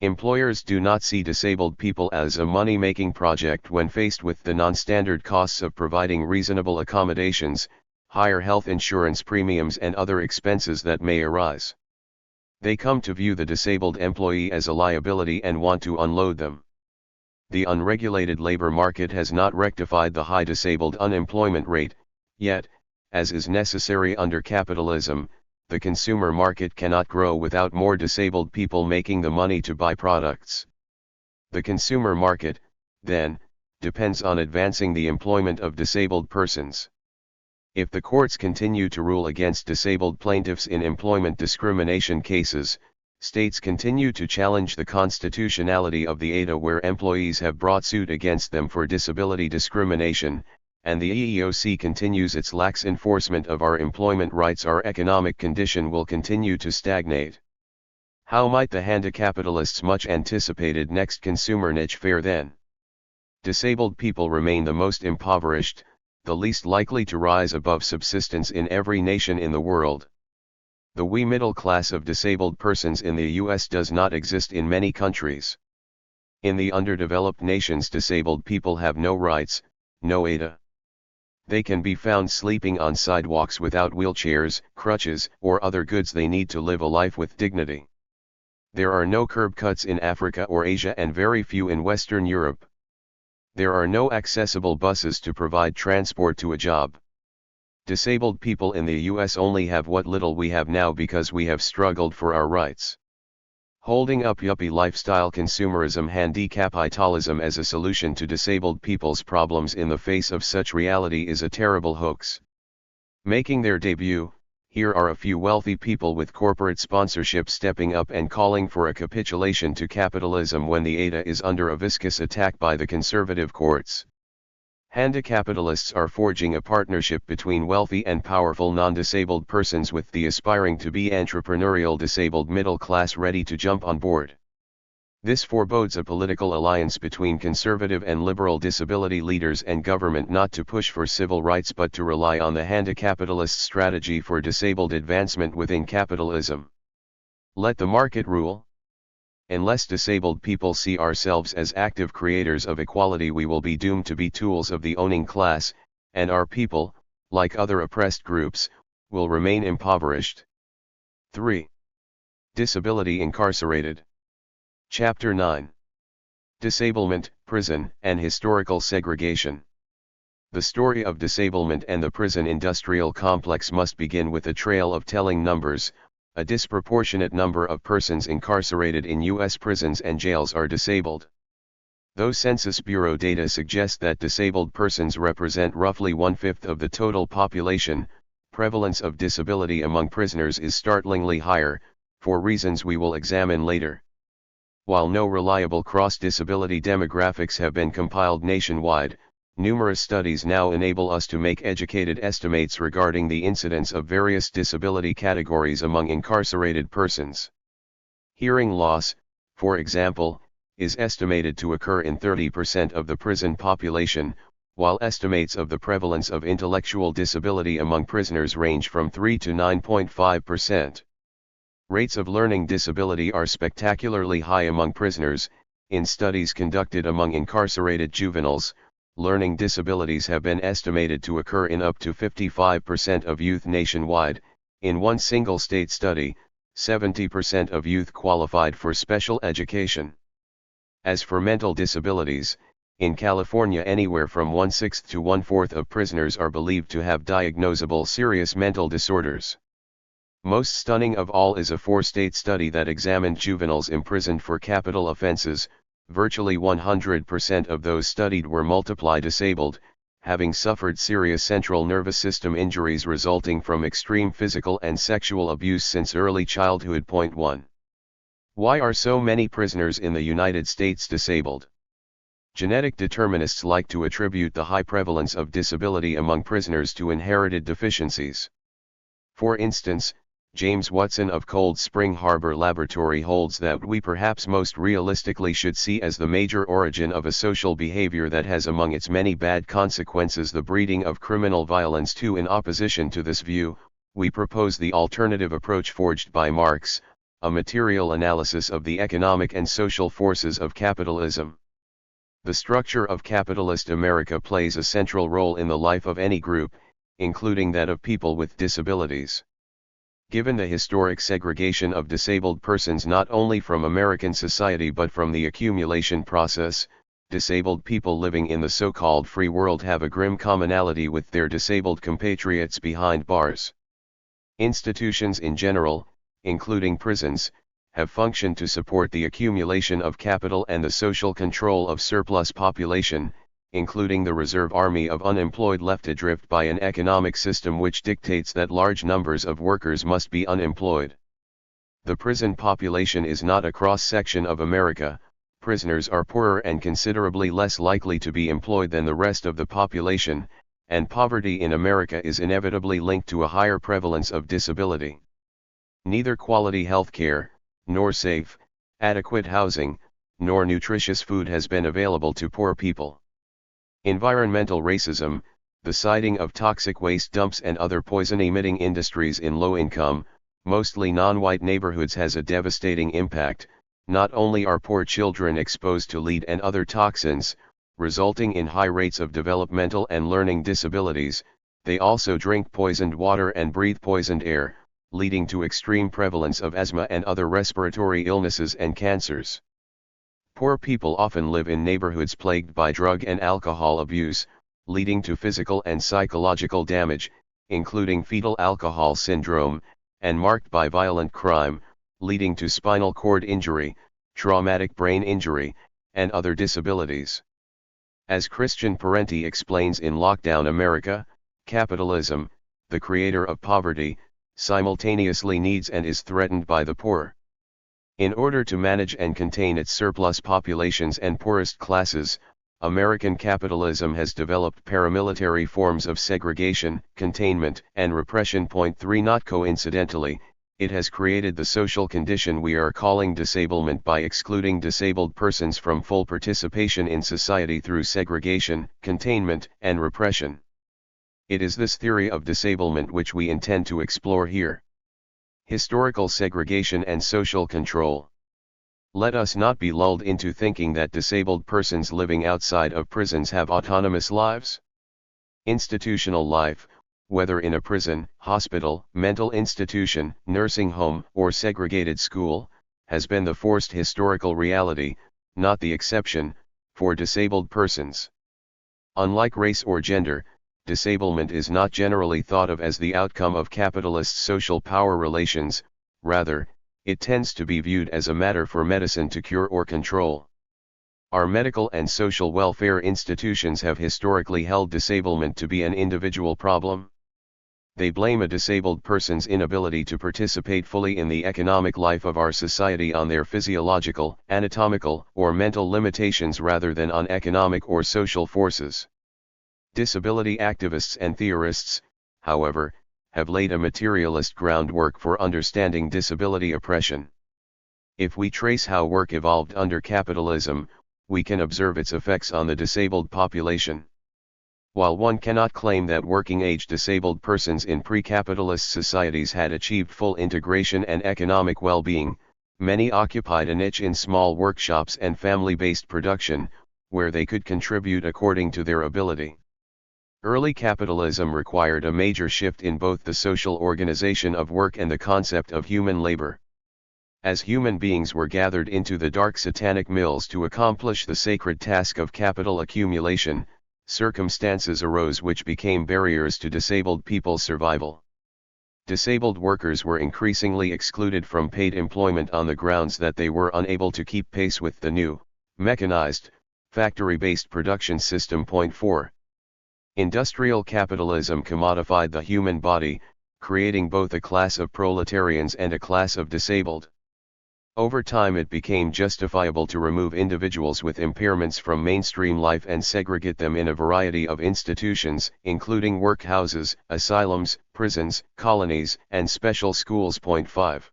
Employers do not see disabled people as a money-making project when faced with the non-standard costs of providing reasonable accommodations, higher health insurance premiums and other expenses that may arise. They come to view the disabled employee as a liability and want to unload them. The unregulated labor market has not rectified the high disabled unemployment rate, yet, as is necessary under capitalism, the consumer market cannot grow without more disabled people making the money to buy products. The consumer market, then, depends on advancing the employment of disabled persons. If the courts continue to rule against disabled plaintiffs in employment discrimination cases, states continue to challenge the constitutionality of the ADA where employees have brought suit against them for disability discrimination, and the EEOC continues its lax enforcement of our employment rights, our economic condition will continue to stagnate. How might the handicapitalists' much anticipated next consumer niche fare then? Disabled people remain the most impoverished, the least likely to rise above subsistence in every nation in the world. The wee middle class of disabled persons in the US does not exist in many countries. In the underdeveloped nations, disabled people have no rights, no ADA. They can be found sleeping on sidewalks without wheelchairs, crutches, or other goods they need to live a life with dignity. There are no curb cuts in Africa or Asia and very few in Western Europe. There are no accessible buses to provide transport to a job. Disabled people in the US only have what little we have now because we have struggled for our rights. Holding up yuppie lifestyle consumerism handicapitalism as a solution to disabled people's problems in the face of such reality is a terrible hoax. Making their debut, here are a few wealthy people with corporate sponsorship stepping up and calling for a capitulation to capitalism when the ADA is under a viscous attack by the conservative courts. Handicapitalists are forging a partnership between wealthy and powerful non-disabled persons with the aspiring to be entrepreneurial disabled middle class ready to jump on board. This forebodes a political alliance between conservative and liberal disability leaders and government not to push for civil rights but to rely on the handicapitalist strategy for disabled advancement within capitalism. Let the market rule. Unless disabled people see ourselves as active creators of equality, we will be doomed to be tools of the owning class, and our people, like other oppressed groups, will remain impoverished. 3. Disability incarcerated. Chapter 9. Disablement, Prison, and Historical Segregation. The story of disablement and the prison industrial complex must begin with a trail of telling numbers. A disproportionate number of persons incarcerated in U.S. prisons and jails are disabled. Though Census Bureau data suggest that disabled persons represent roughly 1/5 of the total population, prevalence of disability among prisoners is startlingly higher, for reasons we will examine later. While no reliable cross-disability demographics have been compiled nationwide, numerous studies now enable us to make educated estimates regarding the incidence of various disability categories among incarcerated persons. Hearing loss, for example, is estimated to occur in 30% of the prison population, while estimates of the prevalence of intellectual disability among prisoners range from 3 to 9.5%. Rates of learning disability are spectacularly high among prisoners. In studies conducted among incarcerated juveniles, learning disabilities have been estimated to occur in up to 55% of youth nationwide. In one single state study, 70% of youth qualified for special education. As for mental disabilities, in California anywhere from 1/6 to 1/4 of prisoners are believed to have diagnosable serious mental disorders. Most stunning of all is a 4-state study that examined juveniles imprisoned for capital offenses. Virtually 100% of those studied were multiply disabled, having suffered serious central nervous system injuries resulting from extreme physical and sexual abuse since early childhood. 1. Why are so many prisoners in the United States disabled? Genetic determinists like to attribute the high prevalence of disability among prisoners to inherited deficiencies. For instance, James Watson of Cold Spring Harbor Laboratory holds that we perhaps most realistically should see as the major origin of a social behavior that has among its many bad consequences the breeding of criminal violence too. In opposition to this view, we propose the alternative approach forged by Marx, a material analysis of the economic and social forces of capitalism. The structure of capitalist America plays a central role in the life of any group, including that of people with disabilities. Given the historic segregation of disabled persons not only from American society but from the accumulation process, disabled people living in the so-called free world have a grim commonality with their disabled compatriots behind bars. Institutions in general, including prisons, have functioned to support the accumulation of capital and the social control of surplus population, including the reserve army of unemployed left adrift by an economic system which dictates that large numbers of workers must be unemployed. The prison population is not a cross-section of America. Prisoners are poorer and considerably less likely to be employed than the rest of the population, and poverty in America is inevitably linked to a higher prevalence of disability. Neither quality health care, nor safe, adequate housing, nor nutritious food has been available to poor people. Environmental racism, the siting of toxic waste dumps and other poison-emitting industries in low-income, mostly non-white neighborhoods has a devastating impact. Not only are poor children exposed to lead and other toxins, resulting in high rates of developmental and learning disabilities, they also drink poisoned water and breathe poisoned air, leading to extreme prevalence of asthma and other respiratory illnesses and cancers. Poor people often live in neighborhoods plagued by drug and alcohol abuse, leading to physical and psychological damage, including fetal alcohol syndrome, and marked by violent crime, leading to spinal cord injury, traumatic brain injury, and other disabilities. As Christian Parenti explains in Lockdown America, capitalism, the creator of poverty, simultaneously needs and is threatened by the poor. In order to manage and contain its surplus populations and poorest classes, American capitalism has developed paramilitary forms of segregation, containment, and repression. 3 Not coincidentally, it has created the social condition we are calling disablement by excluding disabled persons from full participation in society through segregation, containment, and repression. It is this theory of disablement which we intend to explore here. Historical segregation and social control. Let us not be lulled into thinking that disabled persons living outside of prisons have autonomous lives. Institutional life, whether in a prison, hospital, mental institution, nursing home, or segregated school, has been the forced historical reality, not the exception, for disabled persons. Unlike race or gender, disablement is not generally thought of as the outcome of capitalist social power relations, rather, it tends to be viewed as a matter for medicine to cure or control. Our medical and social welfare institutions have historically held disablement to be an individual problem. They blame a disabled person's inability to participate fully in the economic life of our society on their physiological, anatomical, or mental limitations rather than on economic or social forces. Disability activists and theorists, however, have laid a materialist groundwork for understanding disability oppression. If we trace how work evolved under capitalism, we can observe its effects on the disabled population. While one cannot claim that working-age disabled persons in pre-capitalist societies had achieved full integration and economic well-being, many occupied a niche in small workshops and family-based production, where they could contribute according to their ability. Early capitalism required a major shift in both the social organization of work and the concept of human labor. As human beings were gathered into the dark satanic mills to accomplish the sacred task of capital accumulation, circumstances arose which became barriers to disabled people's survival. Disabled workers were increasingly excluded from paid employment on the grounds that they were unable to keep pace with the new, mechanized, factory-based production system. 4. Industrial capitalism commodified the human body, creating both a class of proletarians and a class of disabled. Over time it became justifiable to remove individuals with impairments from mainstream life and segregate them in a variety of institutions, including workhouses, asylums, prisons, colonies, and special schools. 5.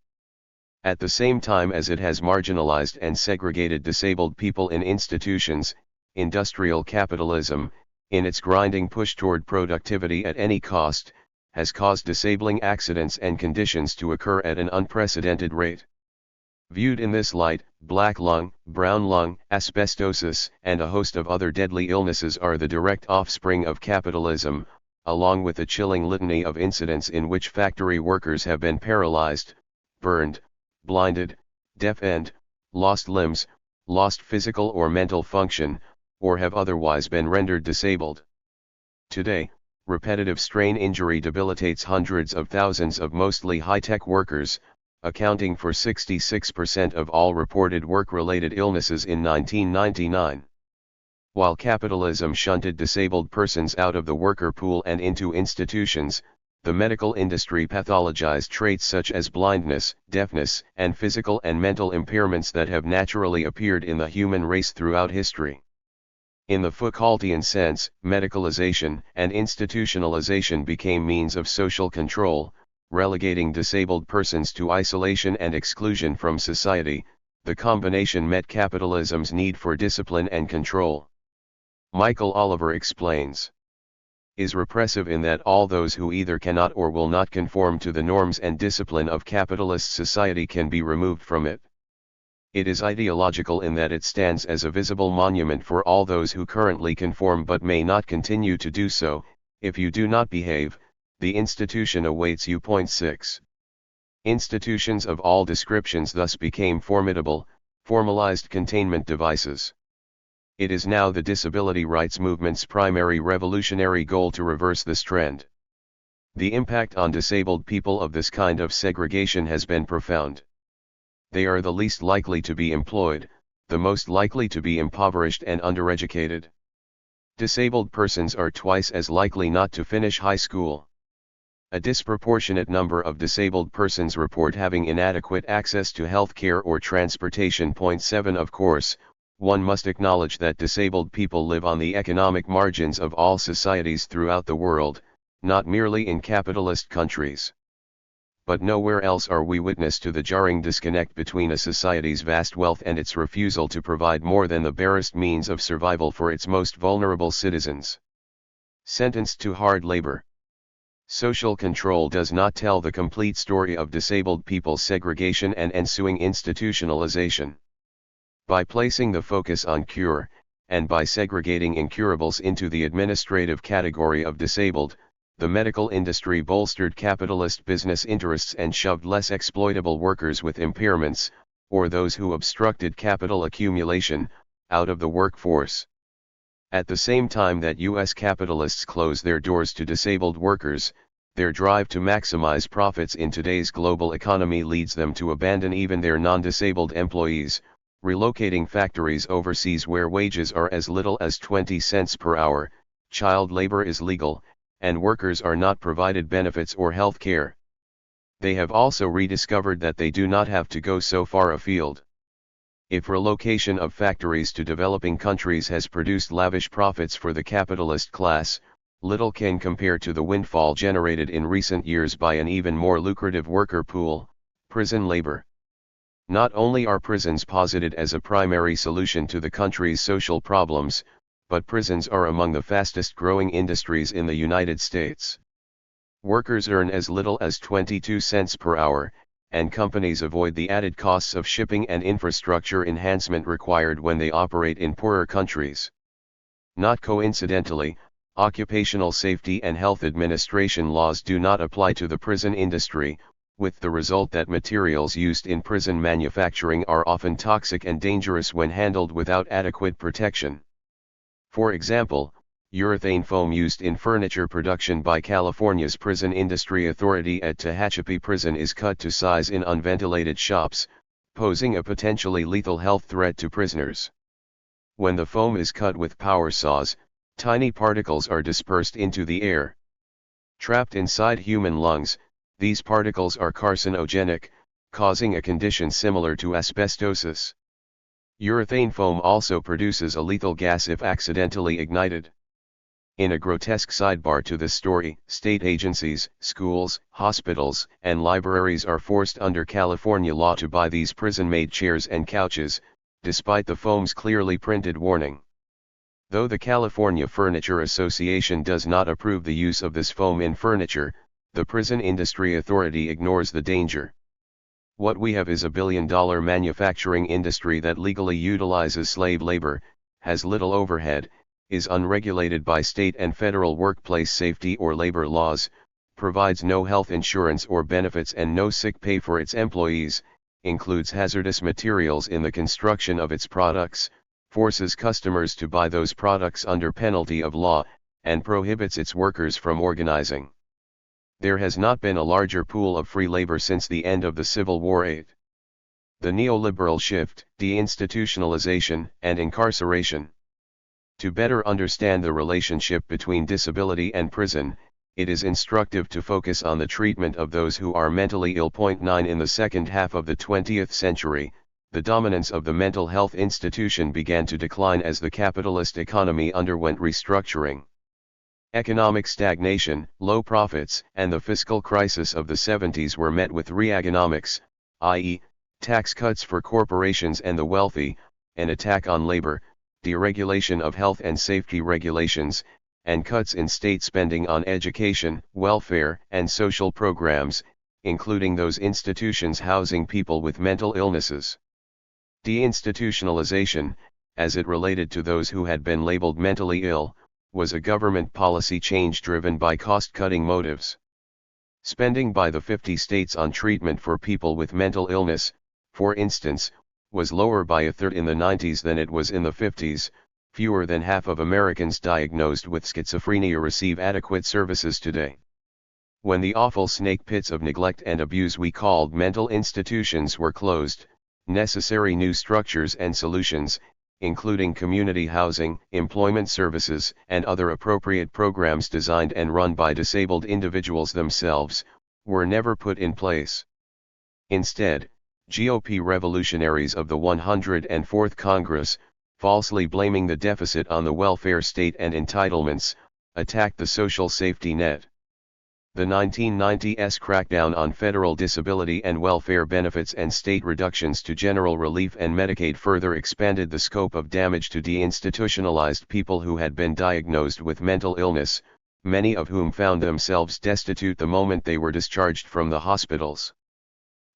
At the same time as it has marginalized and segregated disabled people in institutions, industrial capitalism, in its grinding push toward productivity at any cost, has caused disabling accidents and conditions to occur at an unprecedented rate. Viewed in this light, black lung, brown lung, asbestosis, and a host of other deadly illnesses are the direct offspring of capitalism, along with a chilling litany of incidents in which factory workers have been paralyzed, burned, blinded, deafened, lost limbs, lost physical or mental function, or have otherwise been rendered disabled. Today, repetitive strain injury debilitates hundreds of thousands of mostly high-tech workers, accounting for 66% of all reported work-related illnesses in 1999. While capitalism shunted disabled persons out of the worker pool and into institutions, the medical industry pathologized traits such as blindness, deafness, and physical and mental impairments that have naturally appeared in the human race throughout history. In the Foucaultian sense, medicalization and institutionalization became means of social control, relegating disabled persons to isolation and exclusion from society. The combination met capitalism's need for discipline and control. Michael Oliver explains. is repressive in that all those who either cannot or will not conform to the norms and discipline of capitalist society can be removed from it. It is ideological in that it stands as a visible monument for all those who currently conform but may not continue to do so. If you do not behave, the institution awaits you. 6. Institutions of all descriptions thus became formidable, formalized containment devices. It is now the disability rights movement's primary revolutionary goal to reverse this trend. The impact on disabled people of this kind of segregation has been profound. They are the least likely to be employed, the most likely to be impoverished and undereducated. Disabled persons are twice as likely not to finish high school. A disproportionate number of disabled persons report having inadequate access to health care or transportation. 7. Of course, one must acknowledge that disabled people live on the economic margins of all societies throughout the world, not merely in capitalist countries. But nowhere else are we witness to the jarring disconnect between a society's vast wealth and its refusal to provide more than the barest means of survival for its most vulnerable citizens. Sentenced to hard labor. Social control does not tell the complete story of disabled people's segregation and ensuing institutionalization. By placing the focus on cure, and by segregating incurables into the administrative category of disabled, the medical industry bolstered capitalist business interests and shoved less exploitable workers with impairments, or those who obstructed capital accumulation, out of the workforce. At the same time that U.S. capitalists close their doors to disabled workers, their drive to maximize profits in today's global economy leads them to abandon even their non-disabled employees, relocating factories overseas where wages are as little as 20 cents per hour, child labor is legal, and workers are not provided benefits or health care. They have also rediscovered that they do not have to go so far afield. If relocation of factories to developing countries has produced lavish profits for the capitalist class, little can compare to the windfall generated in recent years by an even more lucrative worker pool, prison labor. Not only are prisons posited as a primary solution to the country's social problems, but prisons are among the fastest growing industries in the United States. Workers earn as little as 22 cents per hour, and companies avoid the added costs of shipping and infrastructure enhancement required when they operate in poorer countries. Not coincidentally, Occupational Safety and Health Administration laws do not apply to the prison industry, with the result that materials used in prison manufacturing are often toxic and dangerous when handled without adequate protection. For example, urethane foam used in furniture production by California's Prison Industry Authority at Tehachapi Prison is cut to size in unventilated shops, posing a potentially lethal health threat to prisoners. When the foam is cut with power saws, tiny particles are dispersed into the air. Trapped inside human lungs, these particles are carcinogenic, causing a condition similar to asbestosis. Urethane foam also produces a lethal gas if accidentally ignited. In a grotesque sidebar to this story, state agencies, schools, hospitals, and libraries are forced under California law to buy these prison-made chairs and couches, despite the foam's clearly printed warning. Though the California Furniture Association does not approve the use of this foam in furniture, the Prison Industry Authority ignores the danger. What we have is a billion-dollar manufacturing industry that legally utilizes slave labor, has little overhead, is unregulated by state and federal workplace safety or labor laws, provides no health insurance or benefits and no sick pay for its employees, includes hazardous materials in the construction of its products, forces customers to buy those products under penalty of law, and prohibits its workers from organizing. There has not been a larger pool of free labor since the end of the Civil War. 8. The neoliberal shift, deinstitutionalization, and incarceration. To better understand the relationship between disability and prison, it is instructive to focus on the treatment of those who are mentally ill. 9. In the second half of the 20th century, the dominance of the mental health institution began to decline as the capitalist economy underwent restructuring. Economic stagnation, low profits, and the fiscal crisis of the 70s were met with reaganomics, i.e., tax cuts for corporations and the wealthy, an attack on labor, deregulation of health and safety regulations, and cuts in state spending on education, welfare, and social programs, including those institutions housing people with mental illnesses. Deinstitutionalization, as it related to those who had been labeled mentally ill, was a government policy change driven by cost-cutting motives. Spending by the 50 states on treatment for people with mental illness, for instance, was lower by a third in the 90s than it was in the 50s. Fewer than half of Americans diagnosed with schizophrenia receive adequate services today. When the awful snake pits of neglect and abuse we called mental institutions were closed, necessary new structures and solutions, including community housing, employment services, and other appropriate programs designed and run by disabled individuals themselves, were never put in place. Instead, GOP revolutionaries of the 104th Congress, falsely blaming the deficit on the welfare state and entitlements, attacked the social safety net. The 1990s crackdown on federal disability and welfare benefits and state reductions to general relief and Medicaid further expanded the scope of damage to deinstitutionalized people who had been diagnosed with mental illness, many of whom found themselves destitute the moment they were discharged from the hospitals.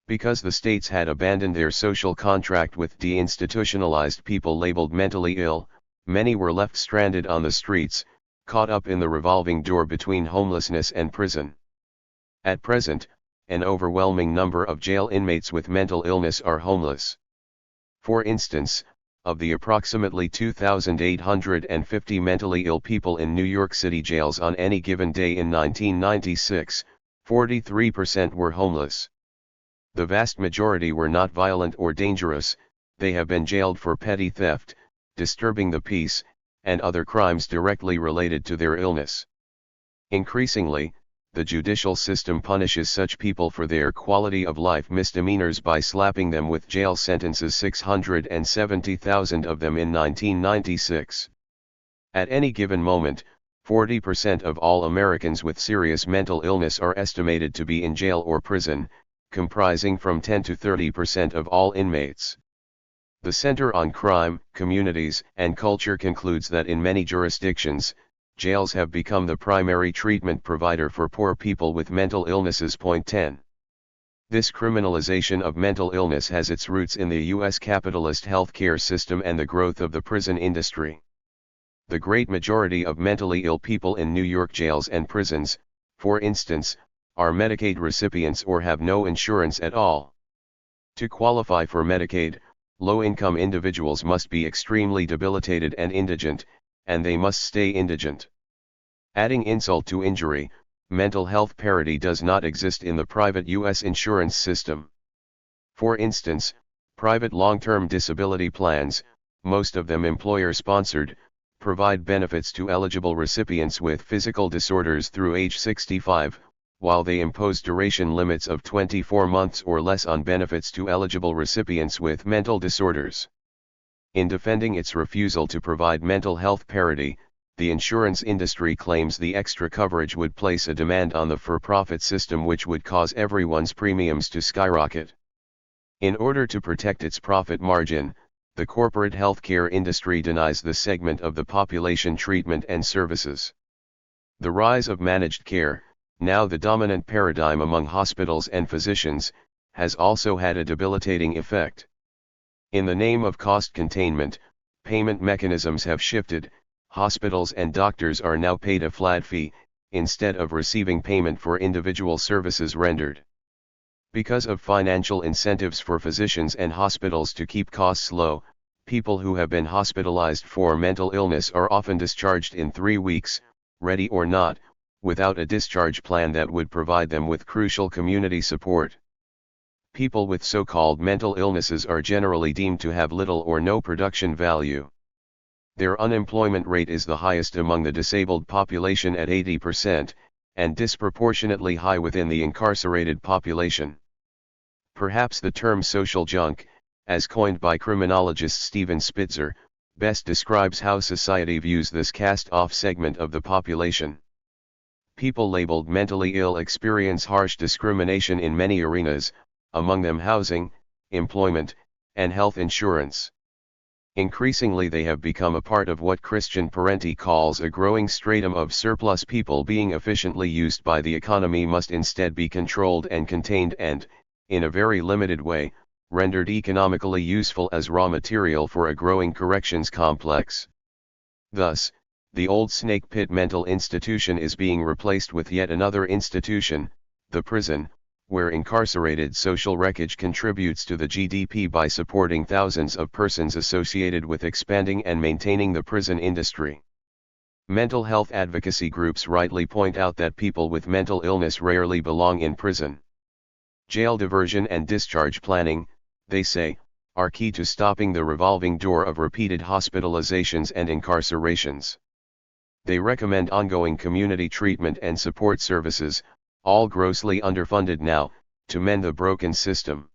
Because the states had abandoned their social contract with deinstitutionalized people labeled mentally ill, many were left stranded on the streets, caught up in the revolving door between homelessness and prison. At present, an overwhelming number of jail inmates with mental illness are homeless. For instance, of the approximately 2,850 mentally ill people in New York City jails on any given day in 1996, 43% were homeless. The vast majority were not violent or dangerous, they have been jailed for petty theft, disturbing the peace, and other crimes directly related to their illness. Increasingly, the judicial system punishes such people for their quality of life misdemeanors by slapping them with jail sentences, 670,000 of them in 1996. At any given moment, 40% of all Americans with serious mental illness are estimated to be in jail or prison, comprising from 10 to 30% of all inmates. The Center on Crime, Communities, and Culture concludes that in many jurisdictions, jails have become the primary treatment provider for poor people with mental illnesses. 10. This criminalization of mental illness has its roots in the U.S. capitalist healthcare system and the growth of the prison industry. The great majority of mentally ill people in New York jails and prisons, for instance, are Medicaid recipients or have no insurance at all. To qualify for Medicaid, low-income individuals must be extremely debilitated and indigent, and they must stay indigent. Adding insult to injury, mental health parity does not exist in the private U.S. insurance system. For instance, private long-term disability plans, most of them employer-sponsored, provide benefits to eligible recipients with physical disorders through age 65, while they impose duration limits of 24 months or less on benefits to eligible recipients with mental disorders. In defending its refusal to provide mental health parity, the insurance industry claims the extra coverage would place a demand on the for-profit system which would cause everyone's premiums to skyrocket. In order to protect its profit margin, the corporate healthcare industry denies the segment of the population treatment and services. The rise of managed care, now the dominant paradigm among hospitals and physicians, has also had a debilitating effect. In the name of cost containment, payment mechanisms have shifted. Hospitals and doctors are now paid a flat fee, instead of receiving payment for individual services rendered. Because of financial incentives for physicians and hospitals to keep costs low, people who have been hospitalized for mental illness are often discharged in 3 weeks, ready or not, without a discharge plan that would provide them with crucial community support. People with so-called mental illnesses are generally deemed to have little or no production value. Their unemployment rate is the highest among the disabled population at 80%, and disproportionately high within the incarcerated population. Perhaps the term social junk, as coined by criminologist Steven Spitzer, best describes how society views this cast-off segment of the population. People labeled mentally ill experience harsh discrimination in many arenas, among them housing, employment, and health insurance. Increasingly they have become a part of what Christian Parenti calls a growing stratum of surplus people being efficiently used by the economy must instead be controlled and contained and, in a very limited way, rendered economically useful as raw material for a growing corrections complex. Thus, the old snake pit mental institution is being replaced with yet another institution, the prison, where incarcerated social wreckage contributes to the GDP by supporting thousands of persons associated with expanding and maintaining the prison industry. Mental health advocacy groups rightly point out that people with mental illness rarely belong in prison. Jail diversion and discharge planning, they say, are key to stopping the revolving door of repeated hospitalizations and incarcerations. They recommend ongoing community treatment and support services, all grossly underfunded now, to mend the broken system.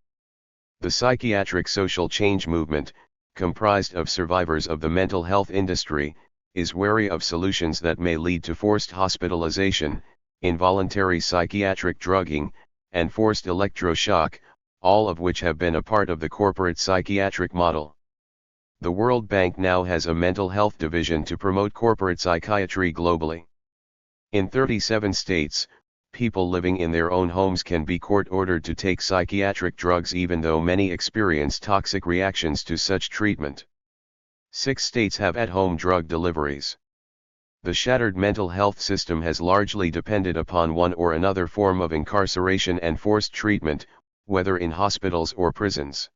The psychiatric social change movement, comprised of survivors of the mental health industry, is wary of solutions that may lead to forced hospitalization, involuntary psychiatric drugging, and forced electroshock, all of which have been a part of the corporate psychiatric model. The World Bank now has a mental health division to promote corporate psychiatry globally. In 37 states, people living in their own homes can be court-ordered to take psychiatric drugs even though many experience toxic reactions to such treatment. 6 states have at-home drug deliveries. The shattered mental health system has largely depended upon one or another form of incarceration and forced treatment, whether in hospitals or prisons.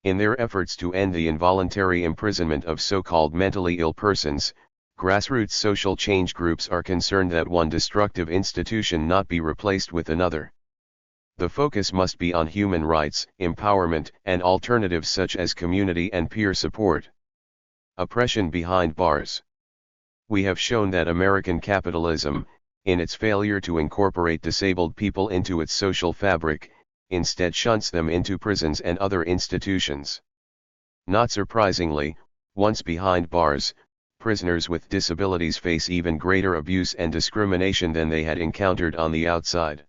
In their efforts to end the involuntary imprisonment of so-called mentally ill persons, grassroots social change groups are concerned that one destructive institution not be replaced with another. The focus must be on human rights, empowerment, and alternatives such as community and peer support. Oppression behind bars. We have shown that American capitalism, in its failure to incorporate disabled people into its social fabric, instead shunts them into prisons and other institutions. Not surprisingly, once behind bars, prisoners with disabilities face even greater abuse and discrimination than they had encountered on the outside.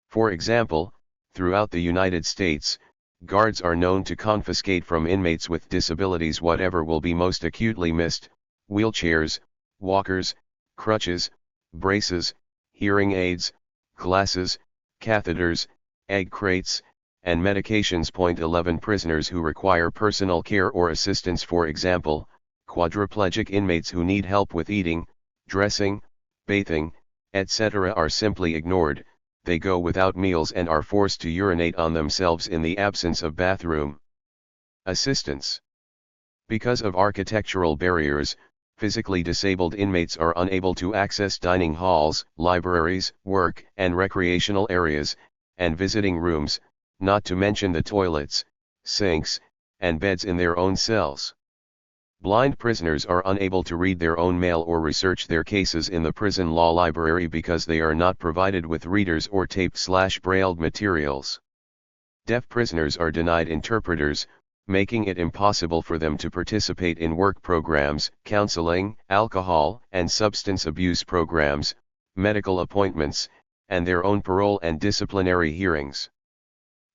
For example, throughout the United States, guards are known to confiscate from inmates with disabilities whatever will be most acutely missed: wheelchairs, walkers, crutches, braces, hearing aids, glasses, catheters, egg crates, and medications. 11 Prisoners who require personal care or assistance, for example, quadriplegic inmates who need help with eating, dressing, bathing, etc., are simply ignored. They go without meals and are forced to urinate on themselves in the absence of bathroom assistance. Because of architectural barriers, physically disabled inmates are unable to access dining halls, libraries, work and recreational areas, and visiting rooms, not to mention the toilets, sinks, and beds in their own cells. Blind prisoners are unable to read their own mail or research their cases in the prison law library because they are not provided with readers or taped/brailled materials. Deaf prisoners are denied interpreters, making it impossible for them to participate in work programs, counseling, alcohol and substance abuse programs, medical appointments, and their own parole and disciplinary hearings.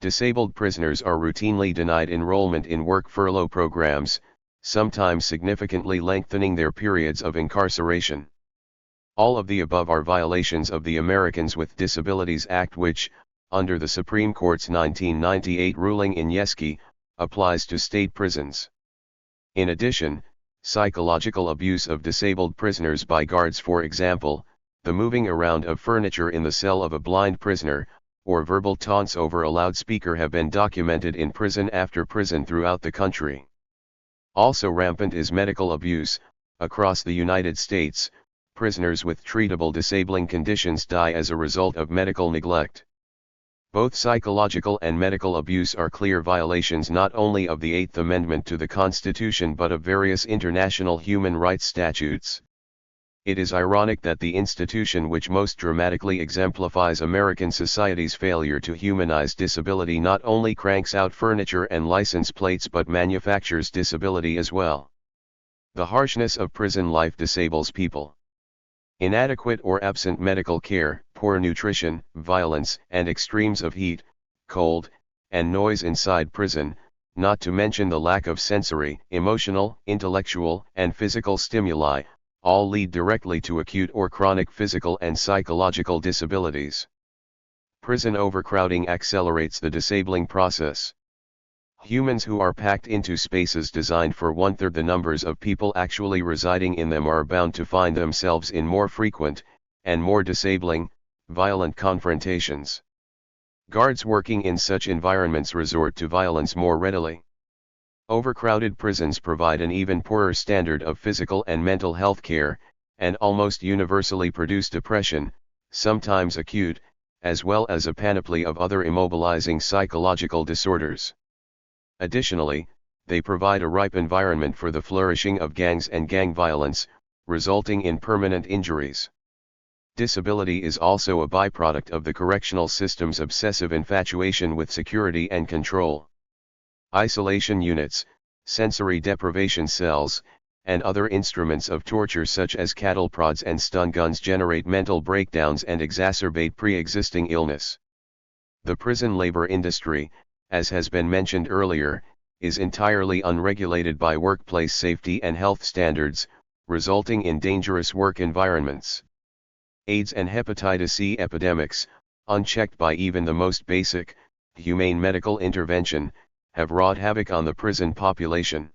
Disabled prisoners are routinely denied enrollment in work furlough programs, sometimes significantly lengthening their periods of incarceration. All of the above are violations of the Americans with Disabilities Act, which, under the Supreme Court's 1998 ruling in Yeski, applies to state prisons. In addition, psychological abuse of disabled prisoners by guards, for example, the moving around of furniture in the cell of a blind prisoner, or verbal taunts over a loudspeaker have been documented in prison after prison throughout the country. Also rampant is medical abuse. Across the United States, prisoners with treatable disabling conditions die as a result of medical neglect. Both psychological and medical abuse are clear violations not only of the Eighth Amendment to the Constitution but of various international human rights statutes. It is ironic that the institution which most dramatically exemplifies American society's failure to humanize disability not only cranks out furniture and license plates but manufactures disability as well. The harshness of prison life disables people. Inadequate or absent medical care, poor nutrition, violence, and extremes of heat, cold, and noise inside prison, not to mention the lack of sensory, emotional, intellectual, and physical stimuli, all lead directly to acute or chronic physical and psychological disabilities. Prison overcrowding accelerates the disabling process. Humans who are packed into spaces designed for one-third the numbers of people actually residing in them are bound to find themselves in more frequent, and more disabling, violent confrontations. Guards working in such environments resort to violence more readily. Overcrowded prisons provide an even poorer standard of physical and mental health care, and almost universally produce depression, sometimes acute, as well as a panoply of other immobilizing psychological disorders. Additionally, they provide a ripe environment for the flourishing of gangs and gang violence, resulting in permanent injuries. Disability is also a byproduct of the correctional system's obsessive infatuation with security and control. Isolation units, sensory deprivation cells, and other instruments of torture such as cattle prods and stun guns generate mental breakdowns and exacerbate pre-existing illness. The prison labor industry, as has been mentioned earlier, is entirely unregulated by workplace safety and health standards, resulting in dangerous work environments. AIDS and hepatitis C epidemics, unchecked by even the most basic, humane medical intervention, have wrought havoc on the prison population.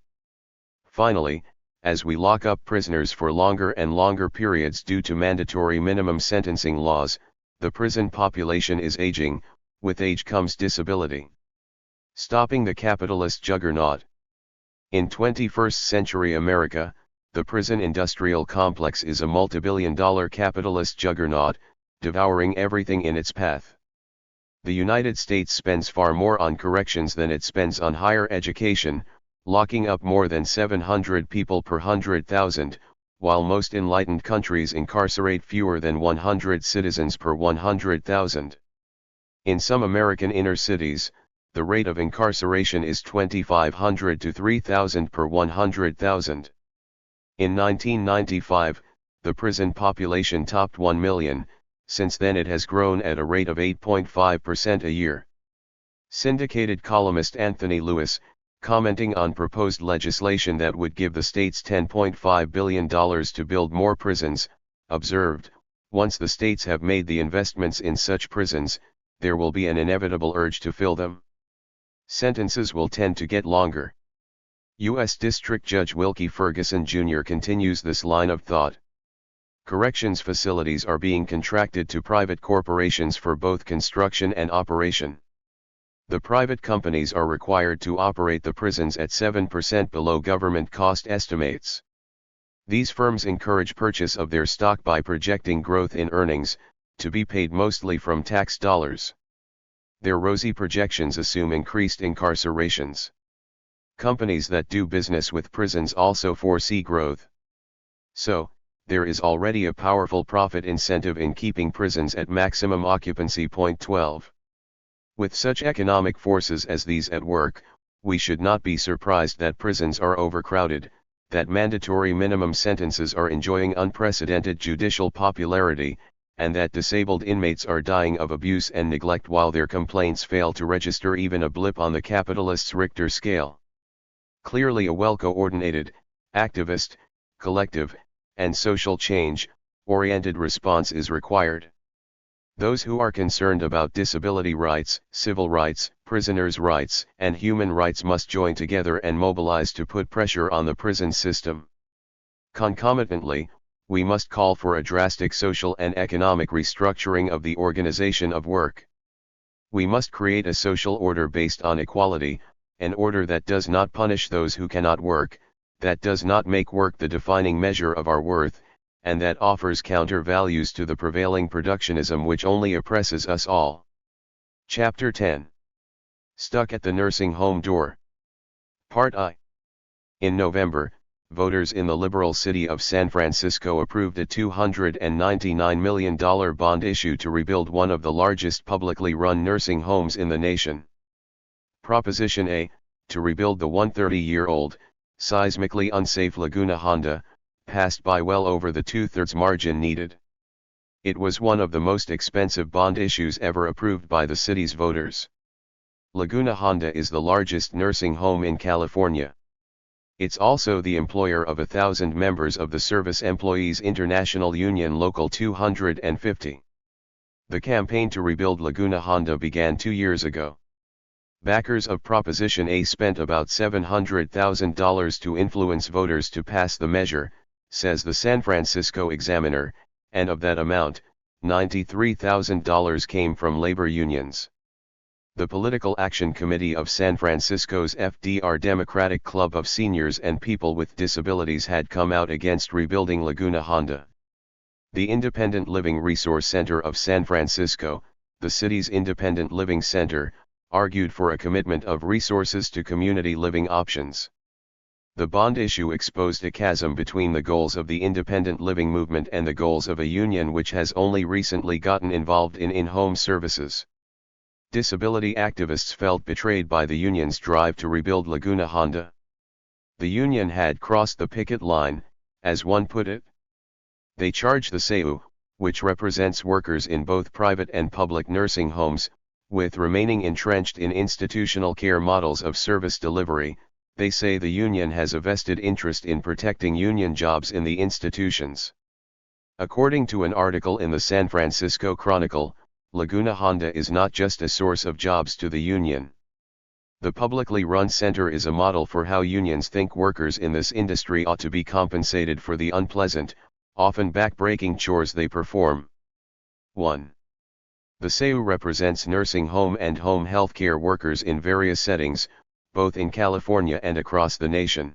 Finally, as we lock up prisoners for longer and longer periods due to mandatory minimum sentencing laws, the prison population is aging, with age comes disability. Stopping the capitalist juggernaut. In 21st century America, the prison industrial complex is a multi-billion-dollar capitalist juggernaut, devouring everything in its path. The United States spends far more on corrections than it spends on higher education, locking up more than 700 people per 100,000, while most enlightened countries incarcerate fewer than 100 citizens per 100,000. In some American inner cities, the rate of incarceration is 2,500 to 3,000 per 100,000. In 1995, the prison population topped 1 million, since then it has grown at a rate of 8.5% a year. Syndicated columnist Anthony Lewis, commenting on proposed legislation that would give the states $10.5 billion to build more prisons, observed, once the states have made the investments in such prisons, there will be an inevitable urge to fill them. Sentences will tend to get longer. U.S. District Judge Wilkie Ferguson Jr. continues this line of thought. Corrections facilities are being contracted to private corporations for both construction and operation. The private companies are required to operate the prisons at 7% below government cost estimates. These firms encourage purchase of their stock by projecting growth in earnings, to be paid mostly from tax dollars. Their rosy projections assume increased incarcerations. Companies that do business with prisons also foresee growth. So, there is already a powerful profit incentive in keeping prisons at maximum occupancy. Point 12. With such economic forces as these at work, we should not be surprised that prisons are overcrowded, that mandatory minimum sentences are enjoying unprecedented judicial popularity, and that disabled inmates are dying of abuse and neglect while their complaints fail to register even a blip on the capitalist's Richter scale. Clearly a well-coordinated, activist, collective, and social change-oriented response is required. Those who are concerned about disability rights, civil rights, prisoners' rights, and human rights must join together and mobilize to put pressure on the prison system. Concomitantly, we must call for a drastic social and economic restructuring of the organization of work. We must create a social order based on equality, an order that does not punish those who cannot work, that does not make work the defining measure of our worth, and that offers counter-values to the prevailing productionism which only oppresses us all. Chapter 10. Stuck at the nursing home door. Part I. In November, voters in the liberal city of San Francisco approved a $299 million bond issue to rebuild one of the largest publicly run nursing homes in the nation. Proposition A, to rebuild the 130-year-old, seismically unsafe Laguna Honda, passed by well over the two-thirds margin needed. It was one of the most expensive bond issues ever approved by the city's voters. Laguna Honda is the largest nursing home in California. It's also the employer of 1,000 members of the Service Employees International Union Local 250. The campaign to rebuild Laguna Honda began 2 years ago. Backers of Proposition A spent about $700,000 to influence voters to pass the measure, says the San Francisco Examiner, and of that amount, $93,000 came from labor unions. The Political Action Committee of San Francisco's FDR Democratic Club of Seniors and People with Disabilities had come out against rebuilding Laguna Honda. The Independent Living Resource Center of San Francisco, the city's independent living center, argued for a commitment of resources to community living options. The bond issue exposed a chasm between the goals of the independent living movement and the goals of a union which has only recently gotten involved in in-home services. Disability activists felt betrayed by the union's drive to rebuild Laguna Honda. The union had crossed the picket line, as one put it. They charged the SEU, which represents workers in both private and public nursing homes, with remaining entrenched in institutional care models of service delivery. They say the union has a vested interest in protecting union jobs in the institutions. According to an article in the San Francisco Chronicle, Laguna Honda is not just a source of jobs to the union. The publicly run center is a model for how unions think workers in this industry ought to be compensated for the unpleasant, often back-breaking chores they perform. 1. The SEU represents nursing home and home health care workers in various settings, both in California and across the nation.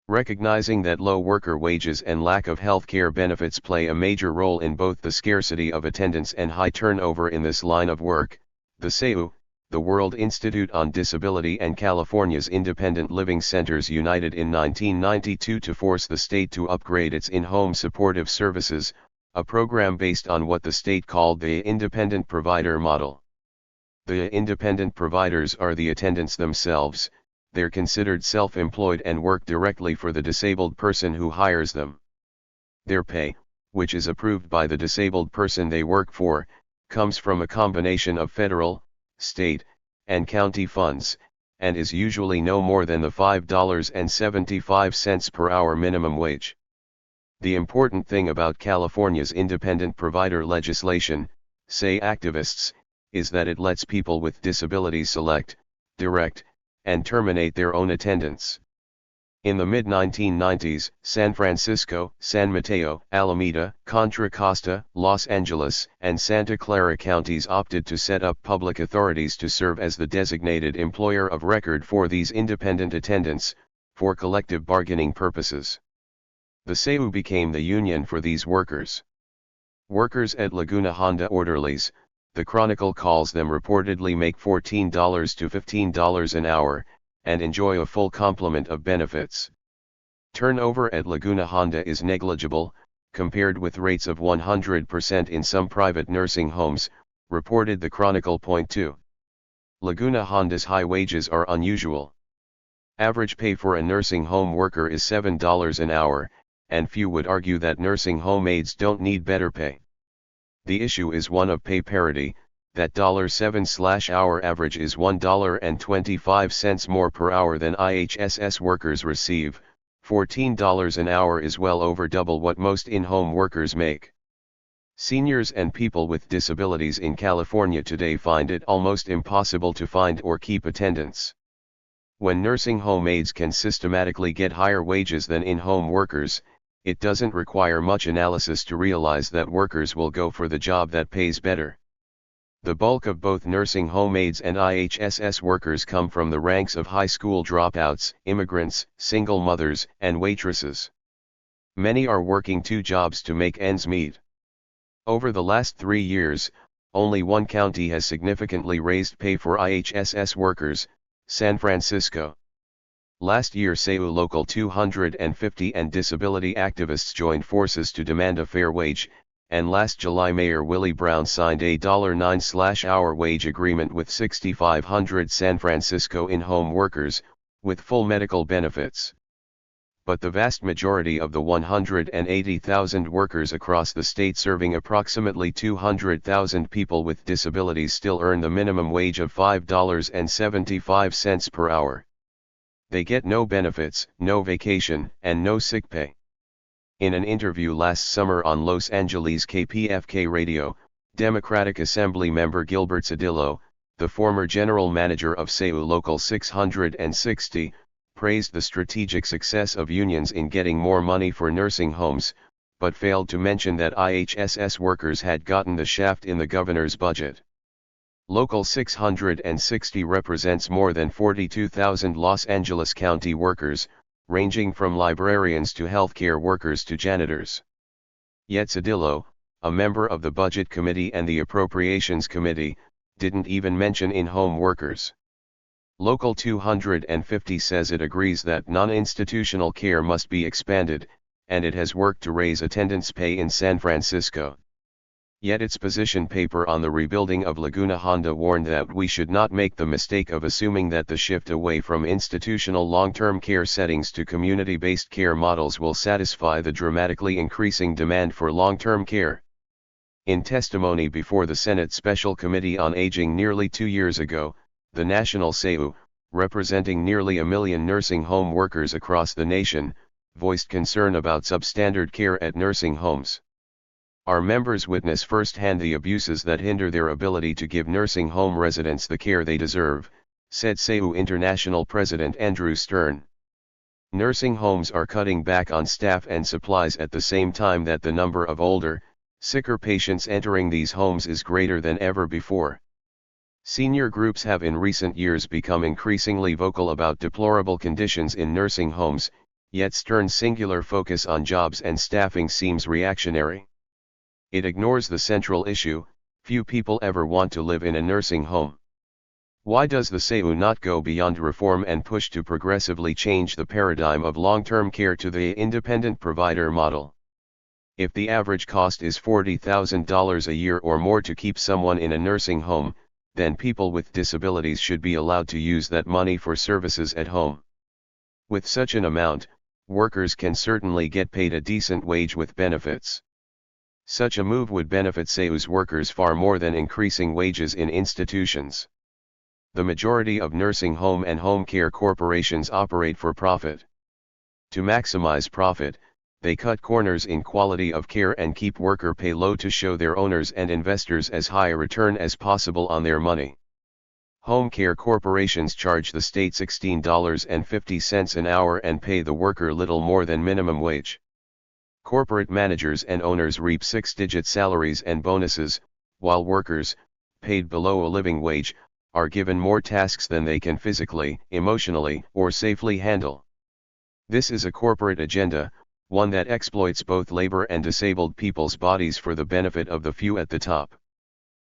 Recognizing that low worker wages and lack of health care benefits play a major role in both the scarcity of attendance and high turnover in this line of work, the SEU, the World Institute on Disability and California's Independent Living Centers united in 1992 to force the state to upgrade its in-home supportive services, a program based on what the state called the independent provider model. The independent providers are the attendants themselves. They're considered self-employed and work directly for the disabled person who hires them. Their pay, which is approved by the disabled person they work for, comes from a combination of federal, state, and county funds, and is usually no more than the $5.75 per hour minimum wage. The important thing about California's independent provider legislation, say activists, is that it lets people with disabilities select, direct, and terminate their own attendants. In the mid-1990s, San Francisco, San Mateo, Alameda, Contra Costa, Los Angeles, and Santa Clara counties opted to set up public authorities to serve as the designated employer of record for these independent attendants, for collective bargaining purposes. The SEU became the union for these workers. Workers at Laguna Honda orderlies, the Chronicle calls them, reportedly make $14 to $15 an hour, and enjoy a full complement of benefits. Turnover at Laguna Honda is negligible, compared with rates of 100% in some private nursing homes, reported the Chronicle. Point 2. Laguna Honda's high wages are unusual. Average pay for a nursing home worker is $7 an hour, and few would argue that nursing home aides don't need better pay. The issue is one of pay parity. That $7/hour average is $1.25 more per hour than IHSS workers receive. $14 an hour is well over double what most in-home workers make. Seniors and people with disabilities in California today find it almost impossible to find or keep attendants. When nursing home aides can systematically get higher wages than in-home workers, it doesn't require much analysis to realize that workers will go for the job that pays better. The bulk of both nursing home aides and IHSS workers come from the ranks of high school dropouts, immigrants, single mothers, and waitresses. Many are working 2 jobs to make ends meet. Over the last 3 years, only one county has significantly raised pay for IHSS workers, San Francisco. Last year SEU Local 250 and disability activists joined forces to demand a fair wage, and last July Mayor Willie Brown signed a $9/hour wage agreement with 6,500 San Francisco in-home workers, with full medical benefits. but the vast majority of the 180,000 workers across the state serving approximately 200,000 people with disabilities still earn the minimum wage of $5.75 per hour. They get no benefits, no vacation, and no sick pay. In an interview last summer on Los Angeles KPFK radio, Democratic Assembly member Gilbert Cedillo, the former general manager of SEU Local 660, praised the strategic success of unions in getting more money for nursing homes, but failed to mention that IHSS workers had gotten the shaft in the governor's budget. Local 660 represents more than 42,000 Los Angeles County workers, ranging from librarians to healthcare workers to janitors. Yet Cedillo, a member of the Budget Committee and the Appropriations Committee, didn't even mention in-home workers. Local 250 says it agrees that non-institutional care must be expanded, and it has worked to raise attendance pay in San Francisco. Yet its position paper on the rebuilding of Laguna Honda warned that we should not make the mistake of assuming that the shift away from institutional long-term care settings to community-based care models will satisfy the dramatically increasing demand for long-term care. In testimony before the Senate Special Committee on Aging nearly 2 years ago, the National SEU, representing nearly 1 million nursing home workers across the nation, voiced concern about substandard care at nursing homes. Our members witness firsthand the abuses that hinder their ability to give nursing home residents the care they deserve, said SEU International President Andrew Stern. Nursing homes are cutting back on staff and supplies at the same time that the number of older, sicker patients entering these homes is greater than ever before. Senior groups have in recent years become increasingly vocal about deplorable conditions in nursing homes, yet Stern's singular focus on jobs and staffing seems reactionary. It ignores the central issue: few people ever want to live in a nursing home. Why does the SEU not go beyond reform and push to progressively change the paradigm of long-term care to the independent provider model? If the average cost is $40,000 a year or more to keep someone in a nursing home, then people with disabilities should be allowed to use that money for services at home. With such an amount, workers can certainly get paid a decent wage with benefits. Such a move would benefit SEU's workers far more than increasing wages in institutions. The majority of nursing home and home care corporations operate for profit. To maximize profit, they cut corners in quality of care and keep worker pay low to show their owners and investors as high a return as possible on their money. Home care corporations charge the state $16.50 an hour and pay the worker little more than minimum wage. Corporate managers and owners reap six-digit salaries and bonuses, while workers, paid below a living wage, are given more tasks than they can physically, emotionally, or safely handle. This is a corporate agenda, one that exploits both labor and disabled people's bodies for the benefit of the few at the top.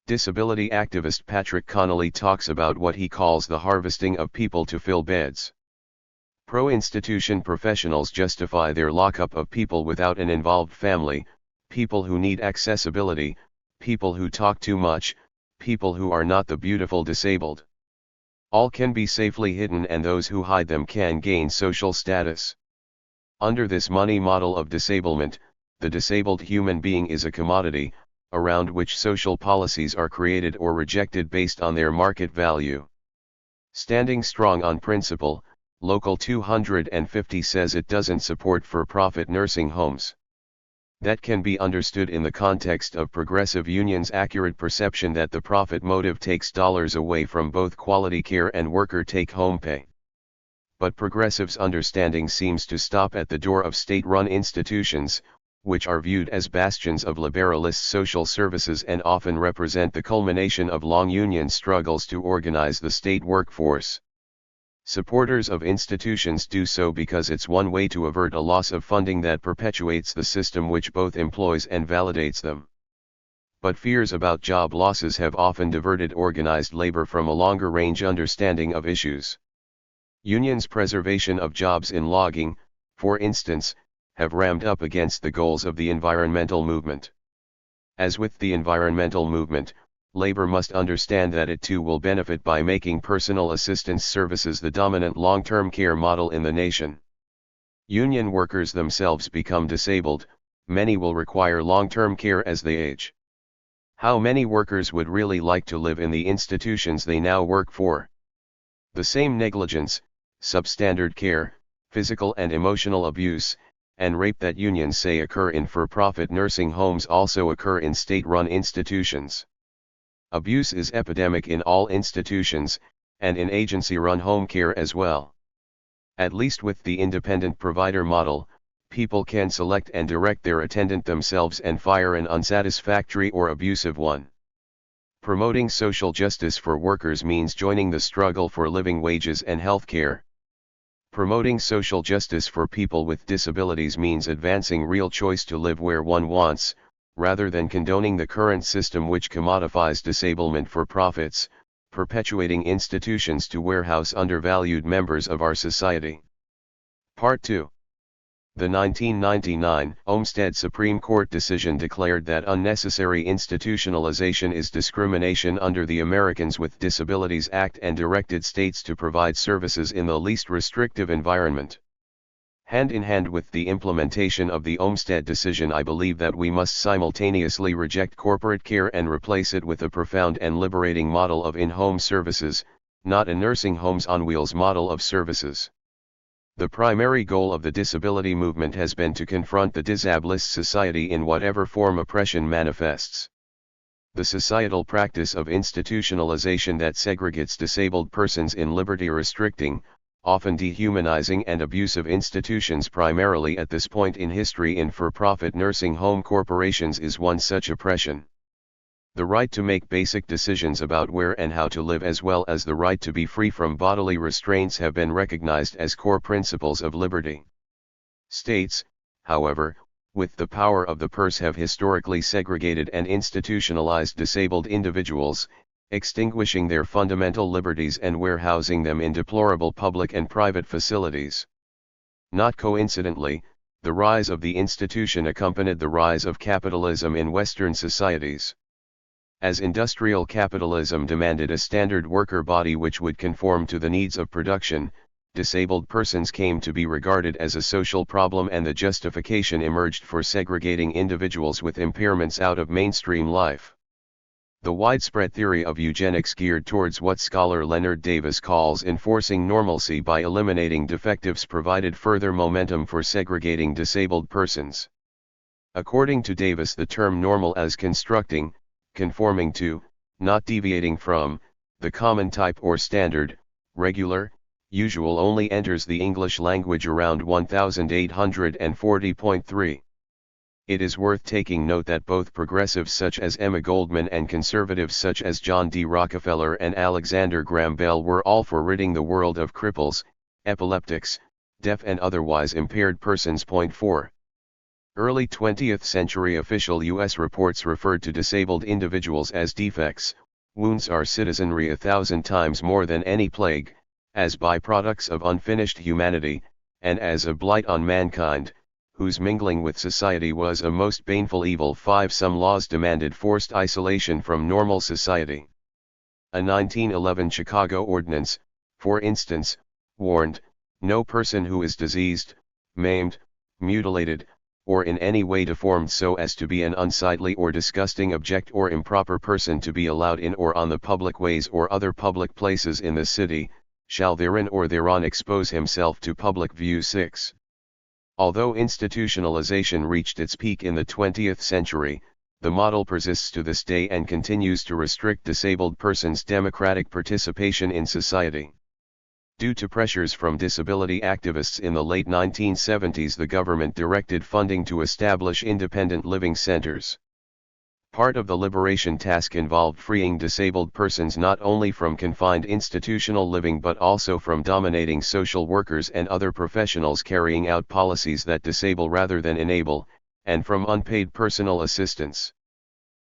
Disability activist Patrick Connolly talks about what he calls the harvesting of people to fill beds. Pro-institution professionals justify their lockup of people without an involved family, people who need accessibility, people who talk too much, people who are not the beautiful disabled. All can be safely hidden, and those who hide them can gain social status. Under this money model of disablement, the disabled human being is a commodity, around which social policies are created or rejected based on their market value. Standing strong on principle, Local 250 says it doesn't support for-profit nursing homes. That can be understood in the context of progressive unions' accurate perception that the profit motive takes dollars away from both quality care and worker take-home pay. But progressives' understanding seems to stop at the door of state-run institutions, which are viewed as bastions of liberalist social services and often represent the culmination of long union struggles to organize the state workforce. Supporters of institutions do so because it's one way to avert a loss of funding that perpetuates the system which both employs and validates them. But fears about job losses have often diverted organized labor from a longer-range understanding of issues. Unions' preservation of jobs in logging, for instance, have rammed up against the goals of the environmental movement. As with the environmental movement, labor must understand that it too will benefit by making personal assistance services the dominant long-term care model in the nation. Union workers themselves become disabled, many will require long-term care as they age. How many workers would really like to live in the institutions they now work for? The same negligence, substandard care, physical and emotional abuse, and rape that unions say occur in for-profit nursing homes also occur in state-run institutions. Abuse is epidemic in all institutions, and in agency-run home care as well. At least with the independent provider model, people can select and direct their attendant themselves and fire an unsatisfactory or abusive one. Promoting social justice for workers means joining the struggle for living wages and health care. Promoting social justice for people with disabilities means advancing real choice to live where one wants, rather than condoning the current system which commodifies disablement for profits, perpetuating institutions to warehouse undervalued members of our society. Part 2. The 1999 Olmsted Supreme Court decision declared that unnecessary institutionalization is discrimination under the Americans with Disabilities Act and directed states to provide services in the least restrictive environment. Hand in hand with the implementation of the Olmsted decision, I believe that we must simultaneously reject corporate care and replace it with a profound and liberating model of in-home services, not a nursing homes on wheels model of services. The primary goal of the disability movement has been to confront the disablest society in whatever form oppression manifests. The societal practice of institutionalization that segregates disabled persons in liberty-restricting, often dehumanizing and abusive institutions primarily at this point in history in for-profit nursing home corporations is one such oppression. The right to make basic decisions about where and how to live as well as the right to be free from bodily restraints have been recognized as core principles of liberty. States, however, with the power of the purse have historically segregated and institutionalized disabled individuals, extinguishing their fundamental liberties and warehousing them in deplorable public and private facilities. Not coincidentally, the rise of the institution accompanied the rise of capitalism in Western societies. As industrial capitalism demanded a standard worker body which would conform to the needs of production, disabled persons came to be regarded as a social problem and the justification emerged for segregating individuals with impairments out of mainstream life. The widespread theory of eugenics geared towards what scholar Leonard Davis calls enforcing normalcy by eliminating defectives provided further momentum for segregating disabled persons. According to Davis, the term normal as constructing, conforming to, not deviating from, the common type or standard, regular, usual only enters the English language around 1840.3. It is worth taking note that both progressives such as Emma Goldman and conservatives such as John D. Rockefeller and Alexander Graham Bell were all for ridding the world of cripples, epileptics, deaf and otherwise impaired persons. 4. Early 20th century official U.S. reports referred to disabled individuals as defects, wounds our citizenry 1,000 times more than any plague, as byproducts of unfinished humanity, and as a blight on mankind, whose mingling with society was a most baneful evil. 5. Some laws demanded forced isolation from normal society. A 1911 Chicago ordinance, for instance, warned, "No person who is diseased, maimed, mutilated, or in any way deformed so as to be an unsightly or disgusting object or improper person to be allowed in or on the public ways or other public places in the city, shall therein or thereon expose himself to public view." 6. Although institutionalization reached its peak in the 20th century, the model persists to this day and continues to restrict disabled persons' democratic participation in society. Due to pressures from disability activists in the late 1970s, the government directed funding to establish independent living centers. Part of the liberation task involved freeing disabled persons not only from confined institutional living but also from dominating social workers and other professionals carrying out policies that disable rather than enable, and from unpaid personal assistance.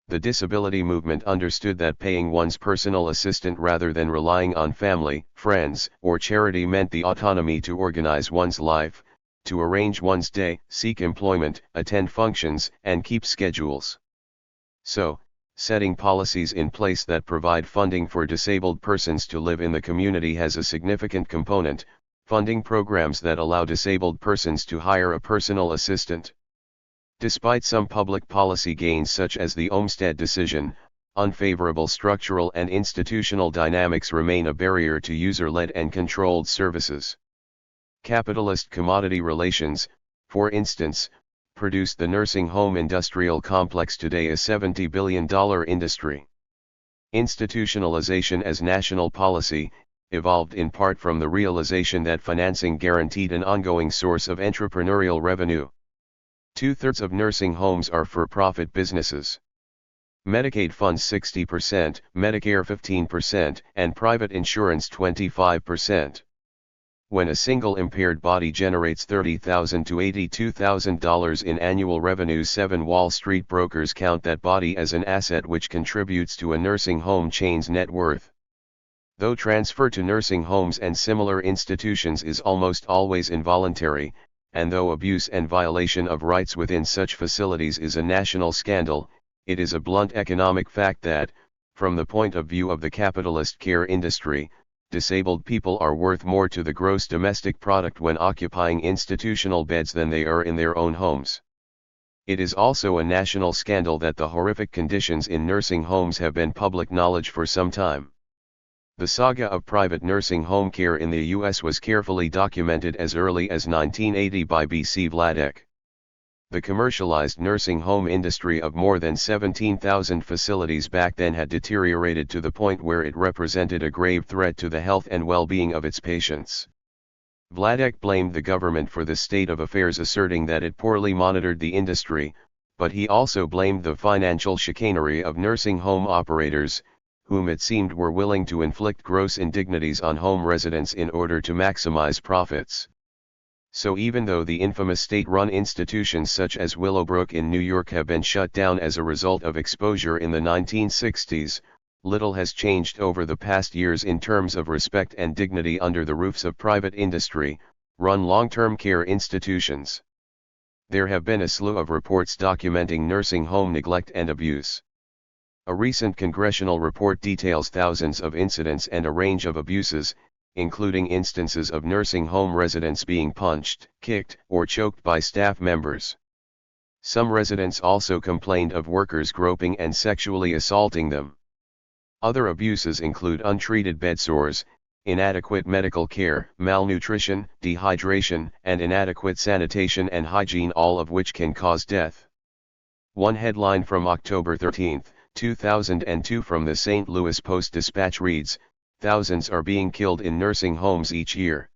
The disability movement understood that paying one's personal assistant rather than relying on family, friends, or charity meant the autonomy to organize one's life, to arrange one's day, seek employment, attend functions, and keep schedules. So, setting policies in place that provide funding for disabled persons to live in the community has a significant component, funding programs that allow disabled persons to hire a personal assistant. Despite some public policy gains such as the Olmsted decision, unfavorable structural and institutional dynamics remain a barrier to user-led and controlled services. Capitalist commodity relations, for instance, produced the nursing home industrial complex, today a $70 billion industry. Institutionalization as national policy evolved in part from the realization that financing guaranteed an ongoing source of entrepreneurial revenue. 2/3 of nursing homes are for-profit businesses. Medicaid funds 60%, Medicare 15%, and private insurance 25%. When a single impaired body generates $30,000 to $82,000 in annual revenue, 7 Wall Street brokers count that body as an asset which contributes to a nursing home chain's net worth. Though transfer to nursing homes and similar institutions is almost always involuntary, and though abuse and violation of rights within such facilities is a national scandal, it is a blunt economic fact that, from the point of view of the capitalist care industry, disabled people are worth more to the gross domestic product when occupying institutional beds than they are in their own homes. It is also a national scandal that the horrific conditions in nursing homes have been public knowledge for some time. The saga of private nursing home care in the U.S. was carefully documented as early as 1980 by B.C. Vladek. The commercialized nursing home industry of more than 17,000 facilities back then had deteriorated to the point where it represented a grave threat to the health and well-being of its patients. Vladek blamed the government for the state of affairs, asserting that it poorly monitored the industry, but he also blamed the financial chicanery of nursing home operators, whom it seemed were willing to inflict gross indignities on home residents in order to maximize profits. So even though the infamous state-run institutions such as Willowbrook in New York have been shut down as a result of exposure in the 1960s, little has changed over the past years in terms of respect and dignity under the roofs of private industry-run long-term care institutions. There have been a slew of reports documenting nursing home neglect and abuse. A recent congressional report details thousands of incidents and a range of abuses, including instances of nursing home residents being punched, kicked, or choked by staff members. Some residents also complained of workers groping and sexually assaulting them. Other abuses include untreated bedsores, inadequate medical care, malnutrition, dehydration, and inadequate sanitation and hygiene, all of which can cause death. One headline from October 13, 2002 from the St. Louis Post-Dispatch reads, "Thousands are being killed in nursing homes each year."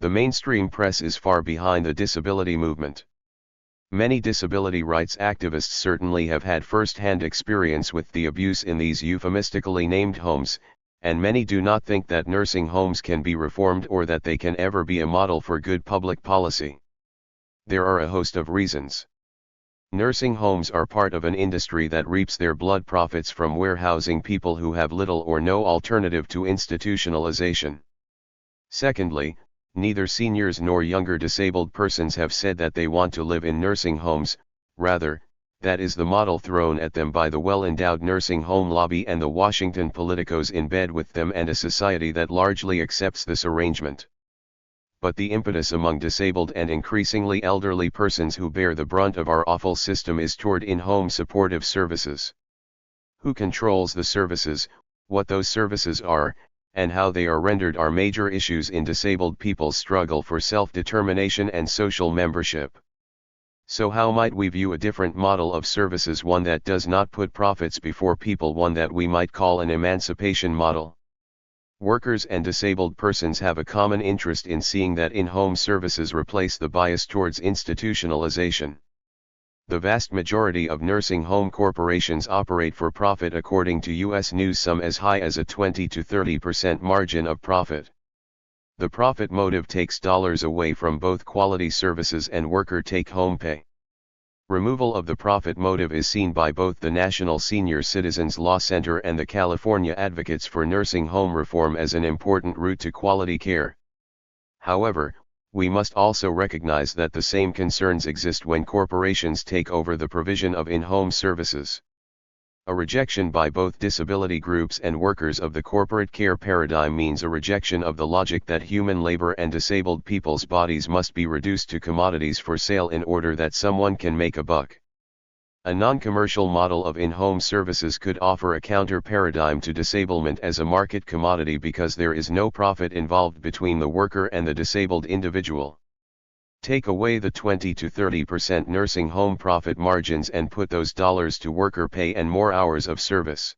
The mainstream press is far behind the disability movement. Many disability rights activists certainly have had first-hand experience with the abuse in these euphemistically named homes, and many do not think that nursing homes can be reformed or that they can ever be a model for good public policy. There are a host of reasons. Nursing homes are part of an industry that reaps their blood profits from warehousing people who have little or no alternative to institutionalization. Secondly, neither seniors nor younger disabled persons have said that they want to live in nursing homes, rather, that is the model thrown at them by the well-endowed nursing home lobby and the Washington politicos in bed with them and a society that largely accepts this arrangement. But the impetus among disabled and increasingly elderly persons who bear the brunt of our awful system is toward in-home supportive services. Who controls the services, what those services are, and how they are rendered are major issues in disabled people's struggle for self-determination and social membership. So how might we view a different model of services, one that does not put profits before people, one that we might call an emancipation model? Workers and disabled persons have a common interest in seeing that in-home services replace the bias towards institutionalization. The vast majority of nursing home corporations operate for profit, according to U.S. News, some as high as a 20 to 30% margin of profit. The profit motive takes dollars away from both quality services and worker take-home pay. Removal of the profit motive is seen by both the National Senior Citizens Law Center and the California Advocates for Nursing Home Reform as an important route to quality care. However, we must also recognize that the same concerns exist when corporations take over the provision of in-home services. A rejection by both disability groups and workers of the corporate care paradigm means a rejection of the logic that human labor and disabled people's bodies must be reduced to commodities for sale in order that someone can make a buck. A non-commercial model of in-home services could offer a counter-paradigm to disablement as a market commodity because there is no profit involved between the worker and the disabled individual. Take away the 20 to 30% nursing home profit margins and put those dollars to worker pay and more hours of service.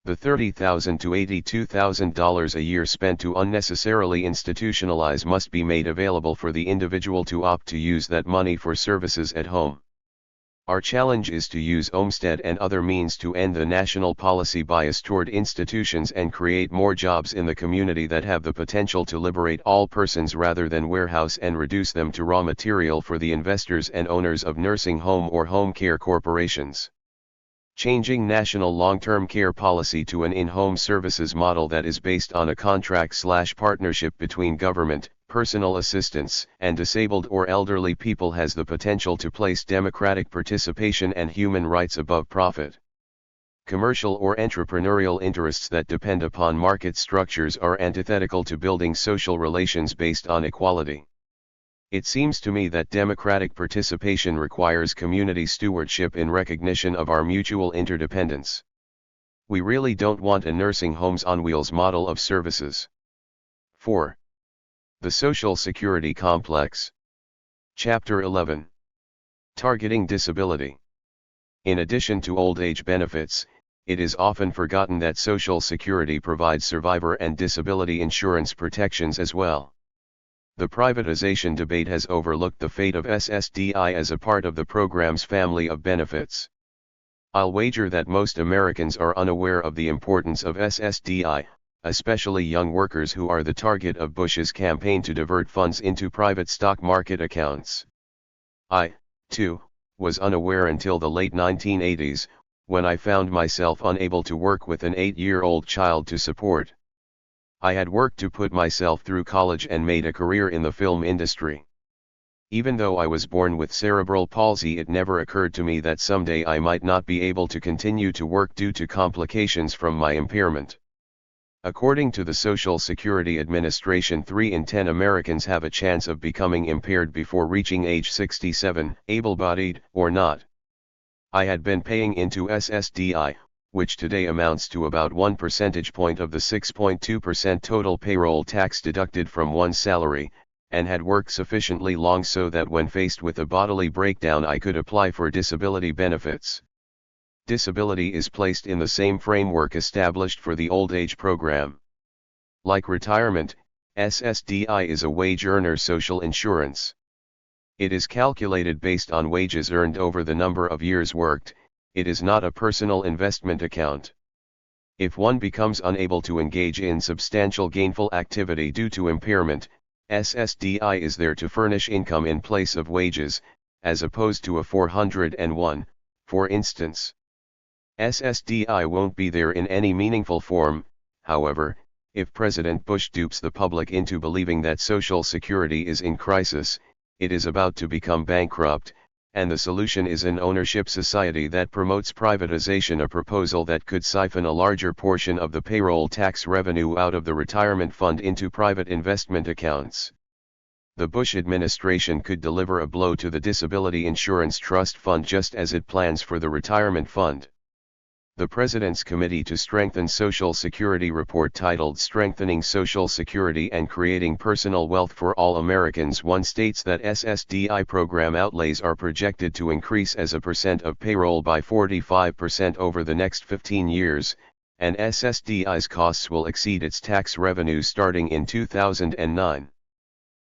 The $30,000 to $82,000 a year spent to unnecessarily institutionalize must be made available for the individual to opt to use that money for services at home. Our challenge is to use Olmsted and other means to end the national policy bias toward institutions and create more jobs in the community that have the potential to liberate all persons rather than warehouse and reduce them to raw material for the investors and owners of nursing home or home care corporations. Changing national long-term care policy to an in-home services model that is based on a contract/partnership between government, personal assistance, and disabled or elderly people has the potential to place democratic participation and human rights above profit. Commercial or entrepreneurial interests that depend upon market structures are antithetical to building social relations based on equality. It seems to me that democratic participation requires community stewardship in recognition of our mutual interdependence. We really don't want a nursing homes on wheels model of services. 4. The Social Security Complex. Chapter 11. Targeting disability. In addition to old age benefits, it is often forgotten that Social Security provides survivor and disability insurance protections as well. The privatization debate has overlooked the fate of SSDI as a part of the program's family of benefits. I'll wager that most Americans are unaware of the importance of SSDI, especially young workers who are the target of Bush's campaign to divert funds into private stock market accounts. I, too, was unaware until the late 1980s, when I found myself unable to work with an 8-year-old child to support. I had worked to put myself through college and made a career in the film industry. Even though I was born with cerebral palsy, it never occurred to me that someday I might not be able to continue to work due to complications from my impairment. According to the Social Security Administration, 3 in 10 Americans have a chance of becoming impaired before reaching age 67, able-bodied or not. I had been paying into SSDI, which today amounts to about 1 percentage point of the 6.2% total payroll tax deducted from one's salary, and had worked sufficiently long so that when faced with a bodily breakdown I could apply for disability benefits. Disability is placed in the same framework established for the old age program. Like retirement, SSDI is a wage earner social insurance. It is calculated based on wages earned over the number of years worked. It is not a personal investment account. If one becomes unable to engage in substantial gainful activity due to impairment, SSDI is there to furnish income in place of wages, as opposed to a 401, for instance. SSDI won't be there in any meaningful form, however, if President Bush dupes the public into believing that Social Security is in crisis, it is about to become bankrupt, and the solution is an ownership society that promotes privatization, a proposal that could siphon a larger portion of the payroll tax revenue out of the retirement fund into private investment accounts. The Bush administration could deliver a blow to the Disability Insurance Trust Fund just as it plans for the retirement fund. The President's Committee to Strengthen Social Security report titled Strengthening Social Security and Creating Personal Wealth for All Americans 1 states that SSDI program outlays are projected to increase as a percent of payroll by 45% over the next 15 years, and SSDI's costs will exceed its tax revenues starting in 2009.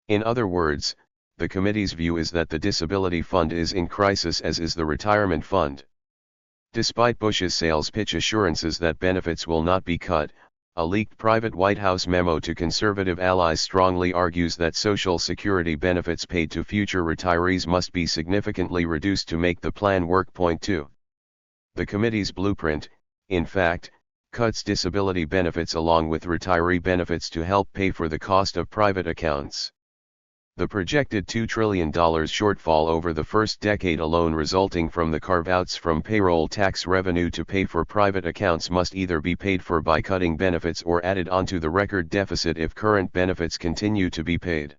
In other words, the committee's view is that the disability fund is in crisis, as is the retirement fund. Despite Bush's sales pitch assurances that benefits will not be cut, a leaked private White House memo to conservative allies strongly argues that Social Security benefits paid to future retirees must be significantly reduced to make the plan work. Point 2. The committee's blueprint, in fact, cuts disability benefits along with retiree benefits to help pay for the cost of private accounts. The projected $2 trillion shortfall over the first decade alone resulting from the carve-outs from payroll tax revenue to pay for private accounts must either be paid for by cutting benefits or added onto the record deficit if current benefits continue to be paid.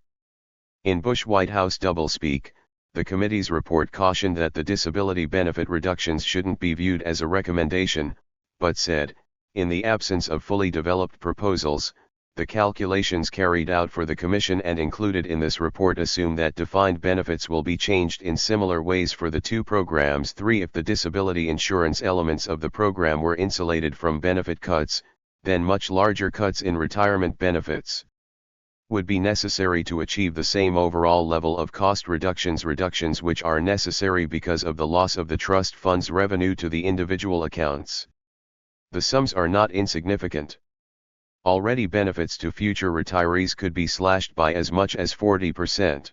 In Bush White House doublespeak, the committee's report cautioned that the disability benefit reductions shouldn't be viewed as a recommendation, but said, in the absence of fully developed proposals, the calculations carried out for the Commission and included in this report assume that defined benefits will be changed in similar ways for the two programs. 3. If the disability insurance elements of the program were insulated from benefit cuts, then much larger cuts in retirement benefits would be necessary to achieve the same overall level of cost reductions which are necessary because of the loss of the trust fund's revenue to the individual accounts. The sums are not insignificant. Already benefits to future retirees could be slashed by as much as 40%.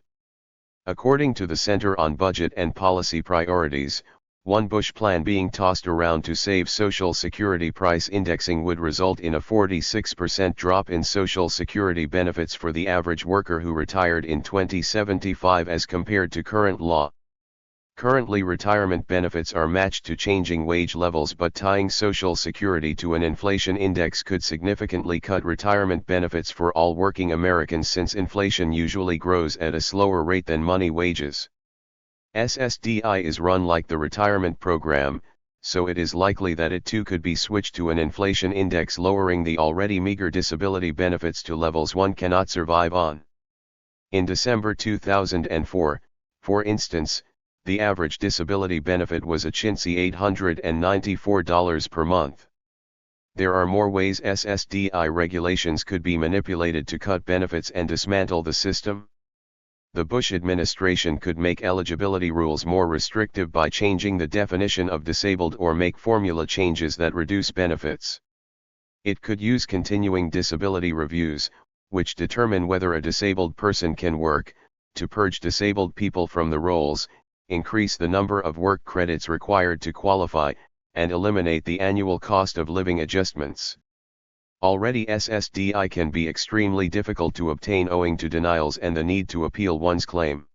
According to the Center on Budget and Policy Priorities, one Bush plan being tossed around to save Social Security price indexing would result in a 46% drop in Social Security benefits for the average worker who retired in 2075 as compared to current law. Currently, retirement benefits are matched to changing wage levels, but tying Social Security to an inflation index could significantly cut retirement benefits for all working Americans since inflation usually grows at a slower rate than money wages. SSDI is run like the retirement program, so it is likely that it too could be switched to an inflation index, lowering the already meager disability benefits to levels one cannot survive on. In December 2004, for instance, the average disability benefit was a chintzy $894 per month. There are more ways SSDI regulations could be manipulated to cut benefits and dismantle the system. The Bush administration could make eligibility rules more restrictive by changing the definition of disabled or make formula changes that reduce benefits. It could use continuing disability reviews, which determine whether a disabled person can work, to purge disabled people from the rolls, increase the number of work credits required to qualify, and eliminate the annual cost of living adjustments. Already SSDI can be extremely difficult to obtain owing to denials and the need to appeal one's claim.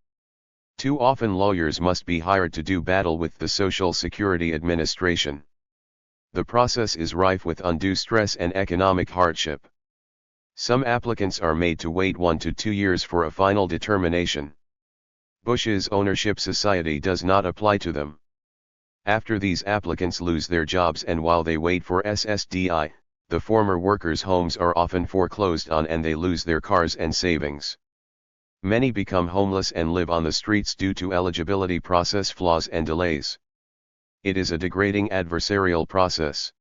Too often lawyers must be hired to do battle with the Social Security Administration. The process is rife with undue stress and economic hardship. Some applicants are made to wait 1 to 2 years for a final determination. Bush's ownership society does not apply to them. After these applicants lose their jobs and while they wait for SSDI, the former workers' homes are often foreclosed on and they lose their cars and savings. Many become homeless and live on the streets due to eligibility process flaws and delays. It is a degrading adversarial process.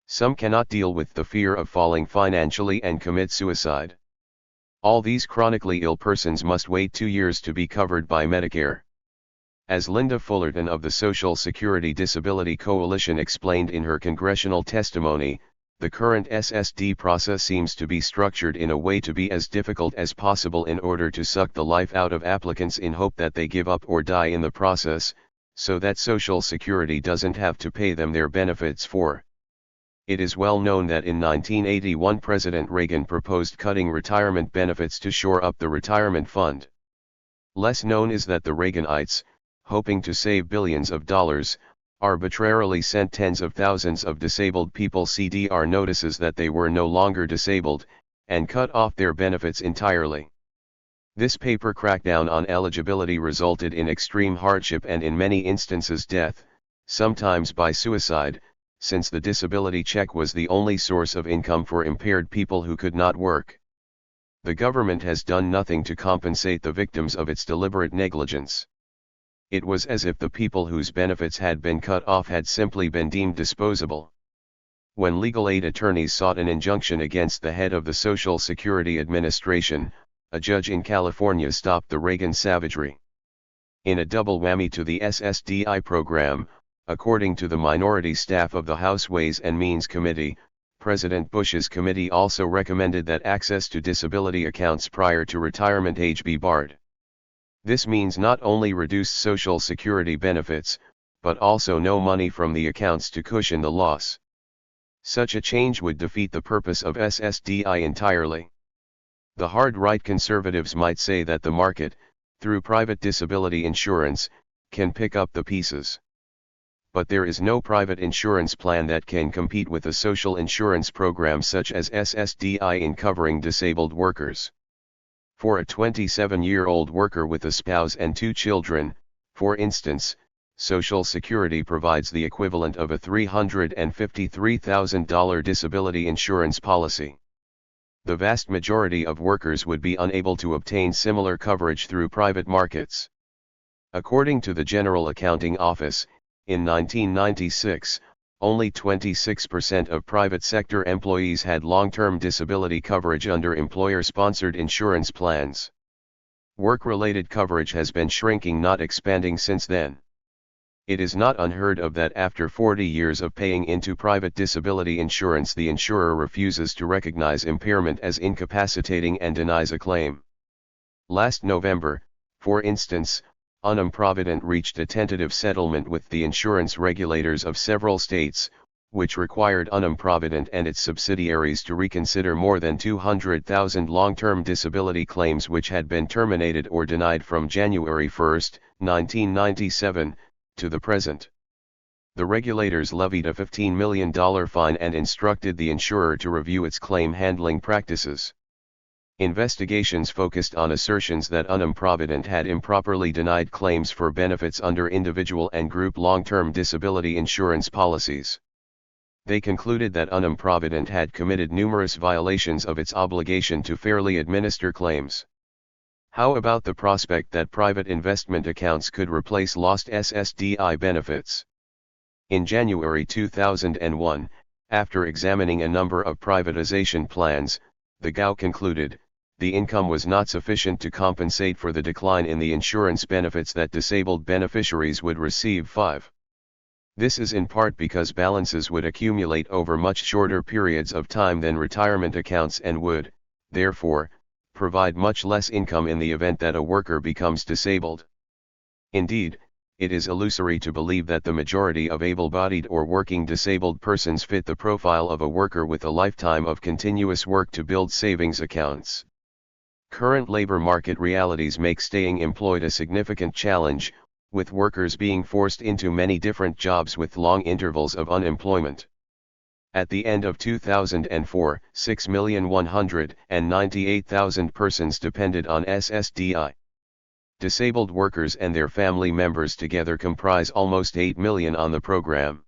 Some cannot deal with the fear of falling financially and commit suicide. All these chronically ill persons must wait 2 years to be covered by Medicare. As Linda Fullerton of the Social Security Disability Coalition explained in her congressional testimony, the current SSD process seems to be structured in a way to be as difficult as possible in order to suck the life out of applicants in hope that they give up or die in the process, so that Social Security doesn't have to pay them their benefits for. It is well known that in 1981 President Reagan proposed cutting retirement benefits to shore up the retirement fund. Less known is that the Reaganites, hoping to save billions of dollars, arbitrarily sent tens of thousands of disabled people CDR notices that they were no longer disabled, and cut off their benefits entirely. This paper crackdown on eligibility resulted in extreme hardship and in many instances death, sometimes by suicide, since the disability check was the only source of income for impaired people who could not work. The government has done nothing to compensate the victims of its deliberate negligence. It was as if the people whose benefits had been cut off had simply been deemed disposable. When legal aid attorneys sought an injunction against the head of the Social Security Administration, a judge in California stopped the Reagan savagery. In a double whammy to the SSDI program, according to the minority staff of the House Ways and Means Committee, President Bush's committee also recommended that access to disability accounts prior to retirement age be barred. This means not only reduced Social Security benefits, but also no money from the accounts to cushion the loss. Such a change would defeat the purpose of SSDI entirely. The hard-right conservatives might say that the market, through private disability insurance, can pick up the pieces. But there is no private insurance plan that can compete with a social insurance program such as SSDI in covering disabled workers. For a 27-year-old worker with a spouse and 2 children, for instance, Social Security provides the equivalent of a $353,000 disability insurance policy. The vast majority of workers would be unable to obtain similar coverage through private markets. According to the General Accounting Office, in 1996, only 26% of private sector employees had long-term disability coverage under employer-sponsored insurance plans. Work-related coverage has been shrinking, not expanding since then. It is not unheard of that after 40 years of paying into private disability insurance, the insurer refuses to recognize impairment as incapacitating and denies a claim. Last November, for instance, Unum Provident reached a tentative settlement with the insurance regulators of several states, which required Unum Provident and its subsidiaries to reconsider more than 200,000 long-term disability claims which had been terminated or denied from January 1, 1997, to the present. The regulators levied a $15 million fine and instructed the insurer to review its claim handling practices. Investigations focused on assertions that Unum Provident had improperly denied claims for benefits under individual and group long-term disability insurance policies. They concluded that Unum Provident had committed numerous violations of its obligation to fairly administer claims. How about the prospect that private investment accounts could replace lost SSDI benefits? In January 2001, after examining a number of privatization plans, the GAO concluded, the income was not sufficient to compensate for the decline in the insurance benefits that disabled beneficiaries would receive. 5. This is in part because balances would accumulate over much shorter periods of time than retirement accounts and would, therefore, provide much less income in the event that a worker becomes disabled. Indeed, it is illusory to believe that the majority of able-bodied or working disabled persons fit the profile of a worker with a lifetime of continuous work to build savings accounts. Current labor market realities make staying employed a significant challenge, with workers being forced into many different jobs with long intervals of unemployment. At the end of 2004, 6,198,000 persons depended on SSDI. Disabled workers and their family members together comprise almost 8 million on the program.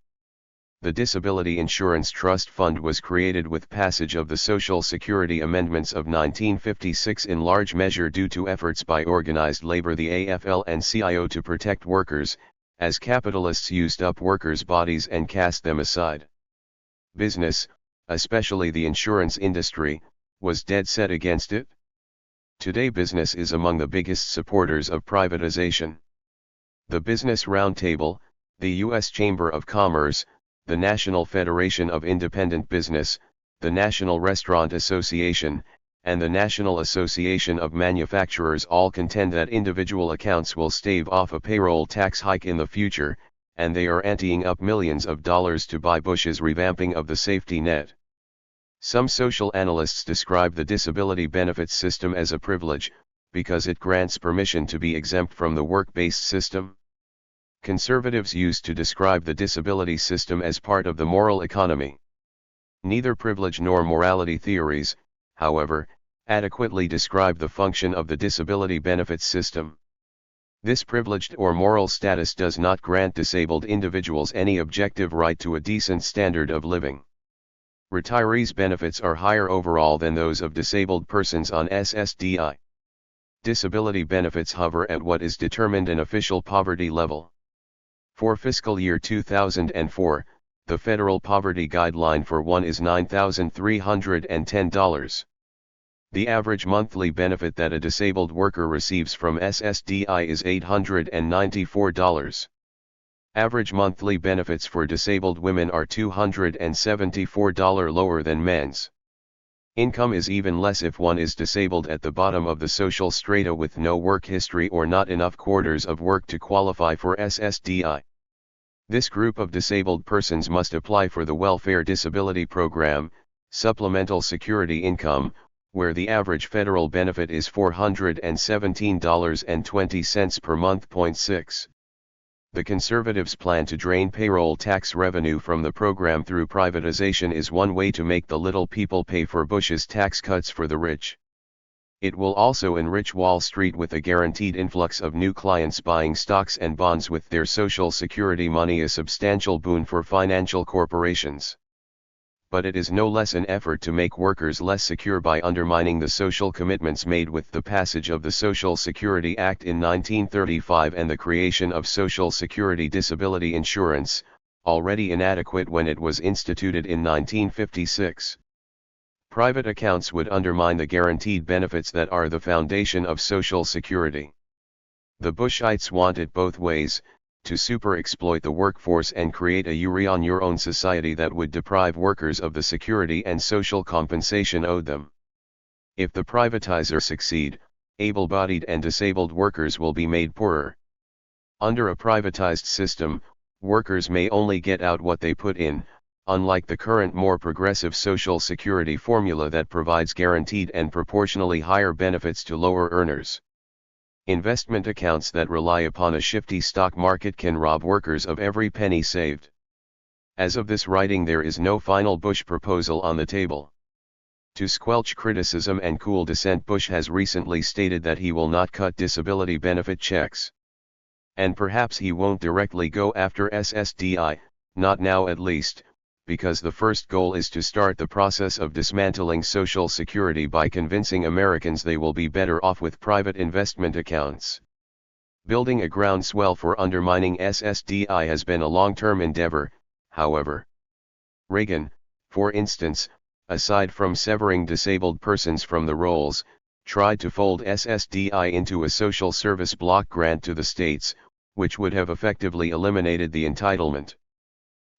The Disability Insurance Trust Fund was created with passage of the Social Security Amendments of 1956, in large measure due to efforts by organized labor, the AFL-CIO, to protect workers, as capitalists used up workers' bodies and cast them aside. Business, especially the insurance industry, was dead set against it. Today business is among the biggest supporters of privatization. The Business Roundtable, the U.S. Chamber of Commerce, the National Federation of Independent Business, the National Restaurant Association, and the National Association of Manufacturers all contend that individual accounts will stave off a payroll tax hike in the future, and they are anteing up millions of dollars to buy Bush's revamping of the safety net. Some social analysts describe the disability benefits system as a privilege, because it grants permission to be exempt from the work-based system. Conservatives used to describe the disability system as part of the moral economy. Neither privilege nor morality theories, however, adequately describe the function of the disability benefits system. This privileged or moral status does not grant disabled individuals any objective right to a decent standard of living. Retirees' benefits are higher overall than those of disabled persons on SSDI. Disability benefits hover at what is determined an official poverty level. For fiscal year 2004, the federal poverty guideline for one is $9,310. The average monthly benefit that a disabled worker receives from SSDI is $894. Average monthly benefits for disabled women are $274 lower than men's. Income is even less if one is disabled at the bottom of the social strata with no work history or not enough quarters of work to qualify for SSDI. This group of disabled persons must apply for the Welfare Disability Program, Supplemental Security Income, where the average federal benefit is $417.20 per month. 6. The Conservatives' plan to drain payroll tax revenue from the program through privatization is one way to make the little people pay for Bush's tax cuts for the rich. It will also enrich Wall Street with a guaranteed influx of new clients buying stocks and bonds with their Social Security money, a substantial boon for financial corporations. But it is no less an effort to make workers less secure by undermining the social commitments made with the passage of the Social Security Act in 1935 and the creation of Social Security disability insurance, already inadequate when it was instituted in 1956. Private accounts would undermine the guaranteed benefits that are the foundation of Social Security. The Bushites want it both ways, to super-exploit the workforce and create a you-on-your-own society that would deprive workers of the security and social compensation owed them. If the privatizer succeed, able-bodied and disabled workers will be made poorer. Under a privatized system, workers may only get out what they put in, unlike the current more progressive Social Security formula that provides guaranteed and proportionally higher benefits to lower earners. Investment accounts that rely upon a shifty stock market can rob workers of every penny saved. As of this writing, there is no final Bush proposal on the table. To squelch criticism and cool dissent, Bush has recently stated that he will not cut disability benefit checks. And perhaps he won't directly go after SSDI, not now at least, because the first goal is to start the process of dismantling Social Security by convincing Americans they will be better off with private investment accounts. Building a groundswell for undermining SSDI has been a long-term endeavor, however. Reagan, for instance, aside from severing disabled persons from the rolls, tried to fold SSDI into a social service block grant to the states, which would have effectively eliminated the entitlement.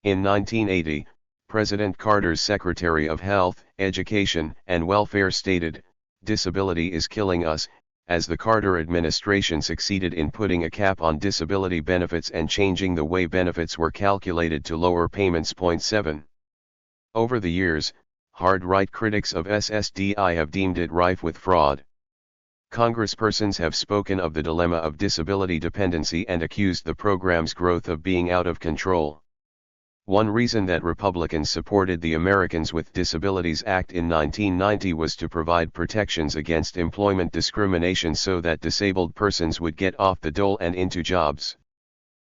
In 1980, President Carter's Secretary of Health, Education, and Welfare stated, "Disability is killing us," as the Carter administration succeeded in putting a cap on disability benefits and changing the way benefits were calculated to lower payments. 7. Over the years, hard-right critics of SSDI have deemed it rife with fraud. Congresspersons have spoken of the dilemma of disability dependency and accused the program's growth of being out of control. One reason that Republicans supported the Americans with Disabilities Act in 1990 was to provide protections against employment discrimination so that disabled persons would get off the dole and into jobs.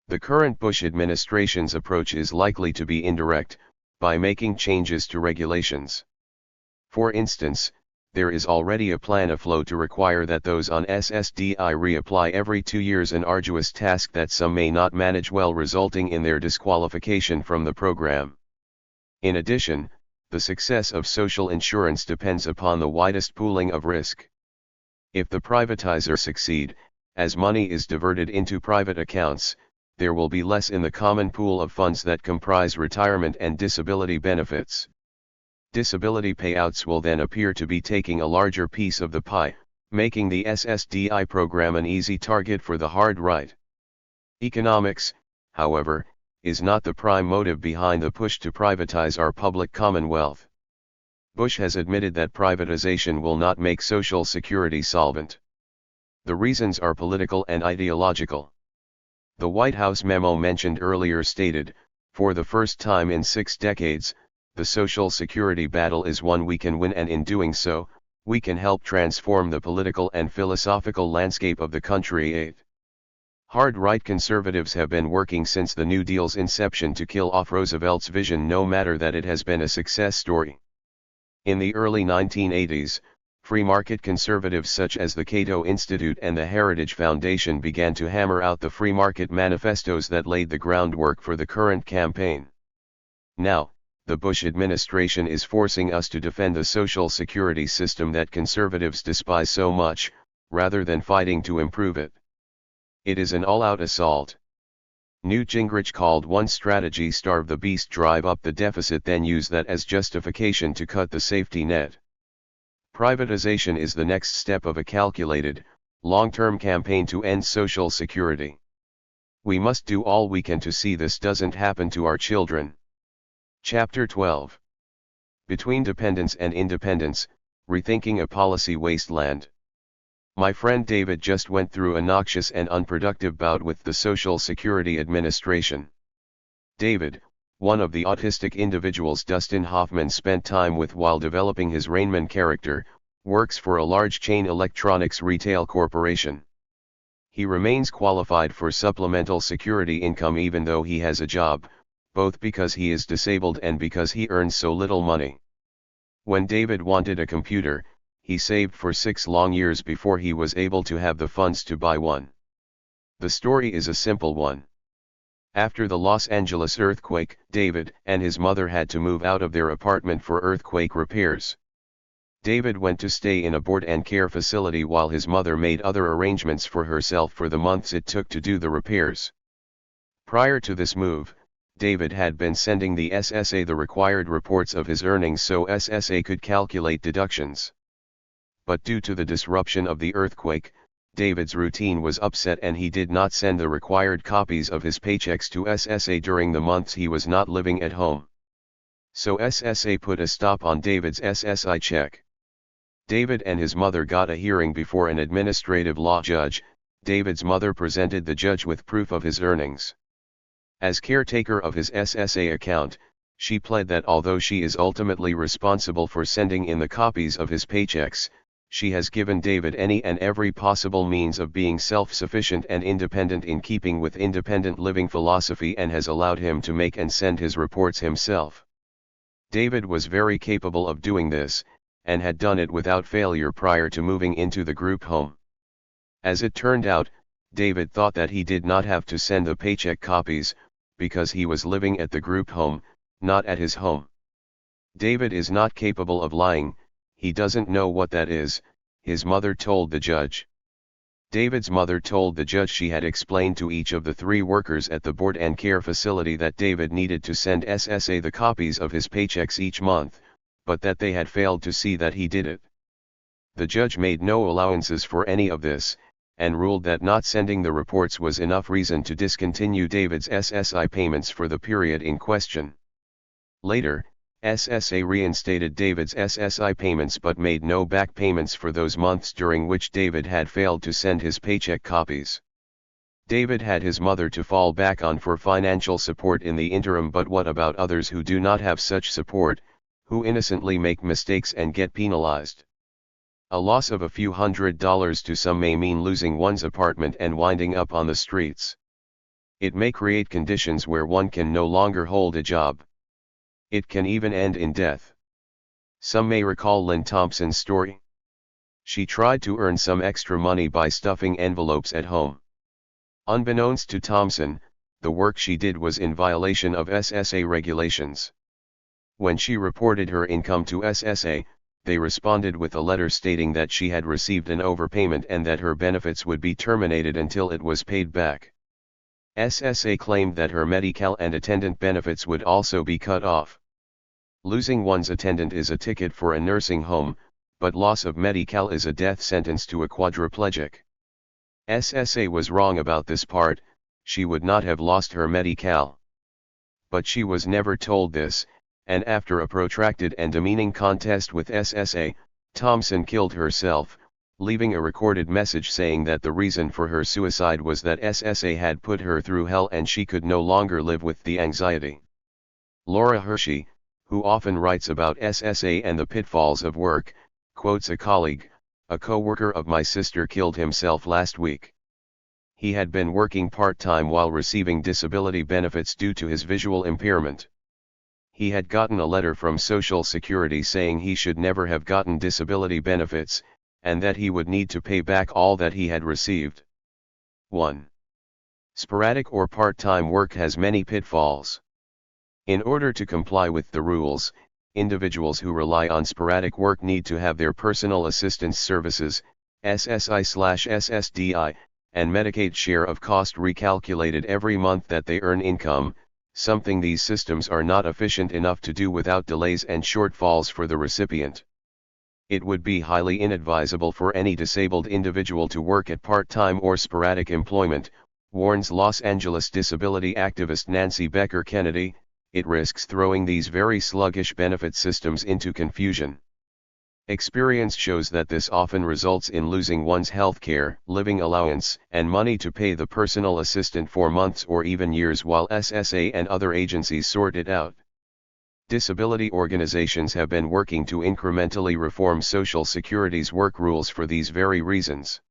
The current Bush administration's approach is likely to be indirect, by making changes to regulations. For instance, there is already a plan afloat to require that those on SSDI reapply every 2 years, an arduous task that some may not manage well, resulting in their disqualification from the program. In addition, the success of social insurance depends upon the widest pooling of risk. If the privatizer succeed, as money is diverted into private accounts, there will be less in the common pool of funds that comprise retirement and disability benefits. Disability payouts will then appear to be taking a larger piece of the pie, making the SSDI program an easy target for the hard right. Economics, however, is not the prime motive behind the push to privatize our public commonwealth. Bush has admitted that privatization will not make Social Security solvent. The reasons are political and ideological. The White House memo mentioned earlier stated, "For the first time in 6 decades, the Social Security battle is one we can win, and in doing so, we can help transform the political and philosophical landscape of the country." 8. Hard-right conservatives have been working since the New Deal's inception to kill off Roosevelt's vision, no matter that it has been a success story. In the early 1980s, free market conservatives such as the Cato Institute and the Heritage Foundation began to hammer out the free market manifestos that laid the groundwork for the current campaign. Now, the Bush administration is forcing us to defend the Social Security system that conservatives despise so much, rather than fighting to improve it. It is an all-out assault. Newt Gingrich called one strategy starve the beast, drive up the deficit, then use that as justification to cut the safety net. Privatization is the next step of a calculated, long-term campaign to end Social Security. We must do all we can to see this doesn't happen to our children. Chapter 12. Between Dependence and Independence, Rethinking a Policy Wasteland. My friend David just went through a noxious and unproductive bout with the Social Security Administration. David, one of the autistic individuals Dustin Hoffman spent time with while developing his Rainman character, works for a large chain electronics retail corporation. He remains qualified for supplemental security income even though he has a job, both because he is disabled and because he earns so little money. When David wanted a computer, he saved for 6 long years before he was able to have the funds to buy one. The story is a simple one. After the Los Angeles earthquake, David and his mother had to move out of their apartment for earthquake repairs. David went to stay in a board and care facility while his mother made other arrangements for herself for the months it took to do the repairs. Prior to this move, David had been sending the SSA the required reports of his earnings so SSA could calculate deductions. But due to the disruption of the earthquake, David's routine was upset and he did not send the required copies of his paychecks to SSA during the months he was not living at home. So SSA put a stop on David's SSI check. David and his mother got a hearing before an administrative law judge. David's mother presented the judge with proof of his earnings. As caretaker of his SSA account, she pled that although she is ultimately responsible for sending in the copies of his paychecks, she has given David any and every possible means of being self-sufficient and independent in keeping with independent living philosophy and has allowed him to make and send his reports himself. David was very capable of doing this, and had done it without failure prior to moving into the group home. As it turned out, David thought that he did not have to send the paycheck copies, because he was living at the group home, not at his home. David is not capable of lying, he doesn't know what that is, his mother told the judge. David's mother told the judge she had explained to each of the 3 workers at the board and care facility that David needed to send SSA the copies of his paychecks each month, but that they had failed to see that he did it. The judge made no allowances for any of this, and ruled that not sending the reports was enough reason to discontinue David's SSI payments for the period in question. Later, SSA reinstated David's SSI payments but made no back payments for those months during which David had failed to send his paycheck copies. David had his mother to fall back on for financial support in the interim, but what about others who do not have such support, who innocently make mistakes and get penalized? A loss of a few $100s to some may mean losing one's apartment and winding up on the streets. It may create conditions where one can no longer hold a job. It can even end in death. Some may recall Lynn Thompson's story. She tried to earn some extra money by stuffing envelopes at home. Unbeknownst to Thompson, the work she did was in violation of SSA regulations. When she reported her income to SSA, they responded with a letter stating that she had received an overpayment and that her benefits would be terminated until it was paid back. SSA claimed that her Medi-Cal and attendant benefits would also be cut off. Losing one's attendant is a ticket for a nursing home, but loss of Medi-Cal is a death sentence to a quadriplegic. SSA was wrong about this part, she would not have lost her Medi-Cal. But she was never told this, and after a protracted and demeaning contest with SSA, Thompson killed herself, leaving a recorded message saying that the reason for her suicide was that SSA had put her through hell and she could no longer live with the anxiety. Laura Hershey, who often writes about SSA and the pitfalls of work, quotes a colleague, "A co-worker of my sister killed himself last week. He had been working part-time while receiving disability benefits due to his visual impairment. He had gotten a letter from Social Security saying he should never have gotten disability benefits, and that he would need to pay back all that he had received." 1. Sporadic or part-time work has many pitfalls. In order to comply with the rules, individuals who rely on sporadic work need to have their personal assistance services, SSI/SSDI, and Medicaid share of cost recalculated every month that they earn income, something these systems are not efficient enough to do without delays and shortfalls for the recipient. It would be highly inadvisable for any disabled individual to work at part-time or sporadic employment, warns Los Angeles disability activist Nancy Becker Kennedy. It risks throwing these very sluggish benefit systems into confusion. Experience shows that this often results in losing one's health care, living allowance, and money to pay the personal assistant for months or even years while SSA and other agencies sort it out. Disability organizations have been working to incrementally reform Social Security's work rules for these very reasons.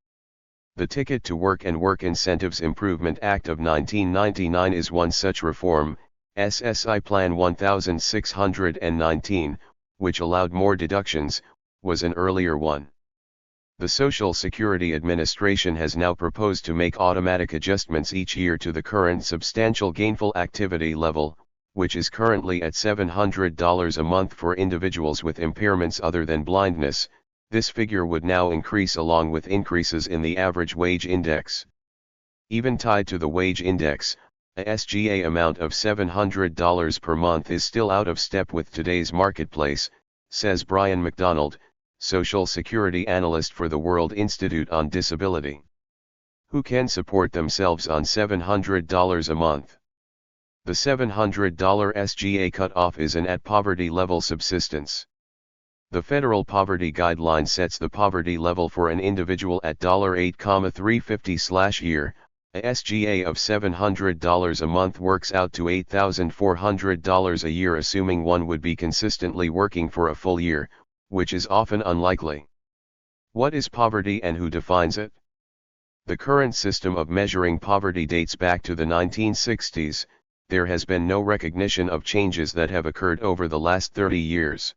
The Ticket to Work and Work Incentives Improvement Act of 1999 is one such reform, SSI Plan 1619, which allowed more deductions, was an earlier one. The Social Security Administration has now proposed to make automatic adjustments each year to the current substantial gainful activity level, which is currently at $700 a month for individuals with impairments other than blindness. This figure would now increase along with increases in the average wage index. Even tied to the wage index, a SGA amount of $700 per month is still out of step with today's marketplace, says Brian McDonald, Social Security analyst for the World Institute on Disability. Who can support themselves on $700 a month? The $700 SGA cutoff is an at-poverty level subsistence. The Federal Poverty Guideline sets the poverty level for an individual at $8,350/year. A SGA of $700 a month works out to $8,400 a year, assuming one would be consistently working for a full year, which is often unlikely. What is poverty and who defines it? The current system of measuring poverty dates back to the 1960s. There has been no recognition of changes that have occurred over the last 30 years.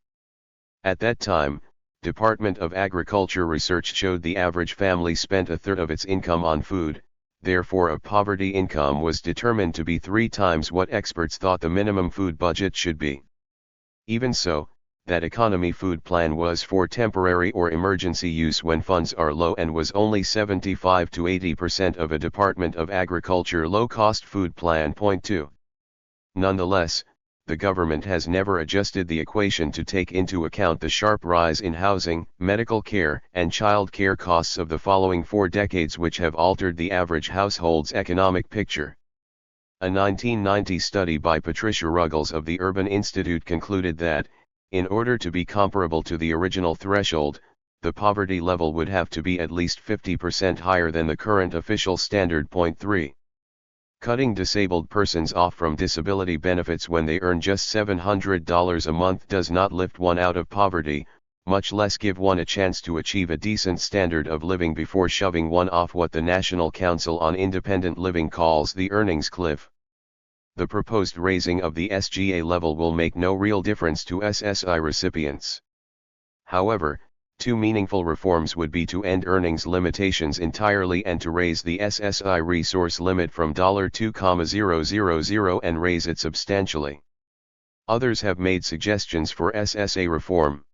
At that time, Department of Agriculture research showed the average family spent a third of its income on food, therefore a poverty income was determined to be 3 times what experts thought the minimum food budget should be. Even so, that economy food plan was for temporary or emergency use when funds are low and was only 75 to 80% of a Department of Agriculture low-cost food plan. Point 2. Nonetheless, the government has never adjusted the equation to take into account the sharp rise in housing, medical care, and child care costs of the following 4 decades, which have altered the average household's economic picture. A 1990 study by Patricia Ruggles of the Urban Institute concluded that, in order to be comparable to the original threshold, the poverty level would have to be at least 50% higher than the current official standard. Point 3. Cutting disabled persons off from disability benefits when they earn just $700 a month does not lift one out of poverty, much less give one a chance to achieve a decent standard of living before shoving one off what the National Council on Independent Living calls the earnings cliff. The proposed raising of the SGA level will make no real difference to SSI recipients. However, 2 meaningful reforms would be to end earnings limitations entirely and to raise the SSI resource limit from $2,000 and raise it substantially. Others have made suggestions for SSA reform,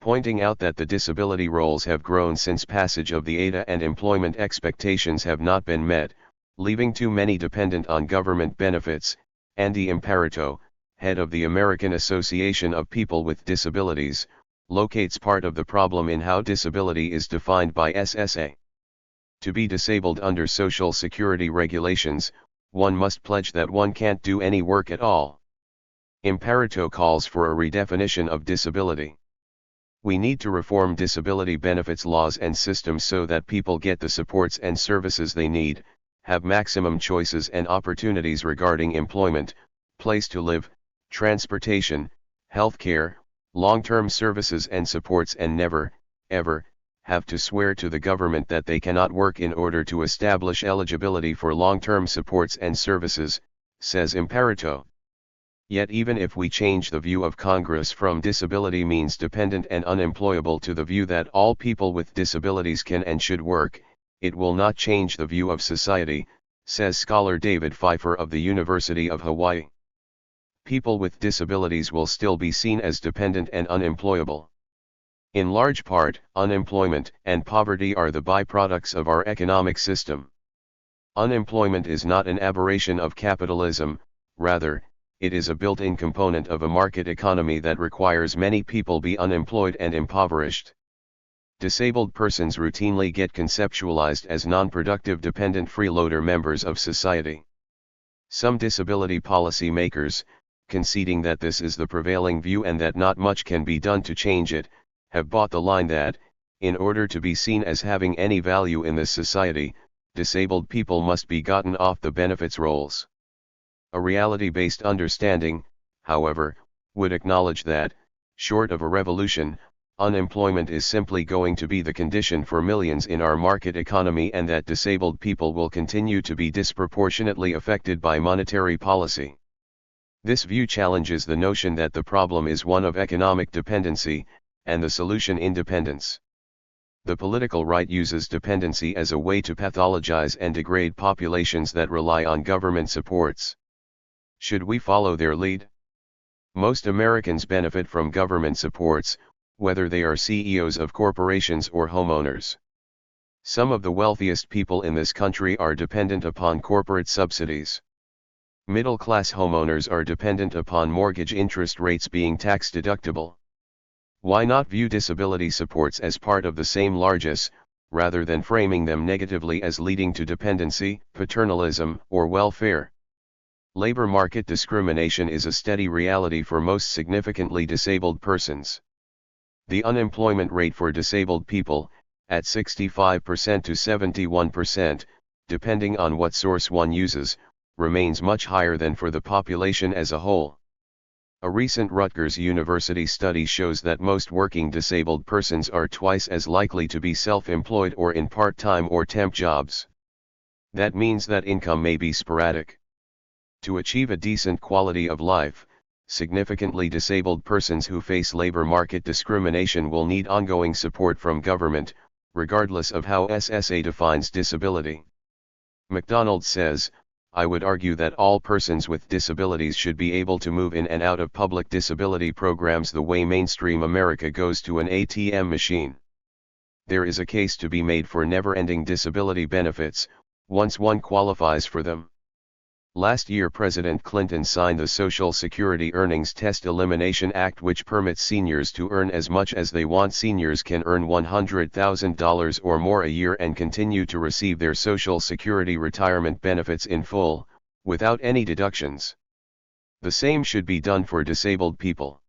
pointing out that the disability rolls have grown since passage of the ADA and employment expectations have not been met, leaving too many dependent on government benefits. Andy Imparito, head of the American Association of People with Disabilities, locates part of the problem in how disability is defined by SSA. To be disabled under Social Security regulations, one must pledge that one can't do any work at all. Imparito calls for a redefinition of disability. We need to reform disability benefits laws and systems so that people get the supports and services they need, have maximum choices and opportunities regarding employment, place to live, transportation, health care, long-term services and supports, and never, ever, have to swear to the government that they cannot work in order to establish eligibility for long-term supports and services, says Imparito. Yet even if we change the view of Congress from disability means dependent and unemployable to the view that all people with disabilities can and should work, it will not change the view of society, says scholar David Pfeiffer of the University of Hawaii. People with disabilities will still be seen as dependent and unemployable. In large part, unemployment and poverty are the byproducts of our economic system. Unemployment is not an aberration of capitalism, rather, it is a built-in component of a market economy that requires many people be unemployed and impoverished. Disabled persons routinely get conceptualized as non-productive dependent freeloader members of society. Some disability policy makers, conceding that this is the prevailing view and that not much can be done to change it, have bought the line that, in order to be seen as having any value in this society, disabled people must be gotten off the benefits rolls. A reality-based understanding, however, would acknowledge that, short of a revolution, unemployment is simply going to be the condition for millions in our market economy, and that disabled people will continue to be disproportionately affected by monetary policy. This view challenges the notion that the problem is one of economic dependency, and the solution independence. The political right uses dependency as a way to pathologize and degrade populations that rely on government supports. Should we follow their lead? Most Americans benefit from government supports, whether they are CEOs of corporations or homeowners. Some of the wealthiest people in this country are dependent upon corporate subsidies. Middle-class homeowners are dependent upon mortgage interest rates being tax-deductible. Why not view disability supports as part of the same largesse, rather than framing them negatively as leading to dependency, paternalism, or welfare? Labor market discrimination is a steady reality for most significantly disabled persons. The unemployment rate for disabled people, at 65% to 71%, depending on what source one uses, remains much higher than for the population as a whole. A recent Rutgers University study shows that most working disabled persons are twice as likely to be self-employed or in part-time or temp jobs. That means that income may be sporadic. To achieve a decent quality of life, significantly disabled persons who face labor market discrimination will need ongoing support from government, regardless of how SSA defines disability. McDonald says, "I would argue that all persons with disabilities should be able to move in and out of public disability programs the way mainstream America goes to an ATM machine. There is a case to be made for never-ending disability benefits, once one qualifies for them." Last year President Clinton signed the Social Security Earnings Test Elimination Act, which permits seniors to earn as much as they want. Seniors can earn $100,000 or more a year and continue to receive their Social Security retirement benefits in full, without any deductions. The same should be done for disabled people.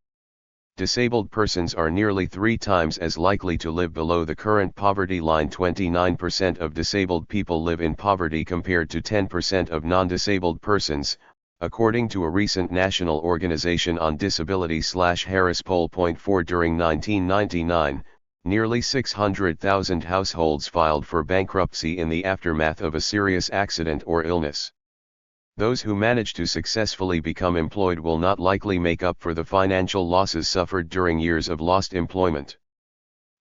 Disabled persons are nearly 3 times as likely to live below the current poverty line. 29% of disabled people live in poverty compared to 10% of non-disabled persons, according to a recent National Organization on Disability/Harris poll. 4 During 1999, nearly 600,000 households filed for bankruptcy in the aftermath of a serious accident or illness. Those who manage to successfully become employed will not likely make up for the financial losses suffered during years of lost employment.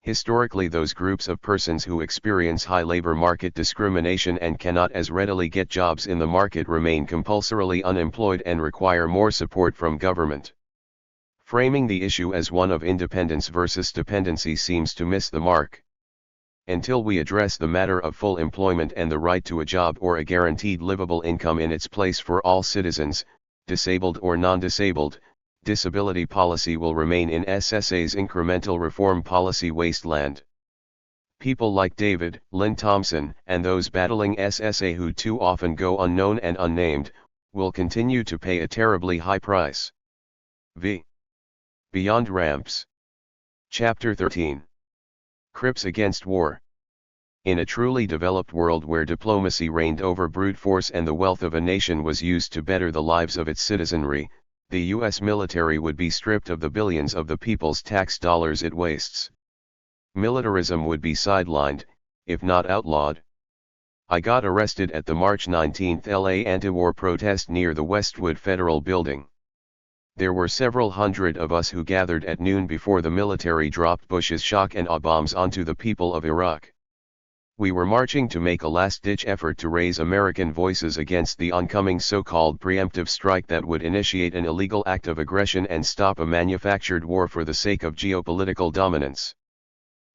Historically, those groups of persons who experience high labor market discrimination and cannot as readily get jobs in the market remain compulsorily unemployed and require more support from government. Framing the issue as one of independence versus dependency seems to miss the mark. Until we address the matter of full employment and the right to a job or a guaranteed livable income in its place for all citizens, disabled or non-disabled, disability policy will remain in SSA's incremental reform policy wasteland. People like David, Lynn Thompson, and those battling SSA who too often go unknown and unnamed, will continue to pay a terribly high price. V. Beyond Ramps. Chapter 13. Crips Against War. In a truly developed world where diplomacy reigned over brute force and the wealth of a nation was used to better the lives of its citizenry, the U.S. military would be stripped of the billions of the people's tax dollars it wastes. Militarism would be sidelined, if not outlawed. I got arrested at the March 19 LA anti-war protest near the Westwood Federal Building. There were several hundred of us who gathered at noon before the military dropped Bush's shock and awe bombs onto the people of Iraq. We were marching to make a last-ditch effort to raise American voices against the oncoming so-called preemptive strike that would initiate an illegal act of aggression and stop a manufactured war for the sake of geopolitical dominance.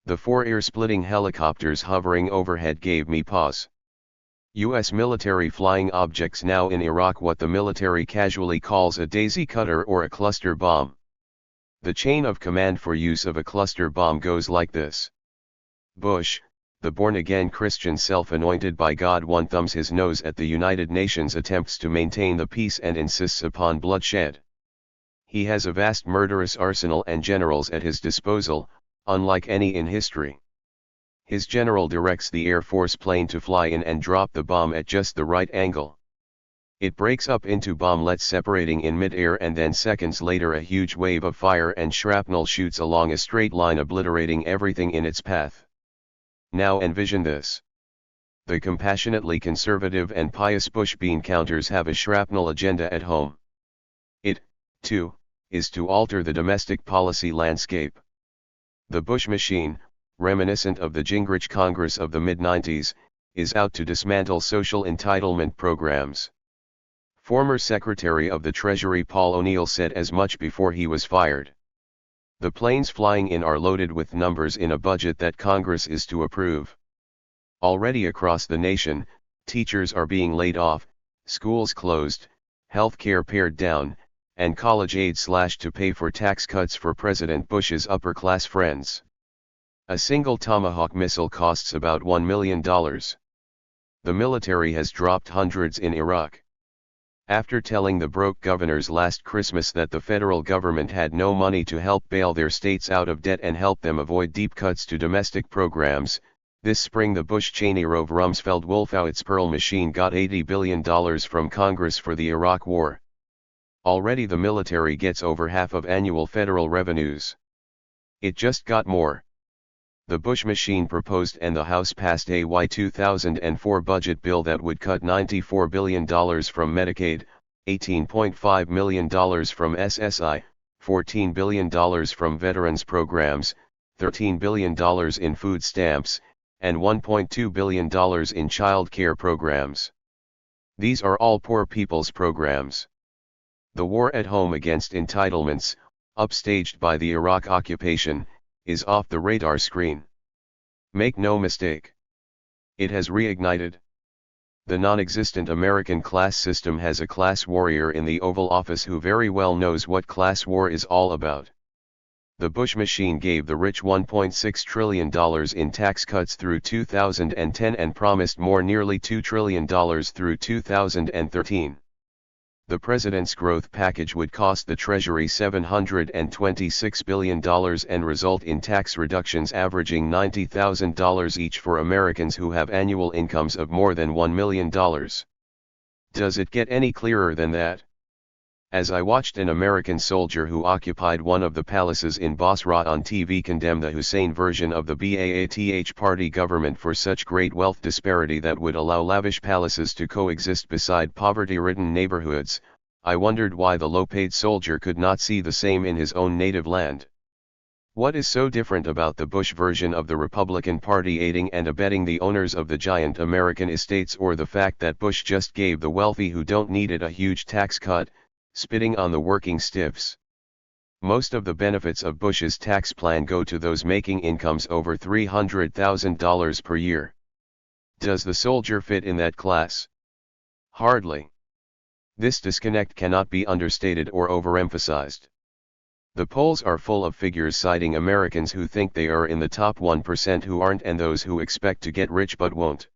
The 4 ear-splitting helicopters hovering overhead gave me pause. U.S. military flying objects now in Iraq, what the military casually calls a daisy cutter or a cluster bomb. The chain of command for use of a cluster bomb goes like this. Bush, the born-again Christian self-anointed by God, one thumbs his nose at the United Nations attempts to maintain the peace and insists upon bloodshed. He has a vast murderous arsenal and generals at his disposal, unlike any in history. His general directs the Air Force plane to fly in and drop the bomb at just the right angle. It breaks up into bomblets separating in mid-air, and then seconds later a huge wave of fire and shrapnel shoots along a straight line, obliterating everything in its path. Now envision this. The compassionately conservative and pious Bush bean counters have a shrapnel agenda at home. It, too, is to alter the domestic policy landscape. The Bush machine, reminiscent of the Gingrich Congress of the mid-90s, is out to dismantle social entitlement programs. Former Secretary of the Treasury Paul O'Neill said as much before he was fired. The planes flying in are loaded with numbers in a budget that Congress is to approve. Already across the nation, teachers are being laid off, schools closed, health care pared down, and college aid slashed to pay for tax cuts for President Bush's upper-class friends. A single Tomahawk missile costs about $1 million. The military has dropped hundreds in Iraq. After telling the broke governors last Christmas that the federal government had no money to help bail their states out of debt and help them avoid deep cuts to domestic programs, this spring the Bush-Cheney-Rove Rumsfeld-Wolfowitz Pearl machine got $80 billion from Congress for the Iraq War. Already the military gets over half of annual federal revenues. It just got more. The Bush machine proposed and the House passed a 2004 budget bill that would cut $94 billion from Medicaid, $18.5 million from SSI, $14 billion from veterans programs, $13 billion in food stamps, and $1.2 billion in child care programs. These are all poor people's programs. The war at home against entitlements, upstaged by the Iraq occupation, is off the radar screen. Make no mistake. It has reignited. The non-existent American class system has a class warrior in the Oval Office who very well knows what class war is all about. The Bush machine gave the rich $1.6 trillion in tax cuts through 2010 and promised more, nearly $2 trillion through 2013. The president's growth package would cost the Treasury $726 billion and result in tax reductions averaging $90,000 each for Americans who have annual incomes of more than $1 million. Does it get any clearer than that? As I watched an American soldier who occupied one of the palaces in Basra on TV condemn the Hussein version of the Ba'ath Party government for such great wealth disparity that would allow lavish palaces to coexist beside poverty-ridden neighborhoods, I wondered why the low-paid soldier could not see the same in his own native land. What is so different about the Bush version of the Republican Party aiding and abetting the owners of the giant American estates, or the fact that Bush just gave the wealthy who don't need it a huge tax cut, spitting on the working stiffs? Most of the benefits of Bush's tax plan go to those making incomes over $300,000 per year. Does the soldier fit in that class? Hardly. This disconnect cannot be understated or overemphasized. The polls are full of figures citing Americans who think they are in the top 1% who aren't and those who expect to get rich but won't.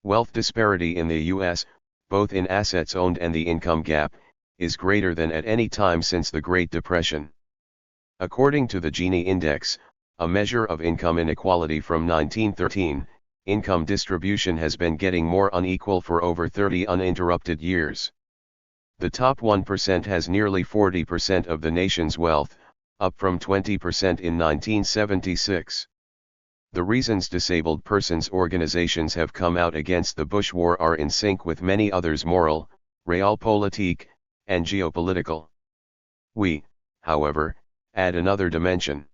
Wealth disparity in the U.S., both in assets owned and the income gap, is greater than at any time since the Great Depression. According to the Gini Index, a measure of income inequality from 1913, income distribution has been getting more unequal for over 30 uninterrupted years. The top 1% has nearly 40% of the nation's wealth, up from 20% in 1976. The reasons disabled persons organizations have come out against the Bush war are in sync with many others: moral, realpolitik, and geopolitical. We, however, add another dimension.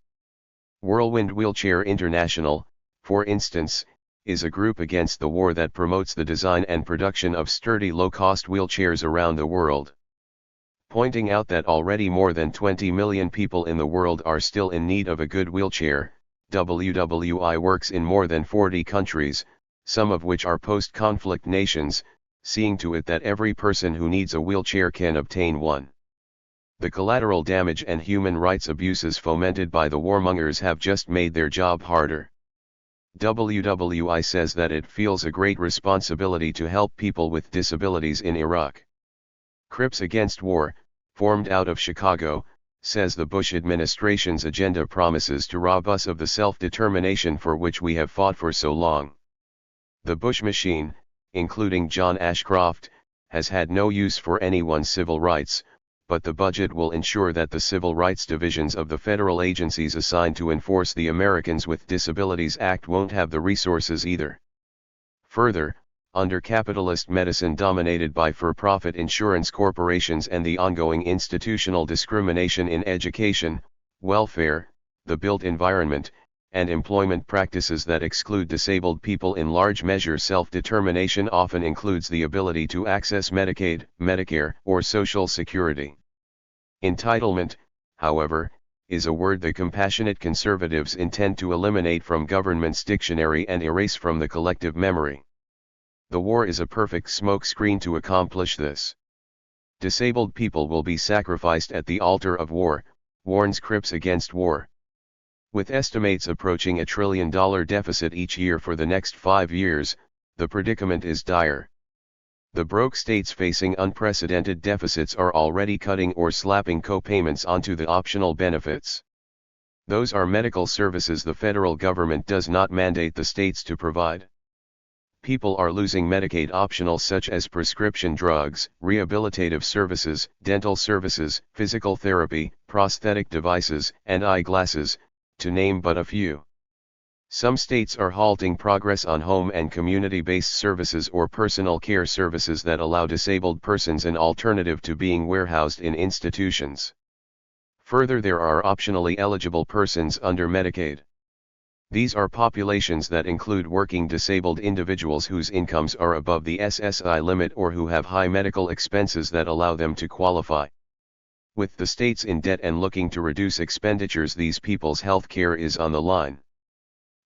Whirlwind Wheelchair International, for instance, is a group against the war that promotes the design and production of sturdy low-cost wheelchairs around the world. Pointing out that already more than 20 million people in the world are still in need of a good wheelchair, WWI works in more than 40 countries, some of which are post-conflict nations, seeing to it that every person who needs a wheelchair can obtain one. The collateral damage and human rights abuses fomented by the warmongers have just made their job harder. WWI says that it feels a great responsibility to help people with disabilities in Iraq. Crips Against War, formed out of Chicago, says the Bush administration's agenda promises to rob us of the self-determination for which we have fought for so long. The Bush machine, including John Ashcroft, has had no use for anyone's civil rights, but the budget will ensure that the civil rights divisions of the federal agencies assigned to enforce the Americans with Disabilities Act won't have the resources either. Further, under capitalist medicine dominated by for-profit insurance corporations and the ongoing institutional discrimination in education, welfare, the built environment, and employment practices that exclude disabled people in large measure, self-determination often includes the ability to access Medicaid, Medicare, or Social Security. Entitlement, however, is a word the compassionate conservatives intend to eliminate from government's dictionary and erase from the collective memory. The war is a perfect smokescreen to accomplish this. Disabled people will be sacrificed at the altar of war, warns Crips Against War. With estimates approaching $1 trillion deficit each year for the next 5 years, the predicament is dire. The broke states facing unprecedented deficits are already cutting or slapping co-payments onto the optional benefits. Those are medical services the federal government does not mandate the states to provide. People are losing Medicaid optionals such as prescription drugs, rehabilitative services, dental services, physical therapy, prosthetic devices, and eyeglasses, to name but a few. Some states are halting progress on home and community-based services or personal care services that allow disabled persons an alternative to being warehoused in institutions. Further, there are optionally eligible persons under Medicaid. These are populations that include working disabled individuals whose incomes are above the SSI limit or who have high medical expenses that allow them to qualify. With the states in debt and looking to reduce expenditures, these people's health care is on the line.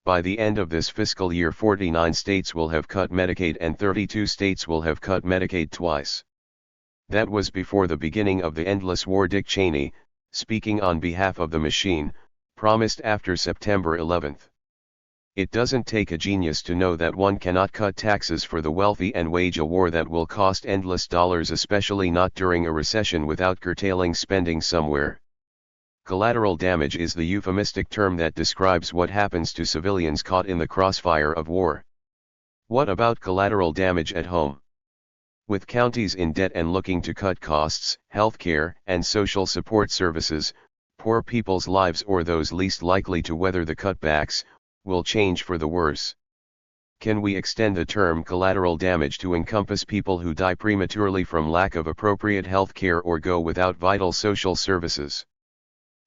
By the end of this fiscal year, 49 states will have cut Medicaid and 32 states will have cut Medicaid twice. That was before the beginning of the endless war. Dick Cheney, speaking on behalf of the machine, promised after September 11. It doesn't take a genius to know that one cannot cut taxes for the wealthy and wage a war that will cost endless dollars, especially not during a recession, without curtailing spending somewhere. Collateral damage is the euphemistic term that describes what happens to civilians caught in the crossfire of war. What about collateral damage at home? With counties in debt and looking to cut costs, healthcare, and social support services, poor people's lives, or those least likely to weather the cutbacks, will change for the worse. Can we extend the term collateral damage to encompass people who die prematurely from lack of appropriate health care or go without vital social services?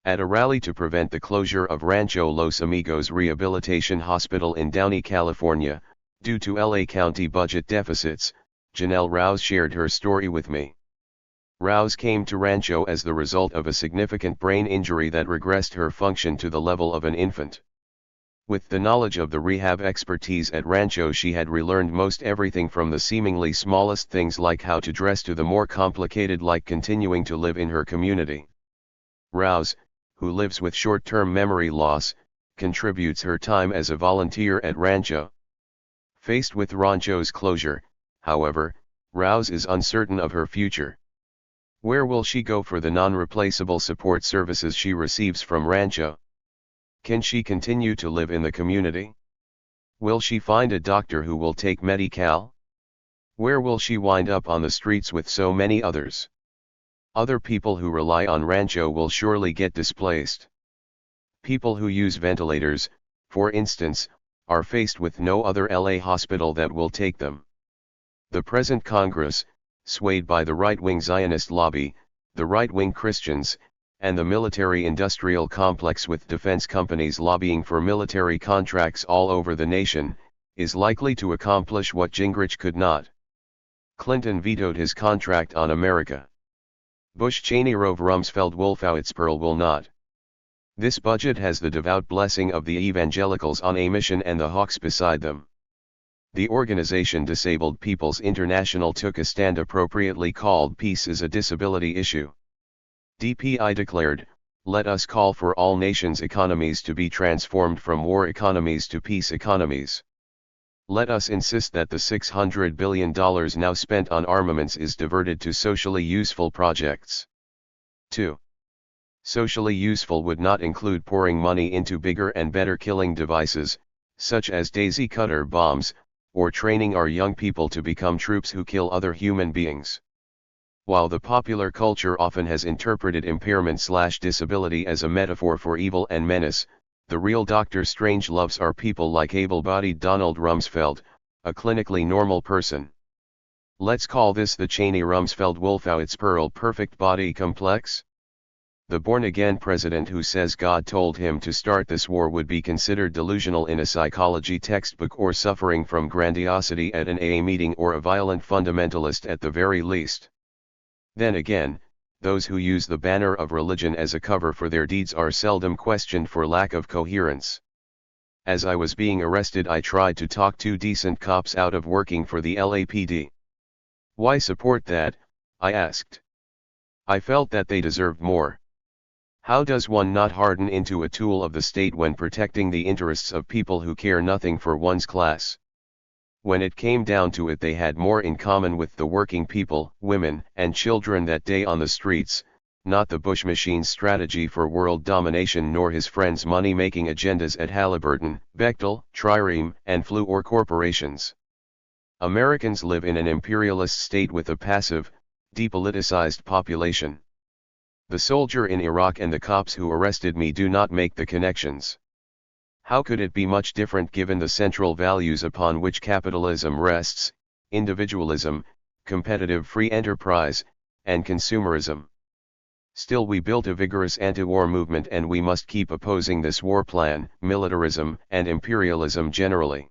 At a rally to prevent the closure of Rancho Los Amigos Rehabilitation Hospital in Downey, California, due to LA County budget deficits, Janelle Rouse shared her story with me. Rouse came to Rancho as the result of a significant brain injury that regressed her function to the level of an infant. With the knowledge of the rehab expertise at Rancho, she had relearned most everything, from the seemingly smallest things like how to dress to the more complicated like continuing to live in her community. Rouse, who lives with short-term memory loss, contributes her time as a volunteer at Rancho. Faced with Rancho's closure, however, Rouse is uncertain of her future. Where will she go for the non-replaceable support services she receives from Rancho? Can she continue to live in the community? Will she find a doctor who will take Medi-Cal? Where will she wind up on the streets with so many others? Other people who rely on Rancho will surely get displaced. People who use ventilators, for instance, are faced with no other LA hospital that will take them. The present Congress, swayed by the right-wing Zionist lobby, the right-wing Christians, and the military-industrial complex with defense companies lobbying for military contracts all over the nation, is likely to accomplish what Gingrich could not. Clinton vetoed his contract on America. Bush-Cheney Rove Rumsfeld Wolfowitz-Pearl will not. This budget has the devout blessing of the evangelicals on a mission and the hawks beside them. The organization Disabled Peoples International took a stand appropriately called "Peace is a Disability Issue." DPI declared, "Let us call for all nations' economies to be transformed from war economies to peace economies. Let us insist that the $600 billion now spent on armaments is diverted to socially useful projects." 2. Socially useful would not include pouring money into bigger and better killing devices, such as daisy cutter bombs, or training our young people to become troops who kill other human beings. While the popular culture often has interpreted impairment/disability as a metaphor for evil and menace, the real Dr. Strangeloves are people like able-bodied Donald Rumsfeld, a clinically normal person. Let's call this the Cheney-Rumsfeld-Wolfowitz-Pearl perfect body complex. The born-again president who says God told him to start this war would be considered delusional in a psychology textbook or suffering from grandiosity at an AA meeting or a violent fundamentalist at the very least. Then again, those who use the banner of religion as a cover for their deeds are seldom questioned for lack of coherence. As I was being arrested, I tried to talk two decent cops out of working for the LAPD. Why support that? I asked. I felt that they deserved more. How does one not harden into a tool of the state when protecting the interests of people who care nothing for one's class? When it came down to it, they had more in common with the working people, women, and children that day on the streets, not the Bush machine's strategy for world domination nor his friends' money-making agendas at Halliburton, Bechtel, Trireme, and Fluor corporations. Americans live in an imperialist state with a passive, depoliticized population. The soldier in Iraq and the cops who arrested me do not make the connections. How could it be much different given the central values upon which capitalism rests: individualism, competitive free enterprise, and consumerism? Still, we built a vigorous anti-war movement, and we must keep opposing this war plan, militarism, and imperialism generally.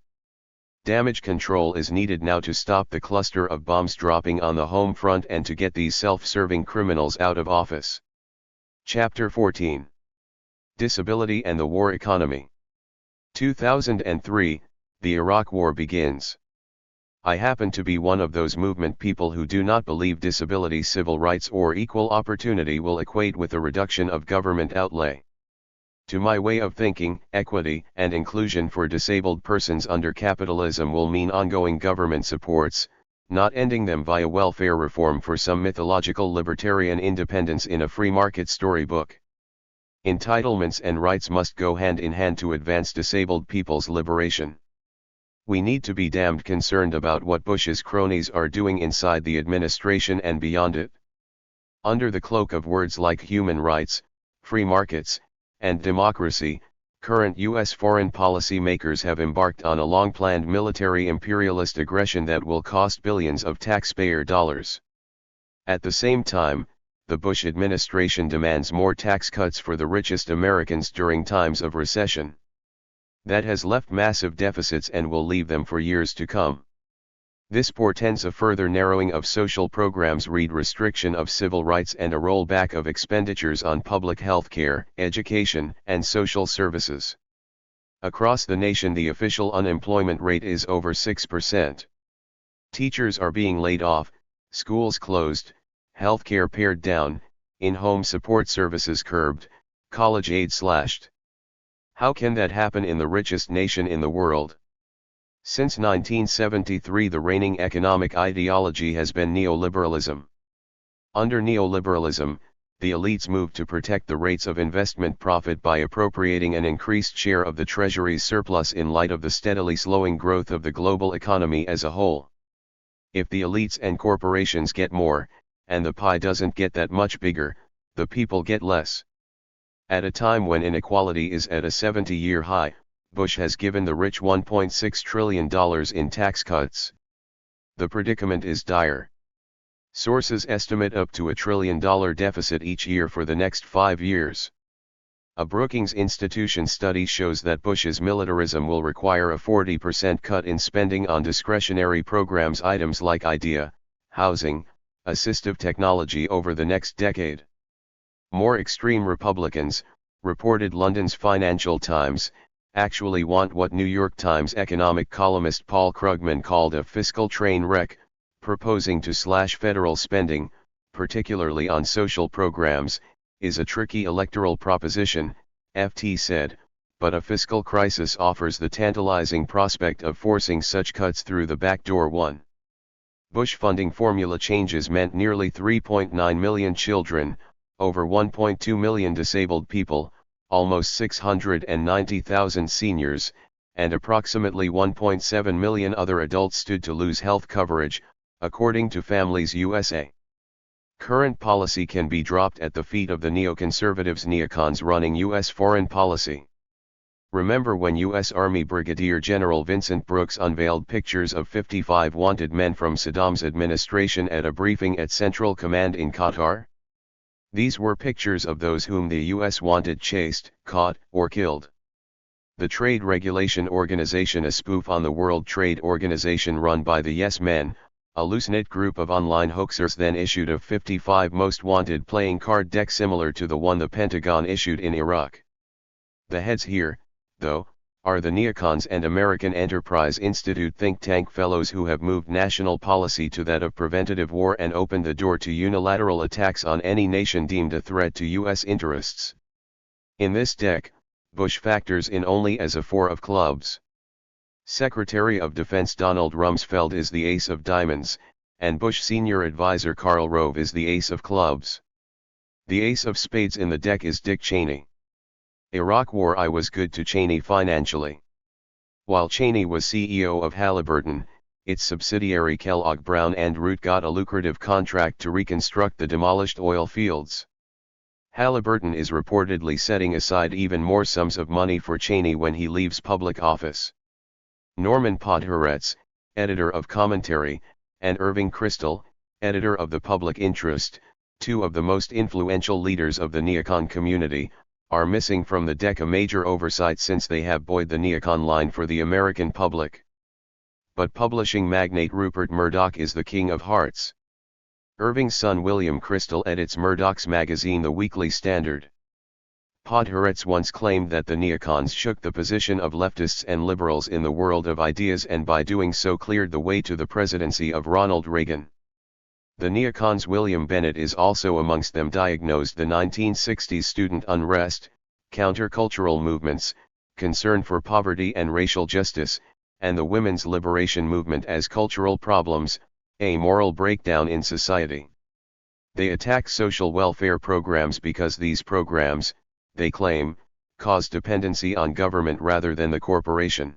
Damage control is needed now to stop the cluster of bombs dropping on the home front and to get these self-serving criminals out of office. Chapter 14. Disability and the War Economy. 2003, the Iraq War begins. I happen to be one of those movement people who do not believe disability, civil rights, or equal opportunity will equate with a reduction of government outlay. To my way of thinking, equity and inclusion for disabled persons under capitalism will mean ongoing government supports, not ending them via welfare reform for some mythological libertarian independence in a free market storybook. Entitlements and rights must go hand in hand to advance disabled people's liberation. We need to be damned concerned about what Bush's cronies are doing inside the administration and beyond it. Under the cloak of words like human rights, free markets, and democracy, current U.S. foreign policy makers have embarked on a long-planned military imperialist aggression that will cost billions of taxpayer dollars. At the same time, the Bush administration demands more tax cuts for the richest Americans during times of recession. That has left massive deficits and will leave them for years to come. This portends a further narrowing of social programs, restriction of civil rights, and a rollback of expenditures on public health care, education, and social services. Across the nation, the official unemployment rate is over 6%. Teachers are being laid off, schools closed, healthcare pared down, in-home support services curbed, college aid slashed. How can that happen in the richest nation in the world? Since 1973, the reigning economic ideology has been neoliberalism. Under neoliberalism, the elites moved to protect the rates of investment profit by appropriating an increased share of the Treasury's surplus in light of the steadily slowing growth of the global economy as a whole. If the elites and corporations get more, and the pie doesn't get that much bigger, the people get less. At a time when inequality is at a 70-year high, Bush has given the rich $1.6 trillion in tax cuts. The predicament is dire. Sources estimate up to $1 trillion deficit each year for the next 5 years. A Brookings Institution study shows that Bush's militarism will require a 40% cut in spending on discretionary programs, items like IDEA, housing, assistive technology over the next decade. More extreme Republicans, reported London's Financial Times, actually want what New York Times economic columnist Paul Krugman called a fiscal train wreck, proposing to slash federal spending, particularly on social programs, is a tricky electoral proposition, FT said, but a fiscal crisis offers the tantalizing prospect of forcing such cuts through the back door. One Bush funding formula changes meant nearly 3.9 million children, over 1.2 million disabled people, almost 690,000 seniors, and approximately 1.7 million other adults stood to lose health coverage, according to Families USA. Current policy can be dropped at the feet of the neoconservatives neocons running U.S. foreign policy. Remember when U.S. Army Brigadier General Vincent Brooks unveiled pictures of 55 wanted men from Saddam's administration at a briefing at Central Command in Qatar? These were pictures of those whom the U.S. wanted chased, caught, or killed. The Trade Regulation Organization, a spoof on the World Trade Organization run by the Yes Men, a loose-knit group of online hoaxers, then issued a 55 most wanted playing card deck similar to the one the Pentagon issued in Iraq. The heads here, though, are the neocons and American Enterprise Institute think tank fellows who have moved national policy to that of preventative war and opened the door to unilateral attacks on any nation deemed a threat to U.S. interests. In this deck, Bush factors in only as a four of clubs. Secretary of Defense Donald Rumsfeld is the ace of diamonds, and Bush senior advisor Karl Rove is the ace of clubs. The ace of spades in the deck is Dick Cheney. Iraq War I was good to Cheney financially. While Cheney was CEO of Halliburton, its subsidiary Kellogg Brown and Root got a lucrative contract to reconstruct the demolished oil fields. Halliburton is reportedly setting aside even more sums of money for Cheney when he leaves public office. Norman Podhoretz, editor of Commentary, and Irving Kristol, editor of The Public Interest, two of the most influential leaders of the neocon community, are missing from the deck, a major oversight since they have buoyed the neocon line for the American public. But publishing magnate Rupert Murdoch is the king of hearts. Irving's son William Kristol edits Murdoch's magazine The Weekly Standard. Podhoretz once claimed that the neocons shook the position of leftists and liberals in the world of ideas and by doing so cleared the way to the presidency of Ronald Reagan. The neocons William Bennett is also amongst them diagnosed the 1960s student unrest, countercultural movements, concern for poverty and racial justice, and the women's liberation movement as cultural problems, a moral breakdown in society. They attack social welfare programs because these programs, they claim, cause dependency on government rather than the corporation.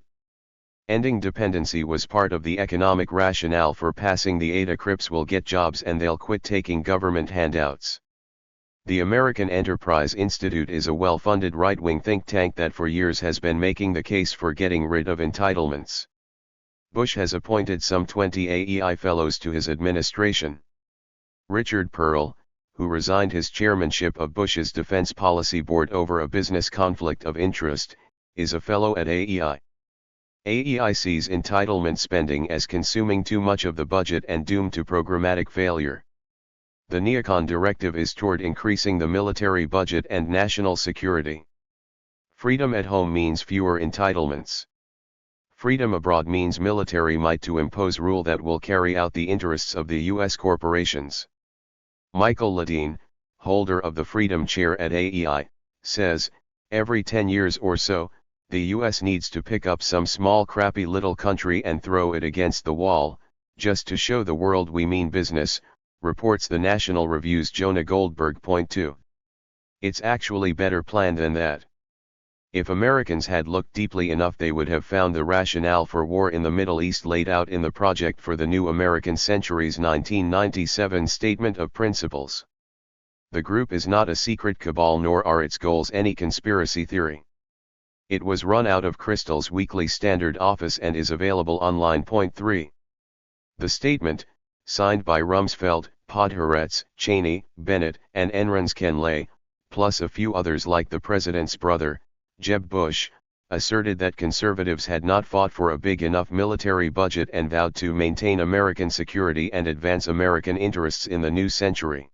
Ending dependency was part of the economic rationale for passing the ADA. Crips will get jobs and they'll quit taking government handouts. The American Enterprise Institute is a well-funded right-wing think tank that for years has been making the case for getting rid of entitlements. Bush has appointed some 20 AEI fellows to his administration. Richard Pearl, who resigned his chairmanship of Bush's Defense Policy Board over a business conflict of interest, is a fellow at AEI. AEI sees entitlement spending as consuming too much of the budget and doomed to programmatic failure. The neocon directive is toward increasing the military budget and national security. Freedom at home means fewer entitlements. Freedom abroad means military might to impose rule that will carry out the interests of the U.S. corporations. Michael Ledeen, holder of the Freedom Chair at AEI, says, every 10 years or so, the U.S. needs to pick up some small crappy little country and throw it against the wall, just to show the world we mean business, reports the National Review's Jonah Goldberg. Point 2. It's actually better planned than that. If Americans had looked deeply enough they would have found the rationale for war in the Middle East laid out in the Project for the New American Century's 1997 Statement of Principles. The group is not a secret cabal nor are its goals any conspiracy theory. It was run out of Kristol's Weekly Standard office and is available online. Point 3. The statement, signed by Rumsfeld, Podhoretz, Cheney, Bennett, and Enron's Ken Lay, plus a few others like the president's brother, Jeb Bush, asserted that conservatives had not fought for a big enough military budget and vowed to maintain American security and advance American interests in the new century.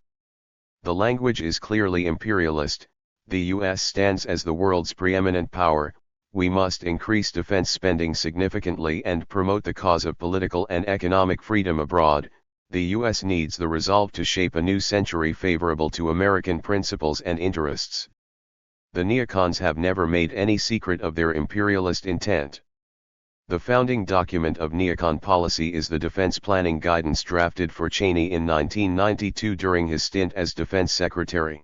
The language is clearly imperialist. The U.S. stands as the world's preeminent power, we must increase defense spending significantly and promote the cause of political and economic freedom abroad. The U.S. needs the resolve to shape a new century favorable to American principles and interests. The neocons have never made any secret of their imperialist intent. The founding document of neocon policy is the Defense Planning Guidance drafted for Cheney in 1992 during his stint as Defense Secretary.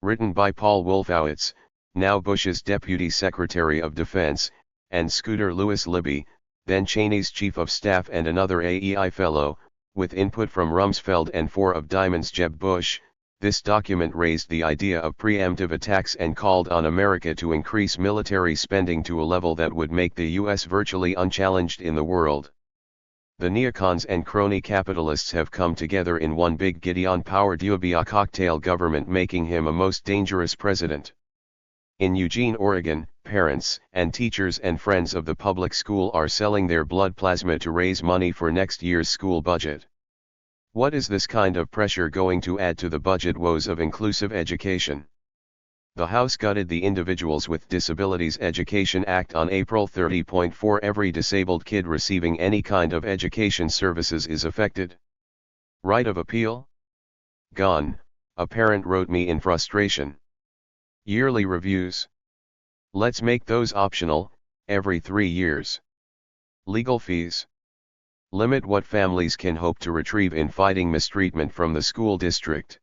Written by Paul Wolfowitz, now Bush's Deputy Secretary of Defense, and Scooter Lewis Libby, then Cheney's Chief of Staff and another AEI Fellow, with input from Rumsfeld and 4 of Diamond's Jeb Bush. This document raised the idea of preemptive attacks and called on America to increase military spending to a level that would make the U.S. virtually unchallenged in the world. The neocons and crony capitalists have come together in one big Gideon-powered Ubia cocktail government, making him a most dangerous president. In Eugene, Oregon, parents and teachers and friends of the public school are selling their blood plasma to raise money for next year's school budget. What is this kind of pressure going to add to the budget woes of inclusive education? The House gutted the Individuals with Disabilities Education Act on April 30.4. Every disabled kid receiving any kind of education services is affected. Right of appeal? Gone, a parent wrote me in frustration. Yearly reviews? Let's make those optional, every 3 years. Legal fees? Limit what families can hope to retrieve in fighting mistreatment from the school district.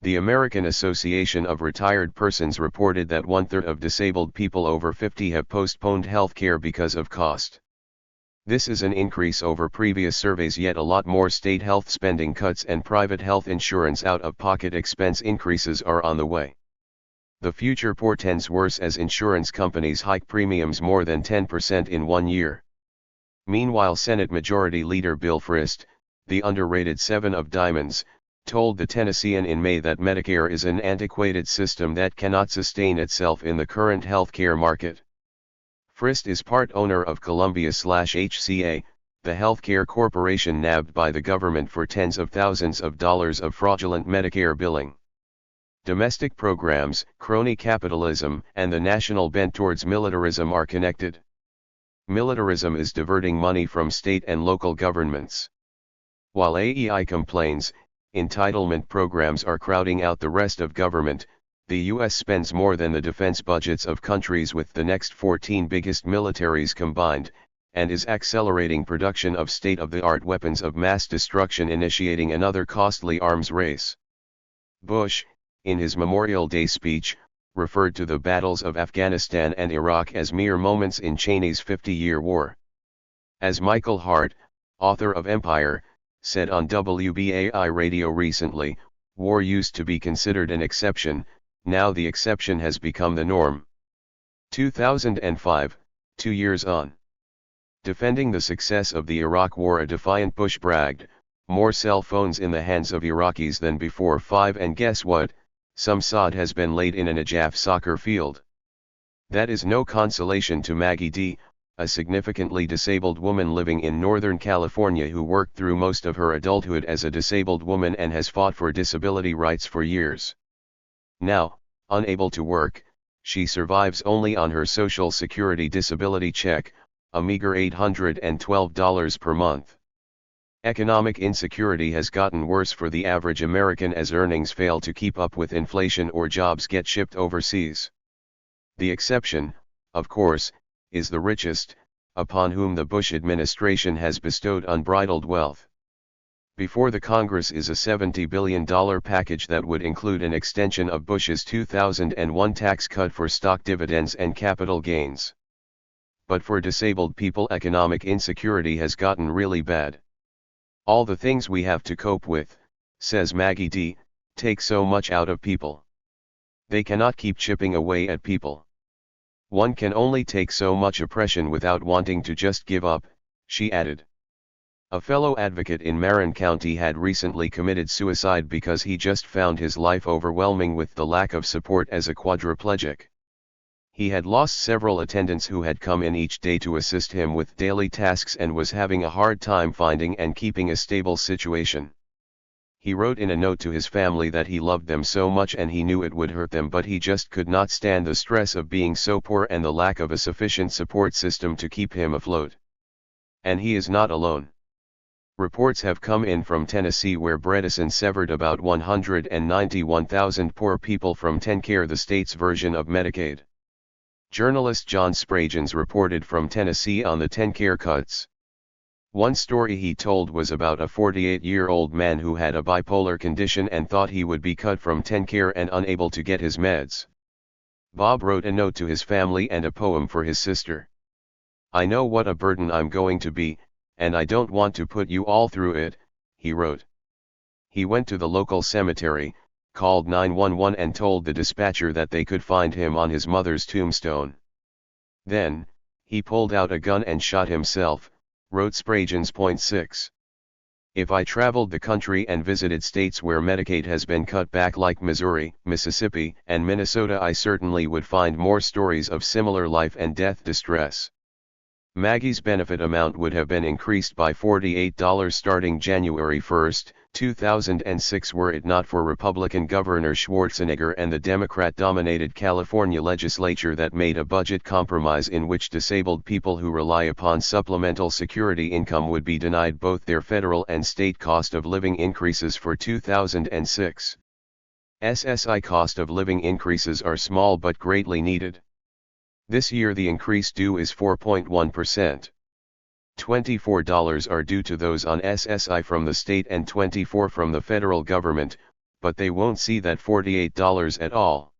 The American Association of Retired Persons reported that 1/3 of disabled people over 50 have postponed health care because of cost. This is an increase over previous surveys, yet a lot more state health spending cuts and private health insurance out-of-pocket expense increases are on the way. The future portends worse as insurance companies hike premiums more than 10% in 1 year. Meanwhile, Senate Majority Leader Bill Frist, the underrated 7 of Diamonds, told the Tennessean in May that Medicare is an antiquated system that cannot sustain itself in the current healthcare market. Frist is part owner of Columbia/HCA, the healthcare corporation nabbed by the government for tens of thousands of dollars of fraudulent Medicare billing. Domestic programs, crony capitalism, and the national bent towards militarism are connected. Militarism is diverting money from state and local governments. While AEI complains, entitlement programs are crowding out the rest of government. The U.S. spends more than the defense budgets of countries with the next 14 biggest militaries combined, and is accelerating production of state-of-the-art weapons of mass destruction, initiating another costly arms race. Bush, in his Memorial Day speech, referred to the battles of Afghanistan and Iraq as mere moments in Cheney's 50-year war. As Michael Hart, author of Empire, said on WBAI radio recently, war used to be considered an exception, now the exception has become the norm. 2005, 2 years on. Defending the success of the Iraq War, a defiant Bush bragged, "More cell phones in the hands of Iraqis than before 5, and guess what? Some sod has been laid in a Najaf soccer field." That is no consolation to Maggie D., a significantly disabled woman living in Northern California who worked through most of her adulthood as a disabled woman and has fought for disability rights for years. Now, unable to work, she survives only on her Social Security disability check, a meager $812 per month. Economic insecurity has gotten worse for the average American as earnings fail to keep up with inflation or jobs get shipped overseas. The exception, of course, is the richest, upon whom the Bush administration has bestowed unbridled wealth. Before the Congress is a $70 billion package that would include an extension of Bush's 2001 tax cut for stock dividends and capital gains. But for disabled people, economic insecurity has gotten really bad. All the things we have to cope with, says Maggie D., take so much out of people. They cannot keep chipping away at people. One can only take so much oppression without wanting to just give up, she added. A fellow advocate in Marin County had recently committed suicide because he just found his life overwhelming with the lack of support as a quadriplegic. He had lost several attendants who had come in each day to assist him with daily tasks and was having a hard time finding and keeping a stable situation. He wrote in a note to his family that he loved them so much and he knew it would hurt them, but he just could not stand the stress of being so poor and the lack of a sufficient support system to keep him afloat. And he is not alone. Reports have come in from Tennessee where Bredesen severed about 191,000 poor people from TennCare, the state's version of Medicaid. Journalist John Spragens reported from Tennessee on the TennCare cuts. One story he told was about a 48-year-old man who had a bipolar condition and thought he would be cut from TennCare and unable to get his meds. Bob wrote a note to his family and a poem for his sister. "I know what a burden I'm going to be, and I don't want to put you all through it," he wrote. He went to the local cemetery, called 911 and told the dispatcher that they could find him on his mother's tombstone. Then, he pulled out a gun and shot himself, wrote Spragens. 6. "If I traveled the country and visited states where Medicaid has been cut back like Missouri, Mississippi, and Minnesota, I certainly would find more stories of similar life and death distress." Maggie's benefit amount would have been increased by $48 starting January 1, 2006 were it not for Republican Governor Schwarzenegger and the Democrat-dominated California legislature that made a budget compromise in which disabled people who rely upon supplemental security income would be denied both their federal and state cost of living increases for 2006. SSI cost of living increases are small but greatly needed. This year the increase due is 4.1%. $24 are due to those on SSI from the state and $24 from the federal government, but they won't see that $48 at all.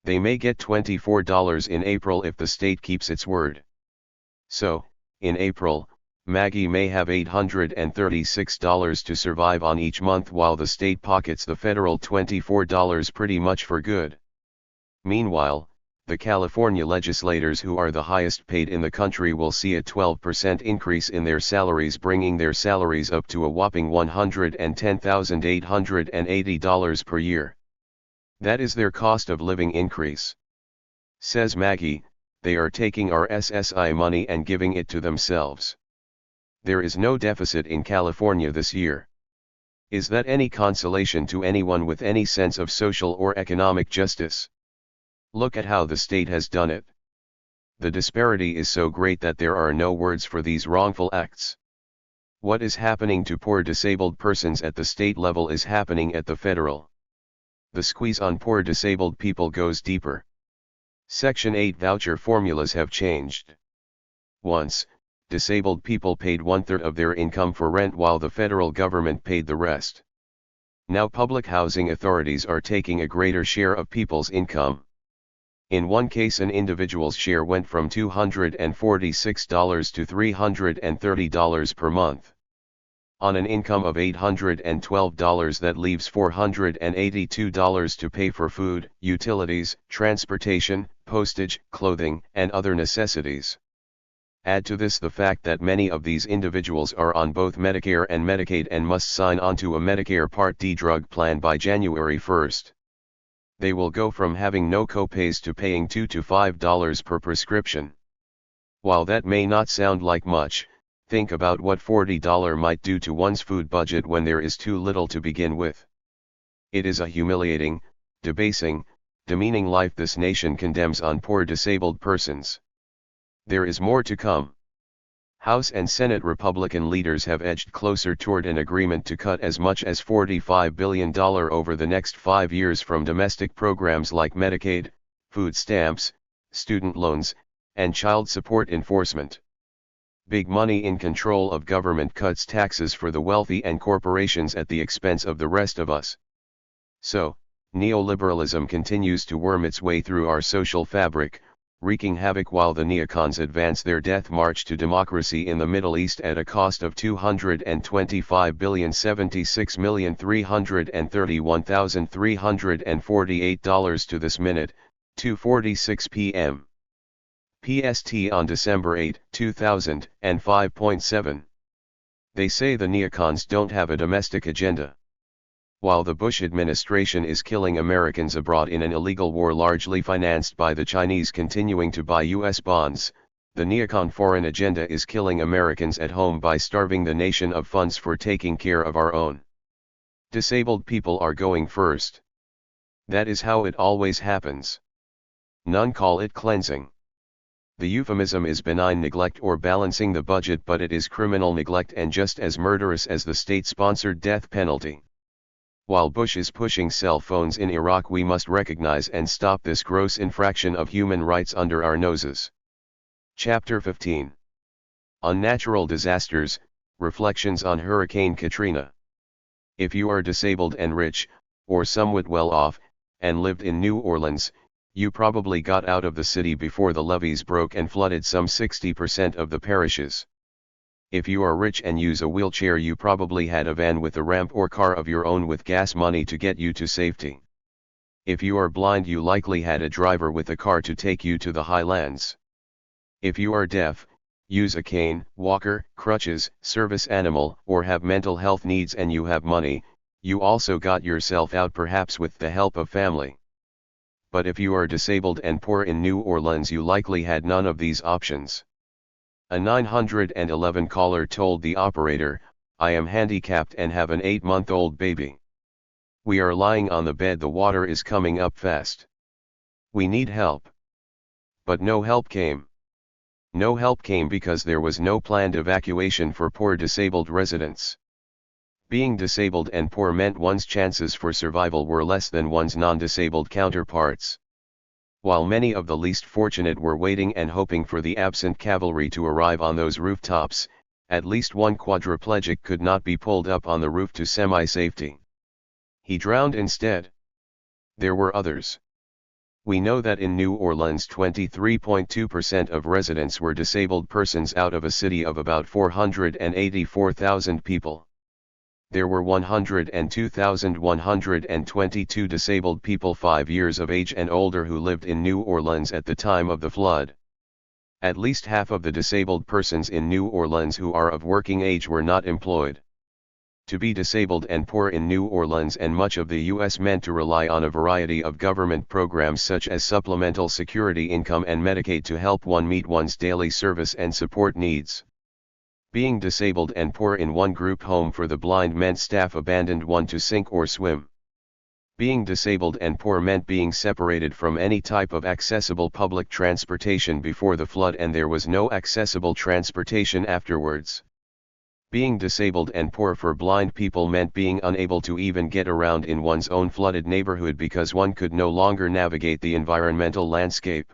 They may get $24 in April if the state keeps its word. So, in April, Maggie may have $836 to survive on each month while the state pockets the federal $24 pretty much for good. Meanwhile, the California legislators who are the highest paid in the country will see a 12% increase in their salaries, bringing their salaries up to a whopping $110,880 per year. That is their cost of living increase. Says Maggie, "They are taking our SSI money and giving it to themselves. There is no deficit in California this year. Is that any consolation to anyone with any sense of social or economic justice? Look at how the state has done it. The disparity is so great that there are no words for these wrongful acts. What is happening to poor disabled persons at the state level is happening at the federal. The squeeze on poor disabled people goes deeper. Section 8 voucher formulas have changed. Once, disabled people paid 1/3 of their income for rent while the federal government paid the rest. Now public housing authorities are taking a greater share of people's income. In one case an individual's share went from $246 to $330 per month. On an income of $812 that leaves $482 to pay for food, utilities, transportation, postage, clothing, and other necessities. Add to this the fact that many of these individuals are on both Medicare and Medicaid and must sign on to a Medicare Part D drug plan by January 1. They will go from having no copays to paying $2 to $5 per prescription. While that may not sound like much, think about what $40 might do to one's food budget when there is too little to begin with. It is a humiliating, debasing, demeaning life this nation condemns on poor disabled persons. There is more to come. House and Senate Republican leaders have edged closer toward an agreement to cut as much as $45 billion over the next 5 years from domestic programs like Medicaid, food stamps, student loans, and child support enforcement. Big money in control of government cuts taxes for the wealthy and corporations at the expense of the rest of us. So, neoliberalism continues to worm its way through our social fabric, wreaking havoc while the neocons advance their death march to democracy in the Middle East at a cost of $225,076,331,348 to this minute, 2:46 p.m. PST on December 8, 2005.7. They say the neocons don't have a domestic agenda. While the Bush administration is killing Americans abroad in an illegal war largely financed by the Chinese continuing to buy U.S. bonds, the neocon foreign agenda is killing Americans at home by starving the nation of funds for taking care of our own. Disabled people are going first. That is how it always happens. None call it cleansing. The euphemism is benign neglect or balancing the budget, but it is criminal neglect and just as murderous as the state-sponsored death penalty. While Bush is pushing cell phones in Iraq, we must recognize and stop this gross infraction of human rights under our noses. Chapter 15. Unnatural disasters, Reflections on Hurricane Katrina. If you are disabled and rich, or somewhat well off, and lived in New Orleans, you probably got out of the city before the levees broke and flooded some 60% of the parishes. If you are rich and use a wheelchair, you probably had a van with a ramp or car of your own with gas money to get you to safety. If you are blind, you likely had a driver with a car to take you to the highlands. If you are deaf, use a cane, walker, crutches, service animal, or have mental health needs and you have money, you also got yourself out, perhaps with the help of family. But if you are disabled and poor in New Orleans, you likely had none of these options. A 911 caller told the operator, "I am handicapped and have an 8-month-old baby. We are lying on the bed, the water is coming up fast. We need help." But no help came. No help came because there was no planned evacuation for poor disabled residents. Being disabled and poor meant one's chances for survival were less than one's non-disabled counterparts. While many of the least fortunate were waiting and hoping for the absent cavalry to arrive on those rooftops, at least one quadriplegic could not be pulled up on the roof to semi-safety. He drowned instead. There were others. We know that in New Orleans 23.2% of residents were disabled persons out of a city of about 484,000 people. There were 102,122 disabled people 5 years of age and older who lived in New Orleans at the time of the flood. At least half of the disabled persons in New Orleans who are of working age were not employed. To be disabled and poor in New Orleans and much of the U.S. meant to rely on a variety of government programs such as supplemental security income and Medicaid to help one meet one's daily service and support needs. Being disabled and poor in one group home for the blind meant staff abandoned one to sink or swim. Being disabled and poor meant being separated from any type of accessible public transportation before the flood, and there was no accessible transportation afterwards. Being disabled and poor for blind people meant being unable to even get around in one's own flooded neighborhood because one could no longer navigate the environmental landscape.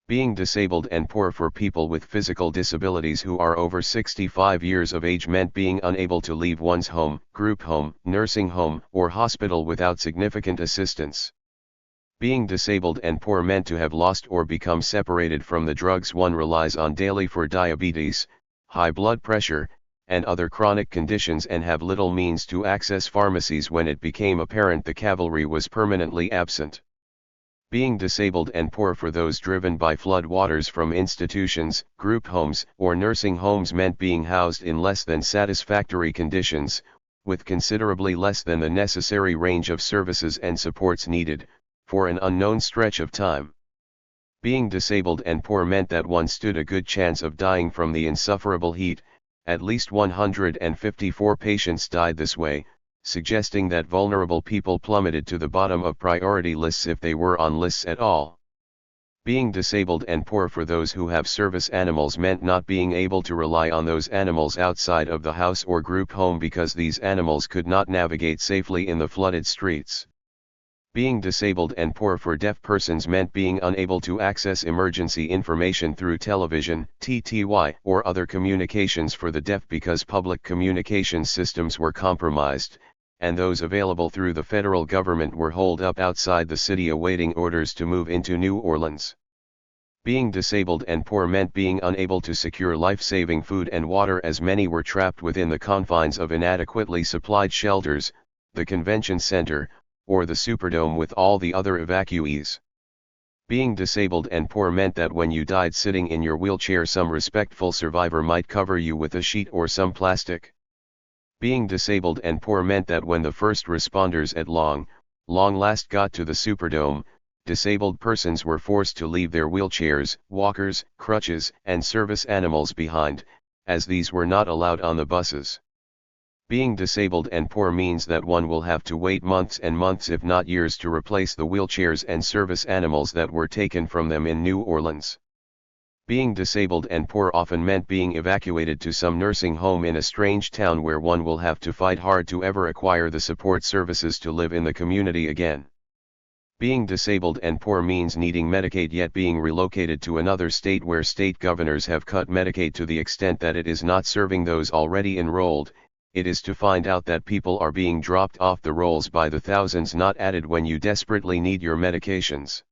Being disabled and poor for people with physical disabilities who are over 65 years of age meant being unable to leave one's home, group home, nursing home, or hospital without significant assistance. Being disabled and poor meant to have lost or become separated from the drugs one relies on daily for diabetes, high blood pressure, and other chronic conditions, and have little means to access pharmacies when it became apparent the cavalry was permanently absent. Being disabled and poor for those driven by flood waters from institutions, group homes, or nursing homes meant being housed in less than satisfactory conditions, with considerably less than the necessary range of services and supports needed, for an unknown stretch of time. Being disabled and poor meant that one stood a good chance of dying from the insufferable heat. At least 154 patients died this way, suggesting that vulnerable people plummeted to the bottom of priority lists if they were on lists at all. Being disabled and poor for those who have service animals meant not being able to rely on those animals outside of the house or group home because these animals could not navigate safely in the flooded streets. Being disabled and poor for deaf persons meant being unable to access emergency information through television, TTY, or other communications for the deaf because public communications systems were compromised, and those available through the federal government were holed up outside the city awaiting orders to move into New Orleans. Being disabled and poor meant being unable to secure life-saving food and water as many were trapped within the confines of inadequately supplied shelters, the convention center, or the Superdome with all the other evacuees. Being disabled and poor meant that when you died sitting in your wheelchair, some respectful survivor might cover you with a sheet or some plastic. Being disabled and poor meant that when the first responders at long last got to the Superdome, disabled persons were forced to leave their wheelchairs, walkers, crutches, and service animals behind, as these were not allowed on the buses. Being disabled and poor means that one will have to wait months and months if not years to replace the wheelchairs and service animals that were taken from them in New Orleans. Being disabled and poor often meant being evacuated to some nursing home in a strange town where one will have to fight hard to ever acquire the support services to live in the community again. Being disabled and poor means needing Medicaid yet being relocated to another state where state governors have cut Medicaid to the extent that it is not serving those already enrolled. It is to find out that people are being dropped off the rolls by the thousands, not added when you desperately need your medications.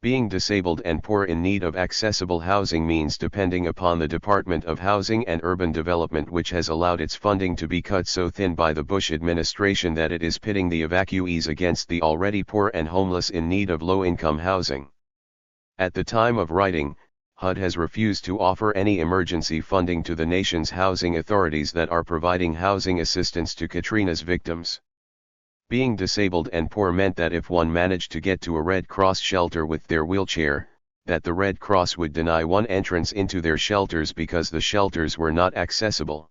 Being disabled and poor in need of accessible housing means depending upon the Department of Housing and Urban Development, which has allowed its funding to be cut so thin by the Bush administration that it is pitting the evacuees against the already poor and homeless in need of low-income housing. At the time of writing, HUD has refused to offer any emergency funding to the nation's housing authorities that are providing housing assistance to Katrina's victims. Being disabled and poor meant that if one managed to get to a Red Cross shelter with their wheelchair, that the Red Cross would deny one entrance into their shelters because the shelters were not accessible.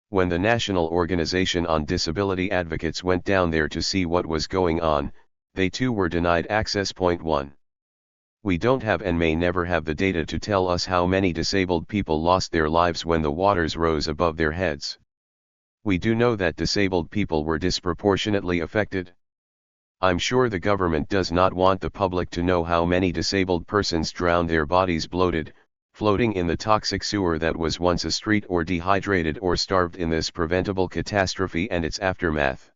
When the National Organization on Disability Advocates went down there to see what was going on, they too were denied access. Point 1. We don't have and may never have the data to tell us how many disabled people lost their lives when the waters rose above their heads. We do know that disabled people were disproportionately affected. I'm sure the government does not want the public to know how many disabled persons drowned, their bodies bloated, floating in the toxic sewer that was once a street, or dehydrated or starved in this preventable catastrophe and its aftermath.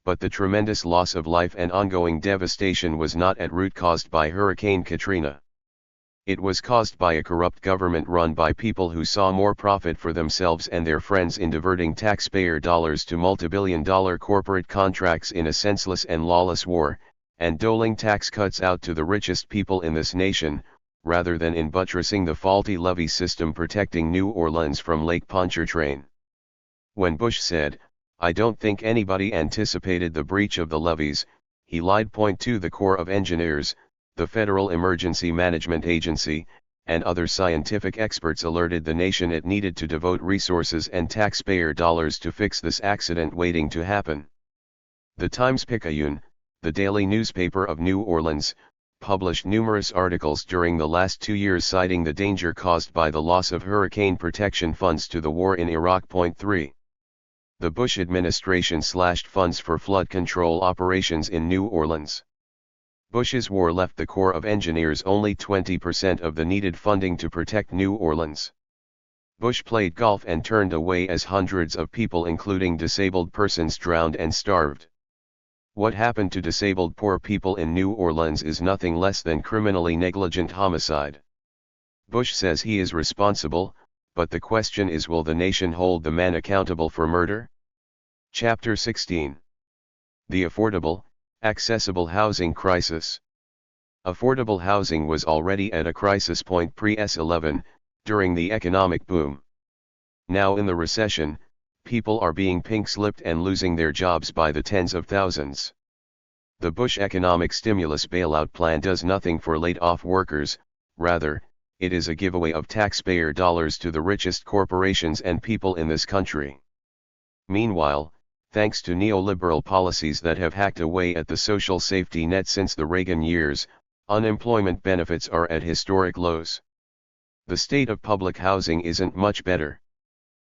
But the tremendous loss of life and ongoing devastation was not at root caused by Hurricane Katrina. It was caused by a corrupt government run by people who saw more profit for themselves and their friends in diverting taxpayer dollars to multibillion-dollar corporate contracts in a senseless and lawless war, and doling tax cuts out to the richest people in this nation, rather than in buttressing the faulty levee system protecting New Orleans from Lake Pontchartrain. When Bush said, "I don't think anybody anticipated the breach of the levees," he lied. Point 2. The Corps of Engineers, the Federal Emergency Management Agency, and other scientific experts alerted the nation it needed to devote resources and taxpayer dollars to fix this accident waiting to happen. The Times-Picayune, the daily newspaper of New Orleans, published numerous articles during the last 2 years citing the danger caused by the loss of hurricane protection funds to the war in Iraq. Point 3. The Bush administration slashed funds for flood control operations in New Orleans. Bush's war left the Corps of Engineers only 20% of the needed funding to protect New Orleans. Bush played golf and turned away as hundreds of people, including disabled persons, drowned and starved. What happened to disabled poor people in New Orleans is nothing less than criminally negligent homicide. Bush says he is responsible, but the question is, will the nation hold the man accountable for murder? Chapter 16. The Affordable, Accessible Housing Crisis. Affordable housing was already at a crisis point pre-S11, during the economic boom. Now in the recession, people are being pink-slipped and losing their jobs by the tens of thousands. The Bush economic stimulus bailout plan does nothing for laid-off workers, rather, it is a giveaway of taxpayer dollars to the richest corporations and people in this country. Meanwhile, thanks to neoliberal policies that have hacked away at the social safety net since the Reagan years, unemployment benefits are at historic lows. The state of public housing isn't much better.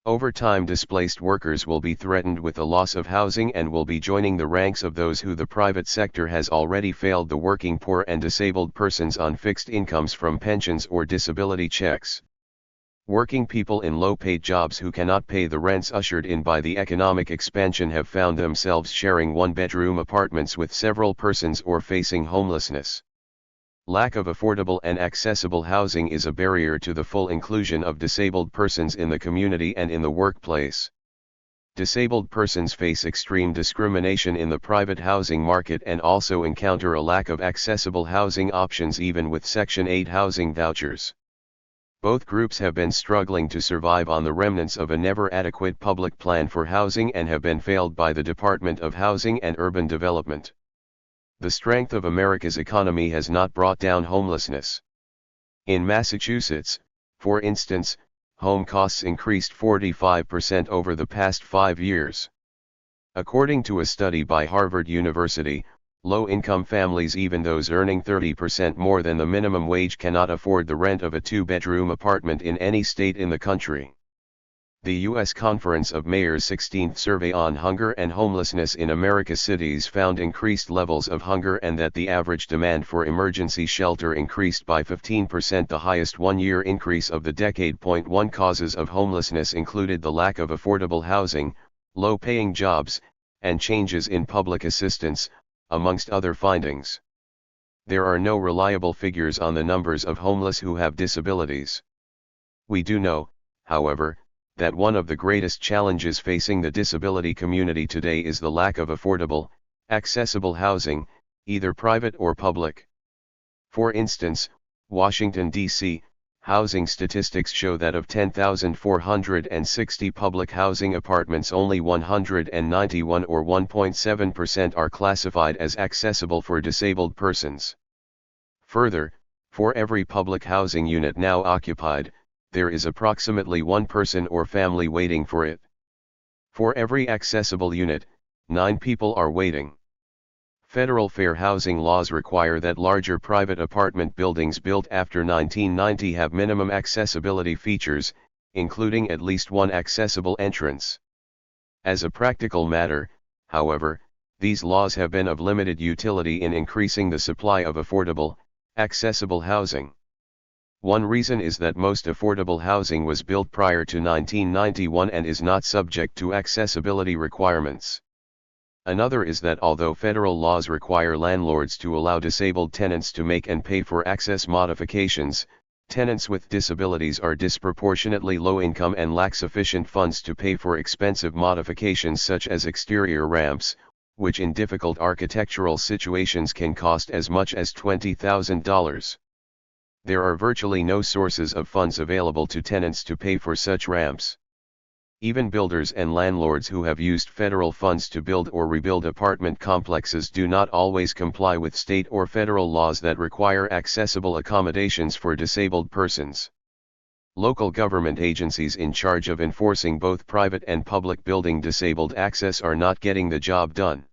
Over time, displaced workers will be threatened with the loss of housing and will be joining the ranks of those who the private sector has already failed: the working poor and disabled persons on fixed incomes from pensions or disability checks. Working people in low-paid jobs who cannot pay the rents ushered in by the economic expansion have found themselves sharing one-bedroom apartments with several persons or facing homelessness. Lack of affordable and accessible housing is a barrier to the full inclusion of disabled persons in the community and in the workplace. Disabled persons face extreme discrimination in the private housing market and also encounter a lack of accessible housing options even with Section 8 housing vouchers. Both groups have been struggling to survive on the remnants of a never-adequate public plan for housing and have been failed by the Department of Housing and Urban Development. The strength of America's economy has not brought down homelessness. In Massachusetts, for instance, home costs increased 45% over the past 5 years. According to a study by Harvard University, low-income families, even those earning 30% more than the minimum wage, cannot afford the rent of a 2-bedroom apartment in any state in the country. The U.S. Conference of Mayors' 16th Survey on Hunger and Homelessness in America's Cities found increased levels of hunger and that the average demand for emergency shelter increased by 15%, the highest one-year increase of the decade. One causes of homelessness included the lack of affordable housing, low-paying jobs, and changes in public assistance, amongst other findings. There are no reliable figures on the numbers of homeless who have disabilities. We do know, however, that one of the greatest challenges facing the disability community today is the lack of affordable, accessible housing, either private or public. For instance, Washington, D.C., housing statistics show that of 10,460 public housing apartments, only 191 or 1.7% are classified as accessible for disabled persons. Further, for every public housing unit now occupied, there is approximately one person or family waiting for it. For every accessible unit, 9 people are waiting. Federal fair housing laws require that larger private apartment buildings built after 1990 have minimum accessibility features, including at least one accessible entrance. As a practical matter, however, these laws have been of limited utility in increasing the supply of affordable, accessible housing. One reason is that most affordable housing was built prior to 1991 and is not subject to accessibility requirements. Another is that although federal laws require landlords to allow disabled tenants to make and pay for access modifications, tenants with disabilities are disproportionately low income and lack sufficient funds to pay for expensive modifications such as exterior ramps, which in difficult architectural situations can cost as much as $20,000. There are virtually no sources of funds available to tenants to pay for such ramps. Even builders and landlords who have used federal funds to build or rebuild apartment complexes do not always comply with state or federal laws that require accessible accommodations for disabled persons. Local government agencies in charge of enforcing both private and public building disabled access are not getting the job done.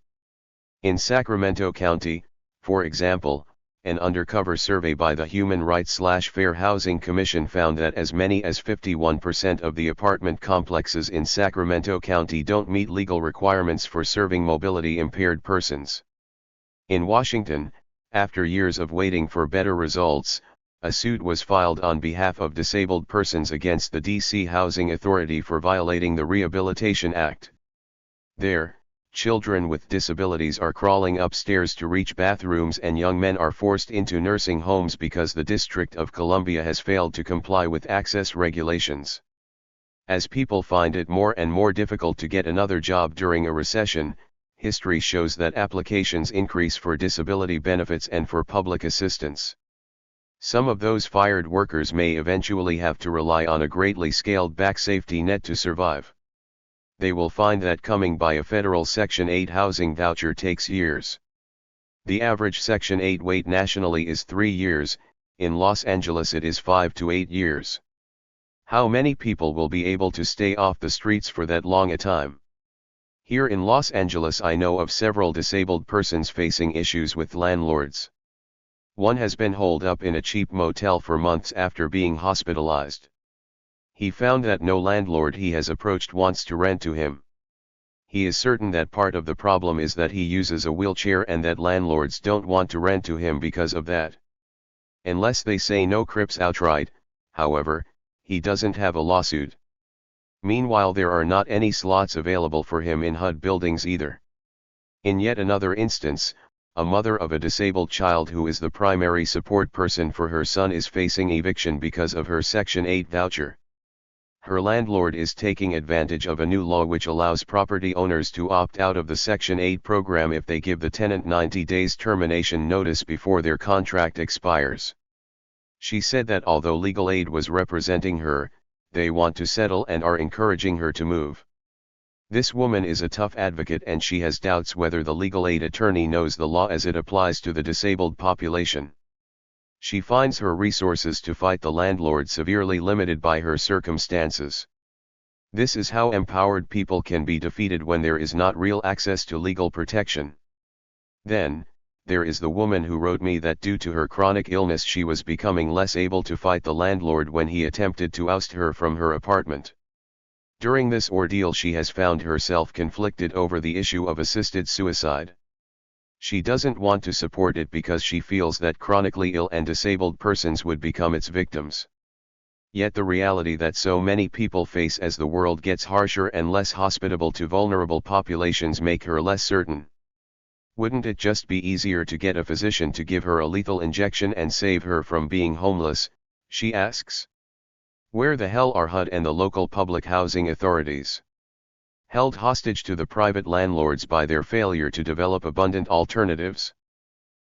In Sacramento County, for example, an undercover survey by the Human Rights/Fair Housing Commission found that as many as 51% of the apartment complexes in Sacramento County don't meet legal requirements for serving mobility-impaired persons. In Washington, after years of waiting for better results, a suit was filed on behalf of disabled persons against the D.C. Housing Authority for violating the Rehabilitation Act. There, children with disabilities are crawling upstairs to reach bathrooms and young men are forced into nursing homes because the District of Columbia has failed to comply with access regulations. As people find it more and more difficult to get another job during a recession, history shows that applications increase for disability benefits and for public assistance. Some of those fired workers may eventually have to rely on a greatly scaled-back safety net to survive. They will find that coming by a federal Section 8 housing voucher takes years. The average Section 8 wait nationally is 3 years, in Los Angeles it is 5 to 8 years. How many people will be able to stay off the streets for that long a time? Here in Los Angeles I know of several disabled persons facing issues with landlords. One has been holed up in a cheap motel for months after being hospitalized. He found that no landlord he has approached wants to rent to him. He is certain that part of the problem is that he uses a wheelchair and that landlords don't want to rent to him because of that. Unless they say no crips outright, however, he doesn't have a lawsuit. Meanwhile, there are not any slots available for him in HUD buildings either. In yet another instance, a mother of a disabled child who is the primary support person for her son is facing eviction because of her Section 8 voucher. Her landlord is taking advantage of a new law which allows property owners to opt out of the Section 8 program if they give the tenant 90 days termination notice before their contract expires. She said that although legal aid was representing her, they want to settle and are encouraging her to move. This woman is a tough advocate and she has doubts whether the legal aid attorney knows the law as it applies to the disabled population. She finds her resources to fight the landlord severely limited by her circumstances. This is how empowered people can be defeated when there is not real access to legal protection. Then, there is the woman who wrote me that due to her chronic illness she was becoming less able to fight the landlord when he attempted to oust her from her apartment. During this ordeal she has found herself conflicted over the issue of assisted suicide. She doesn't want to support it because she feels that chronically ill and disabled persons would become its victims. Yet the reality that so many people face as the world gets harsher and less hospitable to vulnerable populations make her less certain. Wouldn't it just be easier to get a physician to give her a lethal injection and save her from being homeless, she asks. Where the hell are HUD and the local public housing authorities? Held hostage to the private landlords by their failure to develop abundant alternatives?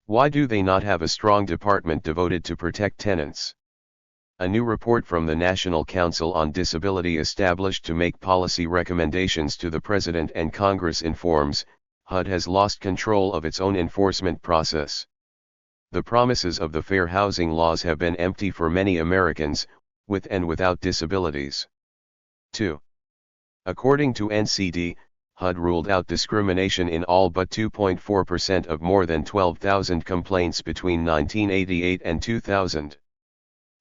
Why do they not have a strong department devoted to protect tenants? A new report from the National Council on Disability established to make policy recommendations to the President and Congress informs, HUD has lost control of its own enforcement process. The promises of the fair housing laws have been empty for many Americans, with and without disabilities. 2. According to NCD, HUD ruled out discrimination in all but 2.4% of more than 12,000 complaints between 1988 and 2000.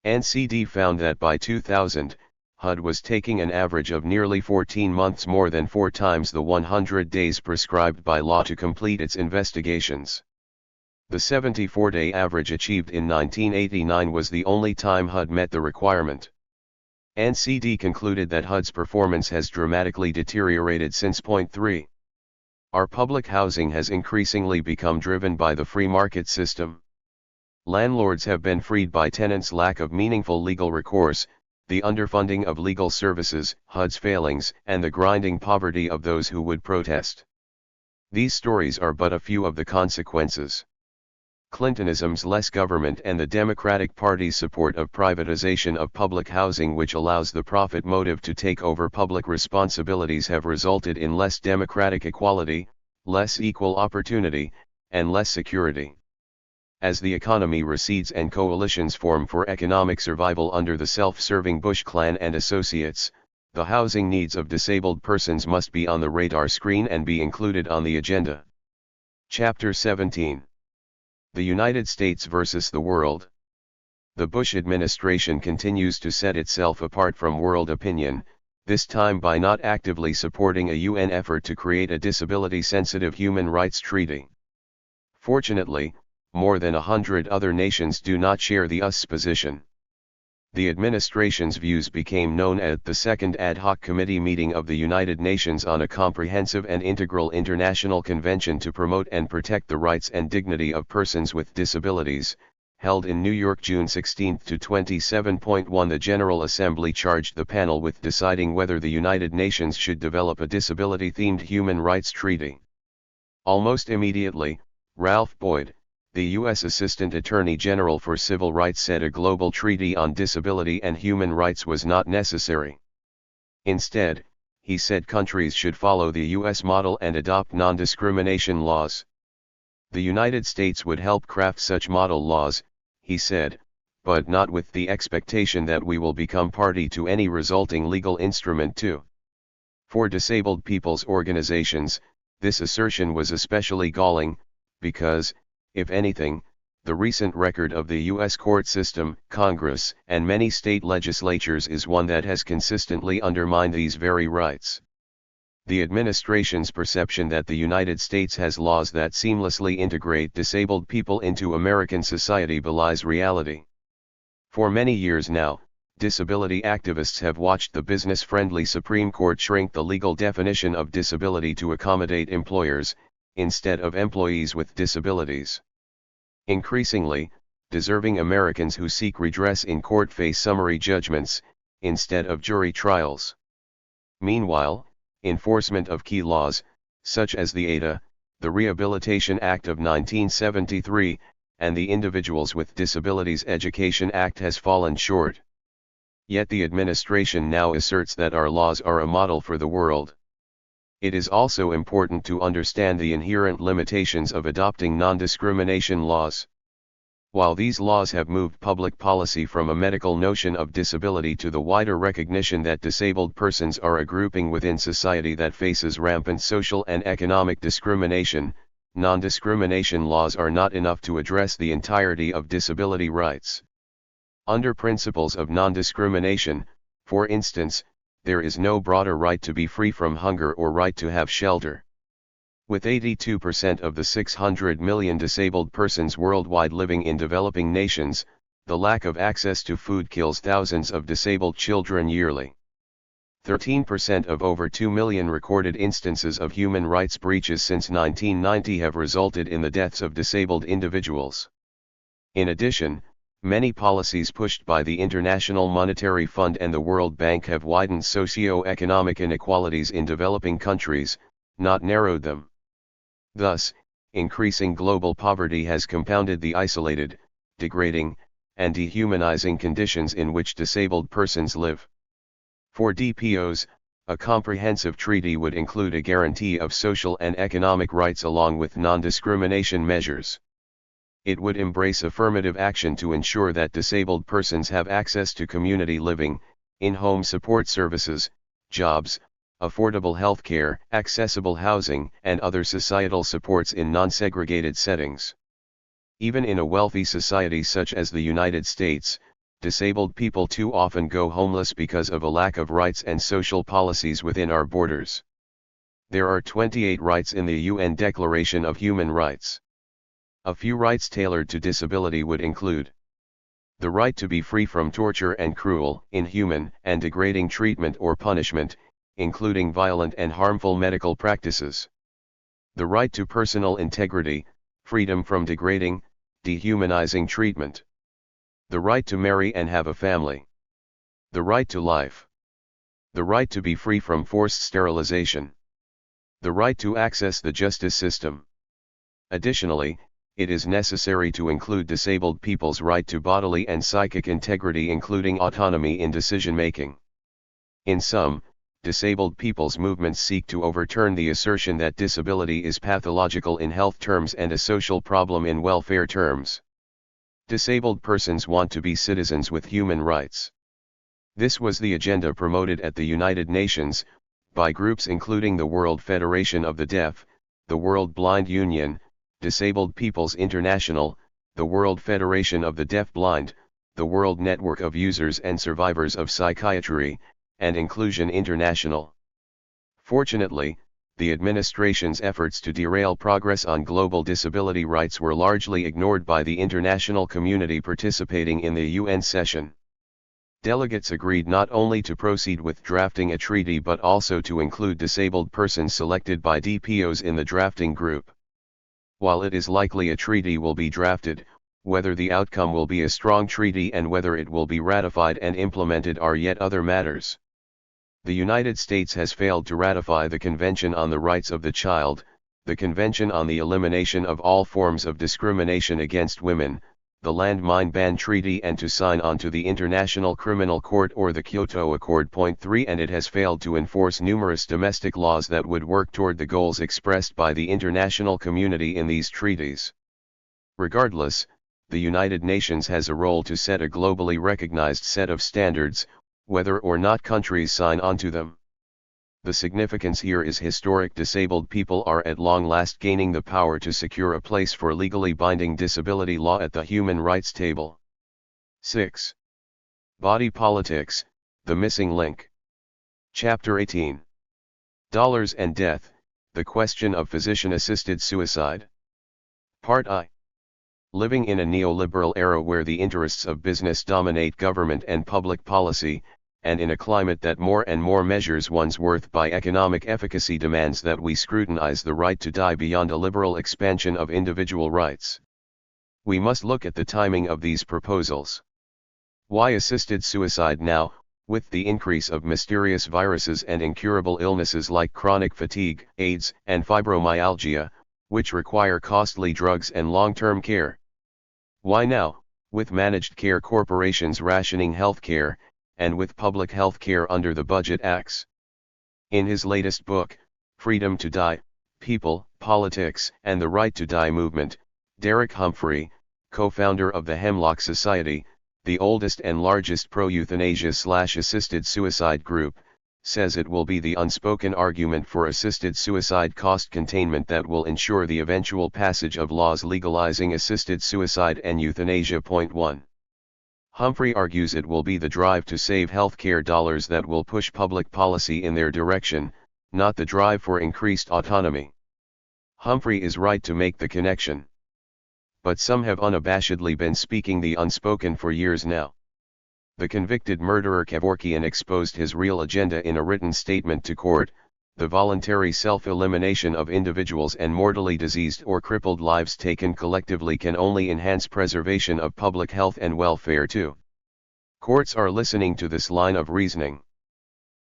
NCD found that by 2000, HUD was taking an average of nearly 14 months, more than 4 times the 100 days prescribed by law to complete its investigations. The 74-day average achieved in 1989 was the only time HUD met the requirement. NCD concluded that HUD's performance has dramatically deteriorated since. Point 3. Our public housing has increasingly become driven by the free market system. Landlords have been freed by tenants' lack of meaningful legal recourse, the underfunding of legal services, HUD's failings, and the grinding poverty of those who would protest. These stories are but a few of the consequences. Clintonism's less government and the Democratic Party's support of privatization of public housing, which allows the profit motive to take over public responsibilities, have resulted in less democratic equality, less equal opportunity, and less security. As the economy recedes and coalitions form for economic survival under the self-serving Bush clan and associates, the housing needs of disabled persons must be on the radar screen and be included on the agenda. Chapter 17. The United States versus the world. The Bush administration continues to set itself apart from world opinion, this time by not actively supporting a UN effort to create a disability-sensitive human rights treaty. Fortunately, more than 100 other nations do not share the US position. The administration's views became known at the Second Ad Hoc Committee meeting of the United Nations on a comprehensive and integral international convention to promote and protect the rights and dignity of persons with disabilities, held in New York June 16 to 27.1. The General Assembly charged the panel with deciding whether the United Nations should develop a disability-themed human rights treaty. Almost immediately, Ralph Boyd, the U.S. Assistant Attorney General for Civil Rights, said a global treaty on disability and human rights was not necessary. Instead, he said countries should follow the U.S. model and adopt non-discrimination laws. The United States would help craft such model laws, he said, but not with the expectation that we will become party to any resulting legal instrument too. For disabled people's organizations, this assertion was especially galling, because, if anything, the recent record of the U.S. court system, Congress, and many state legislatures is one that has consistently undermined these very rights. The administration's perception that the United States has laws that seamlessly integrate disabled people into American society belies reality. For many years now, disability activists have watched the business-friendly Supreme Court shrink the legal definition of disability to accommodate employers, instead of employees with disabilities. Increasingly, deserving Americans who seek redress in court face summary judgments, instead of jury trials. Meanwhile, enforcement of key laws, such as the ADA, the Rehabilitation Act of 1973, and the Individuals with Disabilities Education Act has fallen short. Yet the administration now asserts that our laws are a model for the world. It is also important to understand the inherent limitations of adopting non-discrimination laws. While these laws have moved public policy from a medical notion of disability to the wider recognition that disabled persons are a grouping within society that faces rampant social and economic discrimination, non-discrimination laws are not enough to address the entirety of disability rights. Under principles of non-discrimination, for instance, there is no broader right to be free from hunger or right to have shelter. With 82% of the 600 million disabled persons worldwide living in developing nations, the lack of access to food kills thousands of disabled children yearly. 13% of over 2 million recorded instances of human rights breaches since 1990 have resulted in the deaths of disabled individuals. In addition, many policies pushed by the International Monetary Fund and the World Bank have widened socio-economic inequalities in developing countries, not narrowed them. Thus, increasing global poverty has compounded the isolated, degrading, and dehumanizing conditions in which disabled persons live. For DPOs, a comprehensive treaty would include a guarantee of social and economic rights along with non-discrimination measures. It would embrace affirmative action to ensure that disabled persons have access to community living, in-home support services, jobs, affordable health care, accessible housing, and other societal supports in non-segregated settings. Even in a wealthy society such as the United States, disabled people too often go homeless because of a lack of rights and social policies within our borders. There are 28 rights in the UN Declaration of Human Rights. A few rights tailored to disability would include the right to be free from torture and cruel, inhuman, and degrading treatment or punishment, including violent and harmful medical practices. The right to personal integrity, freedom from degrading, dehumanizing treatment. The right to marry and have a family. The right to life. The right to be free from forced sterilization. The right to access the justice system. Additionally, it is necessary to include disabled people's right to bodily and psychic integrity, including autonomy in decision-making. In sum, disabled people's movements seek to overturn the assertion that disability is pathological in health terms and a social problem in welfare terms. Disabled persons want to be citizens with human rights. This was the agenda promoted at the United Nations, by groups including the World Federation of the Deaf, the World Blind Union, Disabled Peoples International, the World Federation of the Deaf-Blind, the World Network of Users and Survivors of Psychiatry, and Inclusion International. Fortunately, the administration's efforts to derail progress on global disability rights were largely ignored by the international community participating in the UN session. Delegates agreed not only to proceed with drafting a treaty but also to include disabled persons selected by DPOs in the drafting group. While it is likely a treaty will be drafted, whether the outcome will be a strong treaty and whether it will be ratified and implemented are yet other matters. The United States has failed to ratify the Convention on the Rights of the Child, the Convention on the Elimination of All Forms of Discrimination Against Women, the Landmine Ban Treaty, and to sign on to the International Criminal Court or the Kyoto Accord. Point 3. And it has failed to enforce numerous domestic laws that would work toward the goals expressed by the international community in these treaties. Regardless, the United Nations has a role to set a globally recognized set of standards, whether or not countries sign on to them. The significance here is historic. Disabled people are at long last gaining the power to secure a place for legally binding disability law at the human rights table. 6. Body Politics, the Missing Link. Chapter 18. Dollars and Death, the Question of Physician-Assisted Suicide. Part I. Living in a neoliberal era where the interests of business dominate government and public policy, and in a climate that more and more measures one's worth by economic efficacy, demands that we scrutinize the right to die beyond a liberal expansion of individual rights. We must look at the timing of these proposals. Why assisted suicide now, with the increase of mysterious viruses and incurable illnesses like chronic fatigue, AIDS, and fibromyalgia, which require costly drugs and long-term care? Why now, with managed care corporations rationing health care, and with public health care under the Budget Acts? In his latest book, Freedom to Die, People, Politics, and the Right to Die Movement, Derek Humphrey, co-founder of the Hemlock Society, the oldest and largest pro-euthanasia/assisted suicide group, says it will be the unspoken argument for assisted suicide cost containment that will ensure the eventual passage of laws legalizing assisted suicide and euthanasia. Point 1. Humphrey argues it will be the drive to save healthcare dollars that will push public policy in their direction, not the drive for increased autonomy. Humphrey is right to make the connection. But some have unabashedly been speaking the unspoken for years now. The convicted murderer Kevorkian exposed his real agenda in a written statement to court: the voluntary self-elimination of individuals and mortally diseased or crippled lives taken collectively can only enhance preservation of public health and welfare too. Courts are listening to this line of reasoning.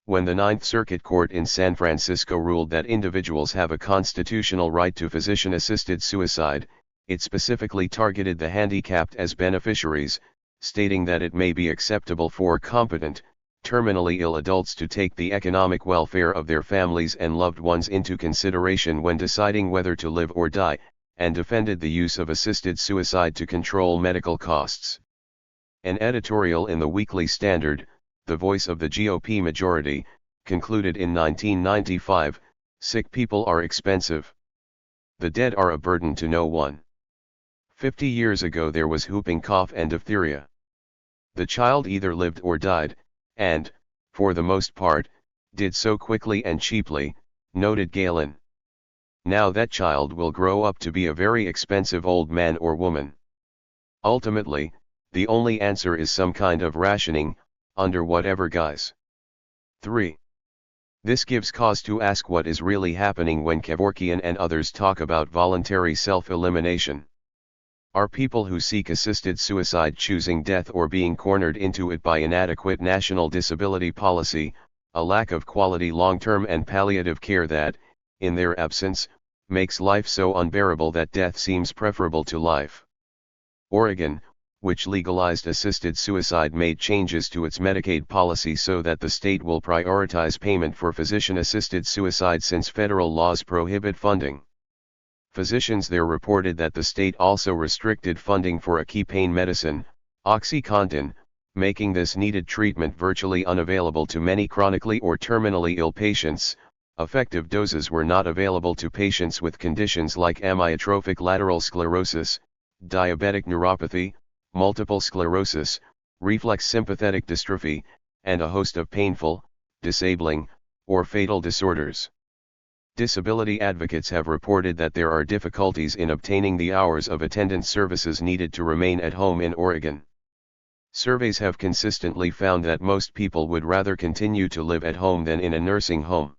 When the Ninth Circuit Court in San Francisco ruled that individuals have a constitutional right to physician-assisted suicide, it specifically targeted the handicapped as beneficiaries, stating that it may be acceptable for competent, terminally ill adults to take the economic welfare of their families and loved ones into consideration when deciding whether to live or die, and defended the use of assisted suicide to control medical costs. An editorial in the Weekly Standard, the voice of the GOP majority, concluded in 1995, "Sick people are expensive. The dead are a burden to no one." 50 years ago there was whooping cough and diphtheria. The child either lived or died, and, for the most part, did so quickly and cheaply, noted Galen. Now that child will grow up to be a very expensive old man or woman. Ultimately, the only answer is some kind of rationing, under whatever guise. 3. This gives cause to ask what is really happening when Kevorkian and others talk about voluntary self-elimination. Are people who seek assisted suicide choosing death or being cornered into it by inadequate national disability policy, a lack of quality long-term and palliative care that, in their absence, makes life so unbearable that death seems preferable to life? Oregon, which legalized assisted suicide, made changes to its Medicaid policy so that the state will prioritize payment for physician-assisted suicide since federal laws prohibit funding. Physicians there reported that the state also restricted funding for a key pain medicine, OxyContin, making this needed treatment virtually unavailable to many chronically or terminally ill patients. Effective doses were not available to patients with conditions like amyotrophic lateral sclerosis, diabetic neuropathy, multiple sclerosis, reflex sympathetic dystrophy, and a host of painful, disabling, or fatal disorders. Disability advocates have reported that there are difficulties in obtaining the hours of attendance services needed to remain at home in Oregon. Surveys have consistently found that most people would rather continue to live at home than in a nursing home.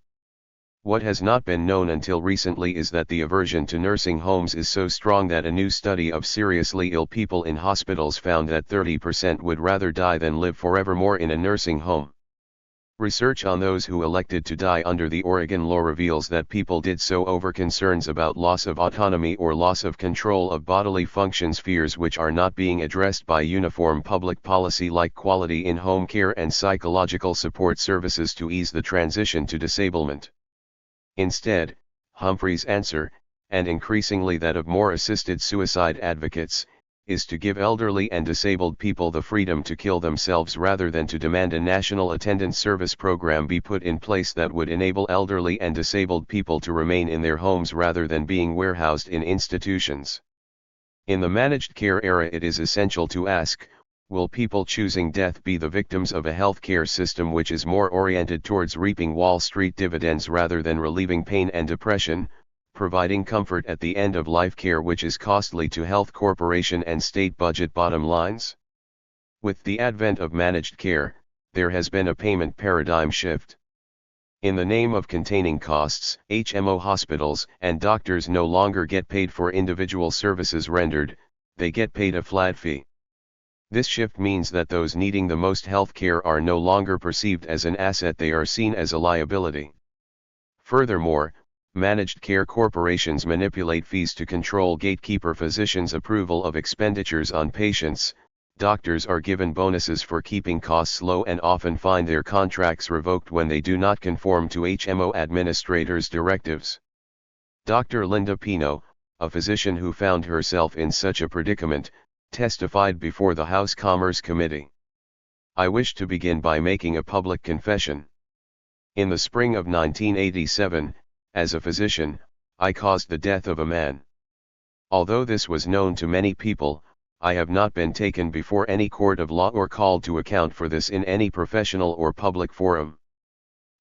What has not been known until recently is that the aversion to nursing homes is so strong that a new study of seriously ill people in hospitals found that 30% would rather die than live forevermore in a nursing home. Research on those who elected to die under the Oregon law reveals that people did so over concerns about loss of autonomy or loss of control of bodily functions, fears which are not being addressed by uniform public policy like quality in-home care and psychological support services to ease the transition to disablement. Instead, Humphrey's answer, and increasingly that of more assisted suicide advocates, is to give elderly and disabled people the freedom to kill themselves rather than to demand a national attendance service program be put in place that would enable elderly and disabled people to remain in their homes rather than being warehoused in institutions. In the managed care era, it is essential to ask, will people choosing death be the victims of a healthcare system which is more oriented towards reaping Wall Street dividends rather than relieving pain and depression, providing comfort at the end of life care which is costly to health corporation and state budget bottom lines? With the advent of managed care, there has been a payment paradigm shift. In the name of containing costs, HMO hospitals and doctors no longer get paid for individual services rendered, they get paid a flat fee. This shift means that those needing the most health care are no longer perceived as an asset, they are seen as a liability. Furthermore, managed care corporations manipulate fees to control gatekeeper physicians' approval of expenditures on patients. Doctors are given bonuses for keeping costs low and often find their contracts revoked when they do not conform to HMO administrators' directives. Dr. Linda Pino, a physician who found herself in such a predicament, testified before the House Commerce Committee. "I wish to begin by making a public confession. In the spring of 1987, as a physician, I caused the death of a man. Although this was known to many people, I have not been taken before any court of law or called to account for this in any professional or public forum.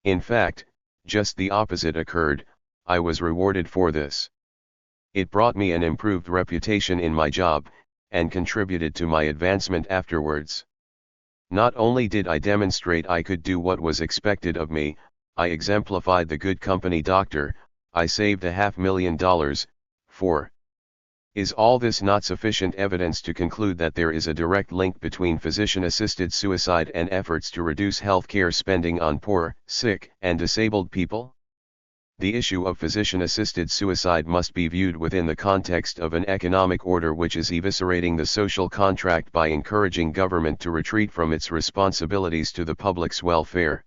In fact, just the opposite occurred. I was rewarded for this. It brought me an improved reputation in my job, and contributed to my advancement afterwards. Not only did I demonstrate I could do what was expected of me, I exemplified the good company doctor. I saved $500,000, for. Is all this not sufficient evidence to conclude that there is a direct link between physician-assisted suicide and efforts to reduce healthcare spending on poor, sick, and disabled people? The issue of physician-assisted suicide must be viewed within the context of an economic order which is eviscerating the social contract by encouraging government to retreat from its responsibilities to the public's welfare.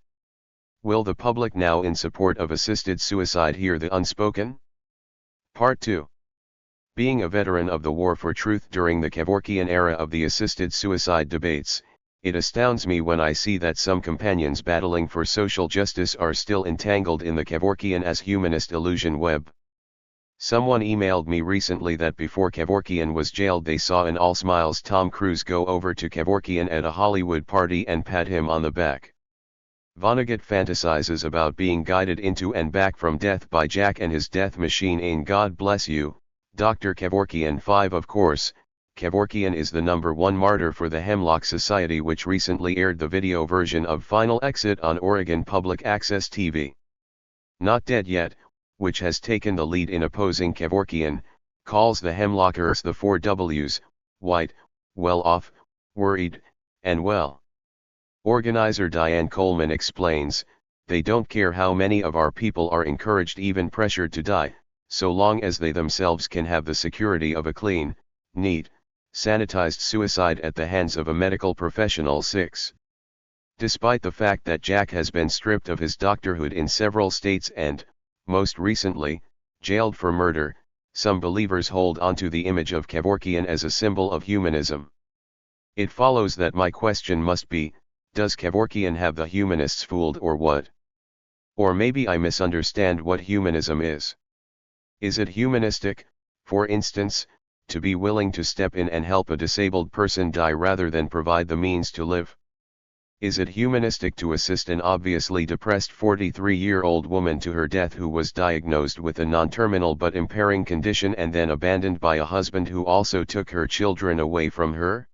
Will the public now in support of assisted suicide hear the unspoken? Part 2. Being a veteran of the war for truth during the Kevorkian era of the assisted suicide debates, it astounds me when I see that some companions battling for social justice are still entangled in the Kevorkian as humanist illusion web. Someone emailed me recently that before Kevorkian was jailed they saw an all-smiles Tom Cruise go over to Kevorkian at a Hollywood party and pat him on the back. Vonnegut fantasizes about being guided into and back from death by Jack and his death machine in God Bless You, Dr. Kevorkian 5. Of course, Kevorkian is the #1 martyr for the Hemlock Society, which recently aired the video version of Final Exit on Oregon Public Access TV. Not Dead Yet, which has taken the lead in opposing Kevorkian, calls the Hemlockers the 4 Ws, white, well off, worried, and well. Organizer Diane Coleman explains, "They don't care how many of our people are encouraged, even pressured to die, so long as they themselves can have the security of a clean, neat, sanitized suicide at the hands of a medical professional." 6. Despite the fact that Jack has been stripped of his doctorhood in several states and, most recently, jailed for murder, some believers hold onto the image of Kevorkian as a symbol of humanism. It follows that my question must be, does Kevorkian have the humanists fooled or what? Or maybe I misunderstand what humanism is. Is it humanistic, for instance, to be willing to step in and help a disabled person die rather than provide the means to live? Is it humanistic to assist an obviously depressed 43-year-old woman to her death who was diagnosed with a non-terminal but impairing condition and then abandoned by a husband who also took her children away from her?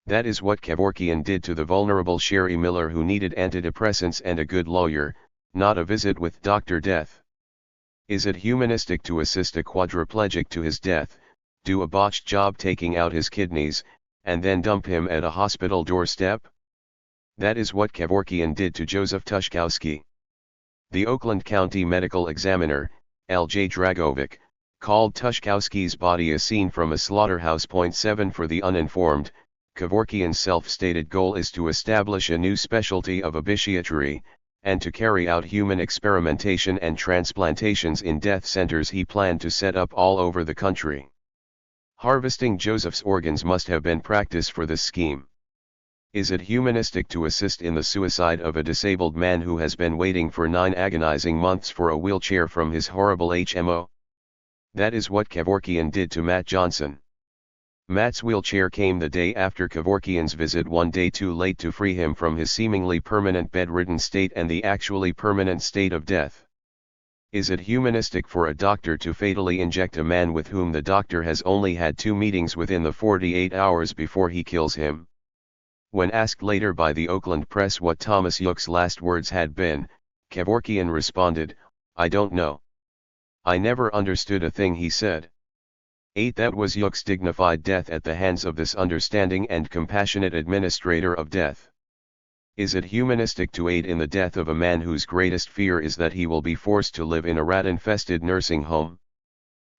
That is what Kevorkian did to the vulnerable Sherry Miller, who needed antidepressants and a good lawyer, not a visit with Dr. Death. Is it humanistic to assist a quadriplegic to his death, do a botched job taking out his kidneys, and then dump him at a hospital doorstep? That is what Kevorkian did to Joseph Tushkowski. The Oakland County Medical Examiner, L.J. Dragovic, called Tushkowski's body a scene from a slaughterhouse. 7 For the uninformed, Kevorkian's self-stated goal is to establish a new specialty of obitiatry, and to carry out human experimentation and transplantations in death centers he planned to set up all over the country. Harvesting Joseph's organs must have been practice for this scheme. Is it humanistic to assist in the suicide of a disabled man who has been waiting for 9 agonizing months for a wheelchair from his horrible HMO? That is what Kevorkian did to Matt Johnson. Matt's wheelchair came the day after Kevorkian's visit, one day too late to free him from his seemingly permanent bedridden state and the actually permanent state of death. Is it humanistic for a doctor to fatally inject a man with whom the doctor has only had 2 meetings within the 48 hours before he kills him? When asked later by the Oakland Press what Thomas Yook's last words had been, Kevorkian responded, "I don't know. I never understood a thing he said." 8 That was Yook's dignified death at the hands of this understanding and compassionate administrator of death. Is it humanistic to aid in the death of a man whose greatest fear is that he will be forced to live in a rat-infested nursing home?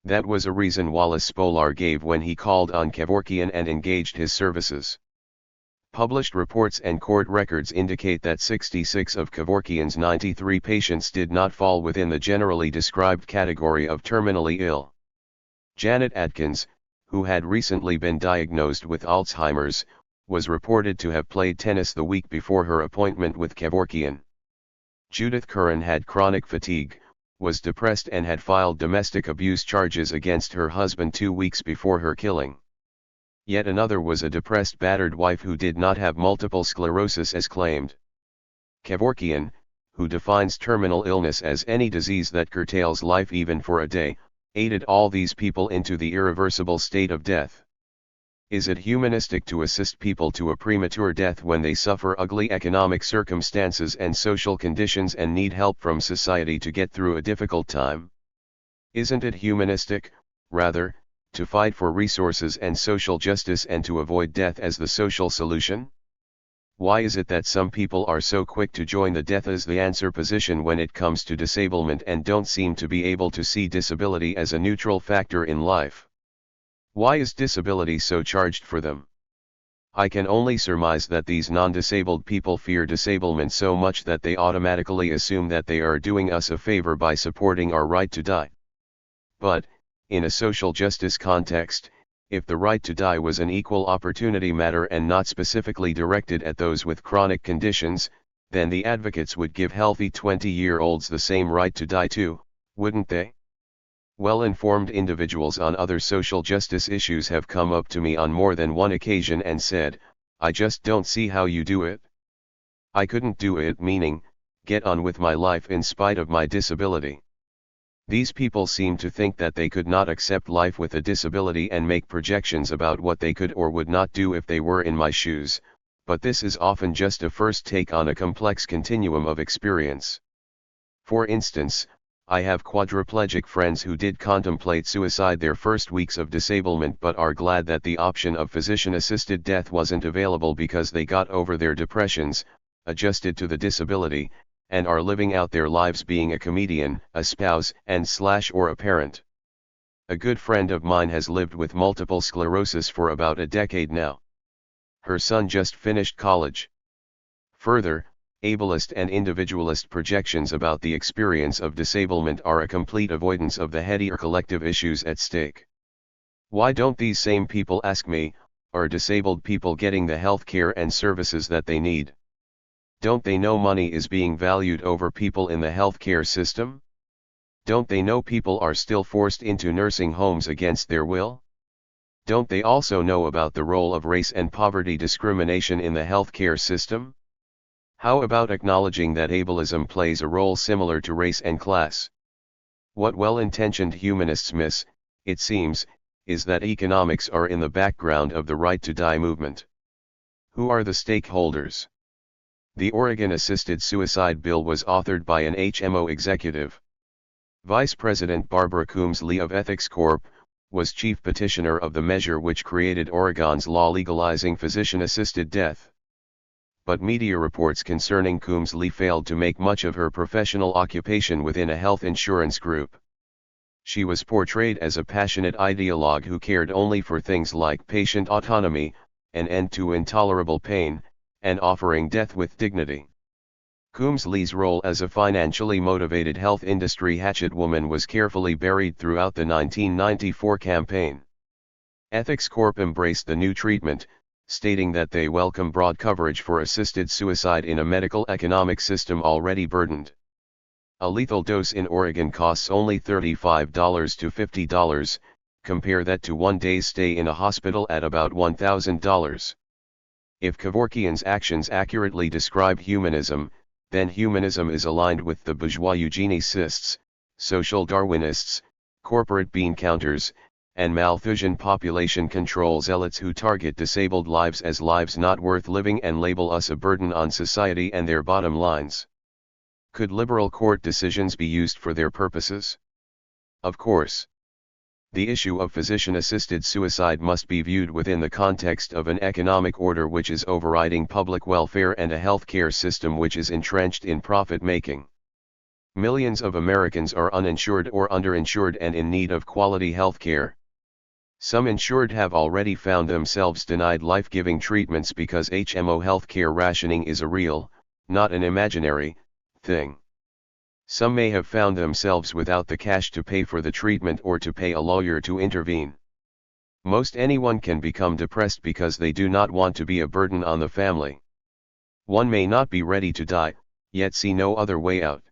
That was a reason Wallace Spolar gave when he called on Kevorkian and engaged his services. Published reports and court records indicate that 66 of Kevorkian's 93 patients did not fall within the generally described category of terminally ill. Janet Adkins, who had recently been diagnosed with Alzheimer's, was reported to have played tennis the week before her appointment with Kevorkian. Judith Curran had chronic fatigue, was depressed and had filed domestic abuse charges against her husband 2 weeks before her killing. Yet another was a depressed battered wife who did not have multiple sclerosis as claimed. Kevorkian, who defines terminal illness as any disease that curtails life even for a day, aided all these people into the irreversible state of death. Is it humanistic to assist people to a premature death when they suffer ugly economic circumstances and social conditions and need help from society to get through a difficult time? Isn't it humanistic, rather, to fight for resources and social justice and to avoid death as the social solution? Why is it that some people are so quick to join the death as the answer position when it comes to disablement and don't seem to be able to see disability as a neutral factor in life? Why is disability so charged for them? I can only surmise that these non-disabled people fear disablement so much that they automatically assume that they are doing us a favor by supporting our right to die. But, in a social justice context, if the right to die was an equal opportunity matter and not specifically directed at those with chronic conditions, then the advocates would give healthy 20-year-olds the same right to die too, wouldn't they? Well-informed individuals on other social justice issues have come up to me on more than one occasion and said, "I just don't see how you do it. I couldn't do it," meaning, get on with my life in spite of my disability. These people seem to think that they could not accept life with a disability and make projections about what they could or would not do if they were in my shoes, but this is often just a first take on a complex continuum of experience. For instance, I have quadriplegic friends who did contemplate suicide their first weeks of disablement but are glad that the option of physician-assisted death wasn't available because they got over their depressions, adjusted to the disability, and are living out their lives being a comedian, a spouse, or a parent. A good friend of mine has lived with multiple sclerosis for about a decade now. Her son just finished college. Further, ableist and individualist projections about the experience of disablement are a complete avoidance of the headier collective issues at stake. Why don't these same people ask me, are disabled people getting the health care and services that they need? Don't they know money is being valued over people in the healthcare system? Don't they know people are still forced into nursing homes against their will? Don't they also know about the role of race and poverty discrimination in the healthcare system? How about acknowledging that ableism plays a role similar to race and class? What well-intentioned humanists miss, it seems, is that economics are in the background of the right to die movement. Who are the stakeholders? The Oregon Assisted Suicide Bill was authored by an HMO executive. Vice President Barbara Coombs Lee of Ethics Corp. Was chief petitioner of the measure which created Oregon's law legalizing physician-assisted death. But media reports concerning Coombs Lee failed to make much of her professional occupation within a health insurance group. She was portrayed as a passionate ideologue who cared only for things like patient autonomy, an end to intolerable pain, and offering death with dignity. Coombs Lee's role as a financially motivated health industry hatchetwoman was carefully buried throughout the 1994 campaign. Ethics Corp embraced the new treatment, stating that they welcome broad coverage for assisted suicide in a medical economic system already burdened. A lethal dose in Oregon costs only $35 to $50, compare that to 1 day's stay in a hospital at about $1,000. If Kevorkian's actions accurately describe humanism, then humanism is aligned with the bourgeois eugenicists, social Darwinists, corporate bean counters, and Malthusian population control zealots who target disabled lives as lives not worth living and label us a burden on society and their bottom lines. Could liberal court decisions be used for their purposes? Of course. The issue of physician-assisted suicide must be viewed within the context of an economic order which is overriding public welfare and a healthcare system which is entrenched in profit-making. Millions of Americans are uninsured or underinsured and in need of quality healthcare. Some insured have already found themselves denied life-giving treatments because HMO healthcare rationing is a real, not an imaginary, thing. Some may have found themselves without the cash to pay for the treatment or to pay a lawyer to intervene. Most anyone can become depressed because they do not want to be a burden on the family. One may not be ready to die, yet see no other way out.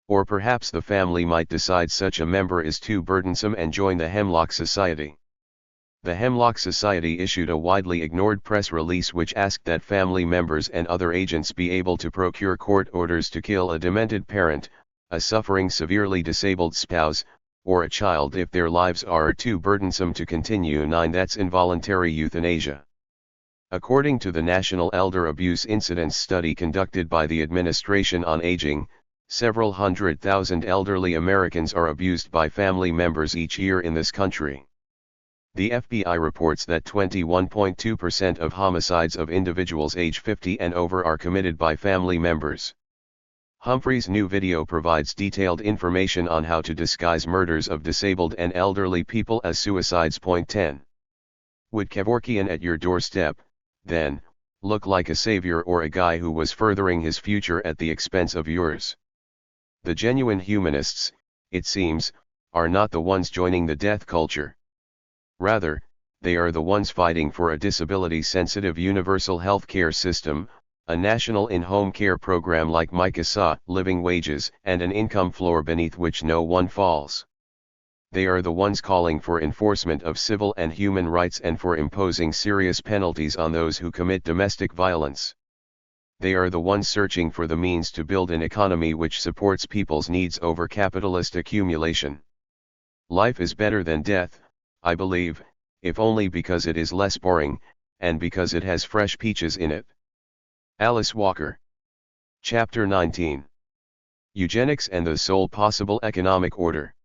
Or perhaps the family might decide such a member is too burdensome and join the Hemlock Society. The Hemlock Society issued a widely ignored press release which asked that family members and other agents be able to procure court orders to kill a demented parent, a suffering severely disabled spouse, or a child if their lives are too burdensome to continue. 9. That's involuntary euthanasia. According to the National Elder Abuse Incidence Study conducted by the Administration on Aging, several 100,000 elderly Americans are abused by family members each year in this country. The FBI reports that 21.2% of homicides of individuals age 50 and over are committed by family members. Humphrey's new video provides detailed information on how to disguise murders of disabled and elderly people as suicides. 10. Would Kevorkian at your doorstep, then, look like a savior or a guy who was furthering his future at the expense of yours? The genuine humanists, it seems, are not the ones joining the death culture. Rather, they are the ones fighting for a disability-sensitive universal health care system, a national in-home care program like Micah saw, living wages, and an income floor beneath which no one falls. They are the ones calling for enforcement of civil and human rights and for imposing serious penalties on those who commit domestic violence. They are the ones searching for the means to build an economy which supports people's needs over capitalist accumulation. Life is better than death, I believe, if only because it is less boring, and because it has fresh peaches in it. Alice Walker. Chapter 19. Eugenics and the Sole Possible Economic Order.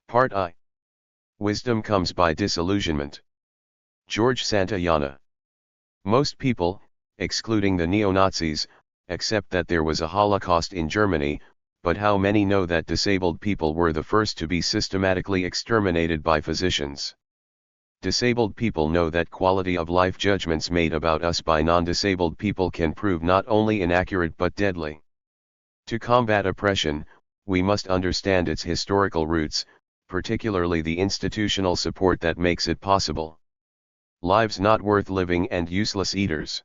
Part I. Wisdom comes by disillusionment. George Santayana. Most people, excluding the neo-Nazis, accept that there was a Holocaust in Germany, but how many know that disabled people were the first to be systematically exterminated by physicians? Disabled people know that quality of life judgments made about us by non-disabled people can prove not only inaccurate but deadly. To combat oppression, we must understand its historical roots, particularly the institutional support that makes it possible. Lives not worth living and useless eaters.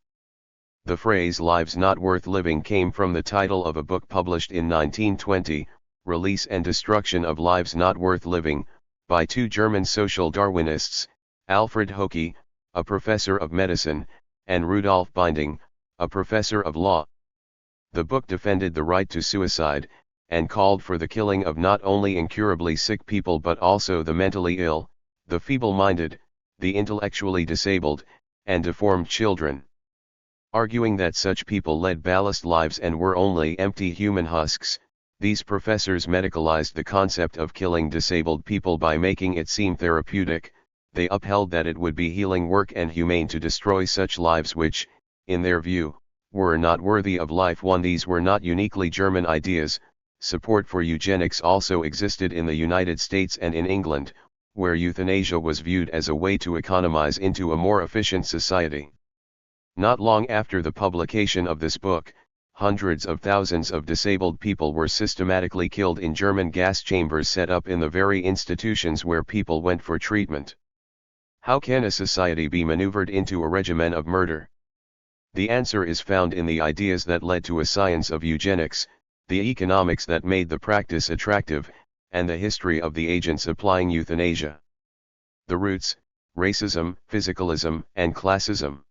The phrase lives not worth living came from the title of a book published in 1920, Release and Destruction of Lives Not Worth Living, by two German social Darwinists, Alfred Hoke, a professor of medicine, and Rudolf Binding, a professor of law. The book defended the right to suicide, and called for the killing of not only incurably sick people but also the mentally ill, the feeble-minded, the intellectually disabled, and deformed children. Arguing that such people led ballast lives and were only empty human husks, these professors medicalized the concept of killing disabled people by making it seem therapeutic. They upheld that it would be healing work and humane to destroy such lives which, in their view, were not worthy of life. 1. These were not uniquely German ideas. Support for eugenics also existed in the United States and in England, where euthanasia was viewed as a way to economize into a more efficient society. Not long after the publication of this book, hundreds of thousands of disabled people were systematically killed in German gas chambers set up in the very institutions where people went for treatment. How can a society be maneuvered into a regimen of murder? The answer is found in the ideas that led to a science of eugenics, the economics that made the practice attractive, and the history of the agents applying euthanasia. The roots: racism, physicalism, and classism.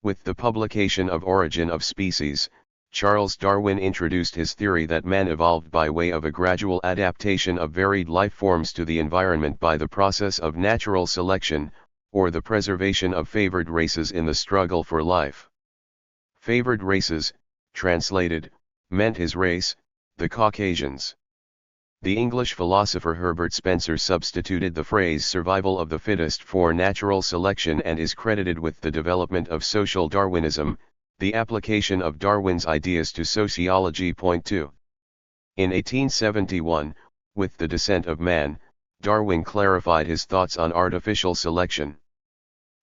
With the publication of Origin of Species, Charles Darwin introduced his theory that man evolved by way of a gradual adaptation of varied life forms to the environment by the process of natural selection, or the preservation of favored races in the struggle for life. Favored races, translated, meant his race, the Caucasians. The English philosopher Herbert Spencer substituted the phrase survival of the fittest for natural selection and is credited with the development of social Darwinism, the application of Darwin's ideas to sociology. 2. In 1871, with The Descent of Man, Darwin clarified his thoughts on artificial selection.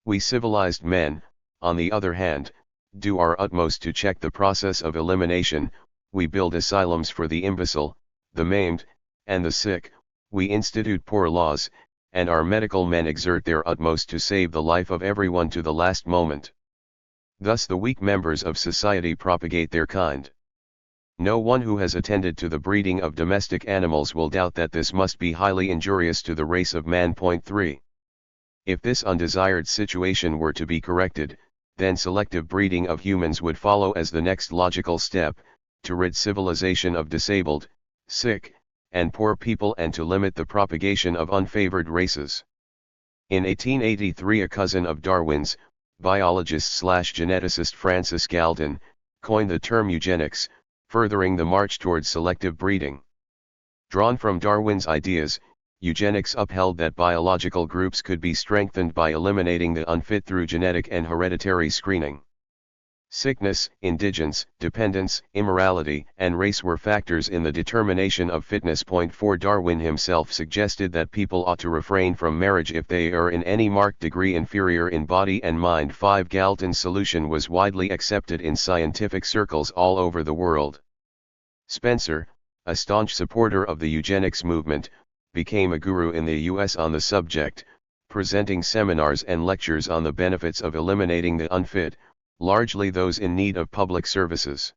We civilized men, on the other hand, do our utmost to check the process of elimination. We build asylums for the imbecile, the maimed, and the sick. We institute poor laws, and our medical men exert their utmost to save the life of everyone to the last moment. Thus the weak members of society propagate their kind. No one who has attended to the breeding of domestic animals will doubt that this must be highly injurious to the race of man. 3. If this undesired situation were to be corrected, then selective breeding of humans would follow as the next logical step, to rid civilization of disabled, sick, and poor people and to limit the propagation of unfavored races. In 1883, a cousin of Darwin's, biologist/geneticist Francis Galton, coined the term eugenics, furthering the march towards selective breeding. Drawn from Darwin's ideas, eugenics upheld that biological groups could be strengthened by eliminating the unfit through genetic and hereditary screening. Sickness, indigence, dependence, immorality, and race were factors in the determination of fitness. Point 4 Darwin himself suggested that people ought to refrain from marriage if they are in any marked degree inferior in body and mind. 5 Galton's solution was widely accepted in scientific circles all over the world. Spencer, a staunch supporter of the eugenics movement, became a guru in the US on the subject, presenting seminars and lectures on the benefits of eliminating the unfit, largely those in need of public services.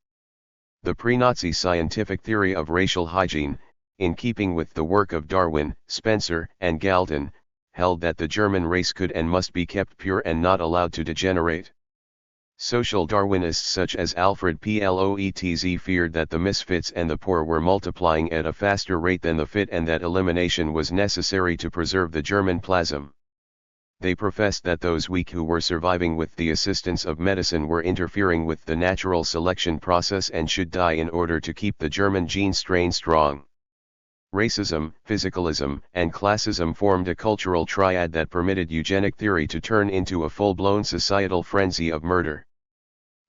The pre-Nazi scientific theory of racial hygiene, in keeping with the work of Darwin, Spencer, and Galton, held that the German race could and must be kept pure and not allowed to degenerate. Social Darwinists such as Alfred Ploetz feared that the misfits and the poor were multiplying at a faster rate than the fit and that elimination was necessary to preserve the German plasm. They professed that those weak who were surviving with the assistance of medicine were interfering with the natural selection process and should die in order to keep the German gene strain strong. Racism, physicalism, and classism formed a cultural triad that permitted eugenic theory to turn into a full-blown societal frenzy of murder.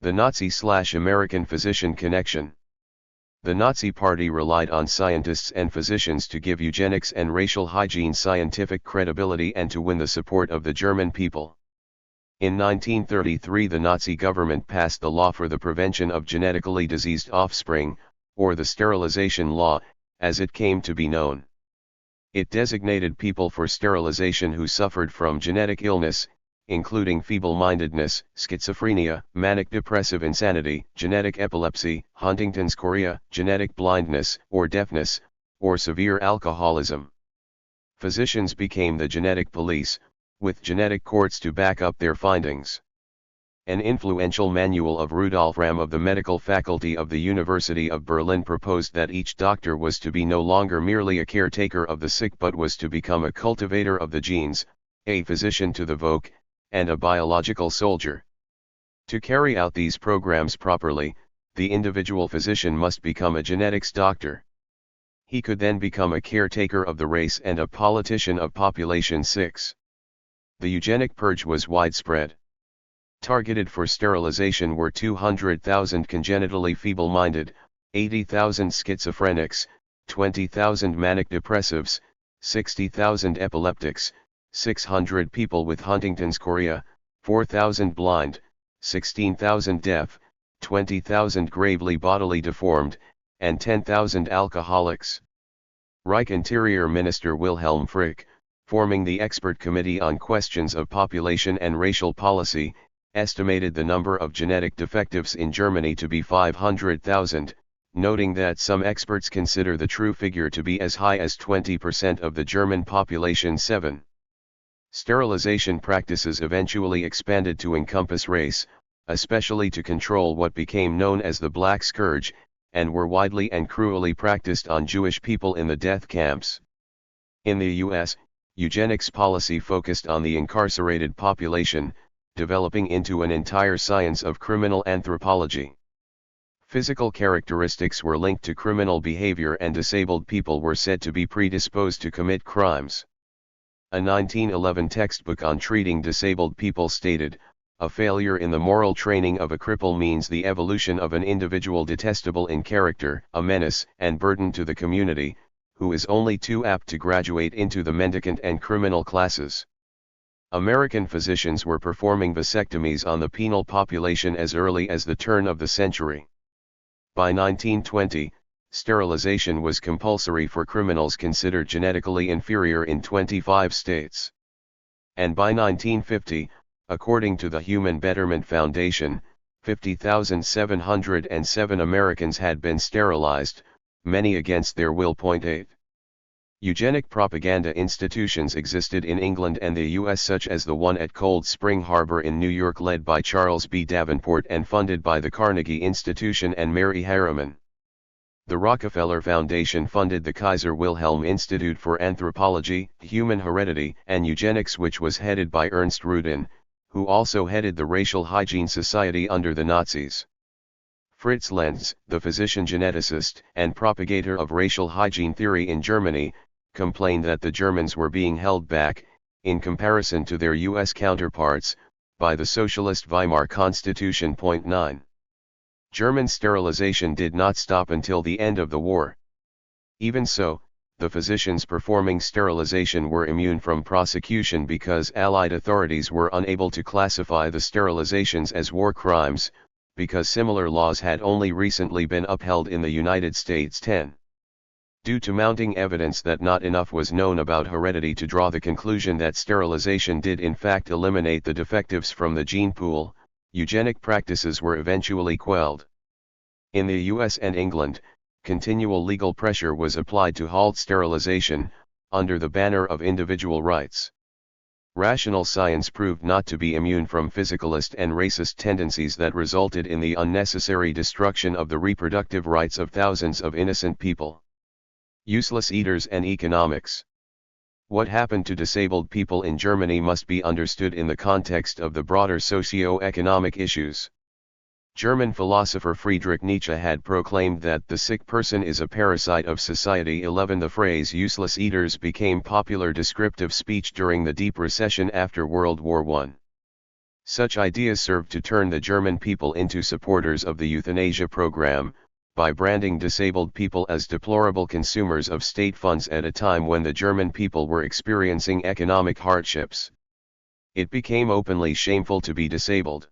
The Nazi/American physician connection. The Nazi Party relied on scientists and physicians to give eugenics and racial hygiene scientific credibility and to win the support of the German people. In 1933, the Nazi government passed the Law for the Prevention of Genetically Diseased Offspring, or the Sterilization Law, as it came to be known. It designated people for sterilization who suffered from genetic illness, including feeble-mindedness, schizophrenia, manic-depressive insanity, genetic epilepsy, Huntington's chorea, genetic blindness or deafness, or severe alcoholism. Physicians became the genetic police, with genetic courts to back up their findings. An influential manual of Rudolf Ramm of the medical faculty of the University of Berlin proposed that each doctor was to be no longer merely a caretaker of the sick but was to become a cultivator of the genes, a physician to the voc, and a biological soldier. To carry out these programs properly, the individual physician must become a genetics doctor. He could then become a caretaker of the race and a politician of population. 6. The eugenic purge was widespread. Targeted for sterilization were 200,000 congenitally feeble-minded, 80,000 schizophrenics, 20,000 manic depressives, 60,000 epileptics, 600 people with Huntington's chorea, 4,000 blind, 16,000 deaf, 20,000 gravely bodily deformed, and 10,000 alcoholics. Reich Interior Minister Wilhelm Frick, forming the Expert Committee on Questions of Population and Racial Policy, estimated the number of genetic defectives in Germany to be 500,000, noting that some experts consider the true figure to be as high as 20% of the German population. 7. Sterilization practices eventually expanded to encompass race, especially to control what became known as the Black Scourge, and were widely and cruelly practiced on Jewish people in the death camps. In the US, eugenics policy focused on the incarcerated population, developing into an entire science of criminal anthropology. Physical characteristics were linked to criminal behavior and disabled people were said to be predisposed to commit crimes. A 1911 textbook on treating disabled people stated, "A failure in the moral training of a cripple means the evolution of an individual detestable in character, a menace and burden to the community, who is only too apt to graduate into the mendicant and criminal classes." American physicians were performing vasectomies on the penal population as early as the turn of the century. By 1920, sterilization was compulsory for criminals considered genetically inferior in 25 states. And by 1950, according to the Human Betterment Foundation, 50,707 Americans had been sterilized, many against their will. 8. Eugenic propaganda institutions existed in England and the US, such as the one at Cold Spring Harbor in New York, led by Charles B. Davenport and funded by the Carnegie Institution and Mary Harriman. The Rockefeller Foundation funded the Kaiser Wilhelm Institute for Anthropology, Human Heredity and Eugenics, which was headed by Ernst Rudin, who also headed the Racial Hygiene Society under the Nazis. Fritz Lenz, the physician-geneticist and propagator of racial hygiene theory in Germany, complained that the Germans were being held back, in comparison to their U.S. counterparts, by the socialist Weimar Constitution. 9. German sterilization did not stop until the end of the war. Even so, the physicians performing sterilization were immune from prosecution because Allied authorities were unable to classify the sterilizations as war crimes, because similar laws had only recently been upheld in the United States. 10. Due to mounting evidence that not enough was known about heredity to draw the conclusion that sterilization did in fact eliminate the defectives from the gene pool, eugenic practices were eventually quelled. In the US and England, continual legal pressure was applied to halt sterilization, under the banner of individual rights. Rational science proved not to be immune from physicalist and racist tendencies that resulted in the unnecessary destruction of the reproductive rights of thousands of innocent people. Useless eaters and economics. What happened to disabled people in Germany must be understood in the context of the broader socio-economic issues. German philosopher Friedrich Nietzsche had proclaimed that the sick person is a parasite of society. 11. The phrase useless eaters became popular descriptive speech during the deep recession after World War I. Such ideas served to turn the German people into supporters of the euthanasia program, by branding disabled people as deplorable consumers of state funds at a time when the German people were experiencing economic hardships. It became openly shameful to be disabled.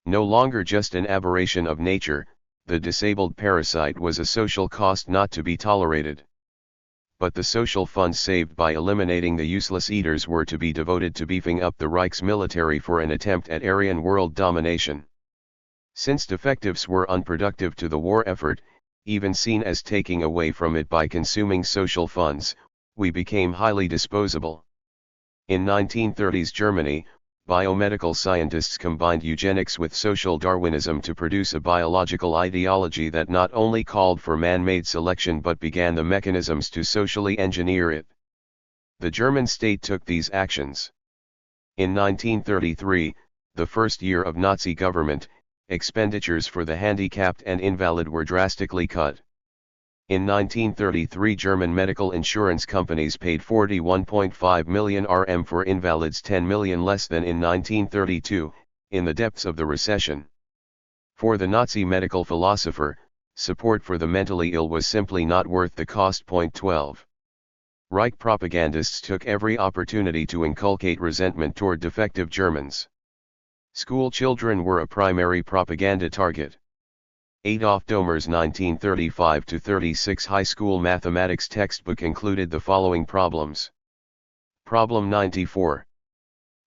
No longer just an aberration of nature, the disabled parasite was a social cost not to be tolerated. But the social funds saved by eliminating the useless eaters were to be devoted to beefing up the Reich's military for an attempt at Aryan world domination. Since defectives were unproductive to the war effort, even seen as taking away from it by consuming social funds, we became highly disposable. In 1930s Germany, biomedical scientists combined eugenics with social Darwinism to produce a biological ideology that not only called for man-made selection but began the mechanisms to socially engineer it. The German state took these actions. In 1933, the first year of Nazi government, expenditures for the handicapped and invalid were drastically cut. In 1933 German medical insurance companies paid 41.5 million Rm for invalids, 10 million less than in 1932, in the depths of the recession. For the Nazi medical philosopher, support for the mentally ill was simply not worth the cost. 12. Reich propagandists took every opportunity to inculcate resentment toward defective Germans. School children were a primary propaganda target. Adolf Domer's 1935-36 high school mathematics textbook included the following problems. Problem 94.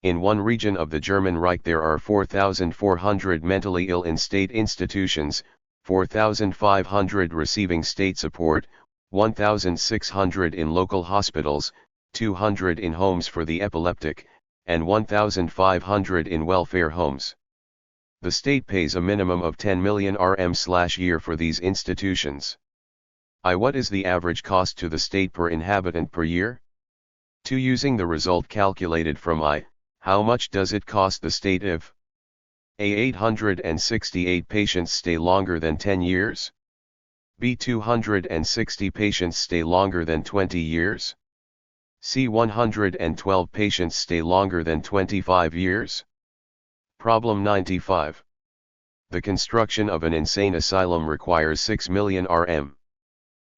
In one region of the German Reich there are 4,400 mentally ill in state institutions, 4,500 receiving state support, 1,600 in local hospitals, 200 in homes for the epileptic, and 1,500 in welfare homes. The state pays a minimum of 10 million Rm/year for these institutions. What is the average cost to the state per inhabitant per year? 2. Using the result calculated from how much does it cost the state if A. 868 patients stay longer than 10 years? B. 260 patients stay longer than 20 years? C. 112 patients stay longer than 25 years? Problem 95. The construction of an insane asylum requires 6 million Rm.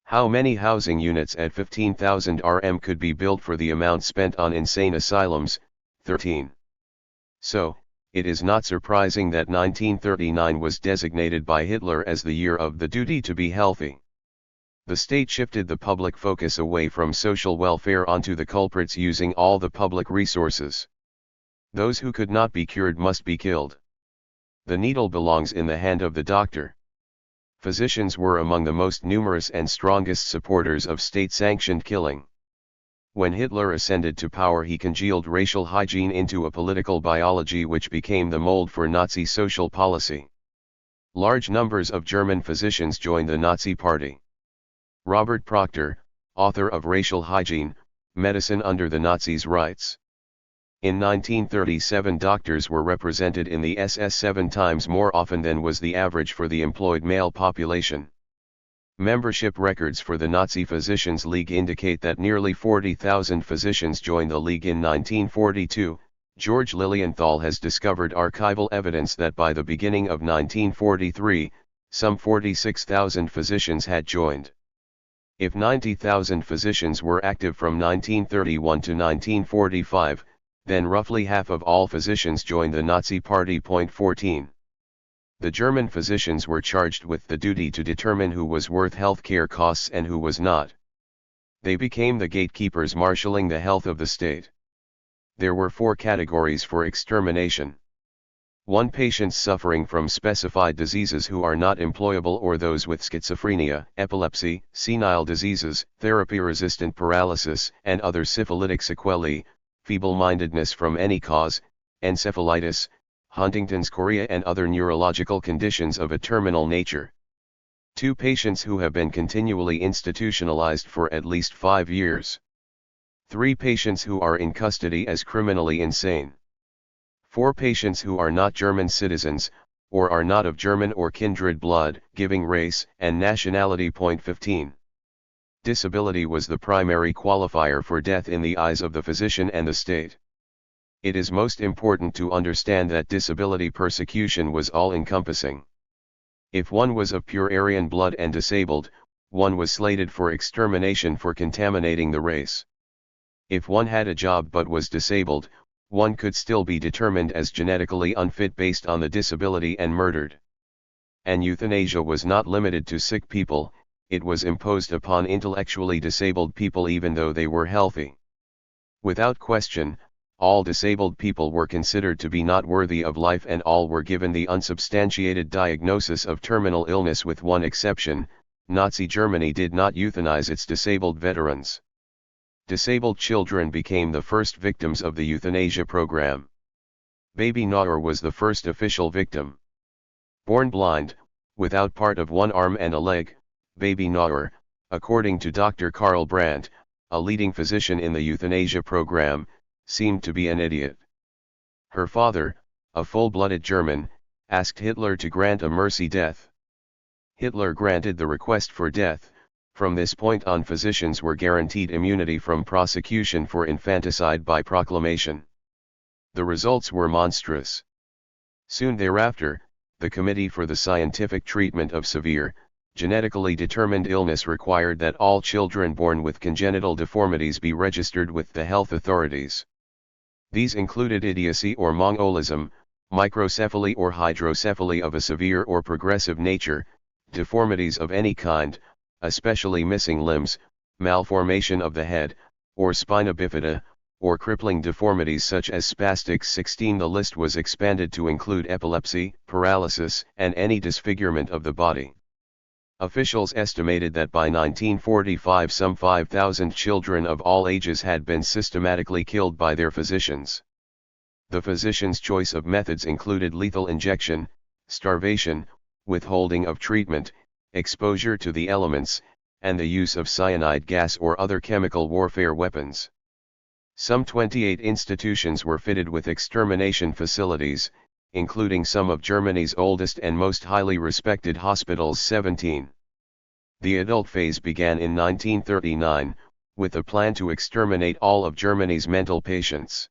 How many housing units at 15,000 Rm could be built for the amount spent on insane asylums? 13. So, it is not surprising that 1939 was designated by Hitler as the year of the duty to be healthy. The state shifted the public focus away from social welfare onto the culprits using all the public resources. Those who could not be cured must be killed. The needle belongs in the hand of the doctor. Physicians were among the most numerous and strongest supporters of state-sanctioned killing. When Hitler ascended to power, he congealed racial hygiene into a political biology which became the mold for Nazi social policy. Large numbers of German physicians joined the Nazi Party. Robert Proctor, author of Racial Hygiene, Medicine Under the Nazis, writes, in 1937 doctors were represented in the SS 7 times more often than was the average for the employed male population. Membership records for the Nazi Physicians League indicate that nearly 40,000 physicians joined the League in 1942. George Lilienthal has discovered archival evidence that by the beginning of 1943, some 46,000 physicians had joined. If 90,000 physicians were active from 1931 to 1945, then roughly half of all physicians joined the Nazi Party. 14. The German physicians were charged with the duty to determine who was worth healthcare costs and who was not. They became the gatekeepers marshalling the health of the state. There were 4 categories for extermination. 1. Patients suffering from specified diseases who are not employable, or those with schizophrenia, epilepsy, senile diseases, therapy-resistant paralysis, and other syphilitic sequelae, feeble-mindedness from any cause, encephalitis, Huntington's chorea, and other neurological conditions of a terminal nature. 2. Patients who have been continually institutionalized for at least 5 years. 3. Patients who are in custody as criminally insane. 4. Patients who are not German citizens, or are not of German or kindred blood, giving race and nationality. 15. Disability was the primary qualifier for death in the eyes of the physician and the state. It is most important to understand that disability persecution was all-encompassing. If one was of pure Aryan blood and disabled, one was slated for extermination for contaminating the race. If one had a job but was disabled, one could still be determined as genetically unfit based on the disability and murdered. And euthanasia was not limited to sick people, it was imposed upon intellectually disabled people even though they were healthy. Without question, all disabled people were considered to be not worthy of life, and all were given the unsubstantiated diagnosis of terminal illness with one exception: Nazi Germany did not euthanize its disabled veterans. Disabled children became the first victims of the euthanasia program. Baby Nauer was the first official victim. Born blind, without part of one arm and a leg, Baby Nauer, according to Dr. Karl Brandt, a leading physician in the euthanasia program, seemed to be an idiot. Her father, a full-blooded German, asked Hitler to grant a mercy death. Hitler granted the request for death. From this point on, physicians were guaranteed immunity from prosecution for infanticide by proclamation. The results were monstrous. Soon thereafter, the Committee for the Scientific Treatment of Severe, Genetically Determined Illness required that all children born with congenital deformities be registered with the health authorities. These included idiocy or Mongolism, microcephaly or hydrocephaly of a severe or progressive nature, deformities of any kind, especially missing limbs, malformation of the head, or spina bifida, or crippling deformities such as spastics. 16. The list was expanded to include epilepsy, paralysis, and any disfigurement of the body. Officials estimated that by 1945 some 5,000 children of all ages had been systematically killed by their physicians. The physician's choice of methods included lethal injection, starvation, withholding of treatment, exposure to the elements, and the use of cyanide gas or other chemical warfare weapons. Some 28 institutions were fitted with extermination facilities, including some of Germany's oldest and most highly respected hospitals. 17. The adult phase began in 1939, with a plan to exterminate all of Germany's mental patients.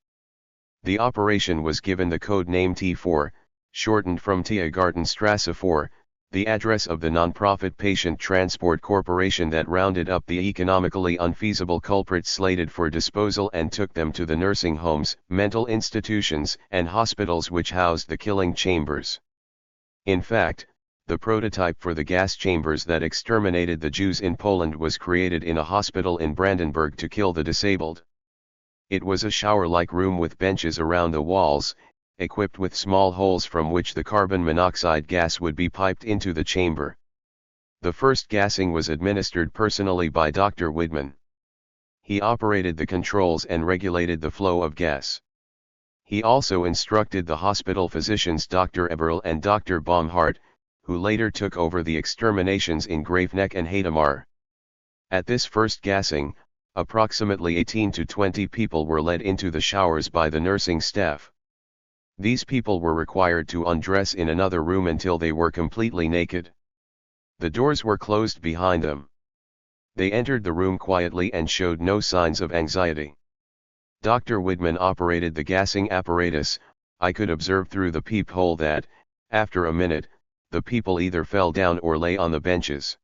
The operation was given the code name T4, shortened from Tiergartenstrasse 4, the address of the non-profit Patient Transport Corporation that rounded up the economically unfeasible culprits slated for disposal and took them to the nursing homes, mental institutions, and hospitals which housed the killing chambers. In fact, the prototype for the gas chambers that exterminated the Jews in Poland was created in a hospital in Brandenburg to kill the disabled. It was a shower-like room with benches around the walls, equipped with small holes from which the carbon monoxide gas would be piped into the chamber. The first gassing was administered personally by Dr. Widman. He operated the controls and regulated the flow of gas. He also instructed the hospital physicians Dr. Eberl and Dr. Baumhart, who later took over the exterminations in Graveneck and Hadamar. At this first gassing, approximately 18 to 20 people were led into the showers by the nursing staff. These people were required to undress in another room until they were completely naked. The doors were closed behind them. They entered the room quietly and showed no signs of anxiety. Dr. Widman operated the gassing apparatus. I could observe through the peephole that, after a minute, the people either fell down or lay on the benches.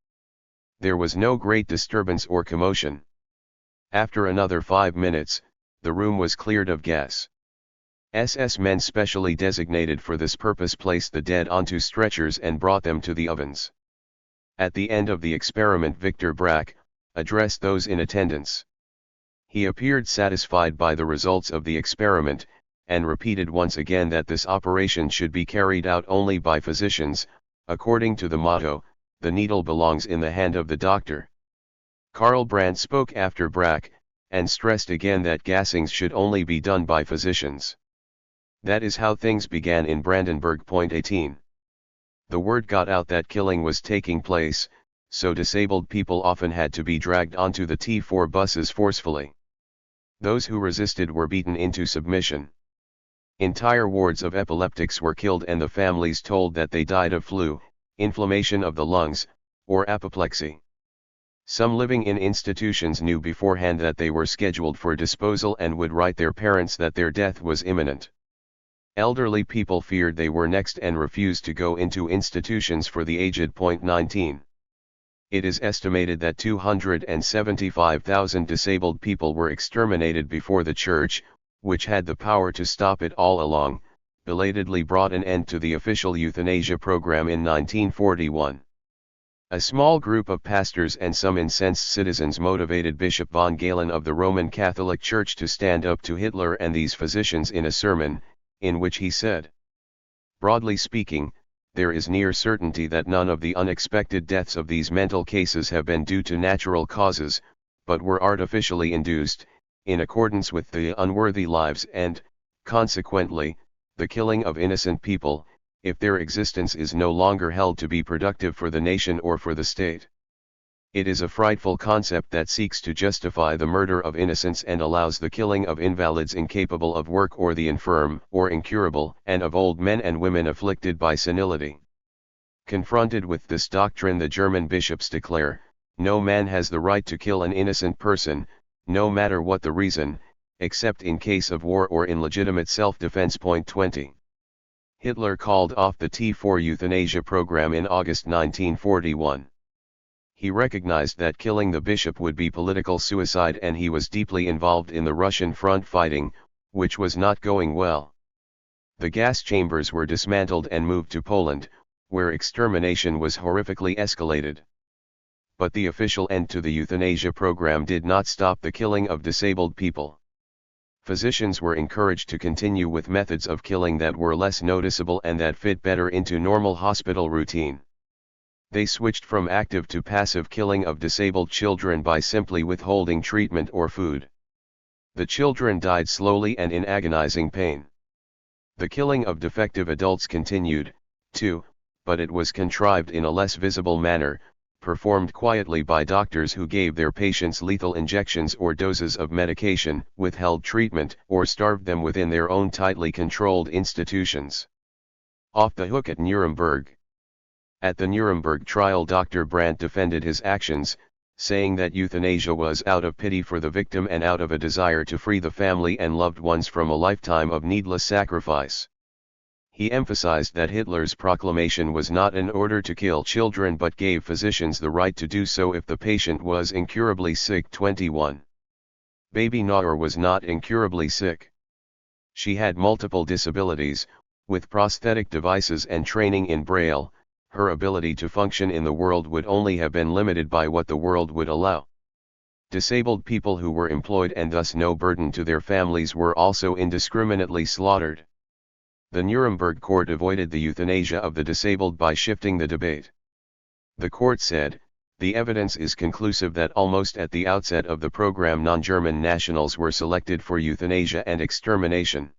There was no great disturbance or commotion. After another 5 minutes, the room was cleared of gas. SS men specially designated for this purpose placed the dead onto stretchers and brought them to the ovens. At the end of the experiment, Victor Brack addressed those in attendance. He appeared satisfied by the results of the experiment, and repeated once again that this operation should be carried out only by physicians, according to the motto, "The needle belongs in the hand of the doctor." Karl Brandt spoke after Brack, and stressed again that gassings should only be done by physicians. That is how things began in Brandenburg. 18. The word got out that killing was taking place, so disabled people often had to be dragged onto the T4 buses forcefully. Those who resisted were beaten into submission. Entire wards of epileptics were killed and the families told that they died of flu, inflammation of the lungs, or apoplexy. Some living in institutions knew beforehand that they were scheduled for disposal and would write their parents that their death was imminent. Elderly people feared they were next and refused to go into institutions for the aged. 19. It is estimated that 275,000 disabled people were exterminated before the Church, which had the power to stop it all along, belatedly brought an end to the official euthanasia program in 1941. A small group of pastors and some incensed citizens motivated Bishop von Galen of the Roman Catholic Church to stand up to Hitler and these physicians in a sermon, in which he said, "Broadly speaking, there is near certainty that none of the unexpected deaths of these mental cases have been due to natural causes, but were artificially induced, in accordance with the unworthy lives and, consequently, the killing of innocent people, if their existence is no longer held to be productive for the nation or for the state. It is a frightful concept that seeks to justify the murder of innocents and allows the killing of invalids incapable of work or the infirm or incurable and of old men and women afflicted by senility." Confronted with this doctrine, the German bishops declare, "No man has the right to kill an innocent person, no matter what the reason, except in case of war or in legitimate self-defense." 20. Hitler called off the T4 euthanasia program in August 1941. He recognized that killing the bishop would be political suicide and he was deeply involved in the Russian front fighting, which was not going well. The gas chambers were dismantled and moved to Poland, where extermination was horrifically escalated. But the official end to the euthanasia program did not stop the killing of disabled people. Physicians were encouraged to continue with methods of killing that were less noticeable and that fit better into normal hospital routine. They switched from active to passive killing of disabled children by simply withholding treatment or food. The children died slowly and in agonizing pain. The killing of defective adults continued, too, but it was contrived in a less visible manner, performed quietly by doctors who gave their patients lethal injections or doses of medication, withheld treatment, or starved them within their own tightly controlled institutions. Off the hook at Nuremberg. At the Nuremberg trial, Dr. Brandt defended his actions, saying that euthanasia was out of pity for the victim and out of a desire to free the family and loved ones from a lifetime of needless sacrifice. He emphasized that Hitler's proclamation was not an order to kill children but gave physicians the right to do so if the patient was incurably sick. 21. Baby Nauer was not incurably sick. She had multiple disabilities, with prosthetic devices and training in Braille. Her ability to function in the world would only have been limited by what the world would allow. Disabled people who were employed and thus no burden to their families were also indiscriminately slaughtered. The Nuremberg court avoided the euthanasia of the disabled by shifting the debate. The court said, The evidence is conclusive that almost at the outset of the program non-German nationals were selected for euthanasia and extermination.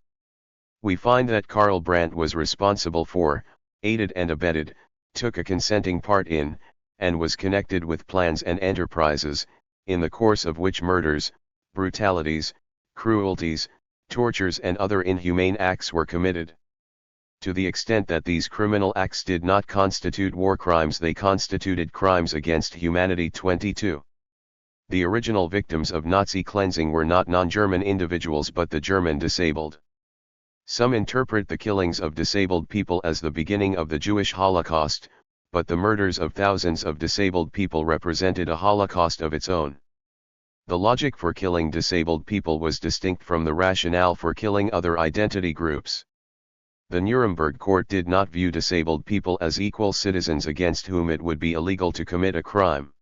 We find that Karl Brandt was responsible for, aided and abetted, took a consenting part in, and was connected with plans and enterprises, in the course of which murders, brutalities, cruelties, tortures and other inhumane acts were committed. To the extent that these criminal acts did not constitute war crimes, they constituted crimes against humanity. 22. The original victims of Nazi cleansing were not non-German individuals but the German disabled. Some interpret the killings of disabled people as the beginning of the Jewish Holocaust, but the murders of thousands of disabled people represented a Holocaust of its own. The logic for killing disabled people was distinct from the rationale for killing other identity groups. The Nuremberg court did not view disabled people as equal citizens against whom it would be illegal to commit a crime.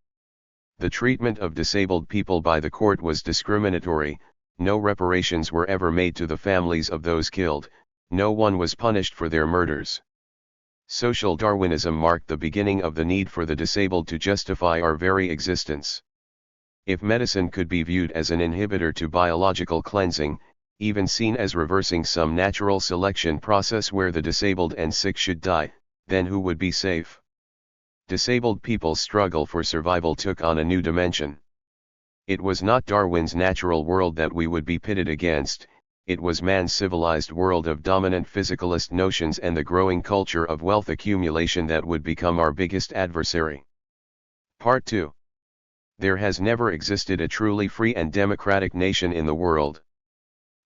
The treatment of disabled people by the court was discriminatory, no reparations were ever made to the families of those killed, no one was punished for their murders. Social Darwinism marked the beginning of the need for the disabled to justify our very existence. If medicine could be viewed as an inhibitor to biological cleansing, even seen as reversing some natural selection process where the disabled and sick should die, then who would be safe? Disabled people's struggle for survival took on a new dimension. It was not Darwin's natural world that we would be pitted against, it was man's civilized world of dominant physicalist notions and the growing culture of wealth accumulation that would become our biggest adversary. Part 2. There has never existed a truly free and democratic nation in the world.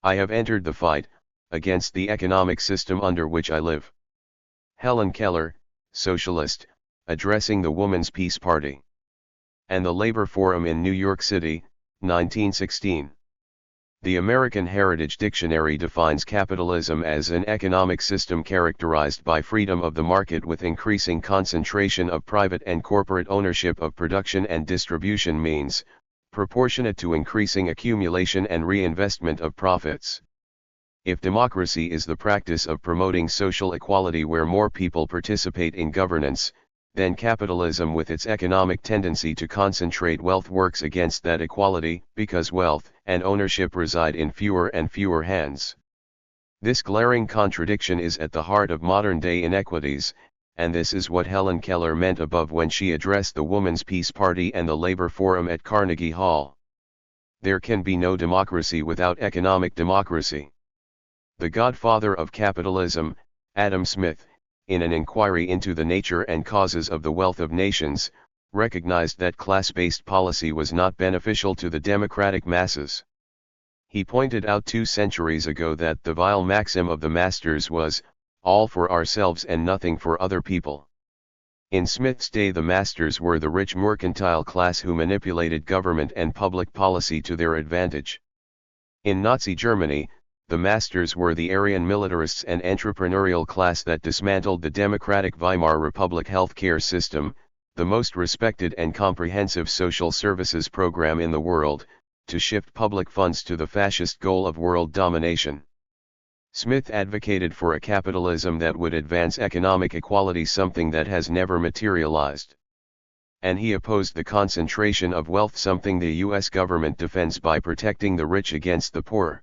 I have entered the fight, against the economic system under which I live. Helen Keller, socialist, addressing the Woman's Peace Party. And the Labor Forum in New York City, 1916. The American Heritage Dictionary defines capitalism as an economic system characterized by freedom of the market with increasing concentration of private and corporate ownership of production and distribution means, proportionate to increasing accumulation and reinvestment of profits. If democracy is the practice of promoting social equality where more people participate in governance, then capitalism with its economic tendency to concentrate wealth works against that equality, because wealth and ownership reside in fewer and fewer hands. This glaring contradiction is at the heart of modern-day inequities, and this is what Helen Keller meant above when she addressed the Woman's Peace Party and the Labor Forum at Carnegie Hall. There can be no democracy without economic democracy. The godfather of capitalism, Adam Smith, in an inquiry into the nature and causes of the wealth of nations, recognized that class-based policy was not beneficial to the democratic masses. He pointed out 2 centuries ago that the vile maxim of the masters was, all for ourselves and nothing for other people. In Smith's day the masters were the rich mercantile class who manipulated government and public policy to their advantage. In Nazi Germany, the masters were the Aryan militarists and entrepreneurial class that dismantled the democratic Weimar Republic healthcare system, the most respected and comprehensive social services program in the world, to shift public funds to the fascist goal of world domination. Smith advocated for a capitalism that would advance economic equality, something that has never materialized. And he opposed the concentration of wealth, something the U.S. government defends by protecting the rich against the poor.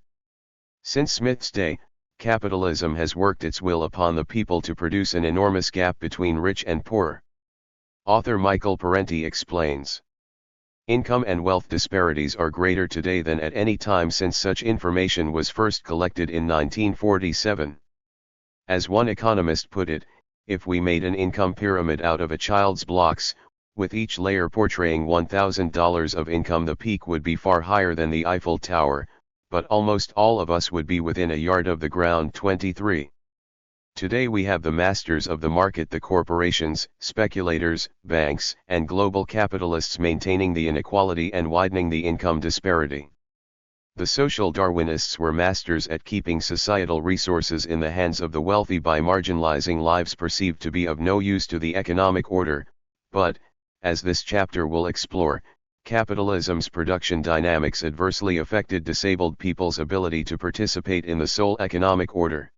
Since Smith's day, capitalism has worked its will upon the people to produce an enormous gap between rich and poor. Author Michael Parenti explains. Income and wealth disparities are greater today than at any time since such information was first collected in 1947. As one economist put it, if we made an income pyramid out of a child's blocks, with each layer portraying $1,000 of income, the peak would be far higher than the Eiffel Tower, but almost all of us would be within a yard of the ground. 23. Today we have the masters of the market, the corporations, speculators, banks, and global capitalists maintaining the inequality and widening the income disparity. The social Darwinists were masters at keeping societal resources in the hands of the wealthy by marginalizing lives perceived to be of no use to the economic order, but, as this chapter will explore, capitalism's production dynamics adversely affected disabled people's ability to participate in the sole economic order.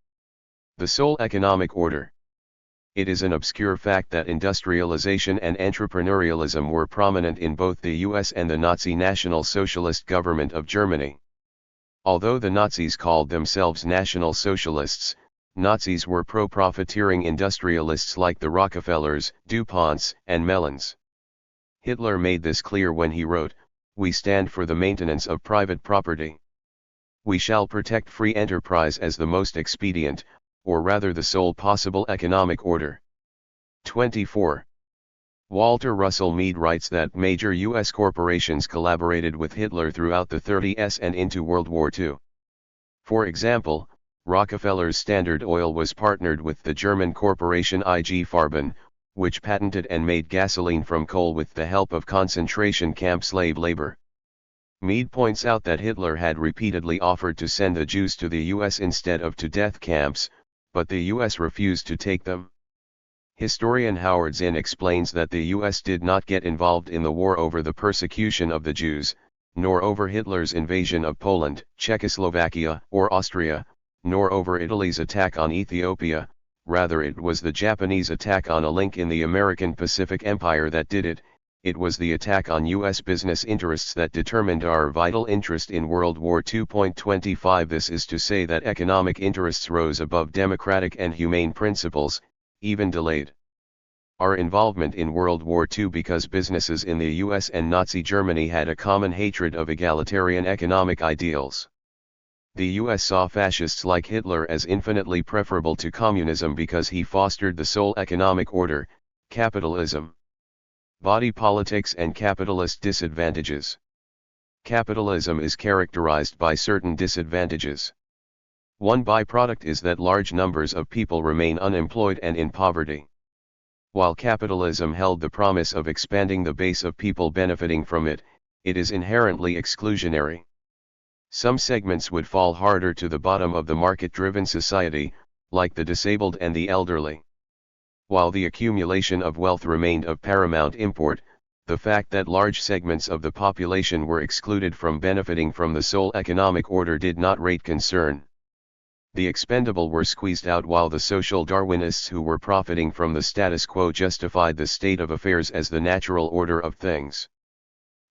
The sole economic order. It is an obscure fact that industrialization and entrepreneurialism were prominent in both the US and the Nazi National Socialist government of Germany. Although the Nazis called themselves National Socialists, Nazis were pro-profiteering industrialists like the Rockefellers, DuPonts, and Mellons. Hitler made this clear when he wrote, "We stand for the maintenance of private property. We shall protect free enterprise as the most expedient, or rather the sole possible economic order." 24. Walter Russell Mead writes that major U.S. corporations collaborated with Hitler throughout the 30s and into World War II. For example, Rockefeller's Standard Oil was partnered with the German corporation IG Farben, which patented and made gasoline from coal with the help of concentration camp slave labor. Mead points out that Hitler had repeatedly offered to send the Jews to the U.S. instead of to death camps, but the U.S. refused to take them. Historian Howard Zinn explains that the U.S. did not get involved in the war over the persecution of the Jews, nor over Hitler's invasion of Poland, Czechoslovakia, or Austria, nor over Italy's attack on Ethiopia. Rather, it was the Japanese attack on a link in the American Pacific Empire that did it. It was the attack on U.S. business interests that determined our vital interest in World War II. 25 This is to say that economic interests rose above democratic and humane principles, even delayed our involvement in World War II because businesses in the US and Nazi Germany had a common hatred of egalitarian economic ideals. The US saw fascists like Hitler as infinitely preferable to communism because he fostered the sole economic order, capitalism. Body politics and capitalist disadvantages. Capitalism is characterized by certain disadvantages. One byproduct is that large numbers of people remain unemployed and in poverty. While capitalism held the promise of expanding the base of people benefiting from it, it is inherently exclusionary. Some segments would fall harder to the bottom of the market-driven society, like the disabled and the elderly. While the accumulation of wealth remained of paramount import, the fact that large segments of the population were excluded from benefiting from the sole economic order did not rate concern. The expendable were squeezed out while the social Darwinists who were profiting from the status quo justified the state of affairs as the natural order of things.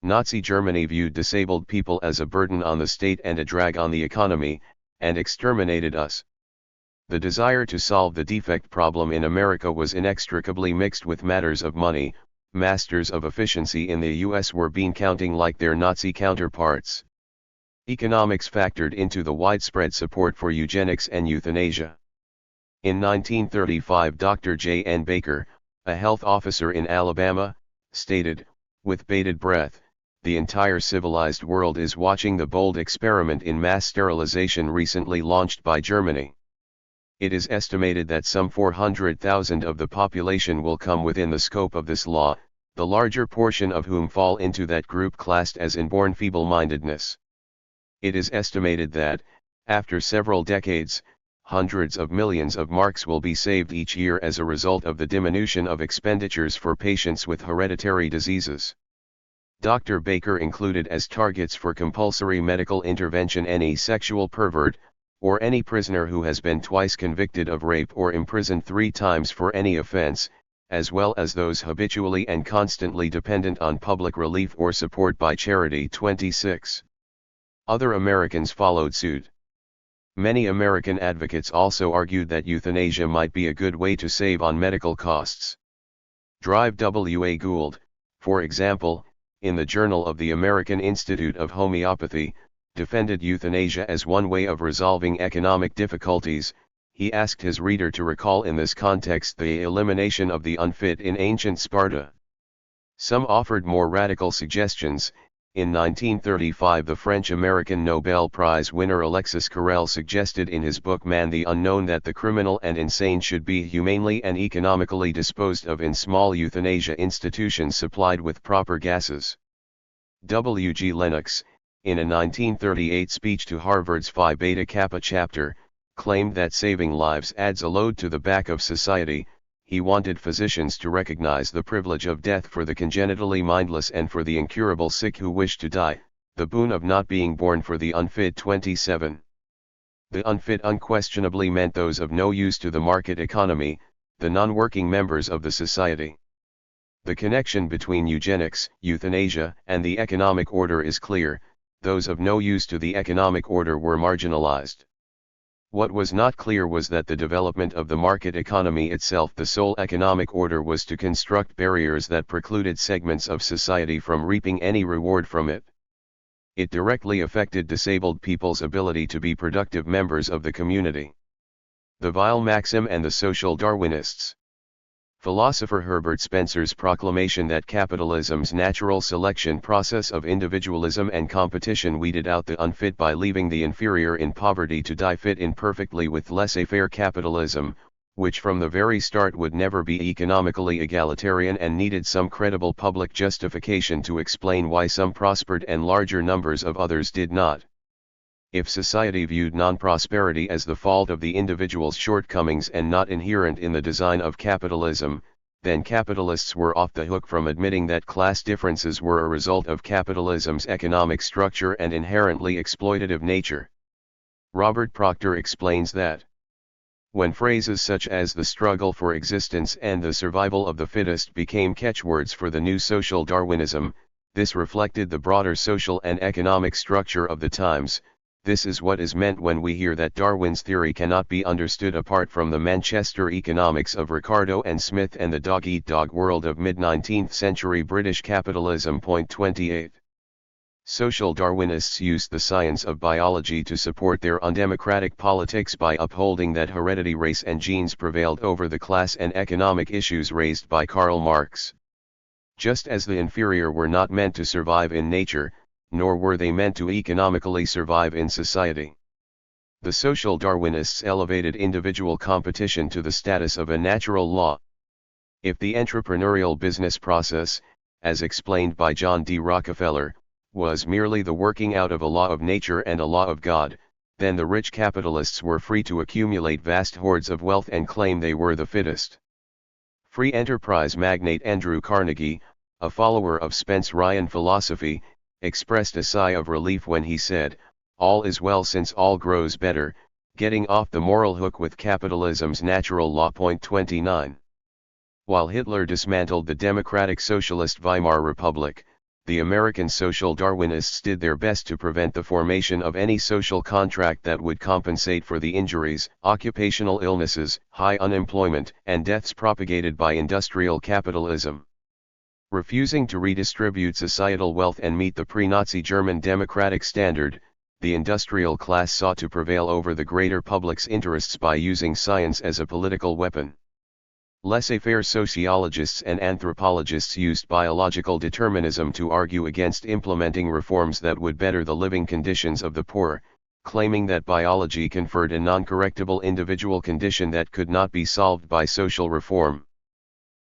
Nazi Germany viewed disabled people as a burden on the state and a drag on the economy, and exterminated us. The desire to solve the defect problem in America was inextricably mixed with matters of money. Masters of efficiency in the US were bean counting like their Nazi counterparts. Economics factored into the widespread support for eugenics and euthanasia. In 1935, Dr. J. N. Baker, a health officer in Alabama, stated, with bated breath, "The entire civilized world is watching the bold experiment in mass sterilization recently launched by Germany. It is estimated that some 400,000 of the population will come within the scope of this law, the larger portion of whom fall into that group classed as inborn feeble-mindedness. It is estimated that, after several decades, hundreds of millions of marks will be saved each year as a result of the diminution of expenditures for patients with hereditary diseases." Dr. Baker included as targets for compulsory medical intervention any sexual pervert, or any prisoner who has been twice convicted of rape or imprisoned 3 times for any offense, as well as those habitually and constantly dependent on public relief or support by charity. 26. Other Americans followed suit. Many American advocates also argued that euthanasia might be a good way to save on medical costs. Drive W. A. Gould, for example, in the Journal of the American Institute of Homeopathy, defended euthanasia as one way of resolving economic difficulties. He asked his reader to recall in this context the elimination of the unfit in ancient Sparta. Some offered more radical suggestions. In 1935, the French-American Nobel Prize winner Alexis Carrel suggested in his book Man the Unknown that the criminal and insane should be humanely and economically disposed of in small euthanasia institutions supplied with proper gases. W. G. Lennox, in a 1938 speech to Harvard's Phi Beta Kappa chapter, claimed that saving lives adds a load to the back of society. He wanted physicians to recognize the privilege of death for the congenitally mindless and for the incurable sick who wish to die, the boon of not being born for the unfit. 27. The unfit unquestionably meant those of no use to the market economy, the non-working members of the society. The connection between eugenics, euthanasia, and the economic order is clear. Those of no use to the economic order were marginalized. What was not clear was that the development of the market economy itself, the sole economic order, was to construct barriers that precluded segments of society from reaping any reward from it. It directly affected disabled people's ability to be productive members of the community. The vile maxim and the social Darwinists. Philosopher Herbert Spencer's proclamation that capitalism's natural selection process of individualism and competition weeded out the unfit by leaving the inferior in poverty to die fit in perfectly with laissez-faire capitalism, which from the very start would never be economically egalitarian and needed some credible public justification to explain why some prospered and larger numbers of others did not. If society viewed non-prosperity as the fault of the individual's shortcomings and not inherent in the design of capitalism, then capitalists were off the hook from admitting that class differences were a result of capitalism's economic structure and inherently exploitative nature. Robert Proctor explains that when phrases such as the struggle for existence and the survival of the fittest became catchwords for the new social Darwinism, this reflected the broader social and economic structure of the times. This is what is meant when we hear that Darwin's theory cannot be understood apart from the Manchester economics of Ricardo and Smith and the dog-eat-dog world of mid-19th century British capitalism. 28. Social Darwinists used the science of biology to support their undemocratic politics by upholding that heredity, race and genes prevailed over the class and economic issues raised by Karl Marx. Just as the inferior were not meant to survive in nature, nor were they meant to economically survive in society. The social Darwinists elevated individual competition to the status of a natural law. If the entrepreneurial business process, as explained by John D. Rockefeller, was merely the working out of a law of nature and a law of God, then the rich capitalists were free to accumulate vast hoards of wealth and claim they were the fittest. Free enterprise magnate Andrew Carnegie, a follower of Spence-Ryan philosophy, expressed a sigh of relief when he said, "All is well since all grows better," getting off the moral hook with capitalism's natural law. 29. While Hitler dismantled the democratic socialist Weimar Republic, the American social Darwinists did their best to prevent the formation of any social contract that would compensate for the injuries, occupational illnesses, high unemployment, and deaths propagated by industrial capitalism. Refusing to redistribute societal wealth and meet the pre-Nazi German democratic standard, the industrial class sought to prevail over the greater public's interests by using science as a political weapon. Laissez-faire sociologists and anthropologists used biological determinism to argue against implementing reforms that would better the living conditions of the poor, claiming that biology conferred a non-correctable individual condition that could not be solved by social reform.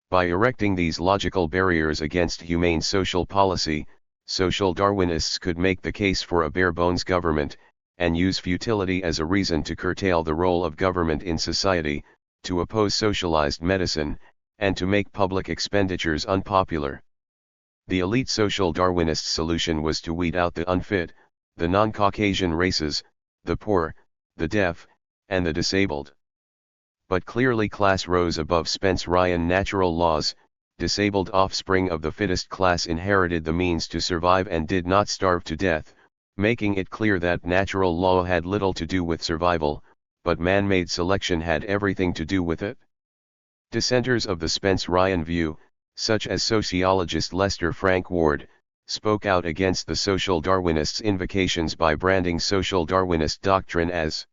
By erecting these logical barriers against humane social policy, social Darwinists could make the case for a bare-bones government, and use futility as a reason to curtail the role of government in society, to oppose socialized medicine, and to make public expenditures unpopular. The elite social Darwinist solution was to weed out the unfit, the non-Caucasian races, the poor, the deaf, and the disabled. But clearly class rose above Spence-Ryan natural laws. Disabled offspring of the fittest class inherited the means to survive and did not starve to death, making it clear that natural law had little to do with survival, but man-made selection had everything to do with it. Dissenters of the Spence-Ryan view, such as sociologist Lester Frank Ward, spoke out against the social Darwinists' invocations by branding social Darwinist doctrine as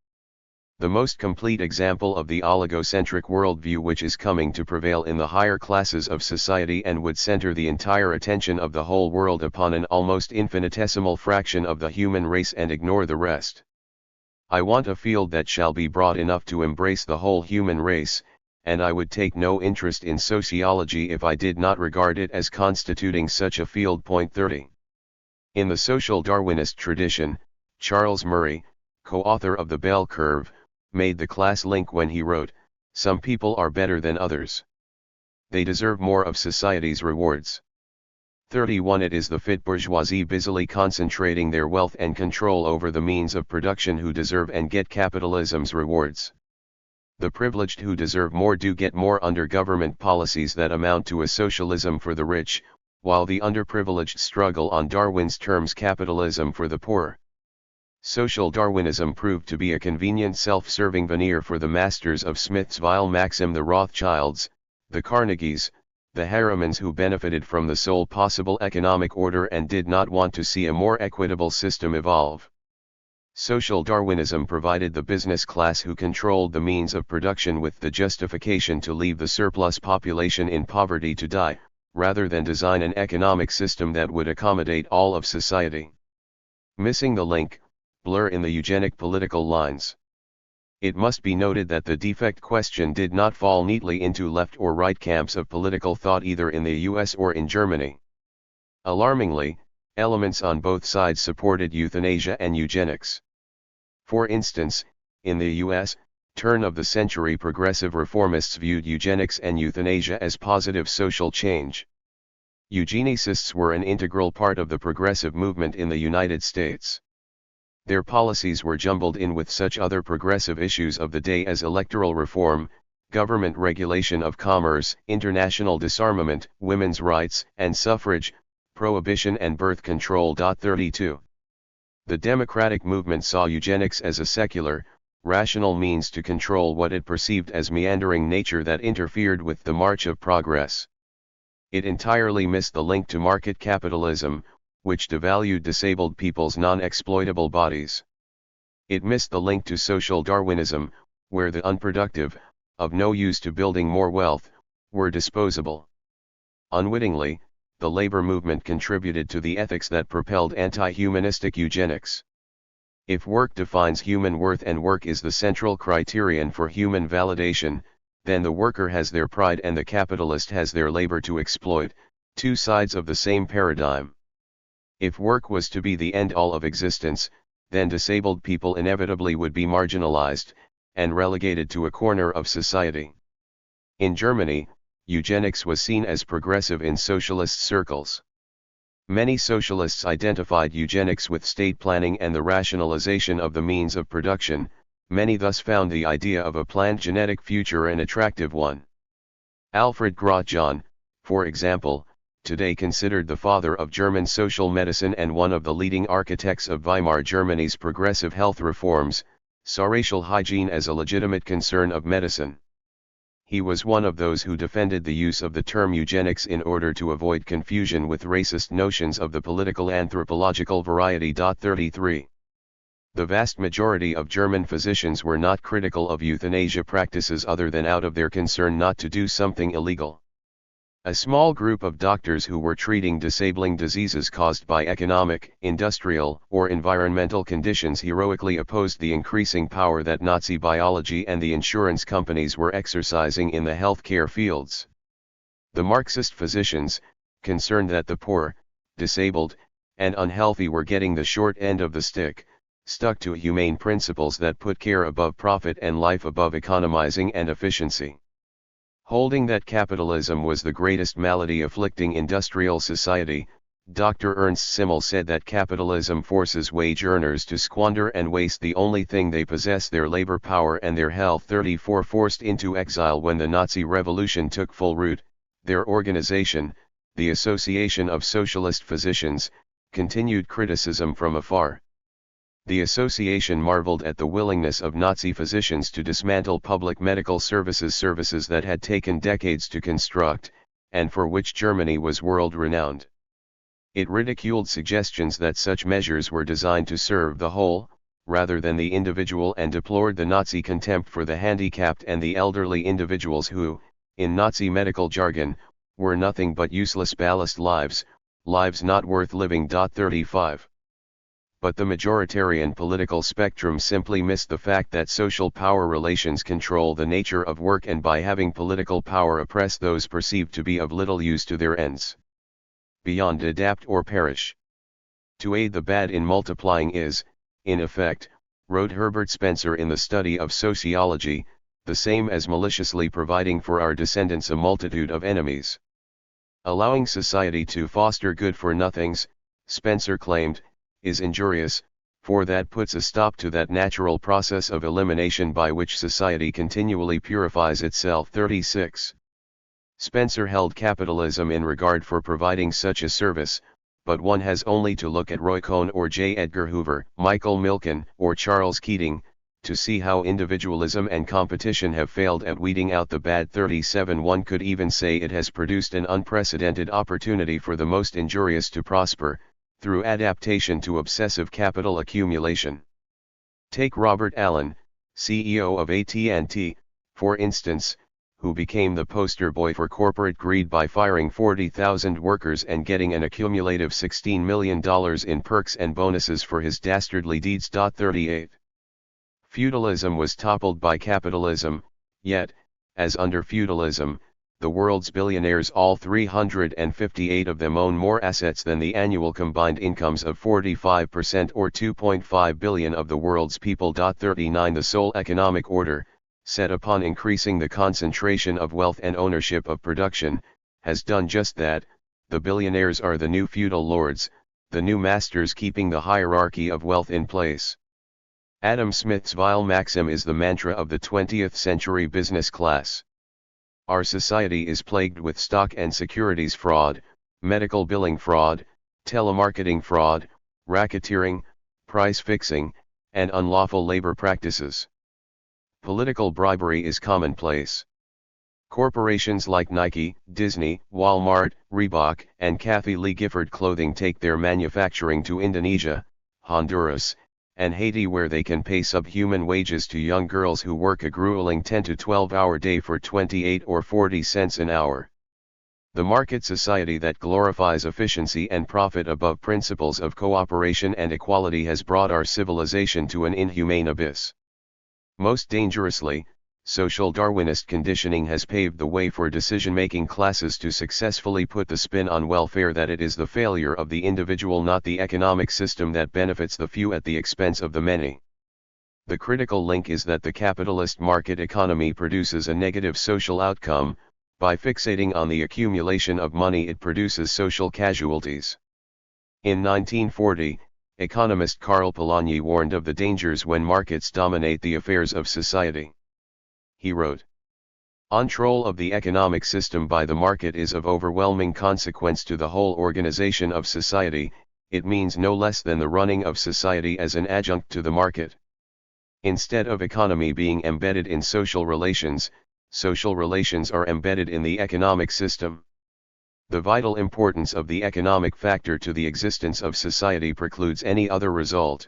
the most complete example of the oligocentric worldview which is coming to prevail in the higher classes of society and would center the entire attention of the whole world upon an almost infinitesimal fraction of the human race and ignore the rest. I want a field that shall be broad enough to embrace the whole human race, and I would take no interest in sociology if I did not regard it as constituting such a field. 30. In the social Darwinist tradition, Charles Murray, co-author of The Bell Curve, made the class link when he wrote, "Some people are better than others. They deserve more of society's rewards." 31. It is the fit bourgeoisie busily concentrating their wealth and control over the means of production who deserve and get capitalism's rewards. The privileged who deserve more do get more under government policies that amount to a socialism for the rich, while the underprivileged struggle on Darwin's terms capitalism for the poor. Social Darwinism proved to be a convenient self-serving veneer for the masters of Smith's vile maxim, the Rothschilds, the Carnegies, the Harrimans, who benefited from the sole possible economic order and did not want to see a more equitable system evolve. Social Darwinism provided the business class who controlled the means of production with the justification to leave the surplus population in poverty to die, rather than design an economic system that would accommodate all of society. Missing the link, blur in the eugenic political lines. It must be noted that the defect question did not fall neatly into left or right camps of political thought either in the US or in Germany. Alarmingly, elements on both sides supported euthanasia and eugenics. For instance, in the US, turn-of-the-century progressive reformists viewed eugenics and euthanasia as positive social change. Eugenicists were an integral part of the progressive movement in the United States. Their policies were jumbled in with such other progressive issues of the day as electoral reform, government regulation of commerce, international disarmament, women's rights and suffrage, prohibition and birth control. 32. The democratic movement saw eugenics as a secular, rational means to control what it perceived as meandering nature that interfered with the march of progress. It entirely missed the link to market capitalism, which devalued disabled people's non-exploitable bodies. It missed the link to social Darwinism, where the unproductive, of no use to building more wealth, were disposable. Unwittingly, the labor movement contributed to the ethics that propelled anti-humanistic eugenics. If work defines human worth and work is the central criterion for human validation, then the worker has their pride and the capitalist has their labor to exploit, two sides of the same paradigm. If work was to be the end-all of existence, then disabled people inevitably would be marginalized, and relegated to a corner of society. In Germany, eugenics was seen as progressive in socialist circles. Many socialists identified eugenics with state planning and the rationalization of the means of production. Many thus found the idea of a planned genetic future an attractive one. Alfred Grotjahn, for example, today considered the father of German social medicine and one of the leading architects of Weimar Germany's progressive health reforms, saw racial hygiene as a legitimate concern of medicine. He was one of those who defended the use of the term eugenics in order to avoid confusion with racist notions of the political anthropological variety. 33. The vast majority of German physicians were not critical of euthanasia practices other than out of their concern not to do something illegal. A small group of doctors who were treating disabling diseases caused by economic, industrial, or environmental conditions heroically opposed the increasing power that Nazi biology and the insurance companies were exercising in the healthcare fields. The Marxist physicians, concerned that the poor, disabled, and unhealthy were getting the short end of the stick, stuck to humane principles that put care above profit and life above economizing and efficiency. Holding that capitalism was the greatest malady afflicting industrial society, Dr. Ernst Simmel said that capitalism forces wage earners to squander and waste the only thing they possess, their labor power and their health. 34. Forced into exile when the Nazi Revolution took full root, their organization, the Association of Socialist Physicians, continued criticism from afar. The association marveled at the willingness of Nazi physicians to dismantle public medical services that had taken decades to construct, and for which Germany was world-renowned. It ridiculed suggestions that such measures were designed to serve the whole, rather than the individual, and deplored the Nazi contempt for the handicapped and the elderly individuals who, in Nazi medical jargon, were nothing but useless ballast lives, lives not worth living. 35. But the majoritarian political spectrum simply missed the fact that social power relations control the nature of work and by having political power oppress those perceived to be of little use to their ends. Beyond adapt or perish. To aid the bad in multiplying is, in effect, wrote Herbert Spencer in the Study of Sociology, the same as maliciously providing for our descendants a multitude of enemies. Allowing society to foster good-for-nothings, Spencer claimed, is injurious, for that puts a stop to that natural process of elimination by which society continually purifies itself. 36. Spencer held capitalism in regard for providing such a service, but one has only to look at Roy Cohn or J. Edgar Hoover, Michael Milken, or Charles Keating, to see how individualism and competition have failed at weeding out the bad. 37. One could even say it has produced an unprecedented opportunity for the most injurious to prosper, through adaptation to obsessive capital accumulation. Take Robert Allen, CEO of AT&T, for instance, who became the poster boy for corporate greed by firing 40,000 workers and getting an accumulative $16 million in perks and bonuses for his dastardly deeds. 38. Feudalism was toppled by capitalism, yet, as under feudalism, the world's billionaires, all 358 of them, own more assets than the annual combined incomes of 45% or 2.5 billion of the world's people. 39. The sole economic order, set upon increasing the concentration of wealth and ownership of production, has done just that. The billionaires are the new feudal lords, the new masters keeping the hierarchy of wealth in place. Adam Smith's vile maxim is the mantra of the 20th century business class. Our society is plagued with stock and securities fraud, medical billing fraud, telemarketing fraud, racketeering, price fixing, and unlawful labor practices. Political bribery is commonplace. Corporations like Nike, Disney, Walmart, Reebok, and Kathy Lee Gifford Clothing take their manufacturing to Indonesia, Honduras, and Haiti, where they can pay subhuman wages to young girls who work a grueling 10 to 12-hour day for 28 or 40 cents an hour. The market society that glorifies efficiency and profit above principles of cooperation and equality has brought our civilization to an inhumane abyss. Most dangerously, social Darwinist conditioning has paved the way for decision-making classes to successfully put the spin on welfare that it is the failure of the individual, not the economic system, that benefits the few at the expense of the many. The critical link is that the capitalist market economy produces a negative social outcome. By fixating on the accumulation of money, it produces social casualties. In 1940, economist Karl Polanyi warned of the dangers when markets dominate the affairs of society. He wrote, "Control of the economic system by the market is of overwhelming consequence to the whole organization of society. It means no less than the running of society as an adjunct to the market. Instead of economy being embedded in social relations are embedded in the economic system. The vital importance of the economic factor to the existence of society precludes any other result.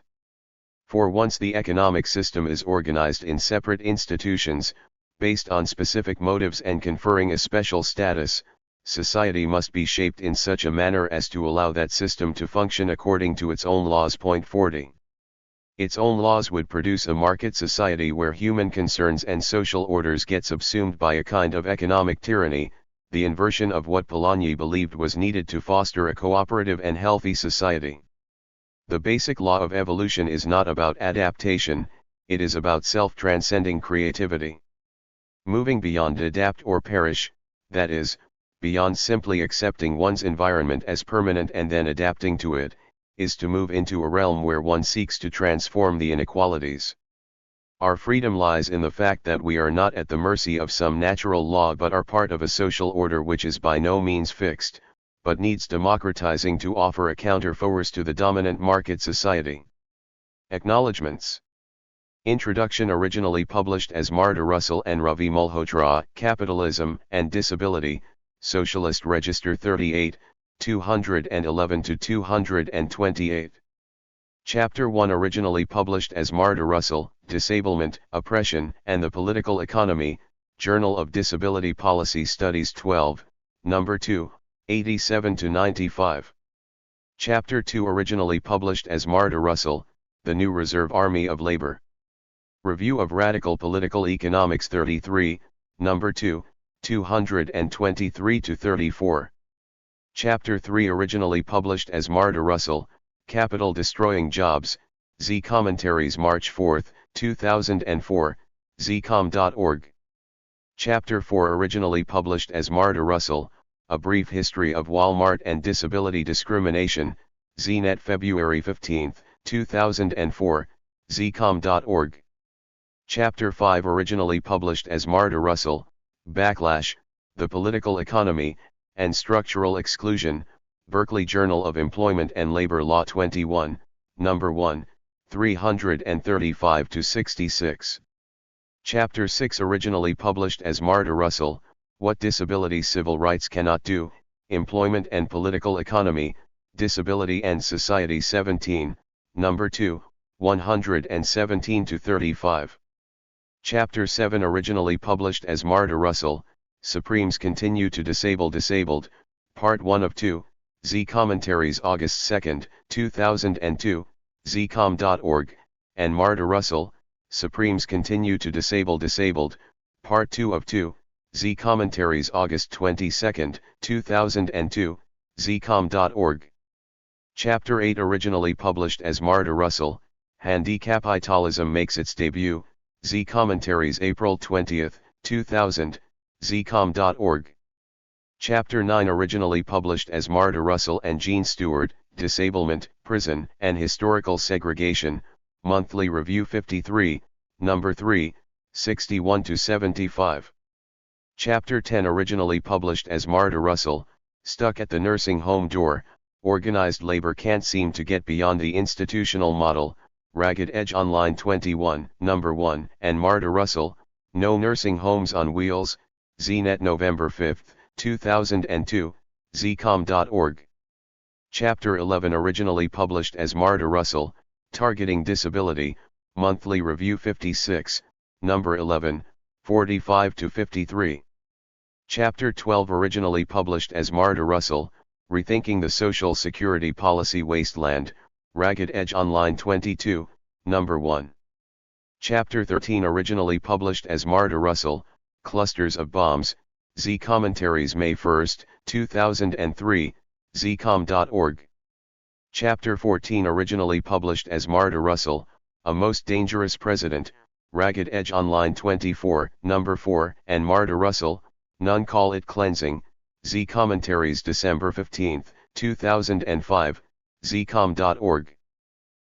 For once the economic system is organized in separate institutions, based on specific motives and conferring a special status, society must be shaped in such a manner as to allow that system to function according to its own laws. 40. Its own laws would produce a market society where human concerns and social orders get subsumed by a kind of economic tyranny, the inversion of what Polanyi believed was needed to foster a cooperative and healthy society. The basic law of evolution is not about adaptation, it is about self-transcending creativity. Moving beyond adapt or perish, that is, beyond simply accepting one's environment as permanent and then adapting to it, is to move into a realm where one seeks to transform the inequalities. Our freedom lies in the fact that we are not at the mercy of some natural law but are part of a social order which is by no means fixed, but needs democratizing to offer a counterforce to the dominant market society. Acknowledgements. Introduction, originally published as Marta Russell and Ravi Malhotra, Capitalism and Disability, Socialist Register 38, 211-228. Chapter 1, originally published as Marta Russell, Disablement, Oppression, and the Political Economy, Journal of Disability Policy Studies 12, Number 2, 87-95. Chapter 2, originally published as Marta Russell, The New Reserve Army of Labor. Review of Radical Political Economics 33, Number 2, 223-34. Chapter 3, originally published as Marta Russell, Capital Destroying Jobs, Z Commentaries, March 4, 2004, zcom.org. Chapter 4, originally published as Marta Russell, A Brief History of Walmart and Disability Discrimination, ZNet, February 15, 2004, zcom.org. Chapter 5 originally published as Marta Russell, Backlash, The Political Economy, and Structural Exclusion, Berkeley Journal of Employment and Labor Law 21, No. 1, 335-66. Chapter 6 originally published as Marta Russell, What Disability Civil Rights Cannot Do, Employment and Political Economy, Disability and Society 17, No. 2, 117-35. Chapter 7 originally published as Marta Russell, Supremes Continue to Disable Disabled, Part 1 of 2, Z Commentaries August 2, 2002, zcom.org, and Marta Russell, Supremes Continue to Disable Disabled, Part 2 of 2, Z Commentaries August 22, 2002, zcom.org. Chapter 8 originally published as Marta Russell, Handicapitalism Makes Its Debut, Z Commentaries April 20, 2000, zcom.org. Chapter 9 originally published as Marta Russell and Jean Stewart, Disablement, Prison and Historical Segregation, Monthly Review 53, No. 3, 61-75. Chapter 10 originally published as Marta Russell, Stuck at the Nursing Home Door, Organized Labor Can't Seem to Get Beyond the Institutional Model, Ragged Edge Online 21, No. 1, and Marta Russell, No Nursing Homes on Wheels, ZNet November 5, 2002, zcom.org. Chapter 11 originally published as Marta Russell, Targeting Disability, Monthly Review 56, No. 11, 45-53. Chapter 12 originally published as Marta Russell, Rethinking the Social Security Policy Wasteland, Ragged Edge Online 22, No. 1. Chapter 13 originally published as Marta Russell, Clusters of Bombs, Z Commentaries May 1, 2003, zcom.org. Chapter 14 originally published as Marta Russell, A Most Dangerous President, Ragged Edge Online 24, No. 4, and Marta Russell, None Call It Cleansing, Z Commentaries December 15, 2005, zcom.org.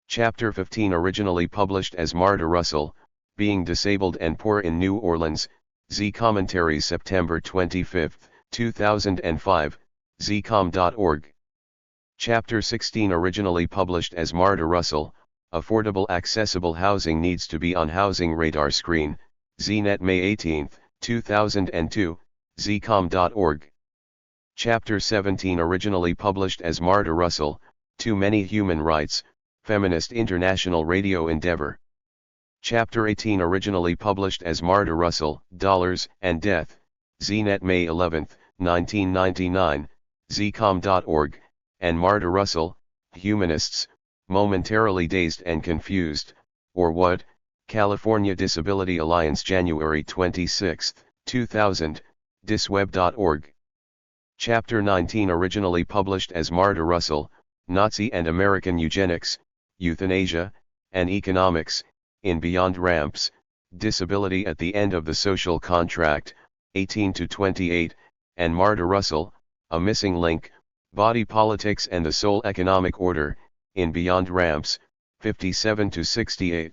Chapter 15 originally published as Marta Russell, Being Disabled and Poor in New Orleans, Z Commentaries September 25, 2005, zcom.org. Chapter 16 originally published as Marta Russell, Affordable Accessible Housing Needs to Be on Housing Radar Screen, ZNet May 18, 2002, zcom.org. Chapter 17 originally published as Marta Russell, Too Many Human Rights, Feminist International Radio Endeavor. Chapter 18 originally published as Marta Russell, Dollars and Death, ZNet May 11, 1999, zcom.org, and Marta Russell, Humanists, Momentarily Dazed and Confused, or What? California Disability Alliance January 26, 2000, disweb.org. Chapter 19 originally published as Marta Russell, Nazi and American Eugenics, Euthanasia, and Economics, in Beyond Ramps, Disability at the End of the Social Contract, 18-28, and Marta Russell, A Missing Link, Body Politics and the Sole Economic Order, in Beyond Ramps, 57-68.